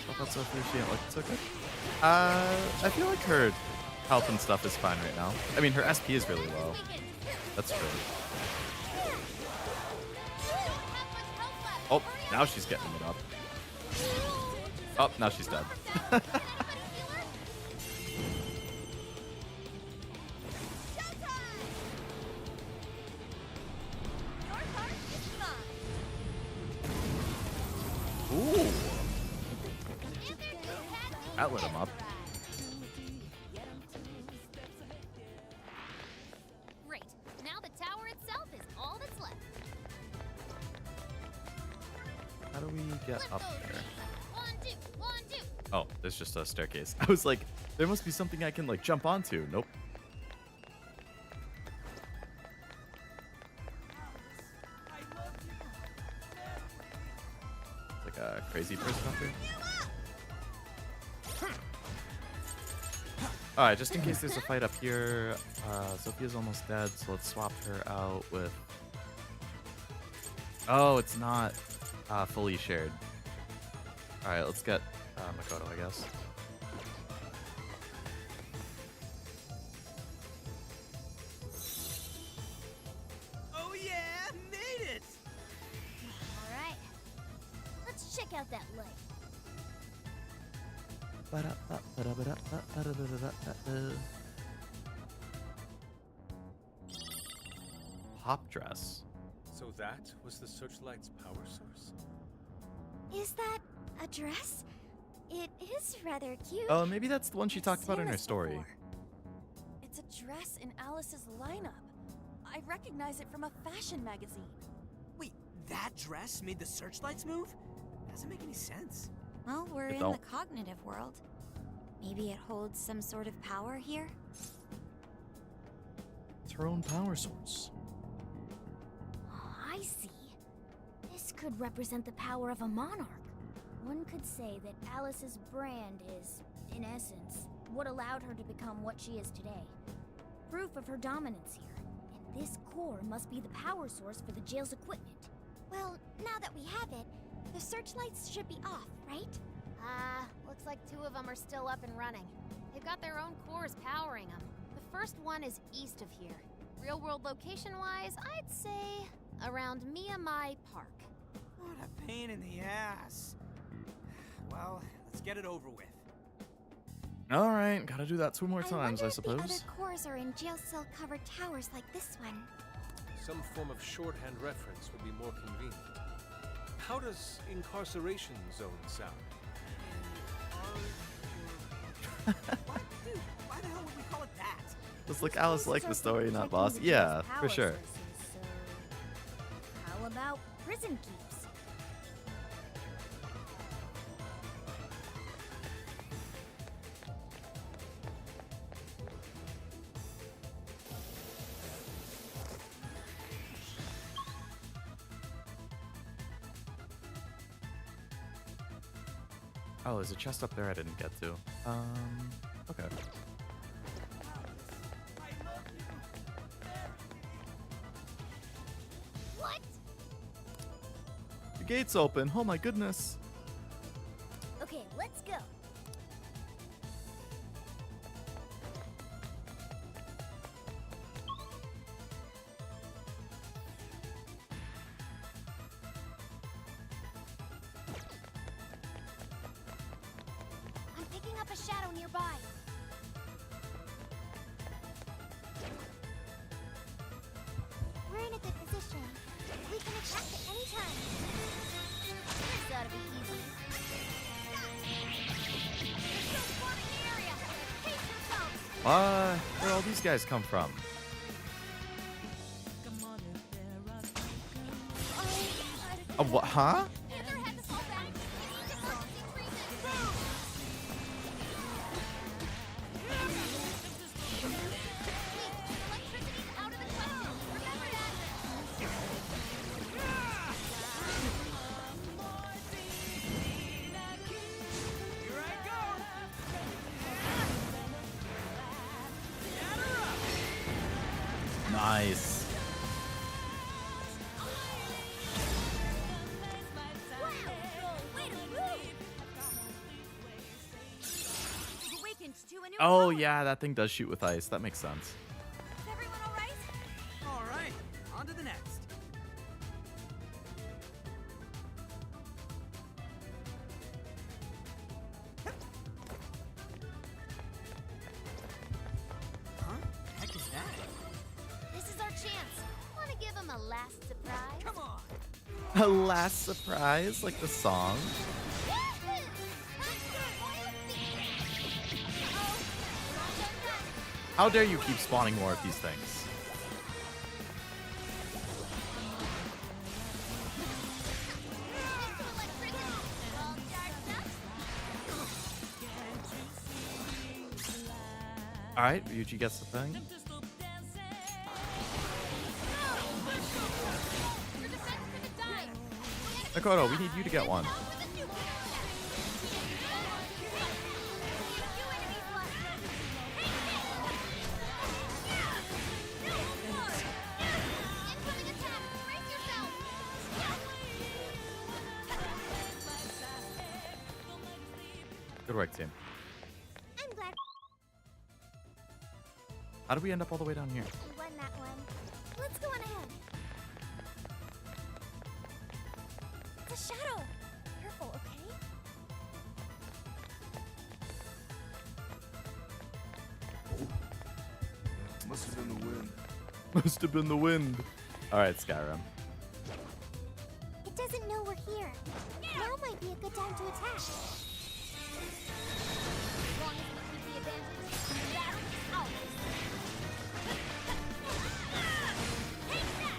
I thought so she didn't look so good. I feel like her health and stuff is fine right now. I mean, her SP is really low. That's true. Oh, now she's getting it up. Oh, now she's dead. That lit him up. Great. Now the tower itself is all that's left. How do we get up there? 1, 2, 1, 2. Oh, there's just a staircase. I was like, there must be something I can like jump onto. Nope. It's like a crazy person up here. Alright, just in case there's a fight up here, Sophia's almost dead, so let's swap her out with... Oh, it's not fully shared. Alright, let's get Makoto, I guess. Oh yeah, made it! Alright. Let's check out that light. Pop dress. So that was the searchlight's power source? Is that a dress? It is rather cute. Oh, maybe that's the one she talked about in her story. It's a dress in Alice's lineup. I recognize it from a fashion magazine. Wait, that dress made the searchlights move? Doesn't make any sense. Well, we're in the cognitive world. Maybe it holds some sort of power here? It's her own power source. Oh, I see. This could represent the power of a monarch. One could say that Alice's brand is, in essence, what allowed her to become what she is today. Proof of her dominance here. And this core must be the power source for the jail's equipment. Well, now that we have it, the searchlights should be off, right? Looks like 2 of them are still up and running. They've got their own cores powering them. The first one is east of here. Real-world location-wise, I'd say around Miyamai Park. What a pain in the ass. Well, let's get it over with. Alright, gotta do that 2 more times, I The suppose. other cores are in jail cell covered towers like this one. Some form of shorthand reference would be more convenient. How does incarceration zone sound? What? Dude, why the hell would we call it that? Looks like Alice liked the story, not boss. Yeah, for sure. How about prison keeps? Oh, there's a chest up there I didn't get to. Okay. What? The gate's open. Oh my goodness. Okay, let's go. I'm picking up a shadow nearby. We're in a good position. We can attack at any time. This ought to be easy. They're still swarming the area. Pace yourselves. Where'd all these guys come from? What? Huh? Nice. Oh yeah, that thing does shoot with ice. That makes sense. Is everyone alright? Alright, on to the next. Huh? The heck is that? This is our chance. Want to give him a last surprise? Come on. A last surprise, like the song. How dare you keep spawning more of these things? Alright, Ryuji gets the thing. Makoto, we need you to get one. Good work, team. I'm glad How do we end up all the way down here? you won that one. Let's go on ahead. It's a shadow. Careful, okay? Must have been the wind. Must have been the wind. Alright, Skyrim. It doesn't know we're here. Now might be a good time to attack. As long as we keep the advantage, that's ours. Take that!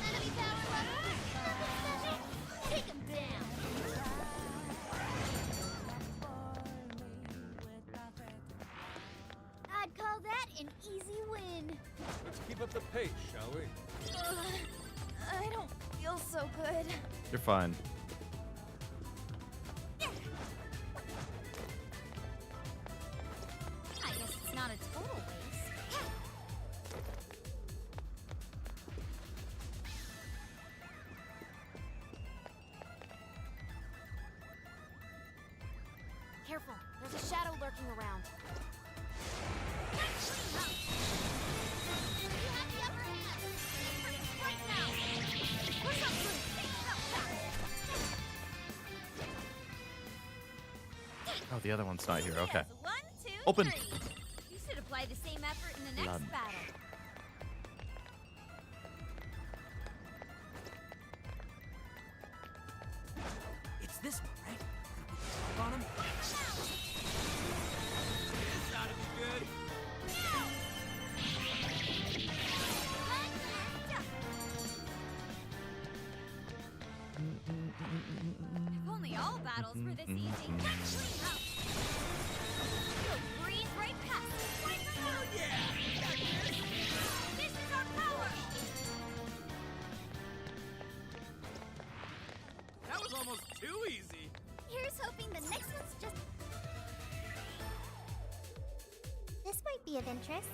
Enemy power level. Take him down. I'd call that an easy win. Let's keep up the pace, shall we? I don't feel so good. You're fine. I guess it's not a total waste. Careful, there's a shadow lurking around. You have the upper hand. Right now. Push up through. Oh, the other one's not here. Okay. 1, 2, Open. 3. You should apply the same effort in the next Lunge. battle. It's this one, right? On him. This ought to be good. If only all battles were this easy. You'll breeze right past us. Oh yeah! This is our power! That was almost too easy. Here's hoping the next one's just... This might be of interest.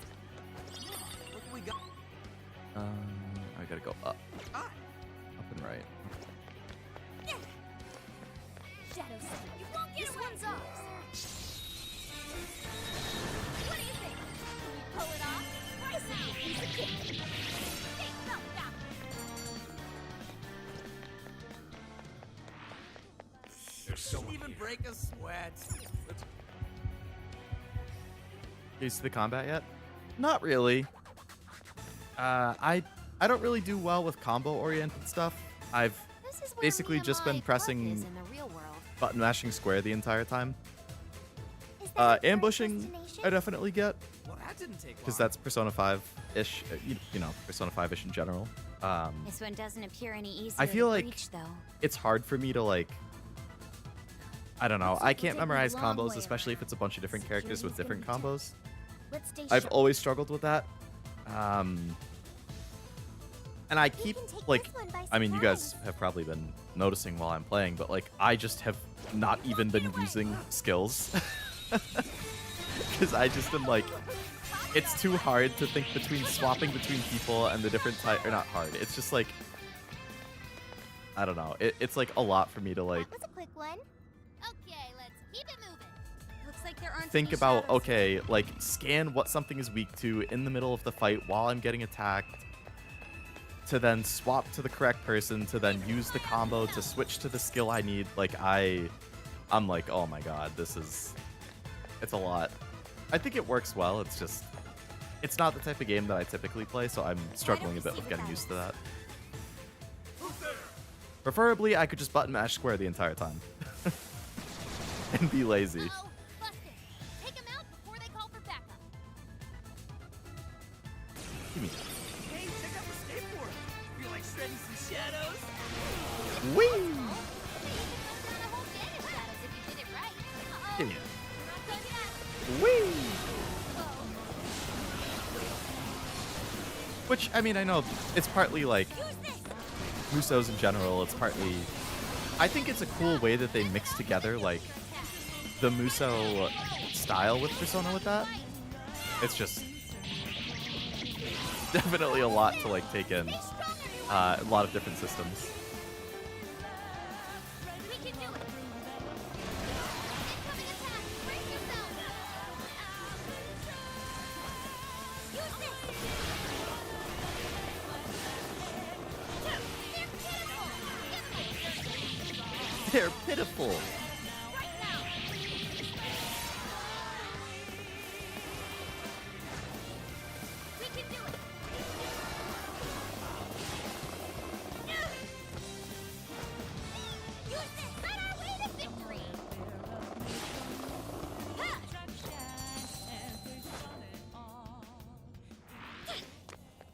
What do we got? I gotta go up. Ah. Up and right. Shadow Side. You won't get This away. one's ours. What do you think? Can we pull it off? Right now! Piece of cake. Take some back. There's someone Even here. break a sweat. You see the combat yet? Not really. I don't really do well with combo-oriented stuff. I've This is where basically me and just my been work pressing is in the real world. button mashing square the entire time. Is that our Ambushing, destination? I definitely get, Well, that didn't take long. because that's Persona 5-ish, you know, Persona 5-ish in general. This one doesn't appear any easier I feel to like reach, though. it's hard for me to, like, I don't know, Looks I like we're can't taking a memorize long combos, way especially if around. it's a bunch of different characters with Security's different gonna be combos. Let's stay I've sharp. always struggled with that. And I keep, can take like, this one by I mean, you guys surprise. have probably been noticing while I'm playing, but, like, I just have not even been using skills. Because I just am like, it's too hard to think between swapping between people and the different type, or not hard, it's just like, I don't know, it's like a lot for me to, like, That was a quick one. Okay, let's keep it moving. Looks like there aren't think any about, shadows. okay, like, scan what something is weak to in the middle of the fight while I'm getting attacked, to then swap to the correct person, to then use the combo to switch to the skill I need. Like, I'm like, oh my god, it's a lot. I think it works well, it's just, it's not the type of game that I typically play, so I'm struggling a bit with getting used to that. Preferably, I could just button mash square the entire time. And be lazy. Uh-oh, busted. Take them out before they call for backup. Shadows! Whee! Give me it. Whee! Which, I mean, I know it's partly like Musos in general. It's partly... I think it's a cool way that they mix together, like, the Muso style with Persona with that. It's just definitely a lot to, like, take in. A lot of different systems. They're pitiful.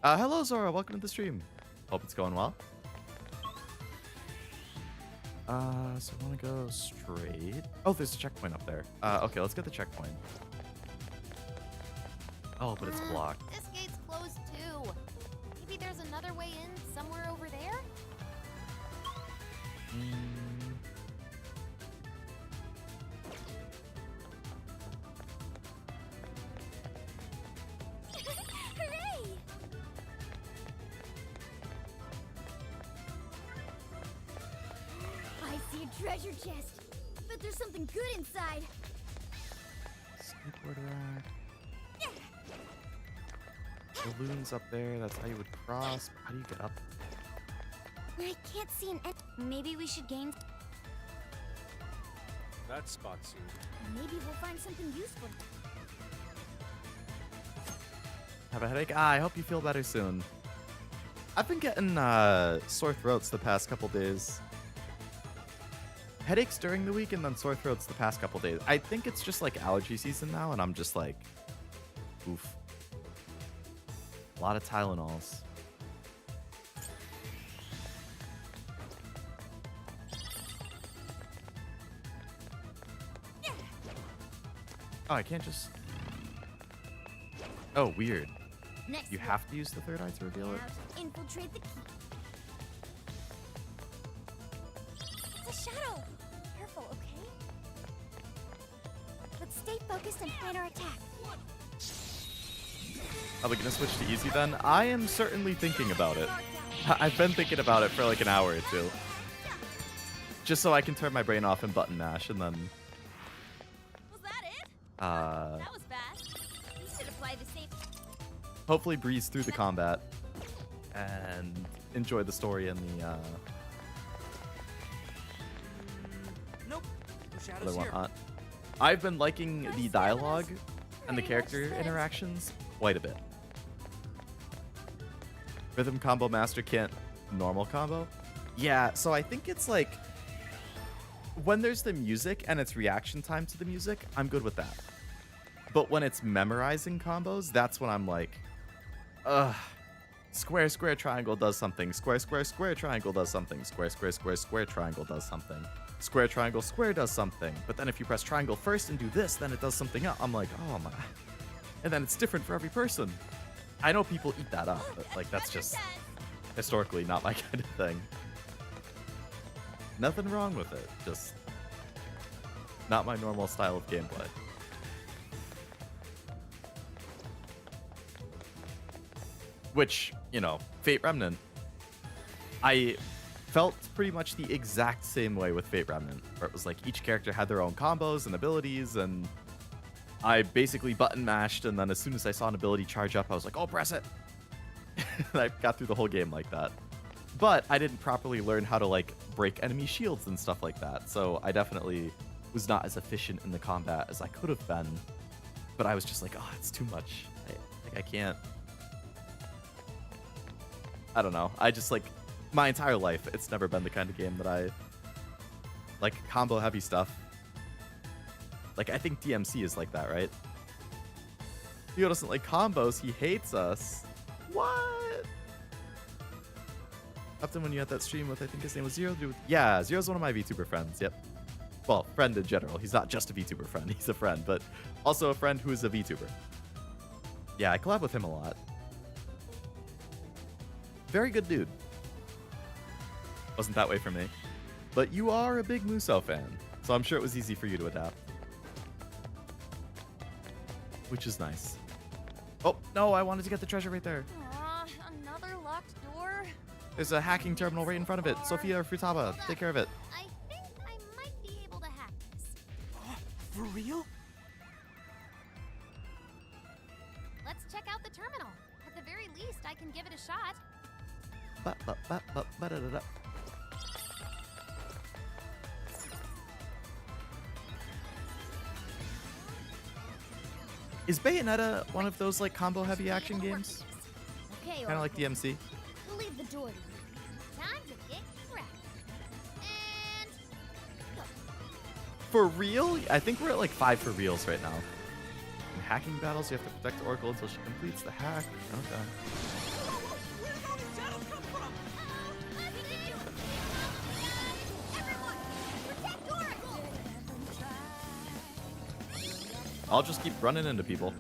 Hello Zora, welcome to the stream. Hope it's going well. So I want to go straight. Oh, there's a checkpoint up there. Okay, let's get the checkpoint. Oh, but it's blocked. This gate's closed too. Maybe there's another way in somewhere over there? Hooray! I see a treasure chest. Bet there's something good inside. Skateboard rack. Balloons up there. That's how you would cross. How do you get up? I can't see an maybe we should gain. That spot seems. Maybe we'll find something useful. Have a headache? I hope you feel better soon. I've been getting sore throats the past couple days. Headaches during the week and then sore throats the past couple days. I think it's just like allergy season now, and I'm just like, oof. A lot of Tylenols. Oh, I can't just... Oh, weird. Next You have to use the third eye to reveal it? Now to infiltrate the key. It's a shadow. Careful, okay? Let's stay focused and plan our attack. Are we gonna switch to easy then? I am certainly thinking about it. I've been thinking about it for like an hour or two. Just so I can turn my brain off and button mash and then... Was that it? That was fast. You should apply the safe. hopefully breeze through the combat and enjoy the story and the Nope. No other shadows here. whatnot. I've been liking the dialogue and the character interactions quite a bit. Rhythm combo master can't normal combo? Yeah, so I think it's like when there's the music and it's reaction time to the music, I'm good with that. But when it's memorizing combos, that's when I'm like, ugh. Square, square, triangle does something. Square, square, square, triangle does something. Square, square, square, square, triangle does something. Square, triangle, square does something. But then if you press triangle first and do this, then it does something else. I'm like, oh my. And then it's different for every person. I know people eat that up, but like that's just historically not my kind of thing. Nothing wrong with it, just not my normal style of gameplay. Which, you know, Fate Remnant, I felt pretty much the exact same way with Fate Remnant, where it was like each character had their own combos and abilities, and I basically button mashed, and then as soon as I saw an ability charge up, I was like, oh, press it! And I got through the whole game like that. But I didn't properly learn how to, like, break enemy shields and stuff like that, so I definitely was not as efficient in the combat as I could have been. But I was just like, oh, it's too much. I can't... I don't know. I just, like, my entire life, it's never been the kind of game that I like combo heavy stuff. Like, I think DMC is like that, right? Theo doesn't like combos. He hates us. What? Upton when you had that stream with, I think his name was Zero. Yeah, Zero's one of my VTuber friends. Yep. Well, friend in general. He's not just a VTuber friend. He's a friend, but also a friend who is a VTuber. Yeah, I collab with him a lot. Very good dude. Wasn't that way for me. But you are a big Musou fan, so I'm sure it was easy for you to adapt. Which is nice. Oh, no, I wanted to get the treasure right there. Aw, another locked door? There's a hacking terminal right in front of it. Sophia or Futaba, take care of it. I think I might be able to hack this. For real? Let's check out the terminal. At the very least, I can give it a shot. Ba-da-da-da. Is Bayonetta one of those like combo heavy action games? Okay, Kind of like DMC. We'll leave the door to you. Time to get cracked. And go. For real? I think we're at like 5 for reals right now. In hacking battles, you have to protect Oracle until she completes the hack. Okay. I'll just keep running into people.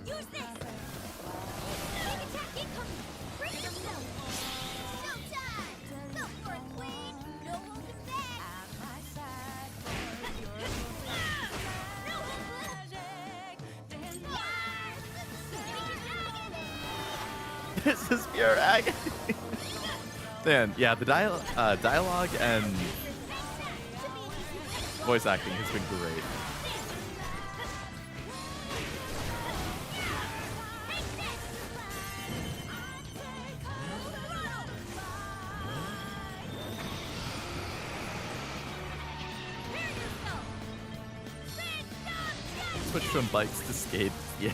This is pure agony. Man, yeah, the dialogue and voice acting has been great. Switch from bikes to skates, yeah.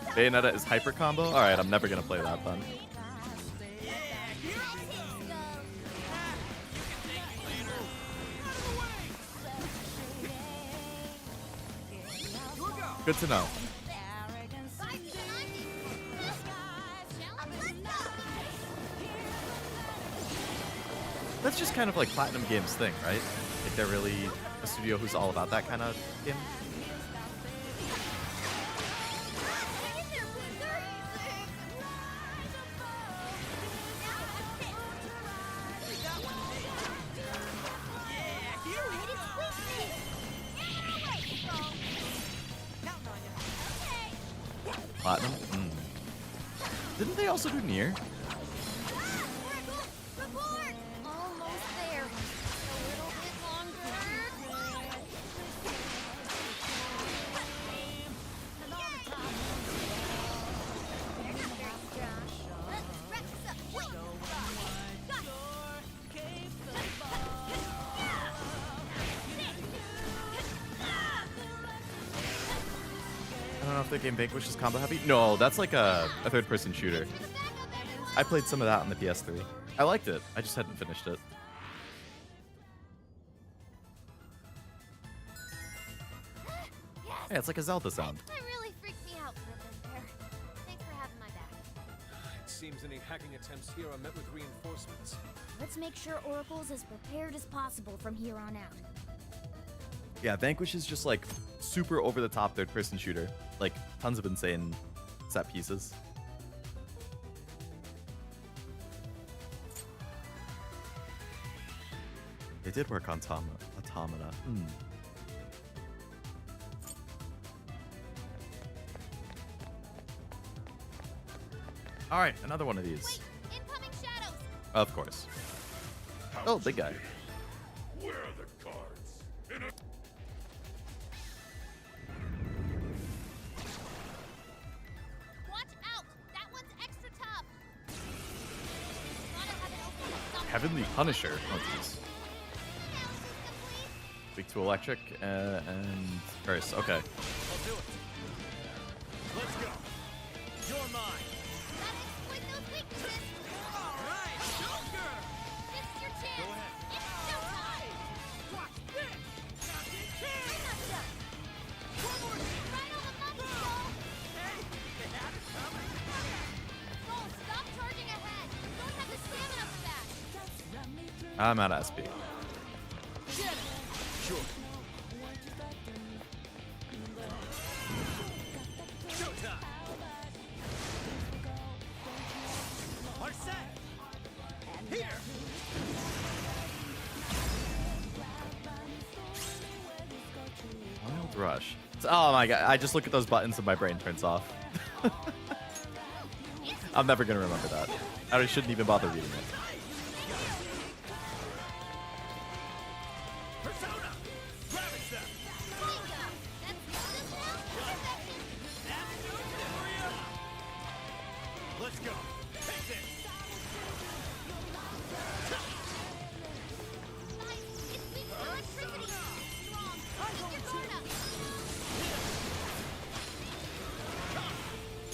Bayonetta is hyper combo? Alright, I'm never gonna play that then. Good to know. That's just kind of like Platinum Games' thing, right? Like they're really a studio who's all about that kind of game. Platinum? Didn't they also do Nier? Almost there. A little bit longer. I don't know if the game Vanquish is combo heavy. No, that's like a third-person shooter. I played some of that on the PS3. I liked it. I just hadn't finished it. Yeah, it's like a Zelda sound. That really freaked me out for a bit there. Thanks for having my back. It seems any hacking attempts here are met with reinforcements. Let's make sure Oracle's as prepared as possible from here on out. Yeah, Vanquish is just like super over-the-top third-person shooter. Like tons of insane set pieces. They did work on Automata. All right, another one of these. Wait, incoming shadows. Of course. Oh, big guy. Where are the cards? Watch out. That one's extra tough. Gotta have it open somewhere. Heavenly Punisher. Oh, jeez. Weak to electric and curse. Okay. I'll do it. Let's go. You're mine. Gotta exploit those weaknesses. All right, Joker. This is your chance. Go ahead. It's showtime. Watch this. Captain King. I'm not done. One more hit right on the money, Soul. Hey, they had it coming. Soul, stop I'm out of SP. Sure. Showtime. Are set. Here. Wild Rush. Oh my god, I just look at those buttons and my brain turns off. I'm never gonna remember that. I shouldn't even bother reading it. Persona. Ravage them. Let's go. Take this.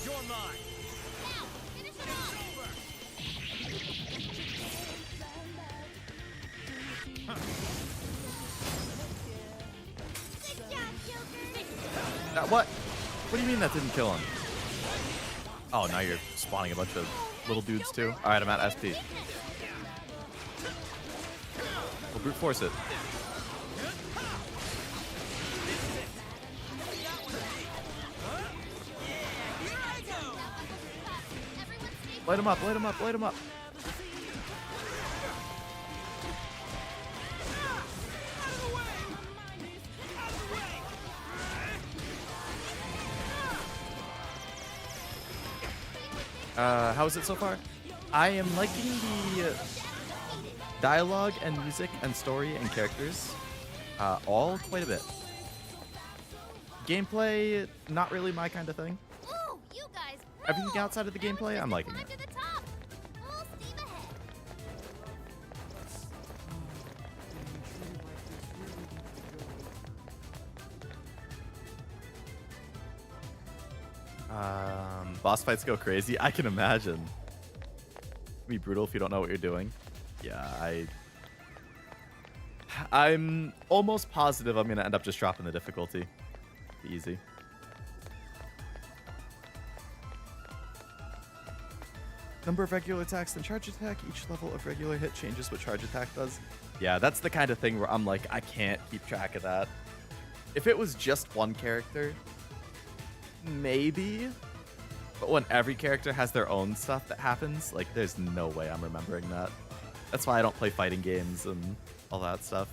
You're mine. What? What do you mean that didn't kill him? Oh, now you're spawning a bunch of little dudes too? Alright, I'm at SP. We'll brute force it. Light him up, light him up, light him up. How is it so far? I am liking the dialogue and music and story and characters all quite a bit. Gameplay, not really my kind of thing. Ooh, you guys rule. Everything outside of the gameplay, I'm liking Climb it. to the top. Full steam ahead. Boss fights go crazy. I can imagine. Be brutal if you don't know what you're doing. Yeah, I'm almost positive I'm gonna end up just dropping the difficulty. Be easy. Number of regular attacks, then charge attack. Each level of regular hit changes what charge attack does. Yeah, that's the kind of thing where I'm like, I can't keep track of that. If it was just one character, maybe. But when every character has their own stuff that happens, like, there's no way I'm remembering that. That's why I don't play fighting games and all that stuff.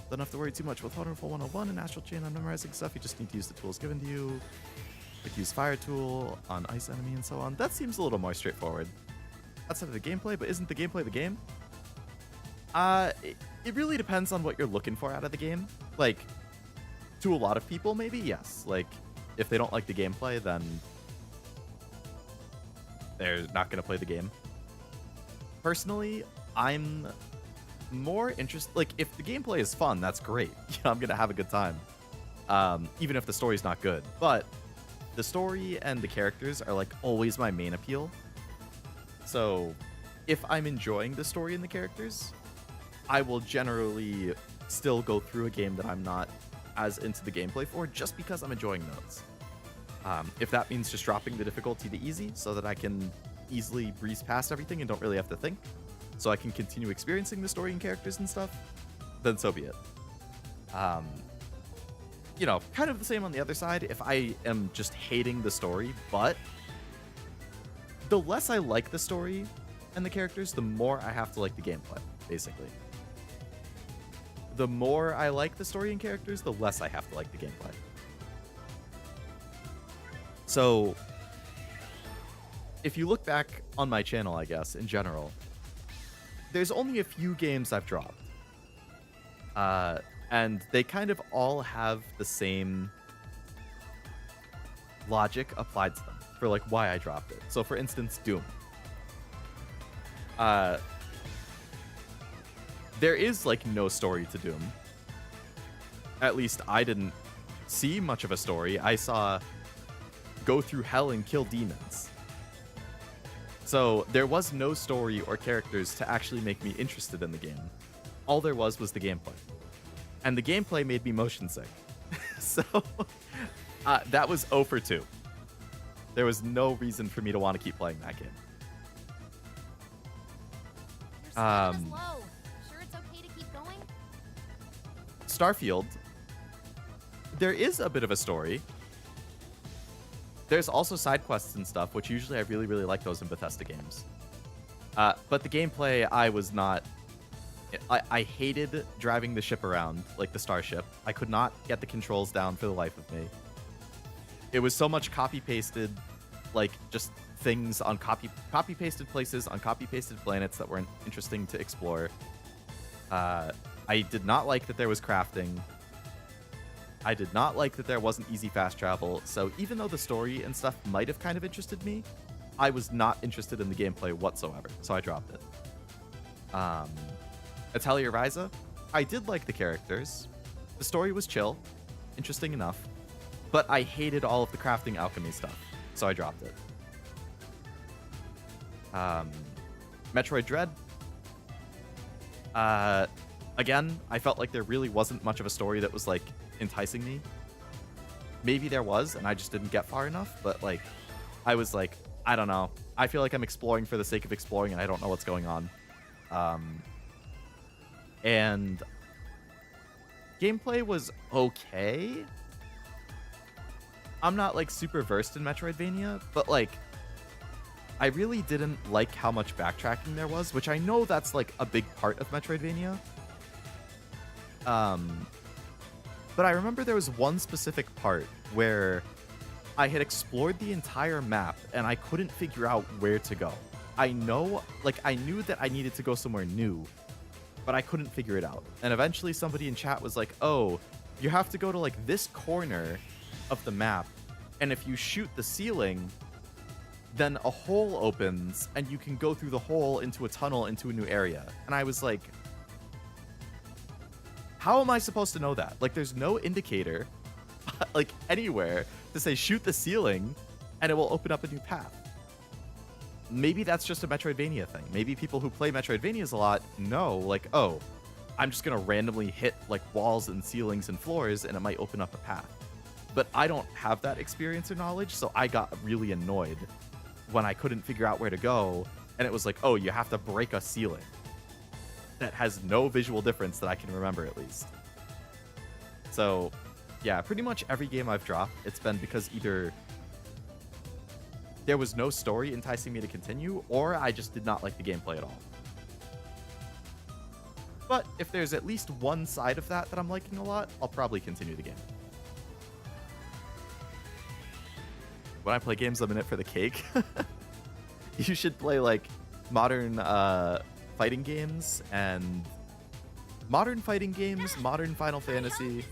Don't have to worry too much with Wonderful 101 and Astral Chain on memorizing stuff. You just need to use the tools given to you. Like use Fire Tool on Ice Enemy and so on. That seems a little more straightforward. Outside of the gameplay, but isn't the gameplay the game? It really depends on what you're looking for out of the game. Like, to a lot of people, maybe, yes. Like, if they don't like the gameplay, then they're not going to play the game. Personally, I'm more interested... Like, if the gameplay is fun, that's great. I'm going to have a good time. Even if the story's not good. But the story and the characters are, like, always my main appeal. So, if I'm enjoying the story and the characters, I will generally still go through a game that I'm not as into the gameplay for, just because I'm enjoying those. If that means just dropping the difficulty to easy so that I can easily breeze past everything and don't really have to think, so I can continue experiencing the story and characters and stuff, then so be it. You know, kind of the same on the other side. If I am just hating the story, but the less I like the story and the characters, the more I have to like the gameplay, basically. The more I like the story and characters, the less I have to like the gameplay. So, if you look back on my channel, I guess, in general, there's only a few games I've dropped. And they kind of all have the same logic applied to them for, like, why I dropped it. So, for instance, Doom. There is, like, no story to Doom. At least I didn't see much of a story. I saw go through hell and kill demons. So there was no story or characters to actually make me interested in the game. All there was the gameplay. And the gameplay made me motion sick. So that was 0 for 2. There was no reason for me to want to keep playing that game. Your stamina is low. Starfield, there is a bit of a story. There's also side quests and stuff, which usually I really, really like those in Bethesda games. But the gameplay, I was not... I hated driving the ship around, like the starship. I could not get the controls down for the life of me. It was so much copy-pasted, like, just things on copy-pasted places on copy-pasted planets that weren't interesting to explore. I did not like that there was crafting. I did not like that there wasn't easy fast travel. So even though the story and stuff might have kind of interested me, I was not interested in the gameplay whatsoever. So I dropped it. Atelier Ryza, I did like the characters. The story was chill, interesting enough, but I hated all of the crafting alchemy stuff, so I dropped it. Metroid Dread. Again, I felt like there really wasn't much of a story that was, like, enticing me. Maybe there was, and I just didn't get far enough, but, like, I was like, I don't know. I feel like I'm exploring for the sake of exploring, and I don't know what's going on. And gameplay was okay. I'm not, like, super versed in Metroidvania, but, like, I really didn't like how much backtracking there was, which I know that's, like, a big part of Metroidvania. But I remember there was one specific part where I had explored the entire map and I couldn't figure out where to go. I knew that I needed to go somewhere new, but I couldn't figure it out. And eventually somebody in chat was like, oh, you have to go to, like, this corner of the map, and if you shoot the ceiling, then a hole opens and you can go through the hole into a tunnel into a new area. And I was like, how am I supposed to know that? Like, there's no indicator like anywhere to say shoot the ceiling and it will open up a new path. Maybe that's just a Metroidvania thing. Maybe people who play Metroidvanias a lot know, like, oh, I'm just gonna randomly hit, like, walls and ceilings and floors and it might open up a path. But I don't have that experience or knowledge, so I got really annoyed when I couldn't figure out where to go, and it was like, oh, you have to break a ceiling. That has no visual difference that I can remember, at least. So, yeah, pretty much every game I've dropped, it's been because either there was no story enticing me to continue, or I just did not like the gameplay at all. But if there's at least one side of that I'm liking a lot, I'll probably continue the game. When I play games, I'm in it for the cake. You should play, like, modern fighting games and modern Final Fantasy.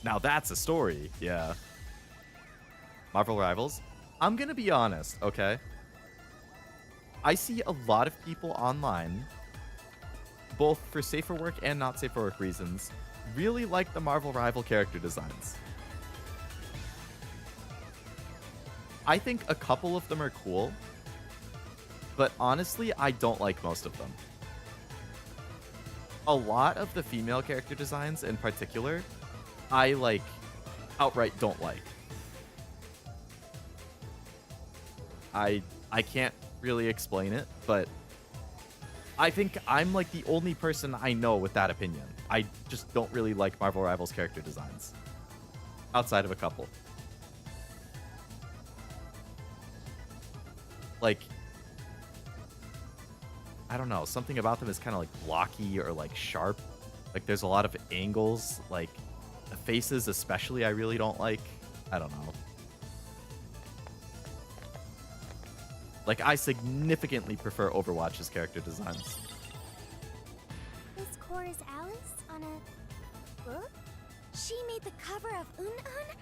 Now that's a story, yeah. Marvel Rivals. I'm gonna be honest, okay? I see a lot of people online, both for safe for work and not safe for work reasons, really like the Marvel Rival character designs. I think a couple of them are cool, but honestly, I don't like most of them. A lot of the female character designs in particular, I, like, outright don't like. I can't really explain it, but I think I'm, like, the only person I know with that opinion. I just don't really like Marvel Rivals character designs. Outside of a couple. Like, I don't know, something about them is kind of, like, blocky or, like, sharp. Like, there's a lot of angles. Like, the faces especially I really don't like. I don't know. Like, I significantly prefer Overwatch's character designs. This core is Alice on a book? She made the cover of Un-Un?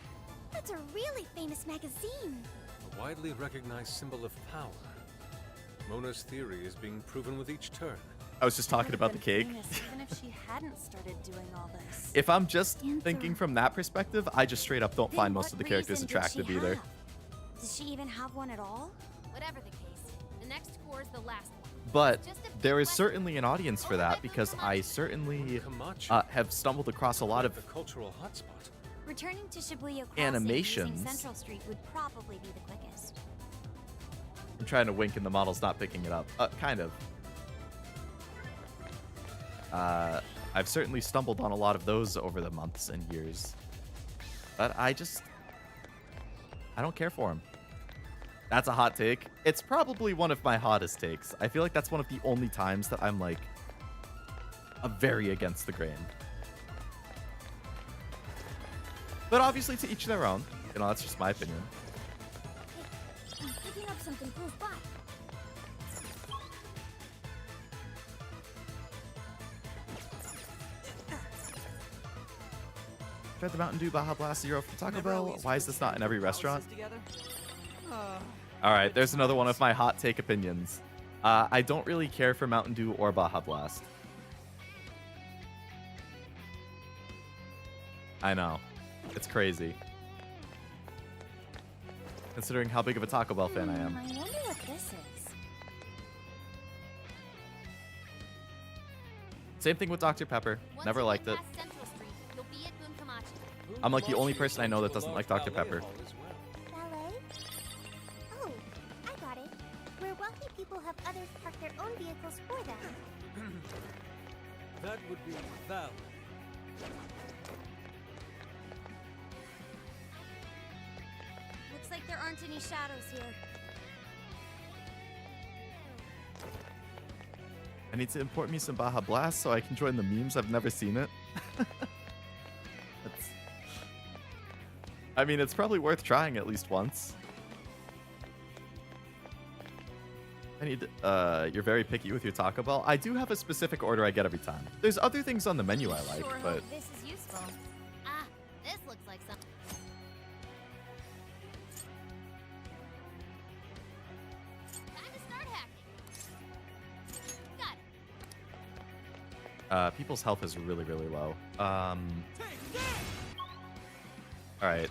That's a really famous magazine. A widely recognized symbol of power. Mona's theory is being proven with each turn. I was just talking about the cake. Even if she hadn't started doing all this. If I'm just thinking from that perspective, I just straight up don't find most of the characters attractive either. Does she even have one at all? Whatever the case, the next core is the last one. But there is certainly an audience for that, because I certainly have stumbled across a lot of the cultural hotspot. Returning to Shibuya Crossing animations using Central Street would probably be the quickest. I'm trying to wink and the model's not picking it up. Kind of. I've certainly stumbled on a lot of those over the months and years. But I don't care for them. That's a hot take. It's probably one of my hottest takes. I feel like that's one of the only times that I'm like very against the grain. But obviously to each their own. You know, that's just my opinion. Hey, I'm picking up something close by. Tried the Mountain Dew Baja Blast Zero from Taco Bell. Why is this not in every restaurant? All right, there's another one of my hot take opinions. I don't really care for Mountain Dew or Baja Blast. I know. It's crazy. Considering how big of a Taco Bell fan I am. I wonder what this is. Same thing with Dr. Pepper. Never liked it. I'm like the only person I know that doesn't like Dr. Pepper. Ballet? Oh, I got it. Where wealthy people have others park their own vehicles for them. That would be valid. Looks like there aren't any shadows here. I need to import me some Baja Blast so I can join the memes. I've never seen it. I mean, it's probably worth trying at least once. I need, you're very picky with your Taco Bell. I do have a specific order I get every time. There's other things on the menu I like, Sure but... hope this is useful. Ah, this looks like something. Time to start hacking. Got it. People's health is really, really low. Alright.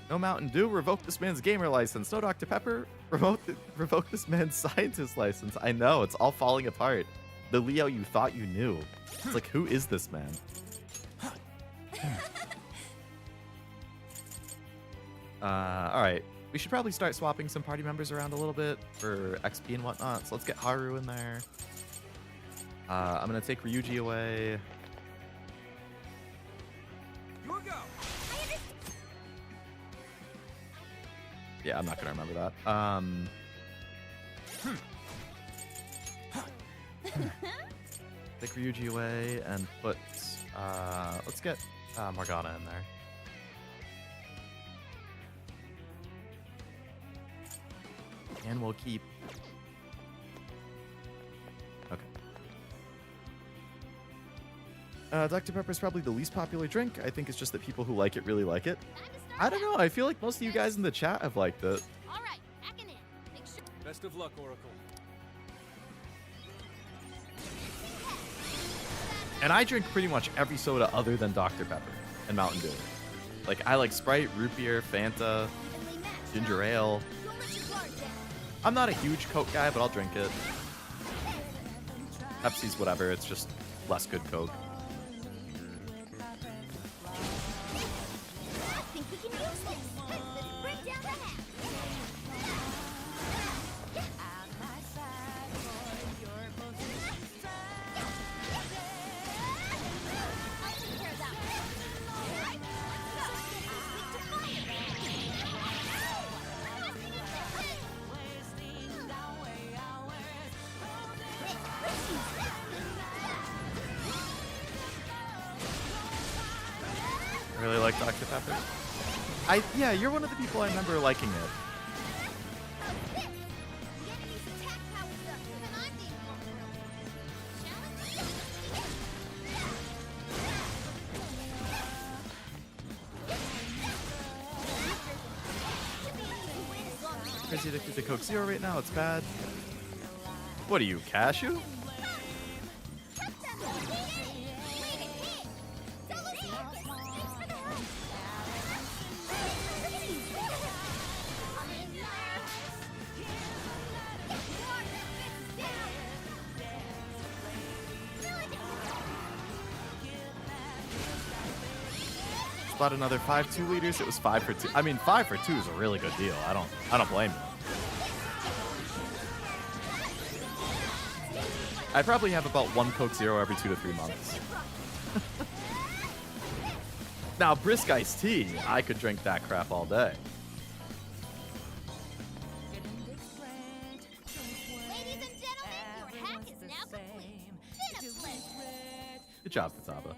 No Mountain Dew, revoke this man's gamer license. No Dr. Pepper, revoke this man's scientist license. I know, it's all falling apart. The Leo you thought you knew. It's like, who is this man? Alright. We should probably start swapping some party members around a little bit for XP and whatnot. So let's get Haru in there. I'm gonna take Ryuji away. Your go. Yeah, I'm not gonna remember that. Take Ryuji away and put let's get Morgana in there. And we'll keep Dr. Pepper is probably the least popular drink. I think it's just that people who like it really like it. I don't know. I feel like most of you guys in the chat have liked it. All right, hacking in. Make sure. Best of luck, Oracle. And I drink pretty much every soda other than Dr. Pepper and Mountain Dew. Like, I like Sprite, root beer, Fanta, ginger ale. I'm not a huge Coke guy, but I'll drink it. Pepsi's whatever. It's just less good Coke. I really like Dr. Pepper. Yeah, you're one of the people I remember liking it. Crazy addicted to Coke Zero right now, it's bad. What are you, Cashew? bought another 5 2-liters. It was 5 for 2. I mean, 5 for 2 is a really good deal. I don't blame you. I probably have about 1 Coke Zero every 2 to 3 months. Now, brisk iced tea, I could drink that crap all day. Ladies and gentlemen, your hack is now complete. Been a pleasure. Good job, Futaba.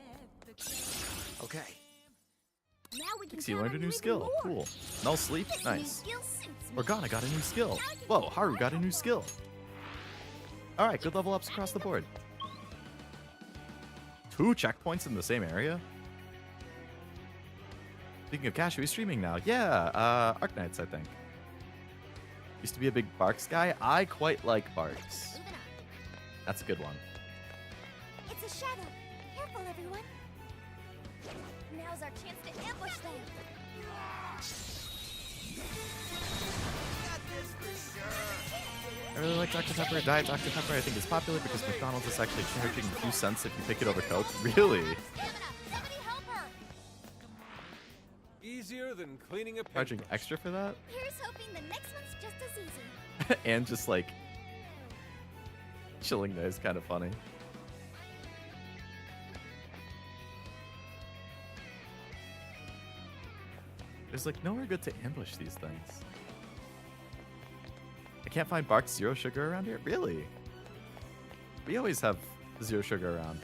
Okay. Now we can Dixie count learned a on new you skill. even more. Cool. Null sleep? This new Nice. skill suits me. Organa got a new skill. Whoa, Haru got a new skill. Alright, good level ups across the board. 2 checkpoints in the same area? Speaking of Cashew, he's streaming now. Yeah, Arknights, I think. Used to be a big Barks guy. I quite like Barks. Moving on. That's a good one. It's a shadow. Careful, everyone. Now's our chance to ambush them. I really like Dr. Pepper. Diet Dr. Pepper I think is popular because McDonald's is actually charging a few cents if you pick it over Coke. Really? Somebody help her. Easier than cleaning a Charging extra for that? Here's hoping the next one's just as easy. And just like chilling there is kind of funny. There's like nowhere good to ambush these things. I can't find Bark's Zero Sugar around here? Really? We always have Zero Sugar around.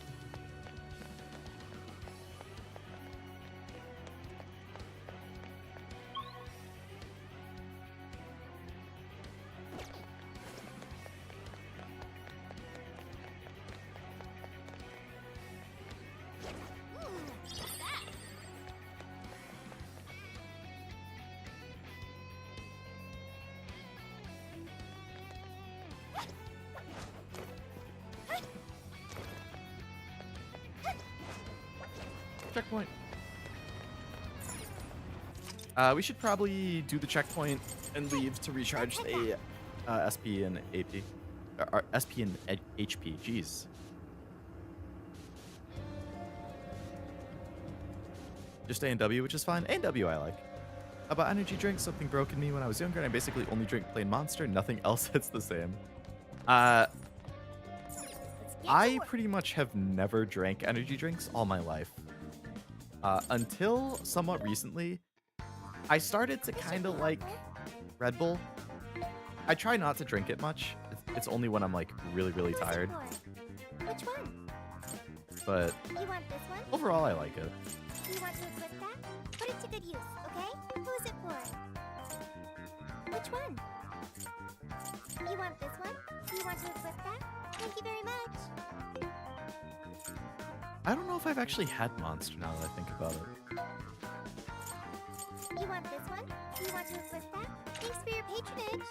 Checkpoint. We should probably do the checkpoint and leave to recharge the SP and AP. Or SP and HP. Jeez. Just A&W, which is fine. A&W I like. About energy drinks, something broke in me when I was younger, and I basically only drink plain Monster. Nothing else hits the same. I pretty much have never drank energy drinks all my life. Until somewhat recently, I started to kind of like Red Bull. I try not to drink it much. It's only when I'm like really, really tired. Which one? But You want this one? overall, I like it. Do you want to equip that? Put it to good use, okay? Who is it for? Which one? You want this one? Do you want to equip that? Thank you very much. I don't know if I've actually had Monster now that I think about it. You want this one? Do you want to equip that? Thanks for your patronage.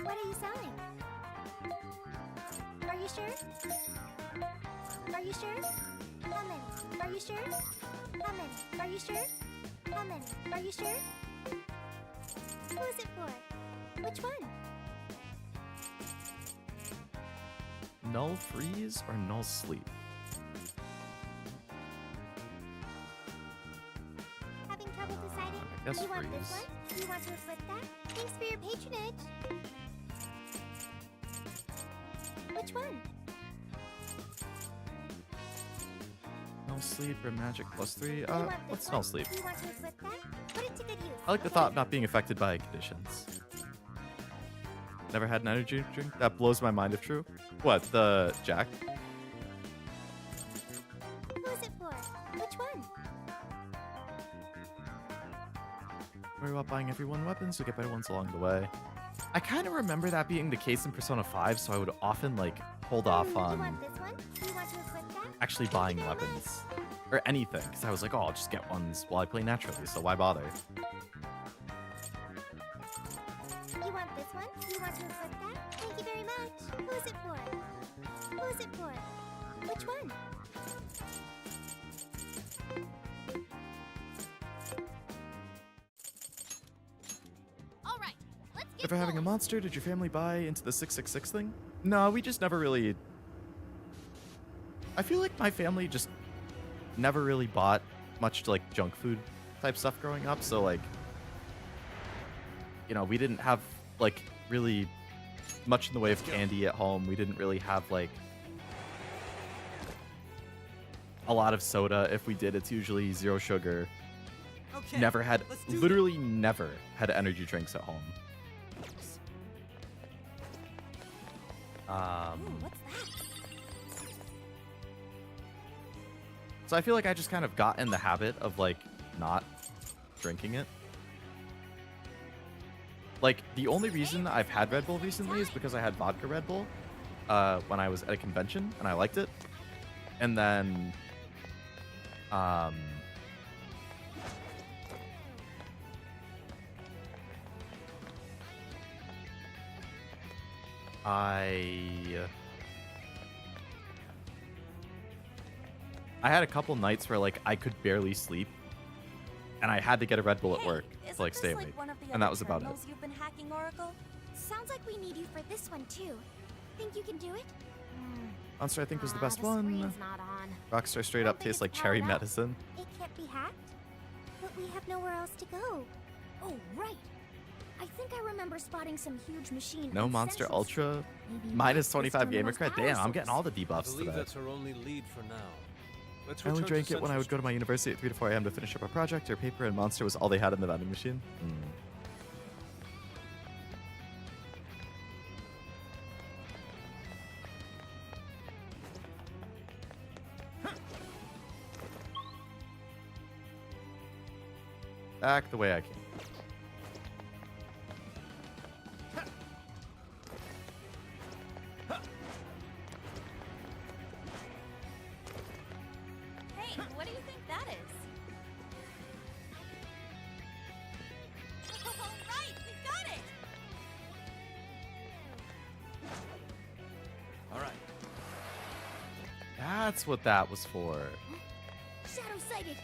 What are you selling? Are you sure? Are you sure? How many? Are you sure? How many? Are you sure? How many? Are you sure? Who is it for? Which one? Null Freeze or Null Sleep? Having trouble deciding? I guess you want this freeze. one? Do you want to equip that? Thanks for your patronage. Which one? Null Sleep or Magic +3? You want this What's one? Null Sleep? Do you want to equip that? Put it to good use. I like the thought of not being affected by conditions. Never had an energy drink? That blows my mind if true. What, the Jack? Who is it for? Which one? Worry about buying everyone weapons, you'll get better ones along the way. I kind of remember that being the case in Persona 5, so I would often like hold off You on want this one? Do you want to equip that? actually buying weapons. Or anything, because I was like, oh, I'll just get ones while I play naturally, so why bother? You want this one? Do you want to equip that? Thank you very much. Who is it for? Who is it for? Which one? All right, let's get Ever having a monster, did your family buy into the 666 thing? No, we just never really... I feel like my family just never really bought much like junk food type stuff growing up, so like, you know, we didn't have like really much in the way of candy at home. We didn't really have like a lot of soda. If we did, it's usually zero sugar. Okay, Never had, let's do literally never had energy drinks at home. What's that? So I feel like I just kind of got in the habit of like not drinking it. Like the only reason I've had Red Bull recently is because I had vodka Red Bull when I was at a convention and I liked it. And then I had a couple nights where like I could barely sleep, and I had to get a Red Bull at work to like stay awake, and that was about it. You've been hacking, Oracle? Sounds like we need you for this one too. Think you can do it? Monster I think was the best the one. screen's not on. Rockstar straight up tastes like cherry medicine. It can't be hacked. But we have nowhere else to go. Oh, right. I think I remember spotting some huge machine. No on Monster Central Street. Ultra. Maybe Minus that's 25 gamer Terminal's cred. power Damn, I'm getting source. all the I debuffs believe today. that's our only lead for now. Let's I only return to drank it when I Central would go to my university at 3 to 4 a.m. to finish up a project or paper, and Monster was all they had in the vending machine. Back the way I came. Hey, what do you think that is? All right, we got it! All right. That's what that was for. Shadow sighted.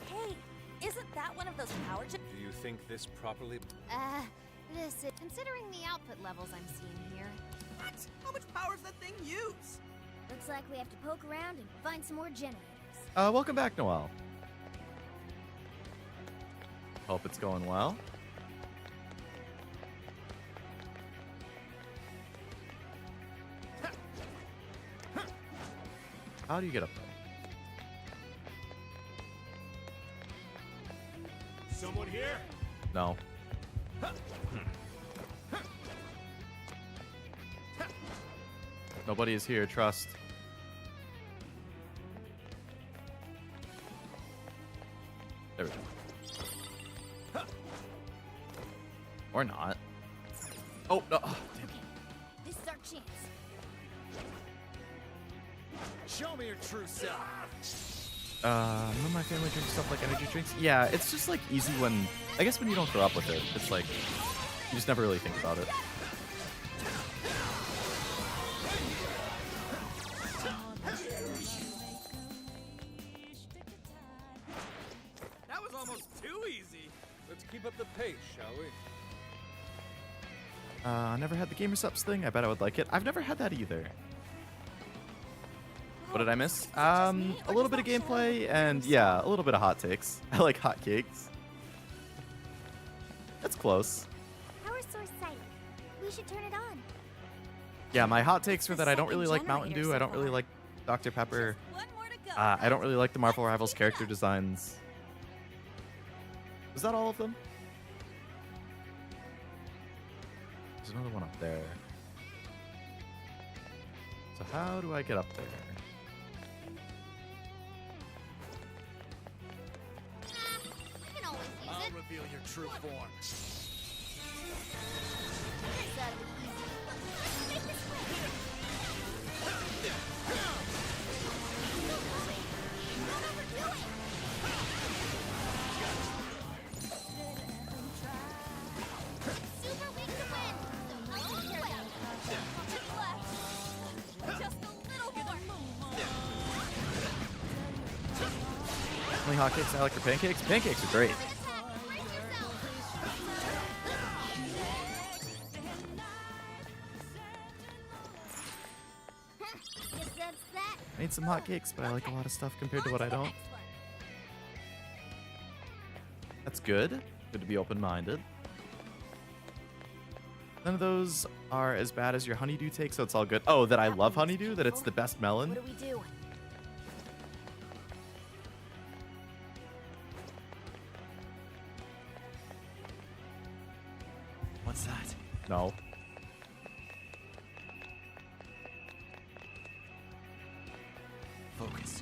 Hey, isn't that one of those power chips? Do you think this properly? Listen, considering the output levels I'm seeing here. What? How much power does that thing use? Looks like we have to poke around and find some more generators. Welcome back, Noel. Hope it's going well. How do you get up there? Someone here? No. Nobody is here, trust. There we go. Or not. Oh, no. Oh, damn it. This is our chance. Show me your true self. None of my family drinks stuff like energy drinks. Yeah, it's just like easy when, I guess when you don't grow up with it, it's like, you just never really think about it. That was almost too easy. Let's keep up the pace, shall we? I never had the Gamer Subs thing. I bet I would like it. I've never had that either. What did I miss? A little bit of gameplay and yeah, a little bit of hot takes. I like hot cakes. That's close. Power source sighted. We should turn it on. Yeah, my hot takes were that I don't really like Mountain Dew. I don't really like Dr. Pepper. I don't really like the Marvel Rivals character designs. Was that all of them? There's another one up there. So how do I get up there? I can always use I'll it. reveal your true form. That'll be easy. Let's make this quick. Don't overdo it. Super weak to win, so I'll take care of that. To the left. Just a little more. Only hotcakes I like are pancakes. Pancakes are great. Guess that's that. Made some hot cakes, but I like a lot of stuff compared to what I don't. That's good. Good to be open-minded. None of those are as bad as your honeydew take, so it's all good. Oh, that I love honeydew? That it's the best melon? What do we do? What's that? No. Focus.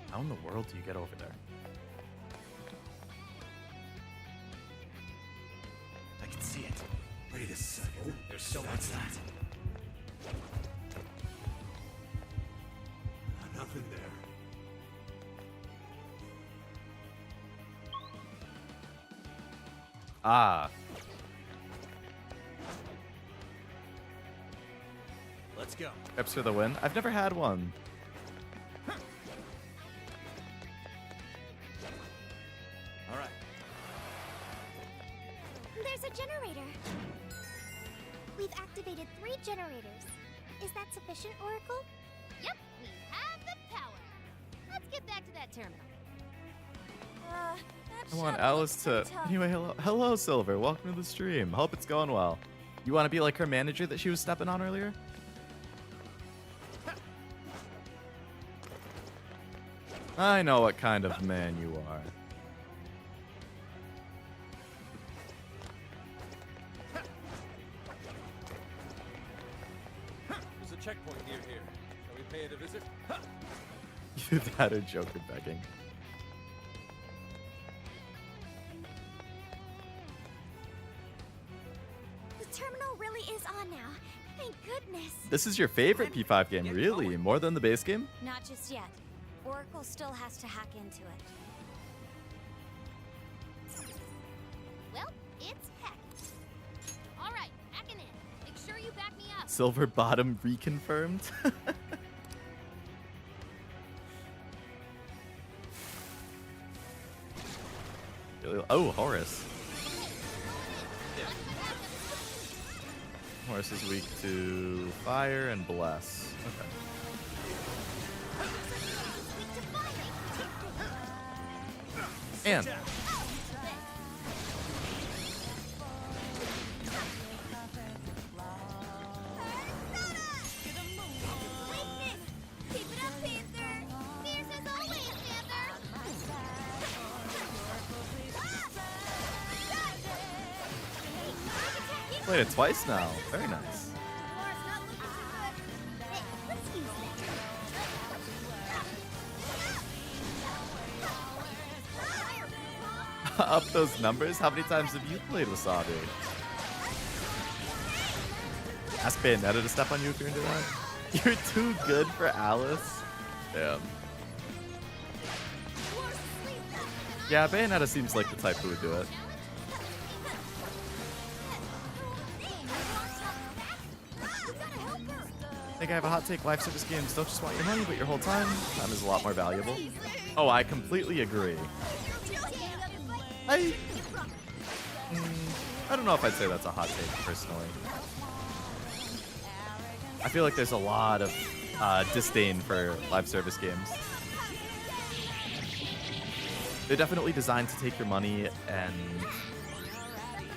How in the world do you get over there? I can see it. Wait a second. There's so much that. Nothing there. Ah. Let's go. Peps for the win. I've never had one. All right. There's a generator. We've activated 3 generators. Is that sufficient, Oracle? Yep, we have the power. Let's get back to that terminal. I want Alice to... Anyway, hello, Silver. Welcome to the stream. Hope it's going well. You want to be like her manager that she was stepping on earlier? I know what kind of man you are. There's a checkpoint near here. Shall we pay it a visit? Either that or Joker begging. The terminal really is on now. Thank goodness. This is your favorite P5 game, really? More than the base game? Not just yet. Oracle still has to hack into it. Well, it's hacked. All right, hacking in. Make sure you back me up. Silver bottom reconfirmed? Oh, Horus. Horus is weak to fire and bless. Okay. And Keep it up, Panther. Fierce as always, Panther. played it twice now. Very nice. Up those numbers? How many times have you played Wasabi? Ask Bayonetta to step on you if you're into that. You're too good for Alice. Damn. Yeah, Bayonetta seems like the type who would do it. I think I have a hot take. Live service games don't just want your money, but your whole time. Time is a lot more valuable. Oh, I completely agree. I don't know if I'd say that's a hot take, personally. I feel like there's a lot of disdain for live service games. They're definitely designed to take your money and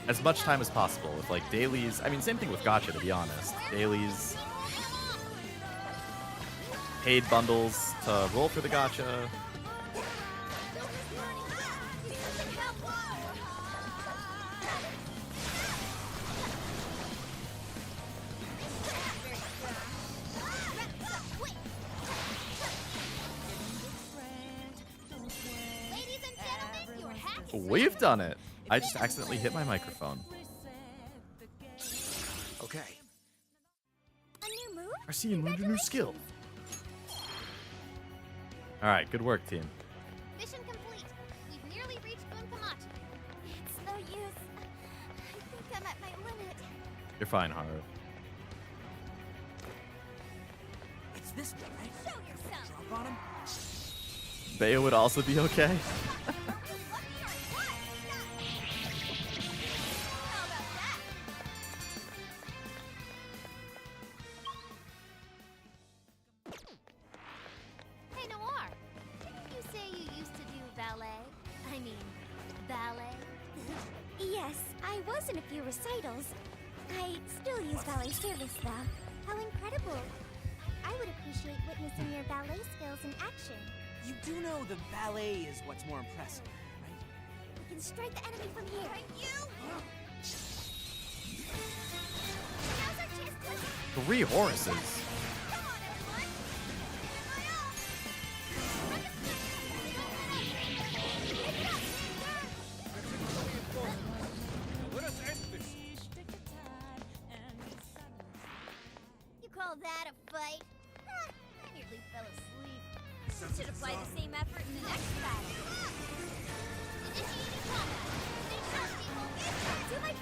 as much time as possible. With like dailies, I mean, same thing with gacha, to be honest. Dailies, paid bundles to roll for the gacha. We've done it. I just accidentally hit my microphone. Okay. A new move? I see you learned a new skill. All right, good work, team. Mission complete. We've nearly reached Bunkamachi. It's no use. I think I'm at my limit. You're fine, Haru. It's this guy. Show yourself. Drop on him. Bayo would also be okay. ballet? I mean, ballet? Yes, I was in a few recitals. I still use ballet service, though. How incredible! I would appreciate witnessing your ballet skills in action. You do know the ballet is what's more impressive, right? We can strike the enemy from here. Now's our chance to... 3 horses. Let us end this. You call that a fight? I nearly fell asleep. Should apply the same effort in the next battle. Initiating combat. Do my best.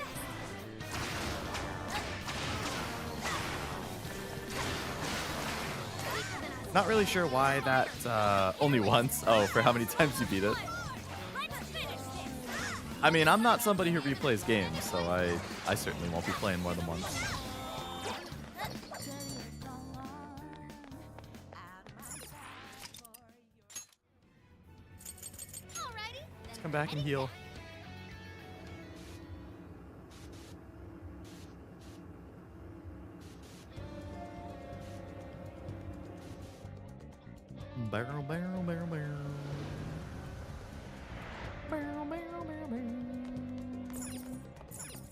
Not really sure why that only once. Oh, for how many times you beat it. I mean, I'm not somebody who replays games, so I certainly won't be playing more than once. Let's come back and heal. Barrel, barrel, barrel, barrel. Barrel, barrel, barrel, barrel.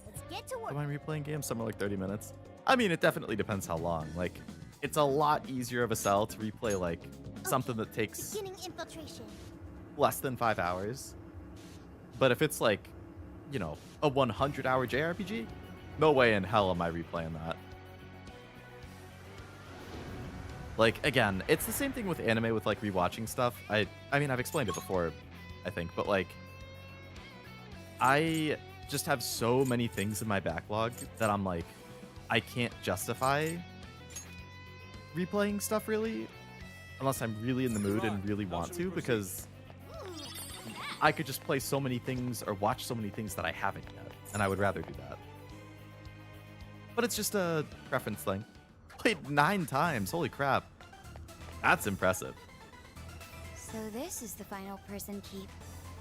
Let's get to work. Am I replaying games? Somewhere like 30 minutes. I mean, it definitely depends how long. Like, it's a lot easier of a sell to replay, like, something that takes Beginning infiltration. less than 5 hours. But if it's like, you know, a 100-hour JRPG, no way in hell am I replaying that. Like, again, it's the same thing with anime with, like, rewatching stuff. I mean, I've explained it before, I think, but, like, I just have so many things in my backlog that I'm like, I can't justify replaying stuff, really, unless I'm really in the mood and really want to, because I could just play so many things or watch so many things that I haven't yet, and I would rather do that. But it's just a preference thing. Played 9 times. Holy crap. That's impressive. So this is the final prison keep.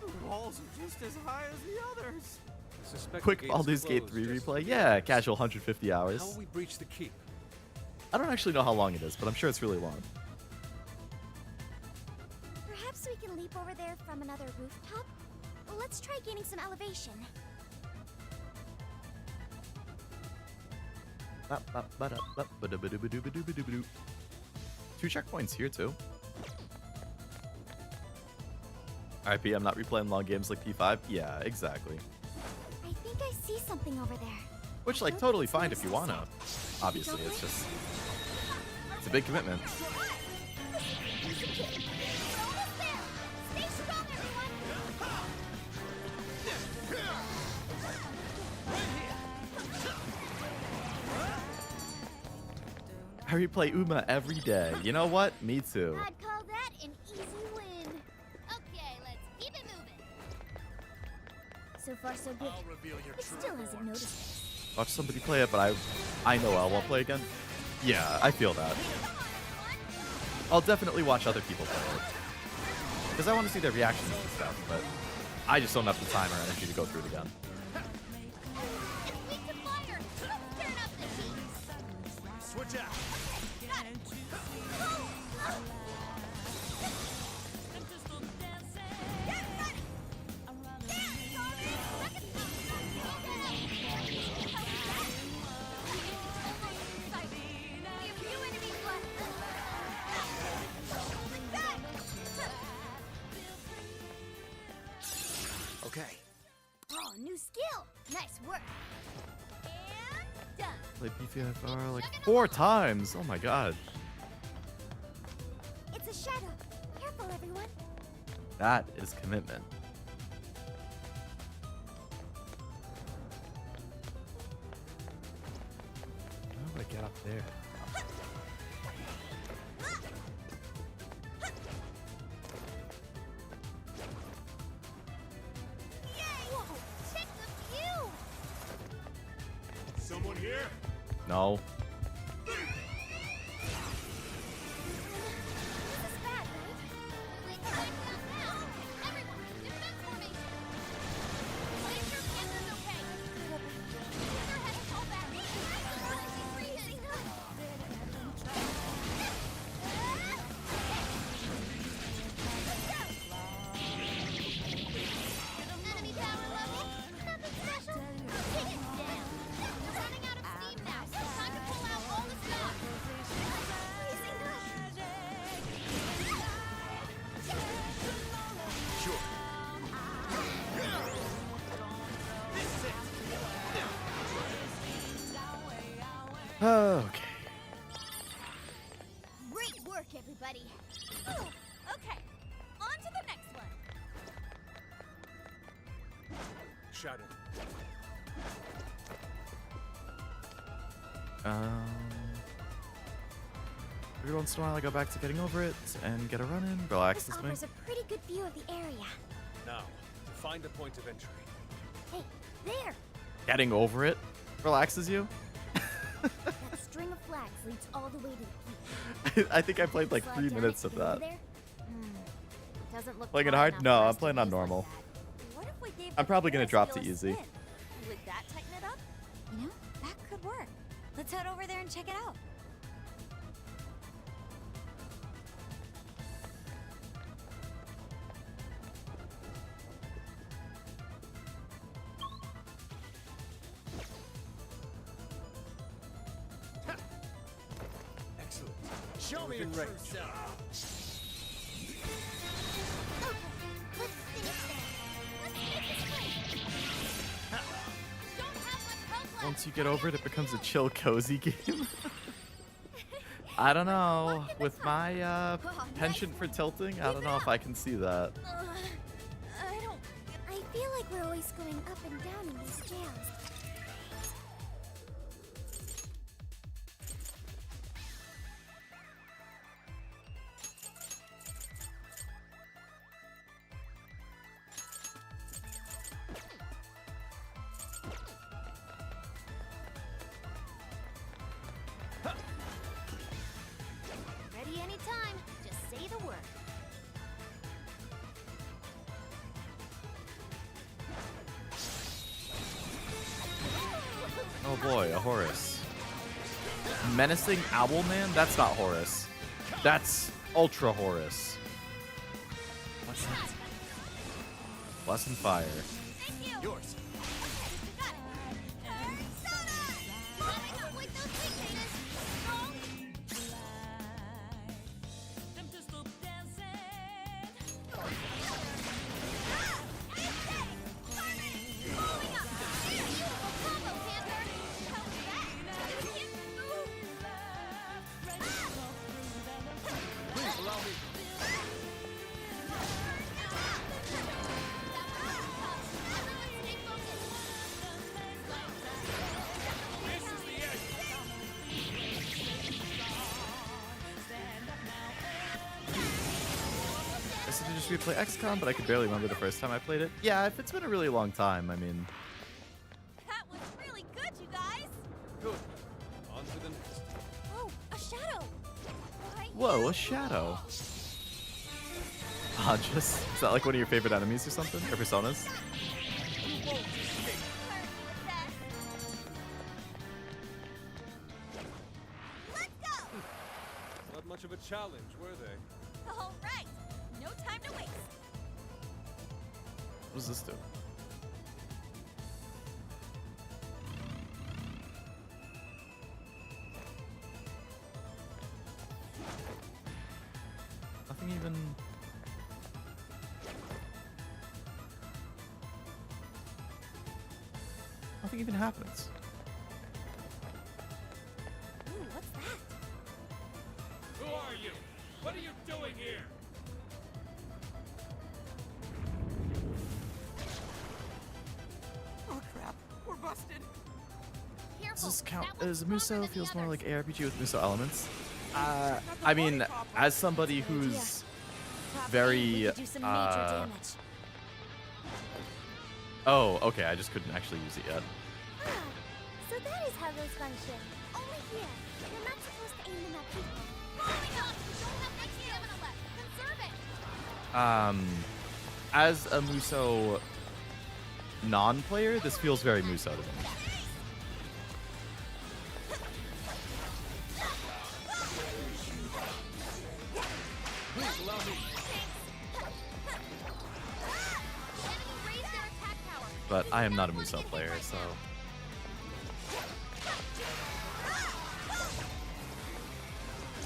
The walls are just as high as the others. Quick Baldur's Gate 3 replay? Yeah, casual 150 hours. How will we breach the keep? I don't actually know how long it is, but I'm sure it's really long. Perhaps we can leap over there from another rooftop? Let's try gaining some elevation. 2 checkpoints here, too. RIP, I'm not replaying long games like P5. Yeah, exactly. I think I see something over there. Which, like, totally fine if you wanna. Obviously, it's just... It's a big commitment. I replay Uma every day. You know what? Me too. I'd call that an easy win. Okay, let's keep it moving. So far, so good. It still hasn't noticed us. Watch somebody play it, but I know I won't play again. Yeah, I feel that. I'll definitely watch other people play it. Because I want to see their reactions and stuff, but I just don't have the time or energy to go through it again. Switch out. Okay. Oh, new skill. Nice work. And done. Played PFR like 4 times. Oh my god. It's a shadow. Careful, everyone. That is commitment. How do I get up there? Whoa, check the view. Someone here? No. This is bad, right? We can wipe it out now. Everyone, Okay. Great work, everybody. Ooh, okay, on to the next one. Shadow. Every once in a while, I go back to getting over it and get a run in. Relaxes me. Offers a pretty good view of the area. Now, to find a point of entry. Hey, there! Getting over it relaxes you. That string of flags leads all the way to the peak. I think I played like Slide 3 down minutes it of to get over that. there? Doesn't look Playing it far hard? enough No, for I'm us to playing on use like normal. that. What if we gave I'm the probably gonna Ferris drop wheel to a easy. spin? Would that tighten it up? You know, that could work. Let's head over there and check it out. Excellent. Show me your Within true range. self. Let's finish that. Let's make this quick. Don't have much health left. Once you get over it, it becomes a chill, cozy game. I don't know. With my penchant for tilting, I don't know if I can see that. I feel like we're always going up and down in these jails. Ready anytime. Just say the word. Oh boy, a Horus. Menacing Owl Man? That's not Horus. That's Ultra Horus. What's that? Blessed Fire. Yours. Please allow me. This is the end. I said to just replay XCOM, but I could barely remember the first time I played it. Yeah, if it's been a really long time, I mean... That was really good, you guys. Good. On to the next. Oh, a shadow. Right Whoa, here. a shadow. Just is that like one of your favorite enemies or something? Or personas? You won't escape. Let's go. Not much of a challenge, were they? All right. No time to waste. What does this do? Nothing even... Nothing even happens. Ooh, what's that? Who are you? What are you doing here? Oh crap, we're busted. Does this count as Muso? Feels more like ARPG with Muso elements. I mean, as somebody who's very... Do some major damage. Oh, okay, I just couldn't actually use it yet. Ah, so that is how those guns shoot. Only here. You're not supposed to aim them at people. Following up. You don't have much stamina left. Conserve it. As a Muso non-player, this feels very Muso to me. Please allow me. Enemy raised their attack power. But I am not a Muso player, so...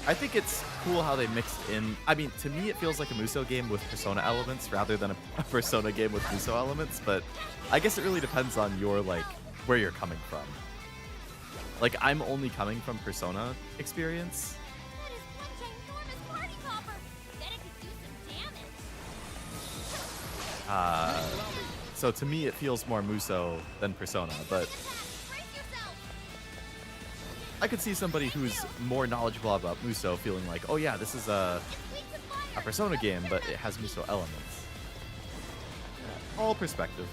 I think it's cool how they mixed in... I mean, to me it feels like a Muso game with Persona elements rather than a Persona game with Muso elements, but I guess it really depends on your, like, where you're coming from. Like, I'm only coming from Persona experience. That is one ginormous party popper. Bet it could do some damage. So to me, it feels more Muso than Persona, but I could see somebody who's more knowledgeable about Muso feeling like, oh yeah, this is a Persona game, but it has Muso elements. All perspective.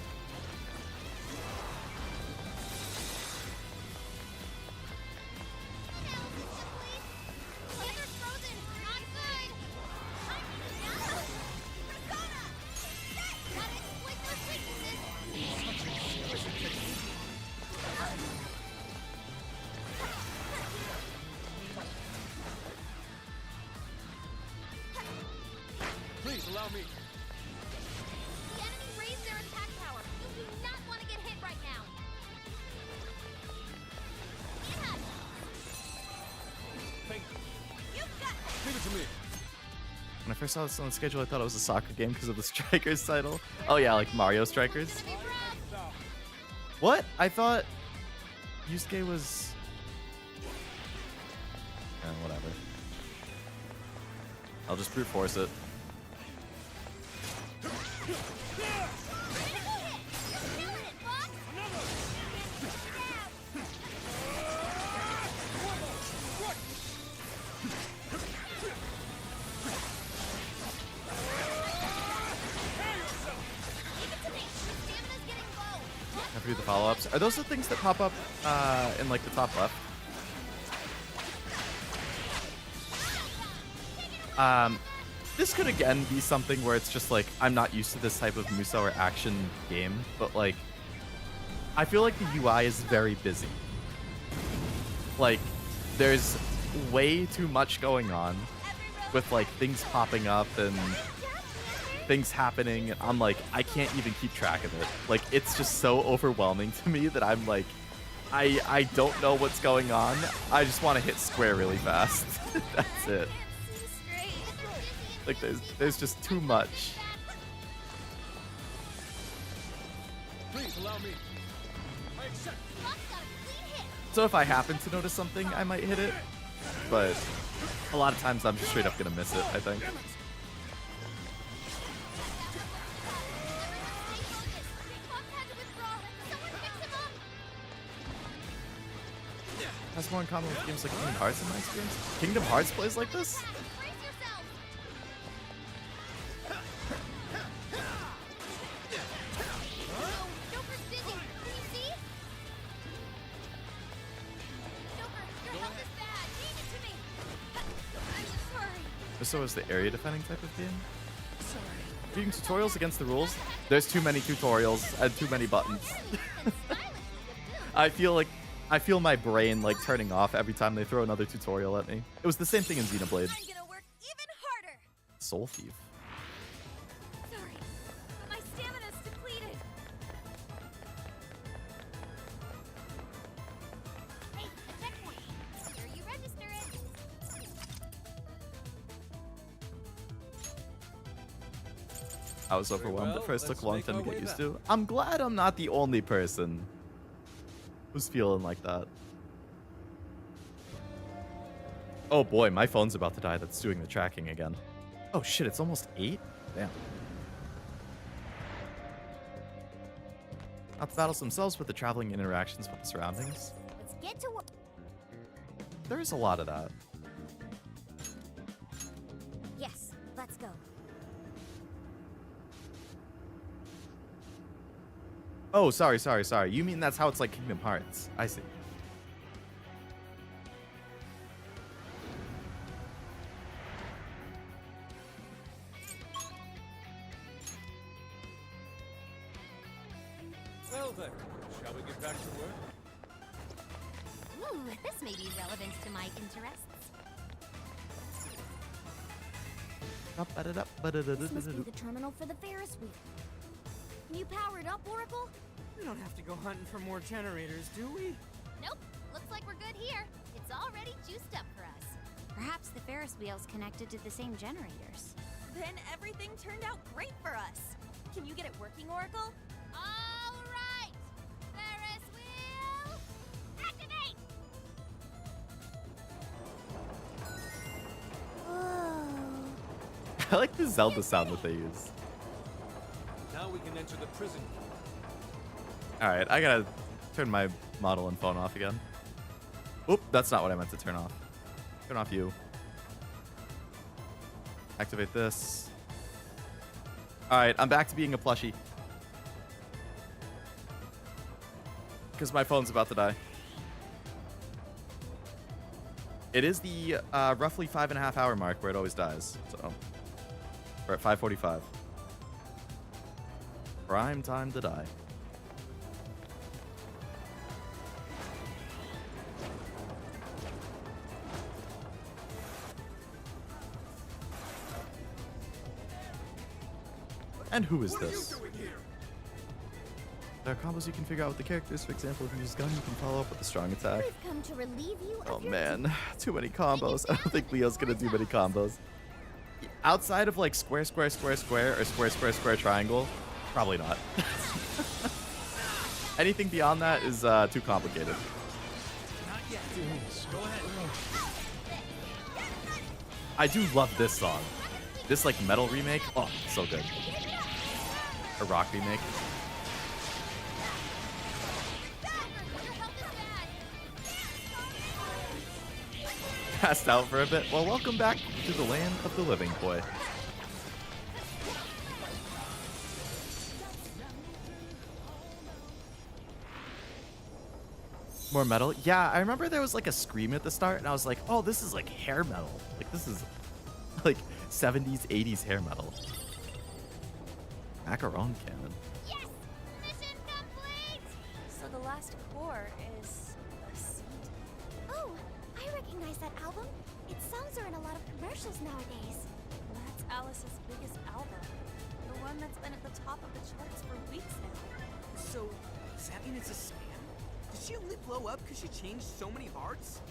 Please allow me. The enemy raised their attack power. You do not want to get hit right now. Thank you. You've got Leave it to me. When I first saw this on the schedule, I thought it was a soccer game because of the Strikers title. Oh yeah, like Mario Strikers. What? I thought Yusuke was... whatever. I'll just brute force it. After the follow-ups. Are those the things that pop up in like the top left? This could again be something where it's just like, I'm not used to this type of Muso or action game, but like, I feel like the UI is very busy. Like, there's way too much going on with like things popping up and things happening. I'm like, I can't even keep track of it. Like, it's just so overwhelming to me that I'm like, I don't know what's going on. I just want to hit square really fast. That's it. Like, there's just too much. Please allow me. I accept. So if I happen to notice something, I might hit it. But a lot of times I'm just straight up gonna miss it, I think. That's more in common with games like Kingdom Hearts in my experience. Kingdom Hearts plays like this? So is the area defending type of game? Reading tutorials against the rules? There's too many tutorials and too many buttons. I feel my brain like turning off every time they throw another tutorial at me. It was the same thing in Xenoblade. I'm gonna work even harder. Soul Thief. Sorry, my stamina's depleted. Hey, a checkpoint. Here you register it. I was overwhelmed at first, let's took a long make time our to get way used back. to. I'm glad I'm not the only person who's feeling like that. Oh boy, my phone's about to die. That's doing the tracking again. Oh shit, it's almost 8? Damn. Not the battles themselves, but the traveling interactions with the surroundings. Let's get to work. There is a lot of that. Yes, let's go. Oh, sorry. You mean that's how it's like Kingdom Hearts. I see. Well then, shall we get back to work? Ooh, this may be relevant to my interests. This must be the terminal for the Ferris wheel. Can you power it up, Oracle? We don't have to go hunting for more generators, do we? Nope, looks like we're good here. It's already juiced up for us. Perhaps the Ferris wheel's connected to the same generators. Then everything turned out great for us. Can you get it working, Oracle? All right, Ferris wheel, activate! I like the Zelda sound that they use. Now we can enter the prison. Alright, I gotta turn my model and phone off again. Oop, that's not what I meant to turn off. Turn off you. Activate this. Alright, I'm back to being a plushie. Because my phone's about to die. It is the roughly 5.5 hour mark where it always dies. So we're at 5:45. Prime time to die. And who is this? There are combos you can figure out with the characters. For example, if you use gun, you can follow up with a strong attack. We've come to relieve you Oh of your man, too many combos. I don't think Leo's gonna do many combos. Outside of like square, square, square, square, or square, square, square, triangle, probably not. Anything beyond that is too complicated. Not yet. Go ahead. I do love this song. This like metal remake, oh, so good. A rock remake. Passed out for a bit. Well, welcome back to the land of the living, boy. More metal? Yeah, I remember there was like a scream at the start, and I was like, oh, this is like hair metal. Like, this is like 70s, 80s hair metal. Macaron cannon. Yes! Mission complete! So the last core is a seat. Oh, I recognize that album. Its songs are in a lot of commercials nowadays. That's Alice's biggest album. The one that's been at the top of the charts for weeks now. So, does that mean it's a scam? Did she only blow up because she changed so many hearts?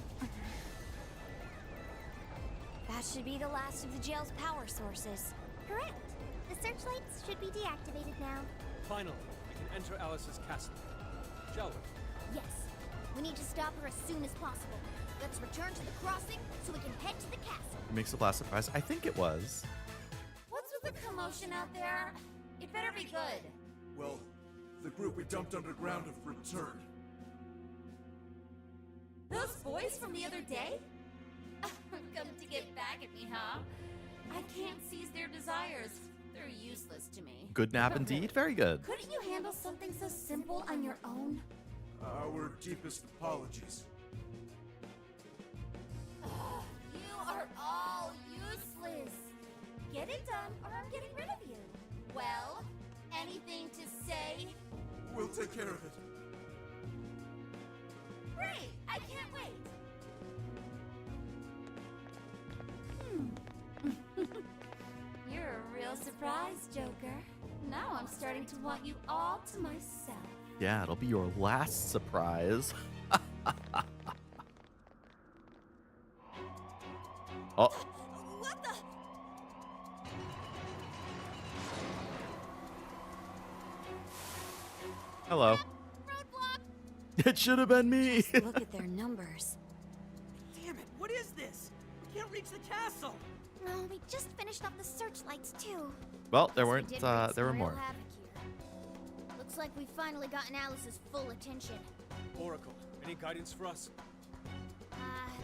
That should be the last of the jail's power sources. Correct. The searchlights should be deactivated now. Finally, we can enter Alice's castle. Shall we? Yes. We need to stop her as soon as possible. Let's return to the crossing so we can head to the castle. It makes a blast surprise. I think it was. What's with the commotion out there? It better be good. Well, the group we dumped underground have returned. Those boys from the other day? Come to get back at me, huh? I can't seize their desires. They're useless to me. Good nap indeed. Very good. Couldn't you handle something so simple on your own? Our deepest apologies. You are all useless. Get it done or I'm getting rid of you. Well, anything to say? We'll take care of it. Great! I can't wait. You're a real surprise, Joker. Now I'm starting to want you all to myself. Yeah, it'll be your last surprise. Oh. What the? Hello. It should have been me. Just look at their numbers. Damn it, what is this? We can't reach the castle. Well, we just finished off the searchlights too. Well, there Guess we weren't. did wreak There were some real more. havoc here. Looks like we've finally gotten Alice's full attention. Oracle, any guidance for us?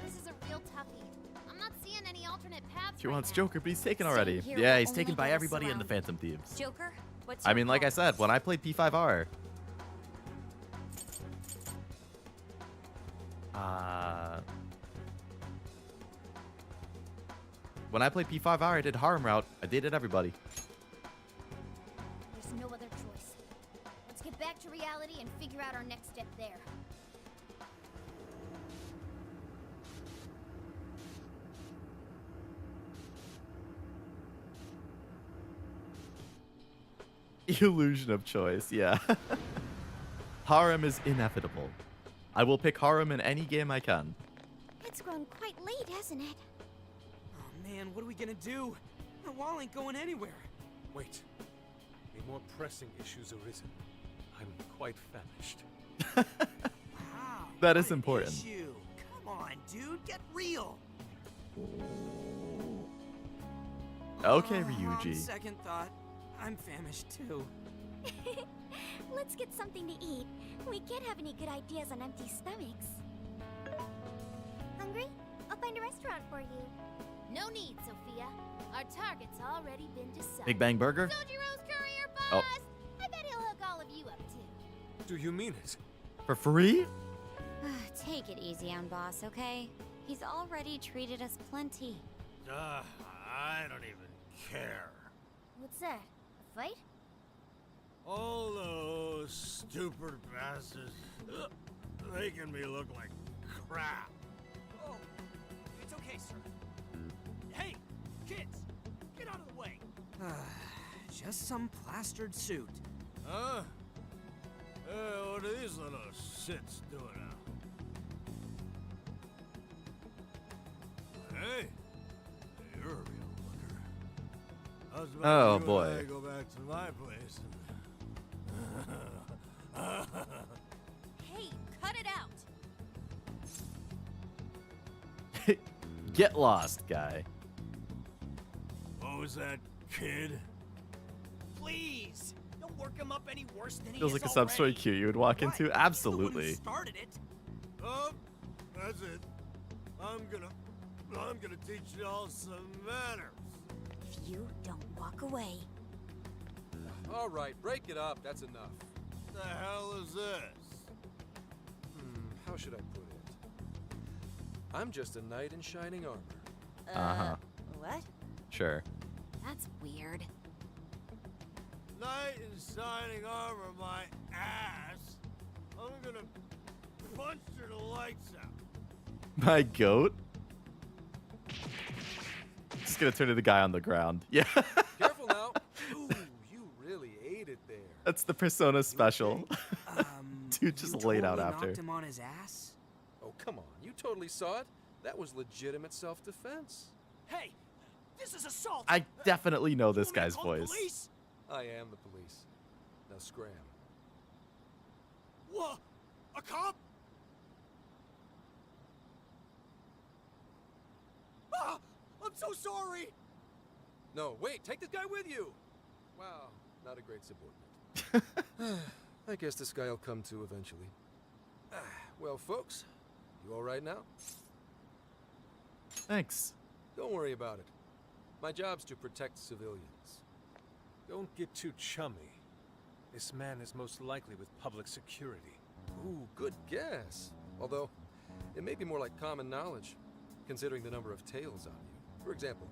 This is a real toughie. I'm not seeing any alternate paths. She right wants now. Joker, but he's taken Staying already. here Yeah, will he's only taken by get us everybody in the around. Phantom Thieves. Joker, what's I your mean, like I call? said, when I played P5R, when I played P5R, I did Harem Route. I dated everybody. There's no other choice. Let's get back to reality and figure out our next step there. Illusion of choice, yeah. Harem is inevitable. I will pick Harem in any game I can. It's grown quite late, hasn't it? Oh man, what are we gonna do? The wall ain't going anywhere. Wait. A more pressing issue's arisen. I'm quite famished. Wow. That is what an important. issue. Come on, dude, get real. Okay, On Ryuji. second thought, I'm famished too. Let's get something to eat. We can't have any good ideas on empty stomachs. Hungry? I'll find a restaurant for you. No need, Sophia. Our target's already been decided. Big Bang Burger? Sojiro's courier Oh. boss! I bet he'll hook all of you up too. Do you mean it? For free? Take it easy on boss, okay? He's already treated us plenty. I don't even care. What's that? A fight? All those stupid bastards making me look like crap. Oh, it's okay, sir. Hey, kids, get out of the way. Just some plastered suit. Huh? What are these little shits doing now? Hey, you're a real looker. I was about Oh, you boy. and I go back to my place. Hey, cut it out. Get lost, guy. What was that, kid? Please, don't work him up any worse than Feels he is like a sub-story already. queue you would walk into. What? Absolutely. He's the one who started it. Oh, that's it. I'm gonna teach y'all some manners. If you don't walk away. All right, break it up. That's enough. What the hell is this? How should I put it? I'm just a knight in shining armor. Uh-huh. What? Sure. That's weird. Knight in shining armor, my ass. I'm gonna punch your lights out. My goat? Just gonna turn to the guy on the ground. Yeah. Careful now. Ooh, you really ate it there. That's the Persona special. Dude just You laid out totally after. knocked him on his ass? Oh, come on. You totally saw it. That was legitimate self-defense. Hey, this is assault. I definitely know this You want me to guy's call the voice. police? I am the police. Now scram. What? A cop? Ah, I'm so sorry. No, wait. Take this guy with you. Wow, not a great subordinate. I guess this guy will come to eventually. Well, folks, you all right now? Thanks. Don't worry about it. My job's to protect civilians. Don't get too chummy. This man is most likely with public security. Ooh, good guess. Although, it may be more like common knowledge, considering the number of tails on you. For example,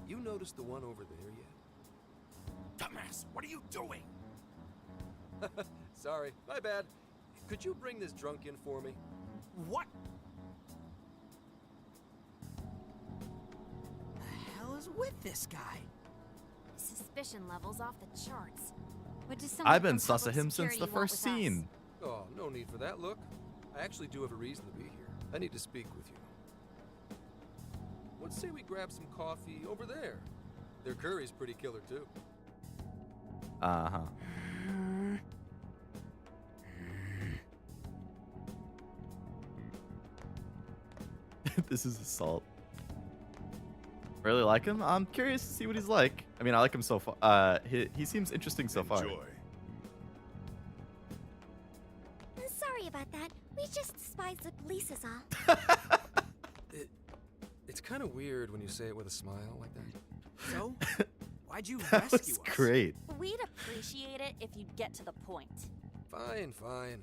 you noticed the one over there yet? Dumbass, what are you doing? Sorry, my bad. Could you bring this drunk in for me? What? The hell is with this guy? Suspicion levels off the charts. What does someone I've been from sus of public him since security the want first with us? scene. Oh, no need for that. Look, I actually do have a reason to be here. I need to speak with you. Let's say we grab some coffee over there. Their curry's pretty killer, too. Uh-huh. This is assault. Really like him. I'm curious to see what he's like. I mean, I like him so far. He seems interesting so far. Enjoy. Sorry about that. We just despised the police is all. It's kind of weird when you say it with a smile like that. So, why'd you That rescue was us? great. We'd appreciate it if you'd get to the point. Fine, fine.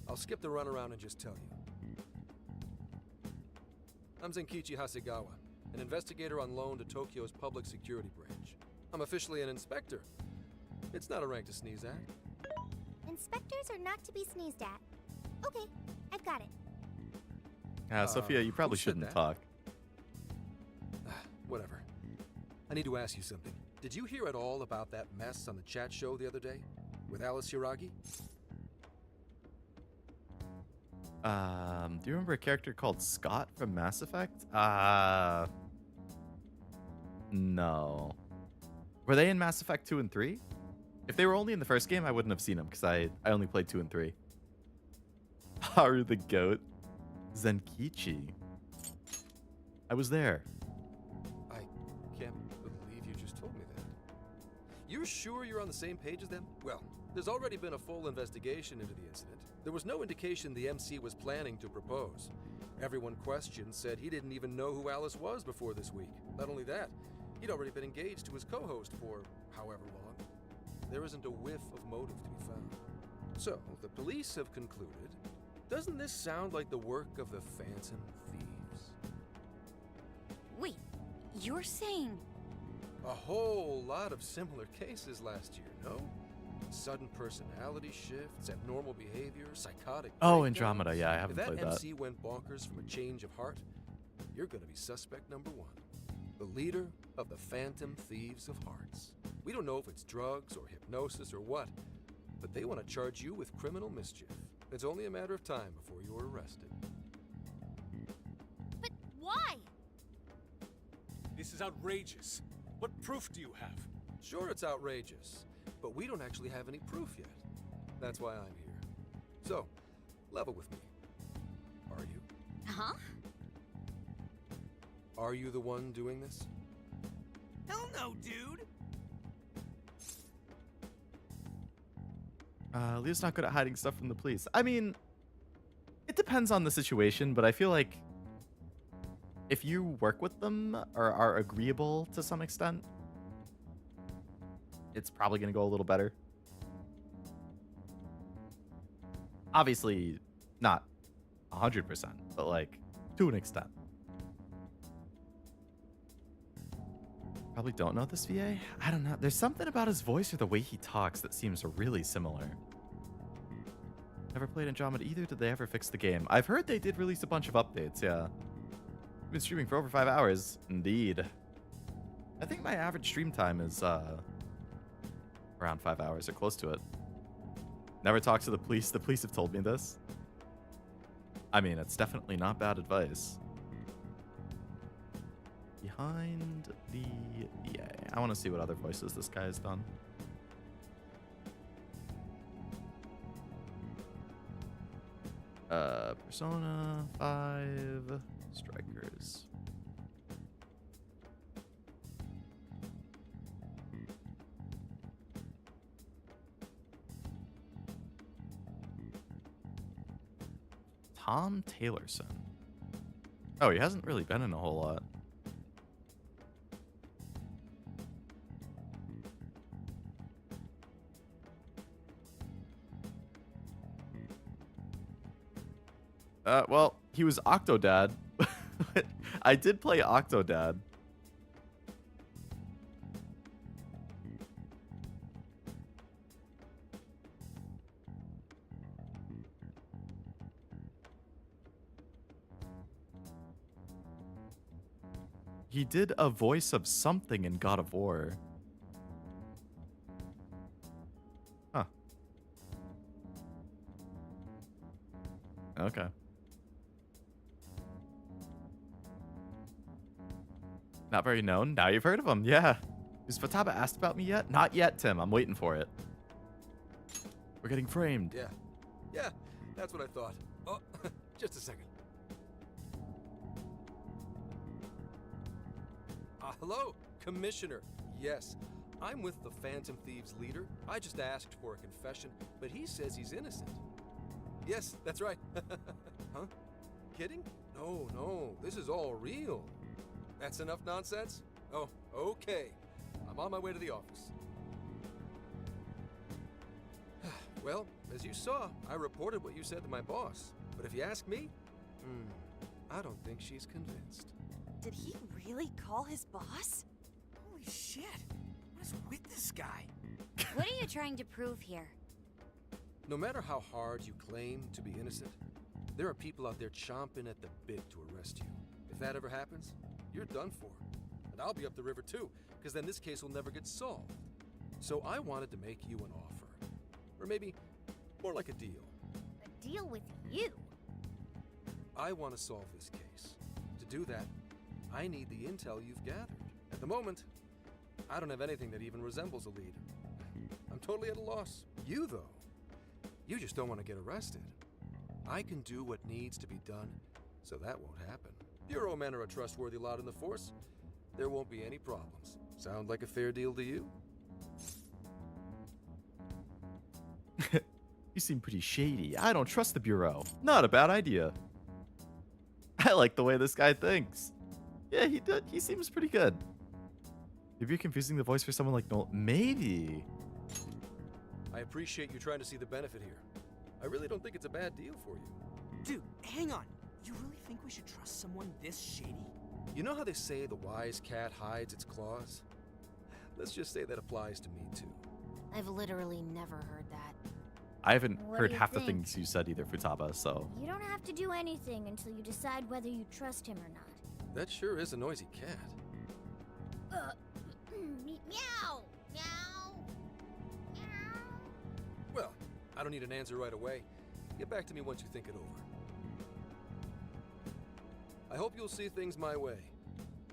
I'll skip the runaround and just tell you. I'm Zenkichi Hasegawa, an investigator on loan to Tokyo's public security branch. I'm officially an inspector. It's not a rank to sneeze at. Inspectors are not to be sneezed at. Okay, I've got it. Sophia, you probably who said shouldn't that? talk. Whatever. I need to ask you something. Did you hear at all about that mess on the chat show the other day? With Alice Hiragi? Do you remember a character called Scott from Mass Effect? No. Were they in Mass Effect 2 and 3? If they were only in the first game, I wouldn't have seen them because I only played 2 and 3. Haru the Goat. Zenkichi. I was there. I can't You're sure you're on the same page as them? Well, there's already been a full investigation into the incident. There was no indication the MC was planning to propose. Everyone questioned said he didn't even know who Alice was before this week. Not only that, he'd already been engaged to his co-host for however long. There isn't a whiff of motive to be found. So, the police have concluded, doesn't this sound like the work of the Phantom Thieves? Wait, you're saying... A whole lot of similar cases last year, no? Sudden personality shifts, abnormal behavior, psychotic Oh, breakdowns. Andromeda, yeah, I haven't played If that that. MC went bonkers from a change of heart, you're gonna be suspect number one. The leader of the Phantom Thieves of Hearts. We don't know if it's drugs or hypnosis or what, but they want to charge you with criminal mischief. It's only a matter of time before you're arrested. But why? This is outrageous. What proof do you have? Sure, it's outrageous, but we don't actually have any proof yet. That's why I'm here. So, level with me. Are you? Huh? Are you the one doing this? Hell no, dude! Leo's not good at hiding stuff from the police. I mean, it depends on the situation, but I feel like if you work with them or are agreeable to some extent, it's probably going to go a little better. Obviously, not 100%, but like to an extent. Probably don't know this VA. I don't know. There's something about his voice or the way he talks that seems really similar. Never played Andromeda either. Did they ever fix the game? I've heard they did release a bunch of updates, yeah. Been streaming for over 5 hours. Indeed. I think my average stream time is around 5 hours or close to it. Never talked to the police. The police have told me this. I mean, it's definitely not bad advice. Behind the VA. I want to see what other voices this guy has done. Persona 5 Strikers. Tom Taylorson. Oh, he hasn't really been in a whole lot. Well, he was Octodad. I did play Octodad. He did a voice of something in God of War. Huh. Okay. Not very known. Now you've heard of him. Yeah. Has Fataba asked about me yet? Not yet, Tim. I'm waiting for it. We're getting framed. Yeah. Yeah, that's what I thought. Oh, just a second. Hello, Commissioner. Yes, I'm with the Phantom Thieves leader. I just asked for a confession, but he says he's innocent. Yes, that's right. Huh? Kidding? No, this is all real. That's enough nonsense? Oh, okay. I'm on my way to the office. Well, as you saw, I reported what you said to my boss. But if you ask me, I don't think she's convinced. Did he really call his boss? Holy shit! What is with this guy? What are you trying to prove here? No matter how hard you claim to be innocent, there are people out there chomping at the bit to arrest you. If that ever happens, you're done for. And I'll be up the river too, because then this case will never get solved. So I wanted to make you an offer. Or maybe more like a deal. A deal with you? I want to solve this case. To do that, I need the intel you've gathered. At the moment, I don't have anything that even resembles a lead. I'm totally at a loss. You, though, you just don't want to get arrested. I can do what needs to be done, so that won't happen. Bureau men are a trustworthy lot in the force. There won't be any problems. Sound like a fair deal to you? You seem pretty shady. I don't trust the Bureau. Not a bad idea. I like the way this guy thinks. Yeah, he seems pretty good. Maybe you're confusing the voice for someone like Noel. Maybe. I appreciate you trying to see the benefit here. I really don't think it's a bad deal for you. Dude, hang on. You really think we should trust someone this shady? You know how they say the wise cat hides its claws? Let's just say that applies to me too. I've literally never heard that. I haven't What heard do you half the think? things you said either, Futaba, so. You don't have to do anything until you decide whether you trust him or not. That sure is a noisy cat. Meow! Meow! Well, I don't need an answer right away. Get back to me once you think it over. I hope you'll see things my way,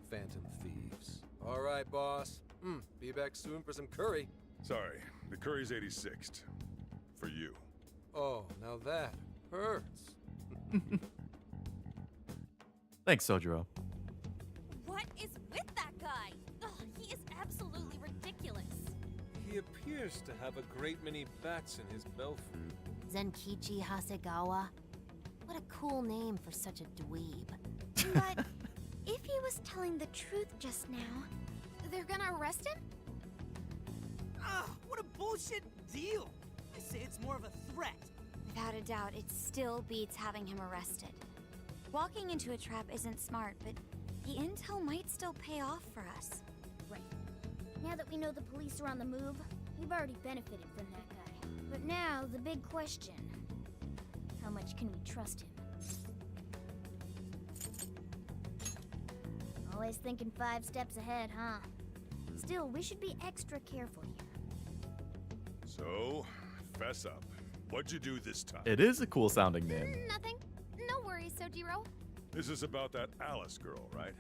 Phantom Thieves. All right, boss. Be back soon for some curry. Sorry, the curry's 86th. For you. Oh, now that hurts. Thanks, Sojiro. What is with that guy? Ugh, he is absolutely ridiculous. He appears to have a great many bats in his belfry. Zenkichi Hasegawa. What a cool name for such a dweeb. But if he was telling the truth just now, They're gonna arrest him? Ah, what a bullshit deal. I say it's more of a threat. Without a doubt, it still beats having him arrested. Walking into a trap isn't smart, but the intel might still pay off for us. Right. Now that we know the police are on the move, we've already benefited from that guy. But now, the big question. How much can we trust him? Always thinking 5 steps ahead, huh? Still, we should be extra careful here. So, fess up. What'd you do this time? It is a cool sounding name. Nothing. No worries, Sojiro. This is about that Alice girl, right?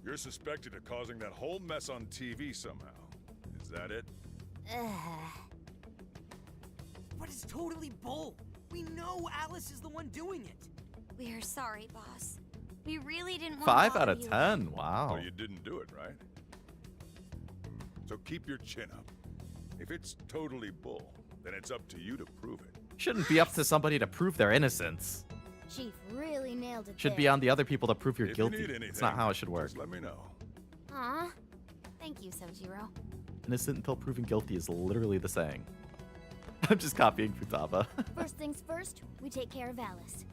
You're suspected of causing that whole mess on TV somehow. Is that it? But it's totally bull. We know Alice is the one doing it. We're sorry, boss. We really didn't want 5 to out bother of you. 10. Wow. Well, you didn't do it, right? So keep your chin up. If it's totally bull, then it's up to you to prove it. Shouldn't be up to somebody to prove their innocence. Chief really nailed it Should there. be on the other people to prove you're If guilty. you need anything, It's not how it should work. just let me know. Aw. Thank you, Sojiro. Innocent until proven guilty is literally the saying. I'm just copying Futaba. First things first, we take care of Alice.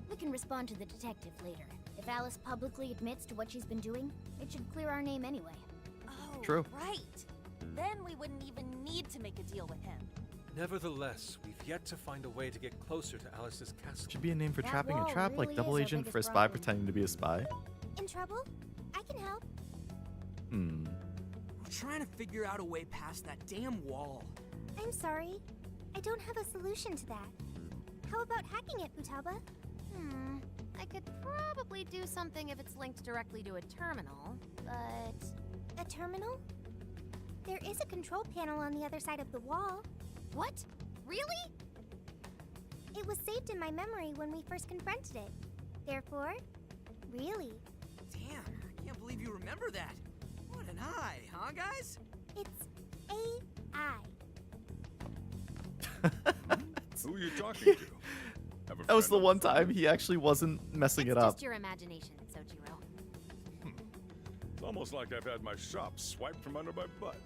We can respond to the detective later. If Alice publicly admits to what she's been doing, it should clear our name anyway. Oh, True. right. Then we wouldn't even need to make a deal with him. Nevertheless, we've yet to find a way to get closer to Alice's castle. Should be a name for That trapping a wall trap, like really Double is our Agent biggest for a spy problem. pretending to be a spy. in trouble? I can help. We're trying to figure out a way past that damn wall. I'm sorry. I don't have a solution to that. How about hacking it, Futaba? I could probably do something if it's linked directly to a terminal, but... A terminal? There is a control panel on the other side of the wall. What? Really? It was saved in my memory when we first confronted it. Therefore, really. Damn, I can't believe you remember that. What an eye, huh, guys? It's AI. Who are you talking to? Have a That was friend the on one time he actually wasn't messing It's it up. just your imagination, Sojiro. It's almost like I've had my shop swiped from under my butt.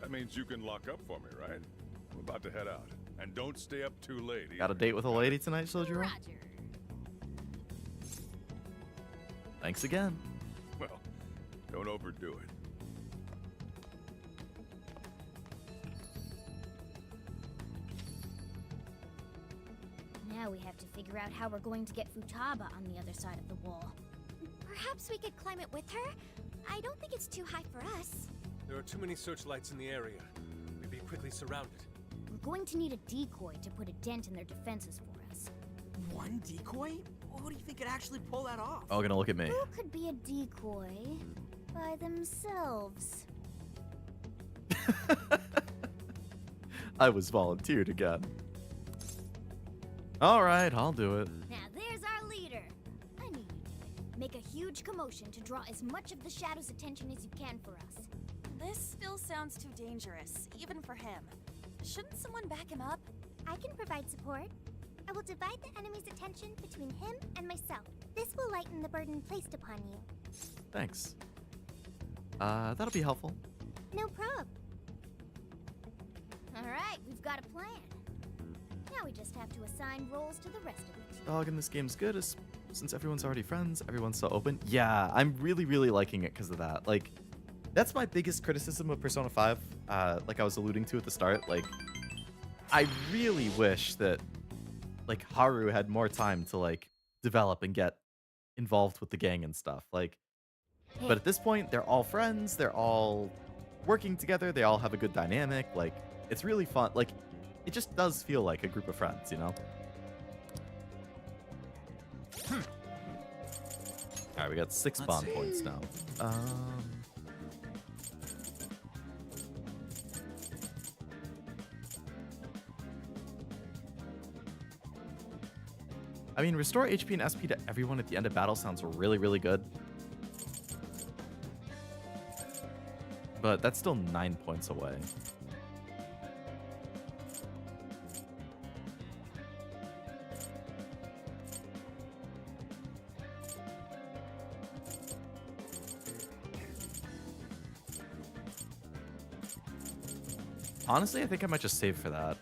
That means you can lock up for me, right? I'm about to head out. And don't stay up too late. Got a date with a lady tonight, Sojiro? Roger. Thanks again. Well, don't overdo it. Now we have to figure out how we're going to get Futaba on the other side of the wall. Perhaps we could climb it with her? I don't think it's too high for us. There are too many searchlights in the area. We'd be quickly surrounded. We're going to need a decoy to put a dent in their defenses for us. One decoy? Who do you think could actually pull that off? Oh, gonna look at me. Who could be a decoy by themselves? I was volunteered again. All right, I'll do it. Now there's our leader. I knew you'd do it. Make a huge commotion to draw as much of the Shadow's attention as you can for us. This still sounds too dangerous, even for him. Shouldn't someone back him up? I can provide support. I will divide the enemy's attention between him and myself. This will lighten the burden placed upon you. Thanks. That'll be helpful. No prob. Alright, we've got a plan. Now we just have to assign roles to the rest of the team. Dog in this game's good since everyone's already friends, everyone's so open. Yeah, I'm really, really liking it because of that. Like, that's my biggest criticism of Persona 5, like I was alluding to at the start. Like, I really wish that, like, Haru had more time to, like, develop and get involved with the gang and stuff. Like, but at this point, they're all friends, they're all working together, they all have a good dynamic. Like, it's really fun. Like, it just does feel like a group of friends, you know? Alright, we got 6 bond points now. I mean, restore HP and SP to everyone at the end of battle sounds really, really good. But that's still 9 points away. Honestly, I think I might just save for that.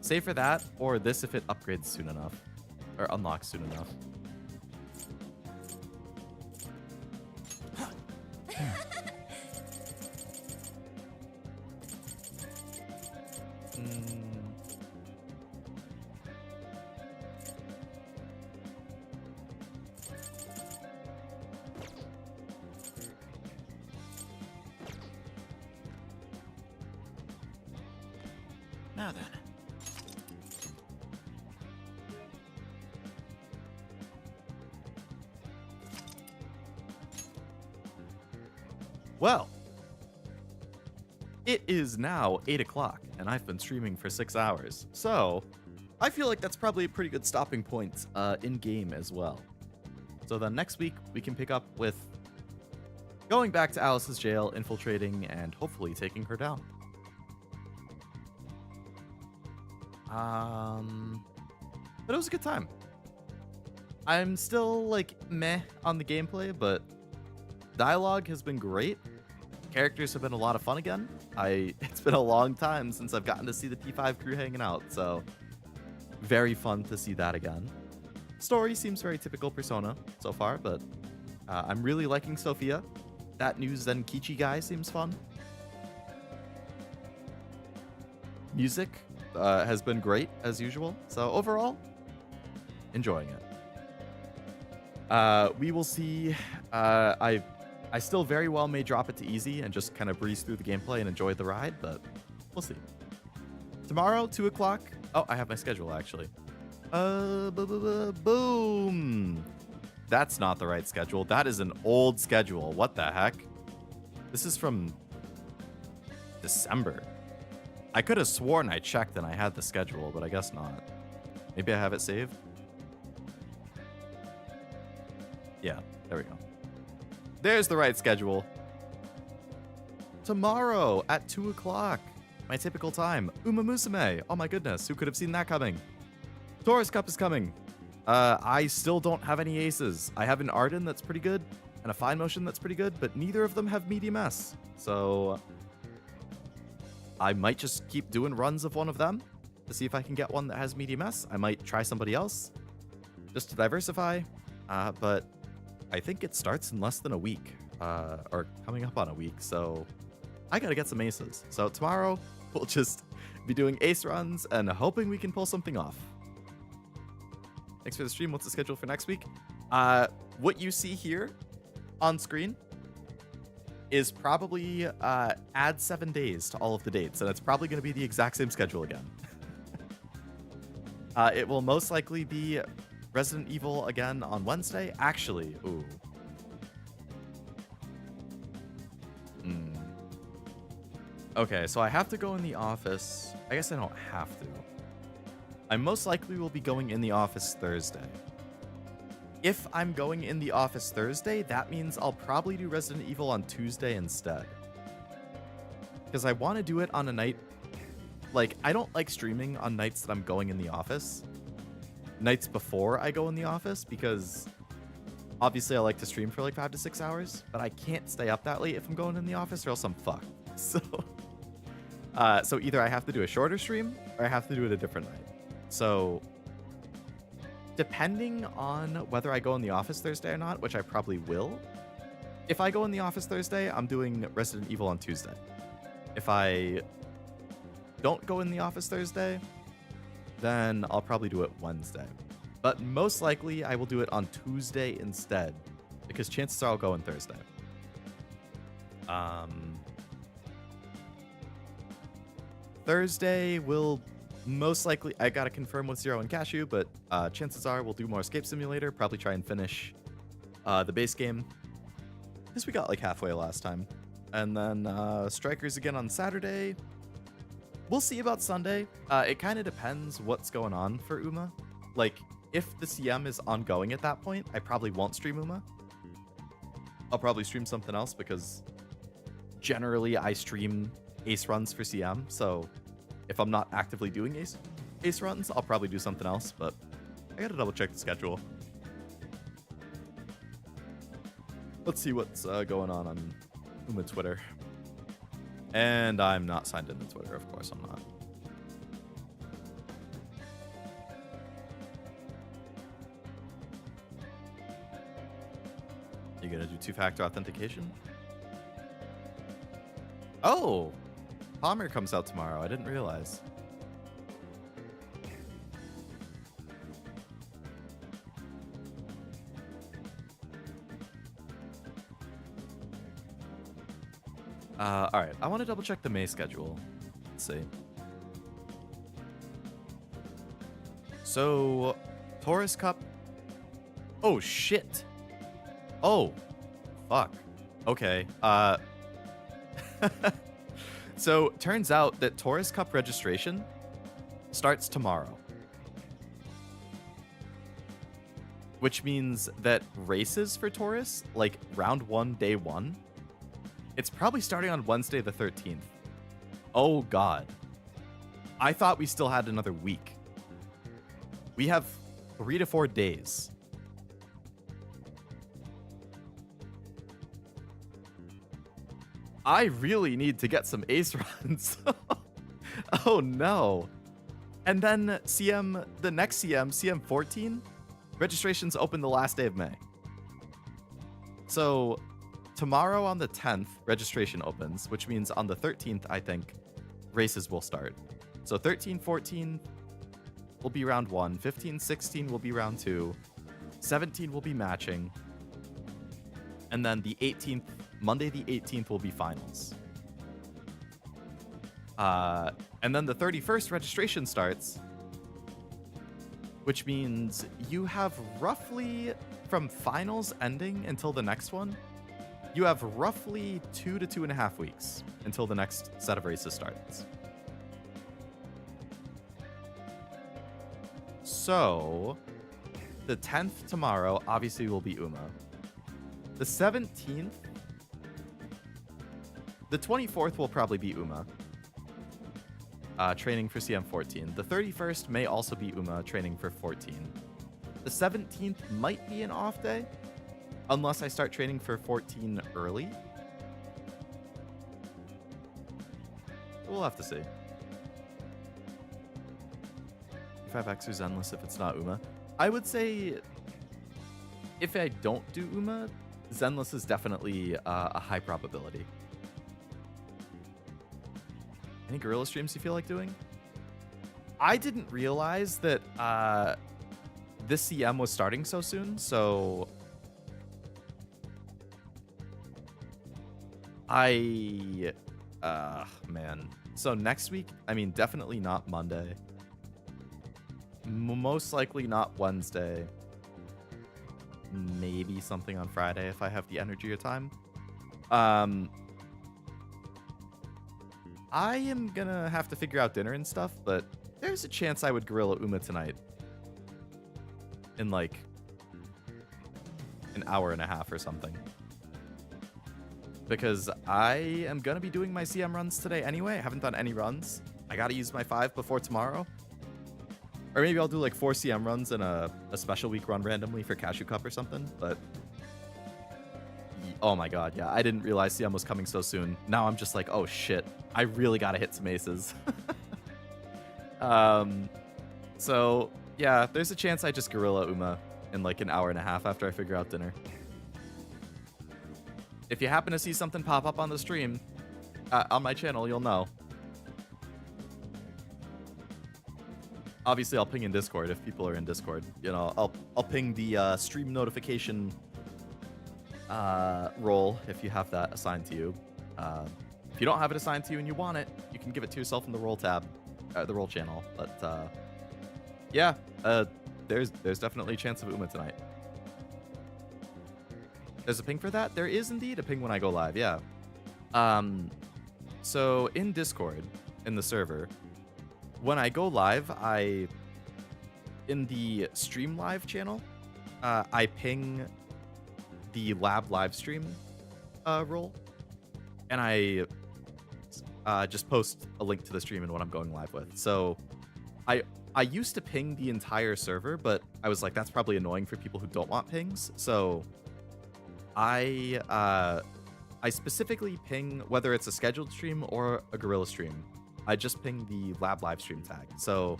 Save for that, or this if it upgrades soon enough. Or unlocks soon enough. Now then. Well, it is now 8 o'clock, and I've been streaming for 6 hours. So, I feel like that's probably a pretty good stopping point in-game as well. So then next week, we can pick up with going back to Alice's jail, infiltrating, and hopefully taking her down. But it was a good time. I'm still, like, meh on the gameplay, but dialogue has been great. Characters have been a lot of fun again. It's been a long time since I've gotten to see the P5 crew hanging out, so very fun to see that again. Story seems very typical Persona so far, but I'm really liking Sophia. That new Zenkichi guy seems fun. Music has been great, as usual. So overall, enjoying it. We will see. I still very well may drop it to easy and just kind of breeze through the gameplay and enjoy the ride, but we'll see. Tomorrow, 2 o'clock. Oh, I have my schedule, actually. Boom. That's not the right schedule. That is an old schedule. What the heck? This is from December. I could have sworn I checked and I had the schedule, but I guess not. Maybe I have it saved? Yeah, there we go. There's the right schedule. Tomorrow at 2 o'clock. My typical time. Uma Musume. Oh my goodness, who could have seen that coming? Taurus Cup is coming. I still don't have any aces. I have an Arden that's pretty good and a Fine Motion that's pretty good, but neither of them have medium S. So I might just keep doing runs of one of them to see if I can get one that has medium S. I might try somebody else just to diversify, but I think it starts in less than a week, or coming up on a week, so I gotta get some aces. So tomorrow, we'll just be doing ace runs and hoping we can pull something off. Thanks for the stream. What's the schedule for next week? What you see here on screen is probably add 7 days to all of the dates, and it's probably going to be the exact same schedule again. It will most likely be Resident Evil again on Wednesday. Actually, ooh. Okay, so I have to go in the office. I guess I don't have to. I most likely will be going in the office Thursday. If I'm going in the office Thursday, that means I'll probably do Resident Evil on Tuesday instead. Because I want to do it on a night like, I don't like streaming on nights that I'm going in the office. Nights before I go in the office, because obviously I like to stream for like 5 to 6 hours, but I can't stay up that late if I'm going in the office or else I'm fucked. So, so either I have to do a shorter stream or I have to do it a different night. So depending on whether I go in the office Thursday or not, which I probably will, if I go in the office Thursday, I'm doing Resident Evil on Tuesday. If I don't go in the office Thursday, then I'll probably do it Wednesday. But most likely I will do it on Tuesday instead, because chances are I'll go on Thursday. Thursday will most likely, I gotta confirm with Zero and Cashew, but chances are we'll do more Escape Simulator, probably try and finish the base game, because we got like halfway last time. And then Strikers again on Saturday. We'll see about Sunday. It kind of depends what's going on for Uma. Like, if the CM is ongoing at that point, I probably won't stream Uma. I'll probably stream something else, because generally I stream ace runs for CM, so if I'm not actively doing ace runs, I'll probably do something else, but I gotta double check the schedule. Let's see what's going on Uma Twitter. And I'm not signed into Twitter, of course I'm not. You gonna do two-factor authentication? Oh! Palmer comes out tomorrow. I didn't realize. Alright. I want to double check the May schedule. Let's see. So, Taurus Cup. Oh, shit. Oh. Fuck. Okay. So, turns out that Taurus Cup registration starts tomorrow. Which means that races for Taurus, like round 1, day 1, it's probably starting on Wednesday the 13th. Oh, God. I thought we still had another week. We have 3 to 4 days. I really need to get some ace runs. Oh no. And then the next CM 14, registration's open the last day of May. So tomorrow on the 10th, registration opens, which means on the 13th, I think, races will start. So 13, 14 will be round 1, 15, 16 will be round 2, 17 will be matching, and then the 18th, Monday the 18th will be finals. And then the 31st registration starts, which means you have roughly, from finals ending until the next one, you have roughly 2 to 2.5 weeks until the next set of races starts. So, the 10th tomorrow obviously will be Uma. The 17th, the 24th will probably be Uma. Training for CM14. The 31st may also be Uma, training for 14. The 17th might be an off day, unless I start training for 14 early. We'll have to see. F5X or Zenless if it's not Uma. I would say if I don't do Uma, Zenless is definitely a high probability. Any Gorilla streams you feel like doing? I didn't realize that this CM was starting so soon, so man. So next week, I mean, definitely not Monday. Most likely not Wednesday. Maybe something on Friday if I have the energy or time. I am gonna have to figure out dinner and stuff, but there's a chance I would Gorilla Uma tonight. In like an hour and a half or something. Because I am gonna be doing my CM runs today anyway. I haven't done any runs. I gotta use my 5 before tomorrow. Or maybe I'll do like 4 CM runs and a special week run randomly for Cashew Cup or something. But oh my god, yeah, I didn't realize CM was coming so soon. Now I'm just like, oh shit, I really gotta hit some aces. So yeah, there's a chance I just gorilla Uma in like an hour and a half after I figure out dinner. If you happen to see something pop up on the stream, on my channel, you'll know. Obviously, I'll ping in Discord if people are in Discord. You know, I'll ping the stream notification role if you have that assigned to you. If you don't have it assigned to you and you want it, you can give it to yourself in the role tab, the role channel. But yeah, there's definitely a chance of Uma tonight. There's a ping for that? There is indeed a ping when I go live, yeah. So in Discord, in the server, when I go live, in the stream live channel, I ping the lab live stream role, and I just post a link to the stream and what I'm going live with. So I used to ping the entire server, but I was like, that's probably annoying for people who don't want pings. So I specifically ping whether it's a scheduled stream or a gorilla stream. I just ping the lab live stream tag. So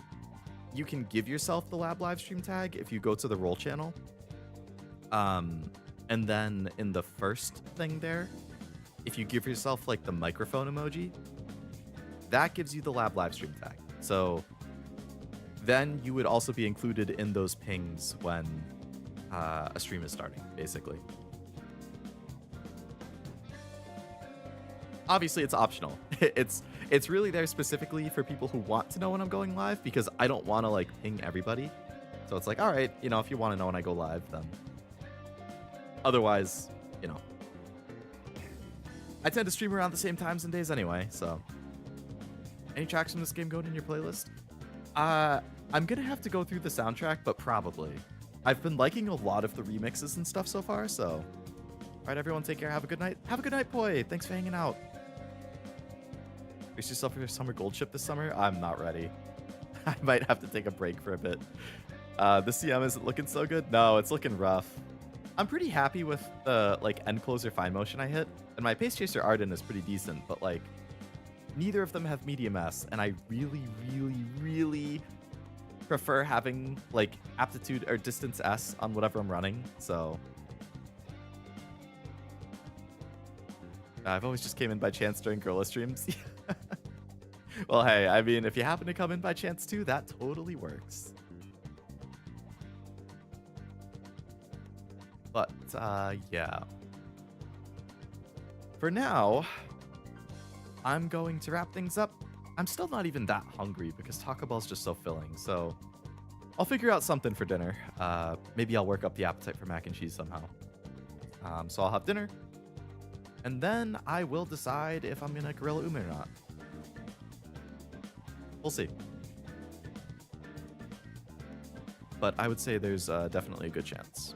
you can give yourself the lab live stream tag if you go to the role channel. And then in the first thing there, if you give yourself like the microphone emoji, that gives you the lab live stream tag. So then you would also be included in those pings when a stream is starting, basically. Obviously, it's optional. It's really there specifically for people who want to know when I'm going live, because I don't want to like ping everybody. So it's like, all right, you know, if you want to know when I go live, then otherwise, you know, I tend to stream around the same times and days anyway. So any tracks from this game going in your playlist? I'm gonna have to go through the soundtrack, but probably. I've been liking a lot of the remixes and stuff so far. So all right, everyone, take care. Have a good night. Have a good night, Poi. Thanks for hanging out. Brace yourself for your summer gold ship this summer. I'm not ready. I might have to take a break for a bit. The CM isn't looking so good. No, it's looking rough. I'm pretty happy with the like end closer fine motion I hit, and my pace chaser Arden is pretty decent, but like neither of them have medium S, and I really prefer having like aptitude or distance S on whatever I'm running. So I've always just came in by chance during gorilla streams. Well, hey, I mean, if you happen to come in by chance too, that totally works. But, yeah. For now, I'm going to wrap things up. I'm still not even that hungry because Taco Bell's just so filling, so I'll figure out something for dinner. Maybe I'll work up the appetite for mac and cheese somehow. So I'll have dinner, and then I will decide if I'm gonna gorilla Uma or not. We'll see. But I would say there's definitely a good chance.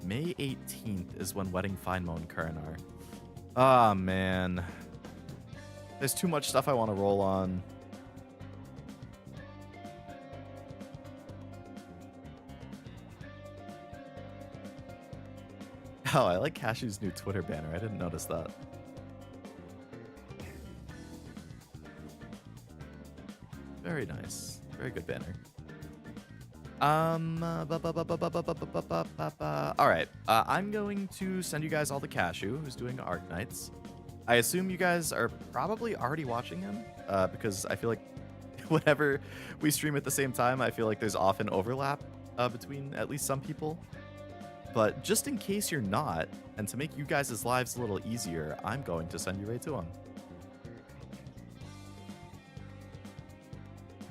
May 18th is when Wedding Fine Mo and Curran are. Ah, man. There's too much stuff I want to roll on. Oh, I like Cashew's new Twitter banner. I didn't notice that. Very nice. Very good banner. Alright. I'm going to send you guys all to Cashew, who's doing Arknights. I assume you guys are probably already watching him, because I feel like whenever we stream at the same time, I feel like there's often overlap between at least some people. But just in case you're not, and to make you guys' lives a little easier, I'm going to send you right to him.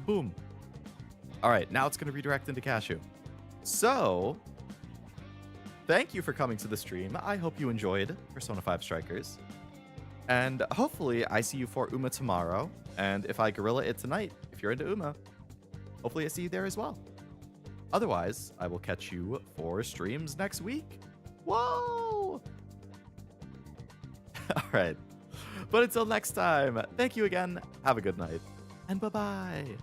Boom. All right, now it's going to redirect into Cashew. So, thank you for coming to the stream. I hope you enjoyed Persona 5 Strikers. And hopefully I see you for Uma tomorrow. And if I gorilla it tonight, if you're into Uma, hopefully I see you there as well. Otherwise, I will catch you for streams next week. Whoa! All right. But until next time, thank you again. Have a good night. and bye-bye.